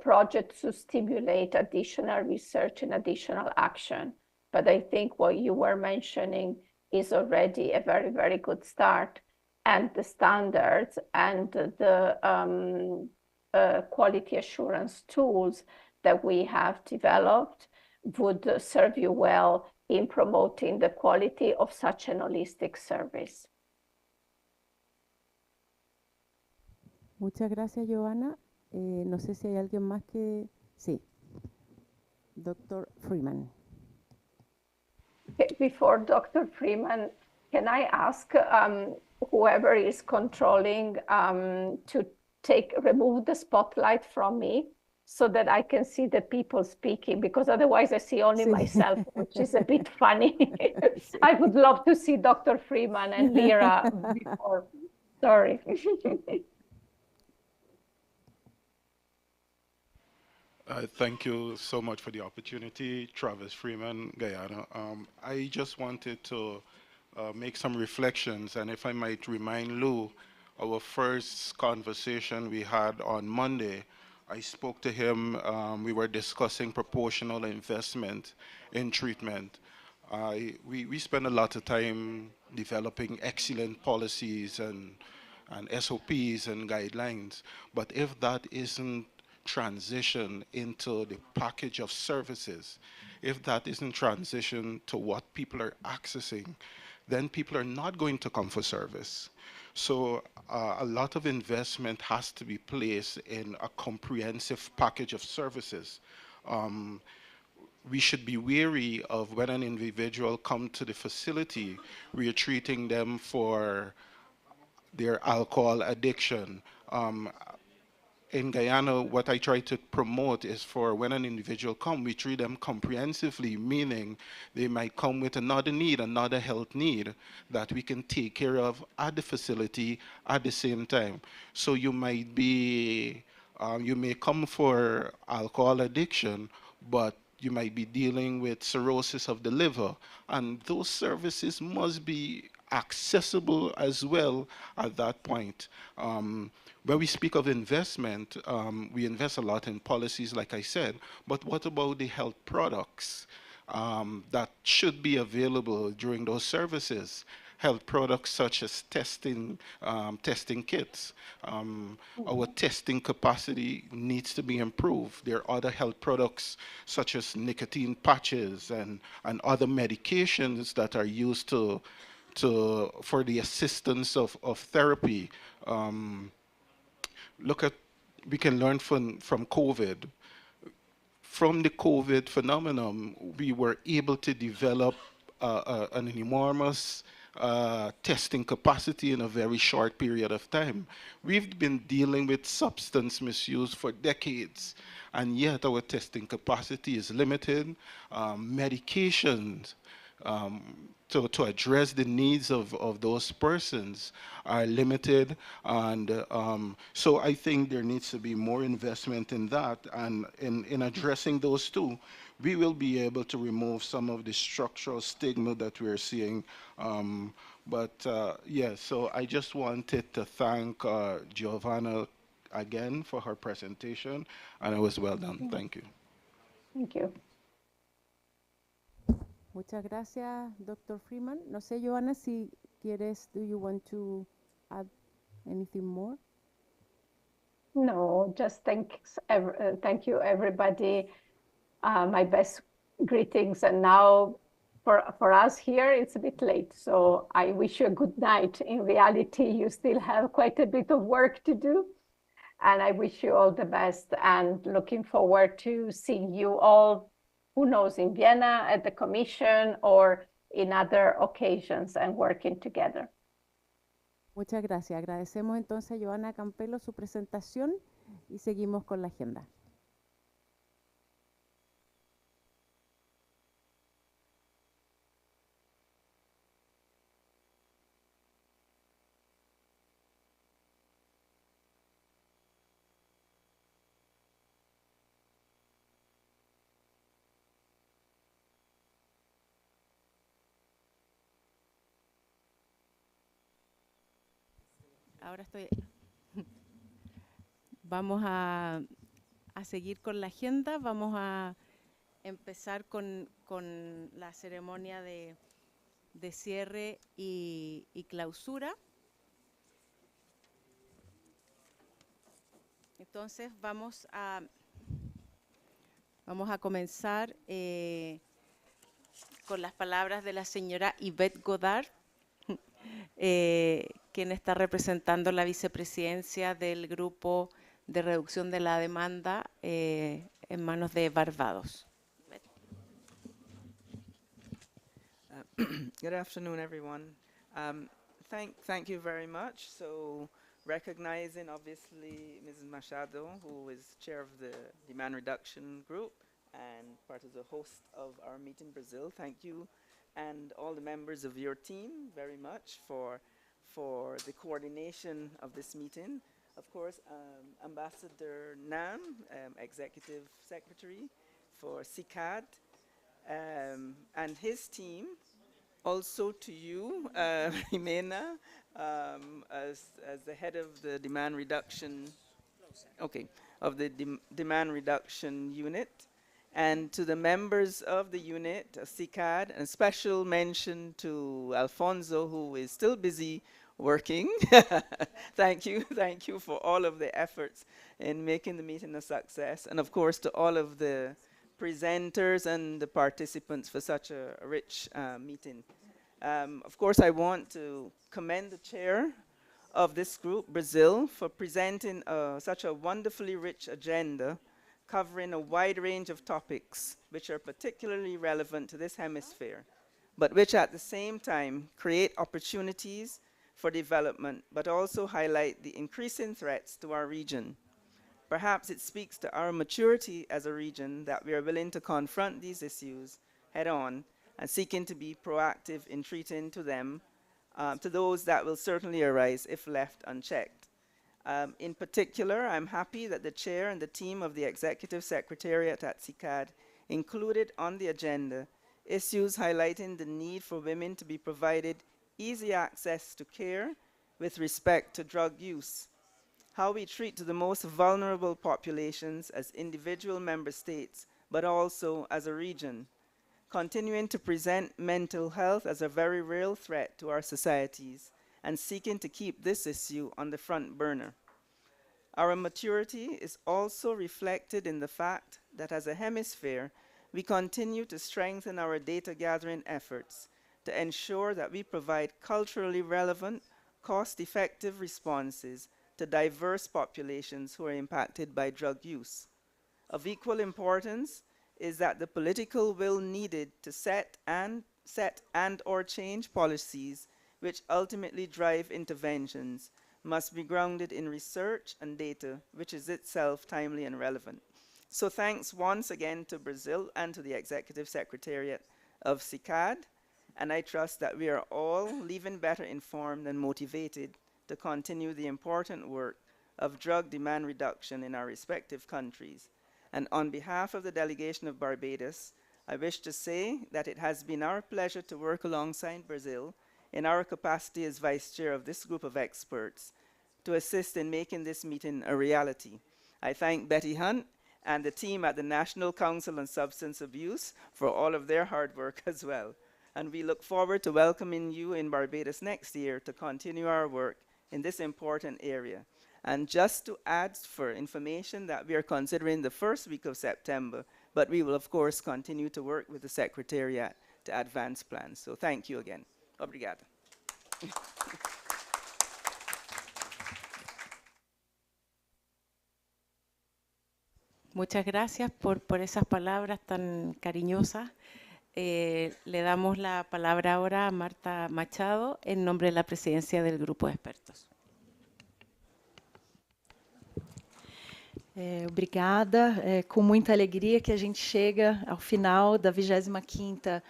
project to stimulate additional research and additional action. But I think what you were mentioning is already a very, very good start. And the standards and the quality assurance tools that we have developed would serve you well in promoting the quality of such an holistic service. Muchas gracias, Joanna. No sé si hay alguien más que... Sí. Dr. Freeman. Before Dr. Freeman, can I ask whoever is controlling to remove the spotlight from me so that I can see the people speaking, because otherwise I see only myself, which is a bit funny. I would love to see Dr. Freeman and Lyra before. Sorry. Thank you so much for the opportunity, Travis Freeman, Guyana. I just wanted to make some reflections, and if I might remind Lou, our first conversation we had on Monday, I spoke to him, we were discussing proportional investment in treatment. We spent a lot of time developing excellent policies and SOPs and guidelines, but if that isn't transition into the package of services, if that isn't transition to what people are accessing, then people are not going to come for service. So a lot of investment has to be placed in a comprehensive package of services. We should be wary of when an individual comes to the facility, we are treating them for their alcohol addiction. In Guyana, what I try to promote is for when an individual comes, we treat them comprehensively, meaning they might come with another need, another health need that we can take care of at the facility at the same time. So you might be You may come for alcohol addiction, but you might be dealing with cirrhosis of the liver, and those services must be accessible as well at that point. When we speak of investment, we invest a lot in policies, like I said, but what about the health products that should be available during those services? Health products such as testing kits. Our testing capacity needs to be improved. There are other health products such as nicotine patches and other medications that are used for the assistance of therapy. Look at, we can learn from COVID. From the COVID phenomenon, we were able to develop an enormous testing capacity in a very short period of time. We've been dealing with substance misuse for decades, and yet our testing capacity is limited. Medications to address the needs of those persons are limited. And so I think there needs to be more investment in that. And in addressing those two, we will be able to remove some of the structural stigma that we're seeing. Yeah, so I just wanted to thank Giovanna again for her presentation, and it was well done. Thank you. Thank you. Muchas gracias, Dr. Freeman. No sé, Joanna, si quieres, do you want to add anything more? No, just thank you, everybody. My best greetings. And now for us here, it's a bit late. So I wish you a good night. In reality, you still have quite a bit of work to do. And I wish you all the best and looking forward to seeing you all, who knows, in Vienna at the Commission or in other occasions and working together. Muchas gracias. Agradecemos entonces a Joana Campelo su presentación y seguimos con la agenda. Ahora vamos a seguir con la agenda, vamos a empezar con la ceremonia de cierre y clausura. Entonces vamos a comenzar con las palabras de la señora Yvette Godard, quien está representando la vicepresidencia del Grupo de Reducción de la Demanda en manos de Barbados. Good afternoon, everyone. Thank you very much. So, recognizing obviously Mrs. Machado, who is chair of the Demand Reduction Group and part of the host of our meet in Brazil. Thank you, and all the members of your team very much for the coordination of this meeting. Of course, Ambassador Nam, Executive Secretary for CICAD, and his team. Also to you, Jimena, as the head of the demand reduction, of the demand reduction unit, and to the members of the unit, CICAD, and a special mention to Alfonso, who is still busy working. Thank you for all of the efforts in making the meeting a success, and of course to all of the presenters and the participants for such a rich meeting. Of course, I want to commend the chair of this group, Brazil, for presenting such a wonderfully rich agenda covering a wide range of topics which are particularly relevant to this hemisphere, but which at the same time create opportunities for development, but also highlight the increasing threats to our region. Perhaps it speaks to our maturity as a region that we are willing to confront these issues head on and seeking to be proactive in treating to them, to those that will certainly arise if left unchecked. In particular, I'm happy that the chair and the team of the Executive Secretariat at CICAD included on the agenda issues highlighting the need for women to be provided easy access to care with respect to drug use, how we treat the most vulnerable populations as individual member states, but also as a region, continuing to present mental health as a very real threat to our societies, and seeking to keep this issue on the front burner. Our maturity is also reflected in the fact that as a hemisphere, we continue to strengthen our data gathering efforts to ensure that we provide culturally relevant, cost-effective responses to diverse populations who are impacted by drug use. Of equal importance is that the political will needed to set and or change policies which ultimately drive interventions must be grounded in research and data, which is itself timely and relevant. So thanks once again to Brazil and to the Executive Secretariat of CICAD, and I trust that we are all leaving better informed and motivated to continue the important work of drug demand reduction in our respective countries. And on behalf of the delegation of Barbados, I wish to say that it has been our pleasure to work alongside Brazil in our capacity as vice chair of this group of experts to assist in making this meeting a reality. I thank Betty Hunt and the team at the National Council on Substance Abuse for all of their hard work as well. And we look forward to welcoming you in Barbados next year to continue our work in this important area. And just to add for information that we are considering the first week of September, but we will of course continue to work with the Secretariat to advance plans. So thank you again. Obrigada. Muchas gracias por esas palabras tan cariñosas. Le damos la palabra ahora a Marta Machado en nombre de la presidencia del grupo de expertos. Obrigada. É com muita alegria que a gente chega ao final da 25ª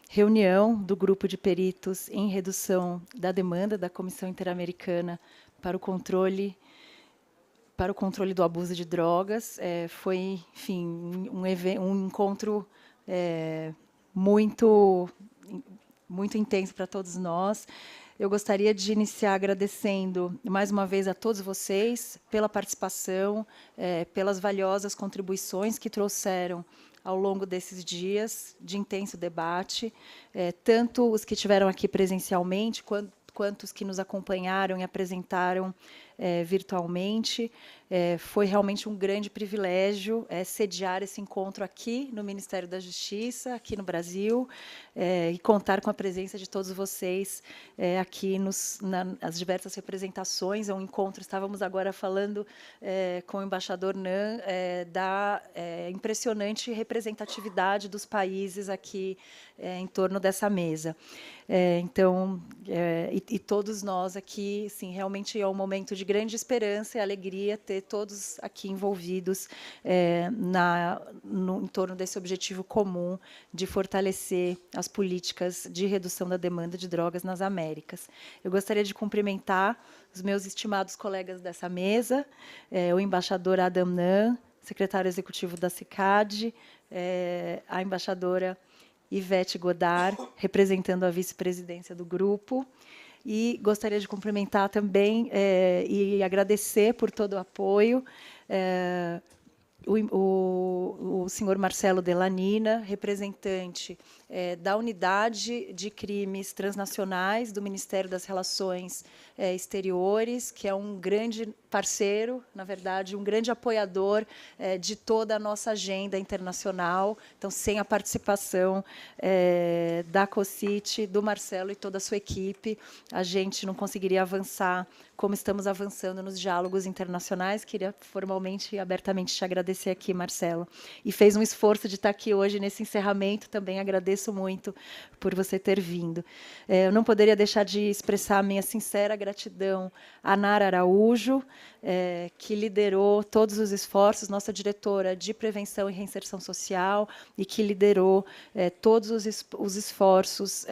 reunião do Grupo de Peritos em Redução da Demanda da Comissão Interamericana para o Controle do Abuso de Drogas. Foi, enfim, um encontro muito intenso para todos nós. Eu gostaria de iniciar agradecendo mais uma vez a todos vocês pela participação, pelas valiosas contribuições que trouxeram ao longo desses dias de intenso debate, tanto os que estiveram aqui presencialmente, quanto os que nos acompanharam e apresentaram virtualmente. Foi realmente um grande privilégio sediar esse encontro aqui no Ministério da Justiça, aqui no Brasil, e contar com a presença de todos vocês aqui nas diversas representações. É um encontro, estávamos agora falando com o embaixador Nan da impressionante representatividade dos países aqui em torno dessa mesa. Então, e todos nós aqui, sim, realmente é um momento de grande esperança e alegria ter todos aqui envolvidos em torno desse objetivo comum de fortalecer as políticas de redução da demanda de drogas nas Américas. Eu gostaria de cumprimentar os meus estimados colegas dessa mesa, o embaixador Adam Nan, secretário executivo da CICAD, a embaixadora Ivete Godard, representando a vice-presidência do grupo. E gostaria de cumprimentar também e agradecer por todo o apoio o senhor Marcelo Delanina, representante da Unidade de Crimes Transnacionais do Ministério das Relações Exteriores, que é um grande parceiro, na verdade, um grande apoiador de toda a nossa agenda internacional. Então, sem a participação da COCIT, do Marcelo e toda a sua equipe, a gente não conseguiria avançar como estamos avançando nos diálogos internacionais. Queria formalmente e abertamente te agradecer agradecer aqui, Marcelo. E fez um esforço de estar aqui hoje nesse encerramento, também agradeço muito por você ter vindo. Eu não poderia deixar de expressar a minha sincera gratidão a Nara Araújo, que liderou todos os esforços, nossa diretora de Prevenção e Reinserção Social, e que liderou todos os esforços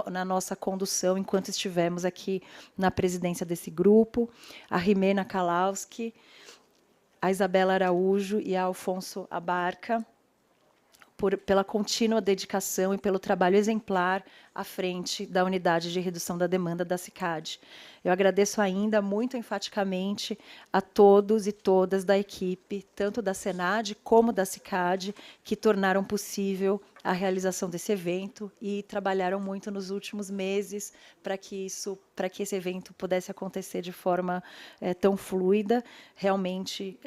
na nossa condução enquanto estivemos aqui na presidência desse grupo, a Rimena Kalauski, a Isabela Araújo e a Alfonso Abarca, pela contínua dedicação e pelo trabalho exemplar à frente da Unidade de Redução da Demanda da CICAD. Eu agradeço ainda muito enfaticamente a todos e todas da equipe, tanto da Senad como da CICAD, que tornaram possível a realização desse evento e trabalharam muito nos últimos meses para que esse evento pudesse acontecer de forma tão fluida. Realmente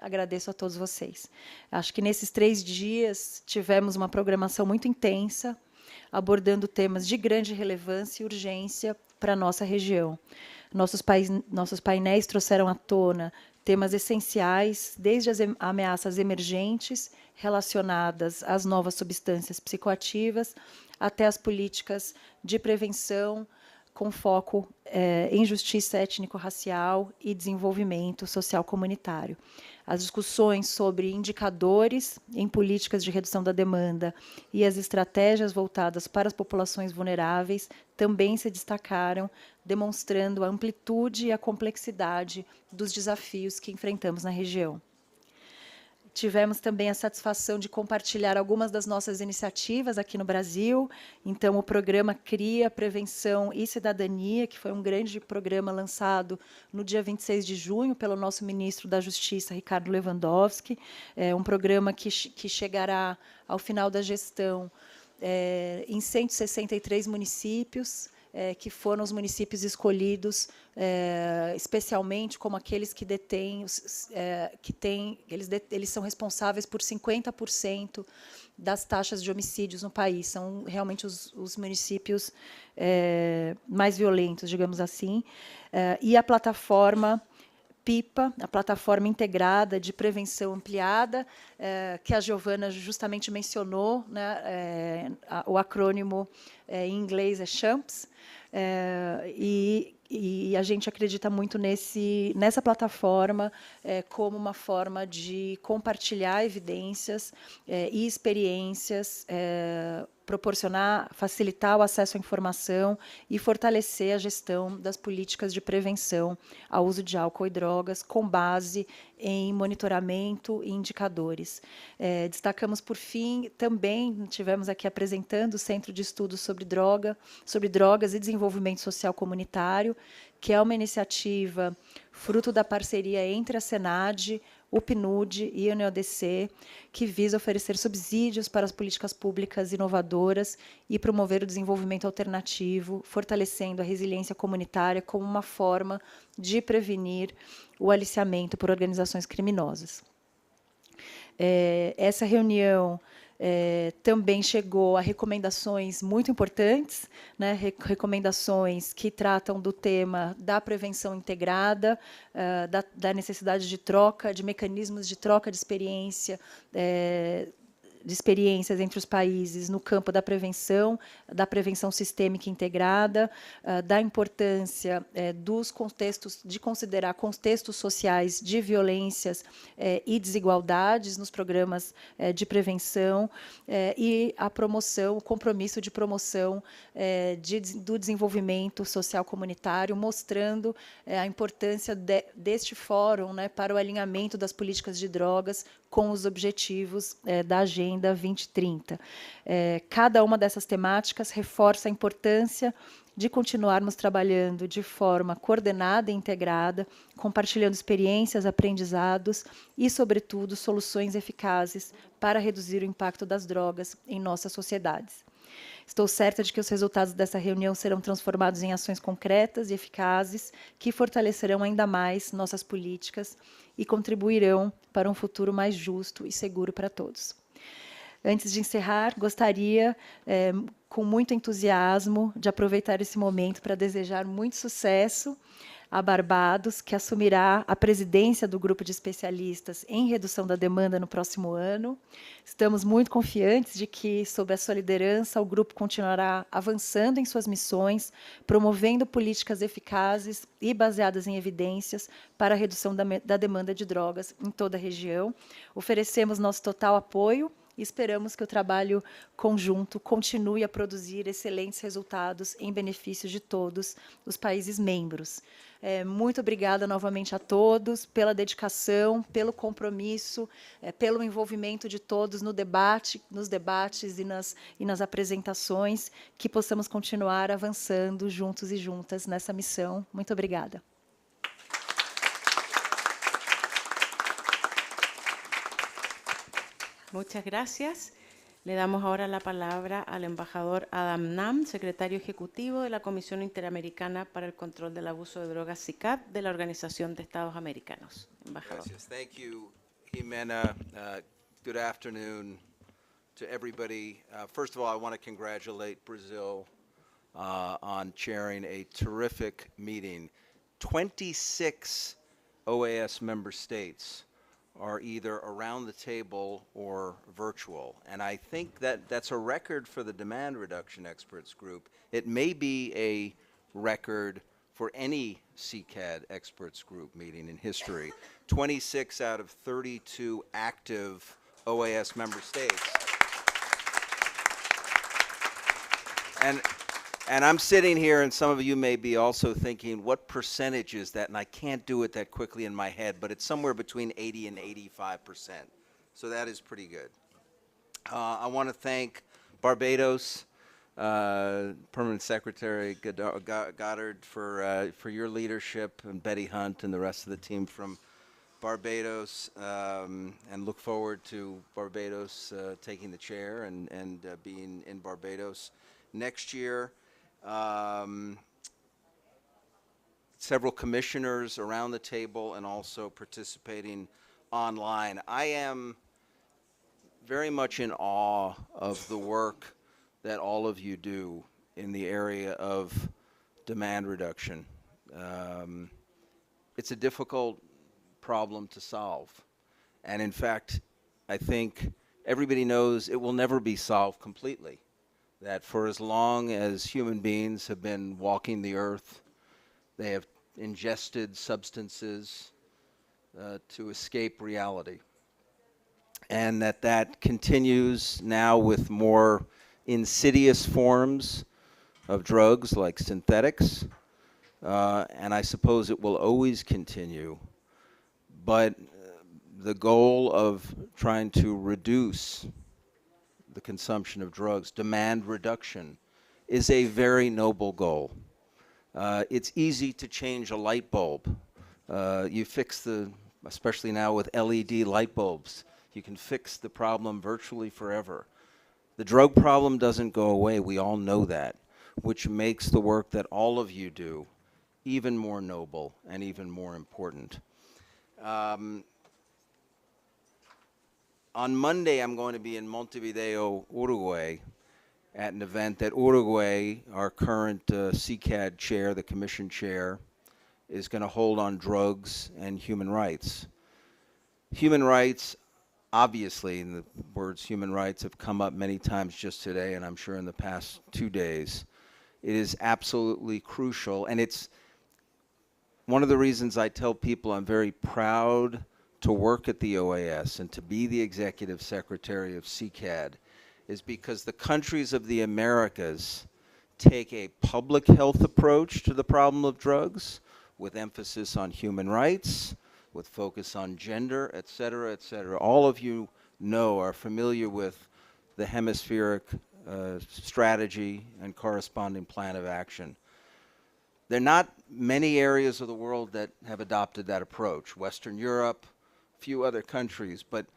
agradeço a todos vocês. Acho que nesses 3 dias tivemos uma programação muito intensa, abordando temas de grande relevância e urgência para a nossa região. Nossos painéis trouxeram à tona temas essenciais, desde as ameaças emergentes relacionadas às novas substâncias psicoativas, até as políticas de prevenção, com foco em justiça étnico-racial e desenvolvimento social comunitário. As discussões sobre indicadores em políticas de redução da demanda e as estratégias voltadas para as populações vulneráveis também se destacaram, demonstrando a amplitude e a complexidade dos desafios que enfrentamos na região. Tivemos também a satisfação de compartilhar algumas das nossas iniciativas aqui no Brasil. Então, o programa CRIA, Prevenção e Cidadania, que foi um grande programa lançado no dia 26 de junho pelo nosso ministro da Justiça, Ricardo Lewandowski. É um programa que chegará ao final da gestão em 163 municípios, que foram os municípios escolhidos especialmente como aqueles que detêm, eles são responsáveis por 50% das taxas de homicídios no país. São realmente os municípios mais violentos, digamos assim. E a plataforma PIPA, a plataforma integrada de prevenção ampliada, que a Giovana justamente mencionou, né, o acrônimo em inglês é CHAMPS, e a gente acredita muito nessa plataforma como uma forma de compartilhar evidências e experiências, facilitar o acesso à informação e fortalecer a gestão das políticas de prevenção ao uso de álcool e drogas, com base em monitoramento e indicadores. Destacamos, por fim, também tivemos aqui apresentando o Centro de Estudos sobre Drogas e Desenvolvimento Social Comunitário, que é uma iniciativa fruto da parceria entre a Senad, o PNUD e a UNODC, que visa oferecer subsídios para as políticas públicas inovadoras e promover o desenvolvimento alternativo, fortalecendo a resiliência comunitária como uma forma de prevenir o aliciamento por organizações criminosas. Essa reunião também chegou a recomendações muito importantes, né, recomendações que tratam do tema da prevenção integrada, da necessidade de troca, de mecanismos de troca de experiências entre os países no campo da prevenção sistêmica integrada, da importância dos contextos, de considerar contextos sociais de violências e desigualdades nos programas de prevenção, e a promoção, o compromisso de promoção do desenvolvimento social comunitário, mostrando a importância deste fórum, né, para o alinhamento das políticas de drogas com os objetivos da Agenda 2030. Cada uma dessas temáticas reforça a importância de continuarmos trabalhando de forma coordenada e integrada, compartilhando experiências, aprendizados e, sobretudo, soluções eficazes para reduzir o impacto das drogas em nossas sociedades. Estou certa de que os resultados dessa reunião serão transformados em ações concretas e eficazes que fortalecerão ainda mais nossas políticas e contribuirão para um futuro mais justo e seguro para todos. Antes de encerrar, gostaria, com muito entusiasmo, de aproveitar esse momento para desejar muito sucesso a Barbados, que assumirá a presidência do grupo de especialistas em redução da demanda no próximo ano. Estamos muito confiantes de que, sob a sua liderança, o grupo continuará avançando em suas missões, promovendo políticas eficazes e baseadas em evidências para a redução da demanda de drogas em toda a região. Oferecemos nosso total apoio e esperamos que o trabalho conjunto continue a produzir excelentes resultados em benefício de todos os países membros. Muito obrigada novamente a todos pela dedicação, pelo compromisso, pelo envolvimento de todos no debate, nos debates e nas apresentações, que possamos continuar avançando juntos e juntas nessa missão. Muito obrigada. Muchas gracias. Le damos ahora la palabra al embajador Adam Nam, secretario ejecutivo de la Comisión Interamericana para el Control del Abuso de Drogas, CICAD, de la Organización de Estados Americanos. Embajador. Gracias. Thank you, Jimena. Good afternoon to everybody. First of all, I want to congratulate Brazil on chairing a terrific meeting. 26 OAS member states are either around the table or virtual. And I think that that's a record for the Demand Reduction Experts Group. It may be a record for any CICAD experts group meeting in history. 26 out of 32 active OAS member states. And I'm sitting here, and some of you may be also thinking, what percentage is that? And I can't do it that quickly in my head, but it's somewhere between 80 and 85%. So that is pretty good. I want to thank Barbados, Permanent Secretary Goddard for your leadership, and Betty Hunt and the rest of the team from Barbados, and look forward to Barbados taking the chair and being in Barbados next year. Several commissioners around the table and also participating online. I am very much in awe of the work that all of you do in the area of demand reduction. It's a difficult problem to solve. And in fact, I think everybody knows it will never be solved completely. That for as long as human beings have been walking the earth, they have ingested substances to escape reality. And that continues now with more insidious forms of drugs like synthetics, and I suppose it will always continue. But the goal of trying to reduce the consumption of drugs, demand reduction, is a very noble goal. It's easy to change a light bulb. You fix especially now with LED light bulbs, you can fix the problem virtually forever. The drug problem doesn't go away, we all know that, which makes the work that all of you do even more noble and even more important. On Monday, I'm going to be in Montevideo, Uruguay, at an event that Uruguay, our current CICAD chair, the commission chair, is going to hold on drugs and human rights. Human rights, obviously, and the words human rights have come up many times just today, and I'm sure in the past 2 days. It is absolutely crucial, and it's one of the reasons I tell people I'm very proud to work at the OAS and to be the executive secretary of CICAD is because the countries of the Americas take a public health approach to the problem of drugs with emphasis on human rights, with focus on gender, et cetera, et cetera. All of you are familiar with the hemispheric strategy and corresponding plan of action. There are not many areas of the world that have adopted that approach. Western Europe, few other countries, but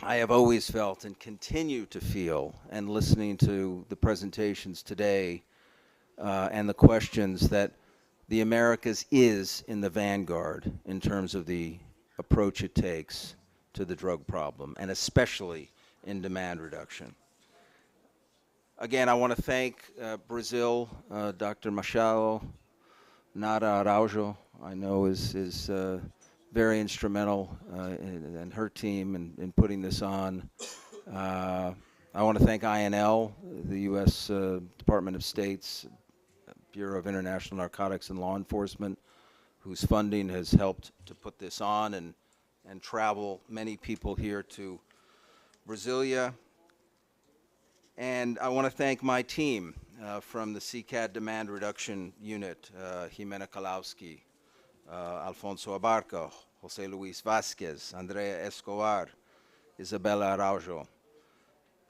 I have always felt and continue to feel, and listening to the presentations today and the questions, that the Americas is in the vanguard in terms of the approach it takes to the drug problem, and especially in demand reduction. Again, I want to thank Brazil, Dr. Machado, Nara Araujo, I know, is very instrumental and her team in putting this on. I want to thank INL, the U.S. Department of State's Bureau of International Narcotics and Law Enforcement, whose funding has helped to put this on and travel many people here to Brasilia. And I want to thank my team from the CICAD Demand Reduction Unit, Jimena Kalowski, Alfonso Abarca, Jose Luis Vasquez, Andrea Escobar, Isabella Araujo,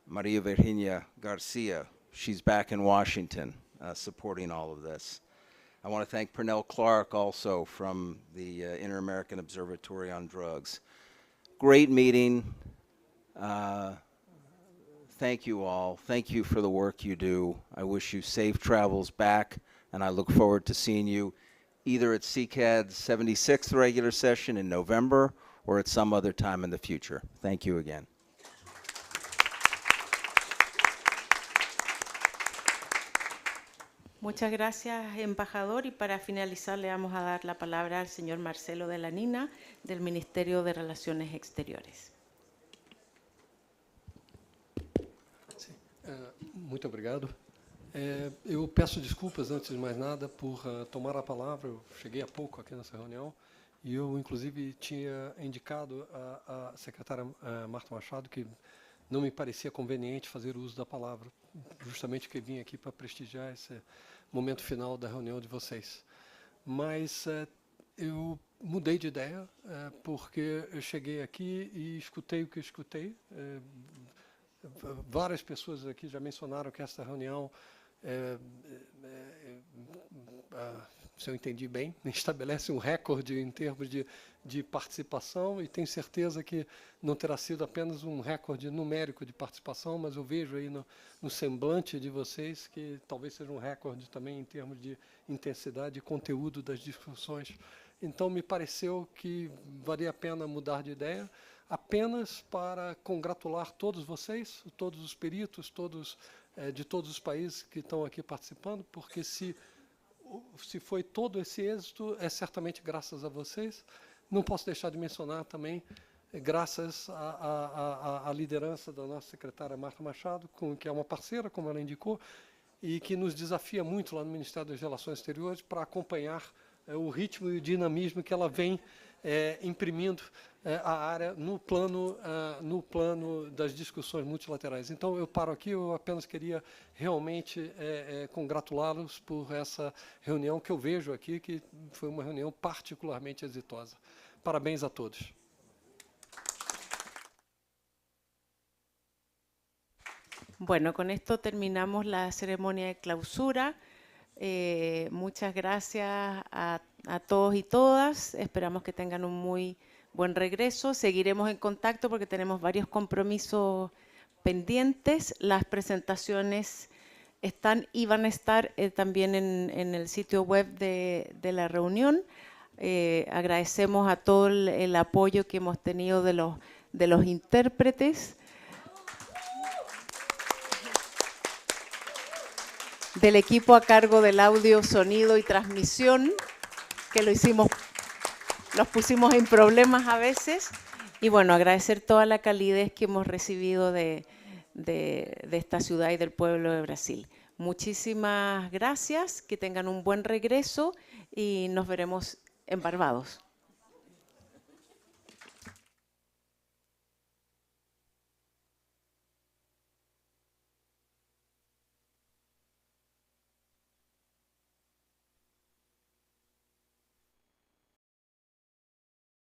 Maria Virginia Garcia. She's back in Washington supporting all of this. I want to thank Pernell Clark also from the Inter-American Observatory on Drugs. Great meeting. Thank you all. Thank you for the work you do. I wish you safe travels back, and I look forward to seeing you either at CICAD's 76th regular session in November or at some other time in the future. Thank you again. Muchas gracias, embajador. Y para finalizar, le vamos a dar la palabra al señor Marcelo de la Nina, del Ministerio de Relaciones Exteriores. Muito obrigado. Eu peço desculpas, antes de mais nada, por tomar a palavra. Eu cheguei há pouco aqui nessa reunião e eu, inclusive, tinha indicado à secretária Marta Machado que não me parecia conveniente fazer uso da palavra, justamente que vim aqui para prestigiar esse momento final da reunião de vocês. Mas eu mudei de ideia, porque eu cheguei aqui e escutei o que eu escutei. Várias pessoas aqui já mencionaram que essa reunião, se eu entendi bem, estabelece um recorde em termos de participação, e tenho certeza que não terá sido apenas um recorde numérico de participação, mas eu vejo aí no semblante de vocês que talvez seja um recorde também em termos de intensidade e conteúdo das discussões. Então, me pareceu que valia a pena mudar de ideia, apenas para congratular todos vocês, todos os peritos, de todos os países que estão aqui participando, porque se foi todo esse êxito, é certamente graças a vocês. Não posso deixar de mencionar também, graças à liderança da nossa secretária Marta Machado, que é uma parceira, como ela indicou, e que nos desafia muito lá no Ministério das Relações Exteriores para acompanhar o ritmo e o dinamismo que ela vem imprimindo a área no plano das discussões multilaterais. Então, eu paro aqui, eu apenas queria realmente congratulá-los por essa reunião que eu vejo aqui, que foi uma reunião particularmente exitosa. Parabéns a todos. Bueno, con esto terminamos la ceremonia de clausura. Muchas gracias a todos y todas. Esperamos que tengan un muy buen regreso. Seguiremos en contacto porque tenemos varios compromisos pendientes. Las presentaciones están y van a estar también en el sitio web de la reunión. Agradecemos a todo el apoyo que hemos tenido de los intérpretes, del equipo a cargo del audio, sonido y transmisión, que los pusimos en problemas a veces. Y bueno, agradecer toda la calidez que hemos recibido de esta ciudad y del pueblo de Brasil. Muchísimas gracias, que tengan un buen regreso y nos veremos en Barbados.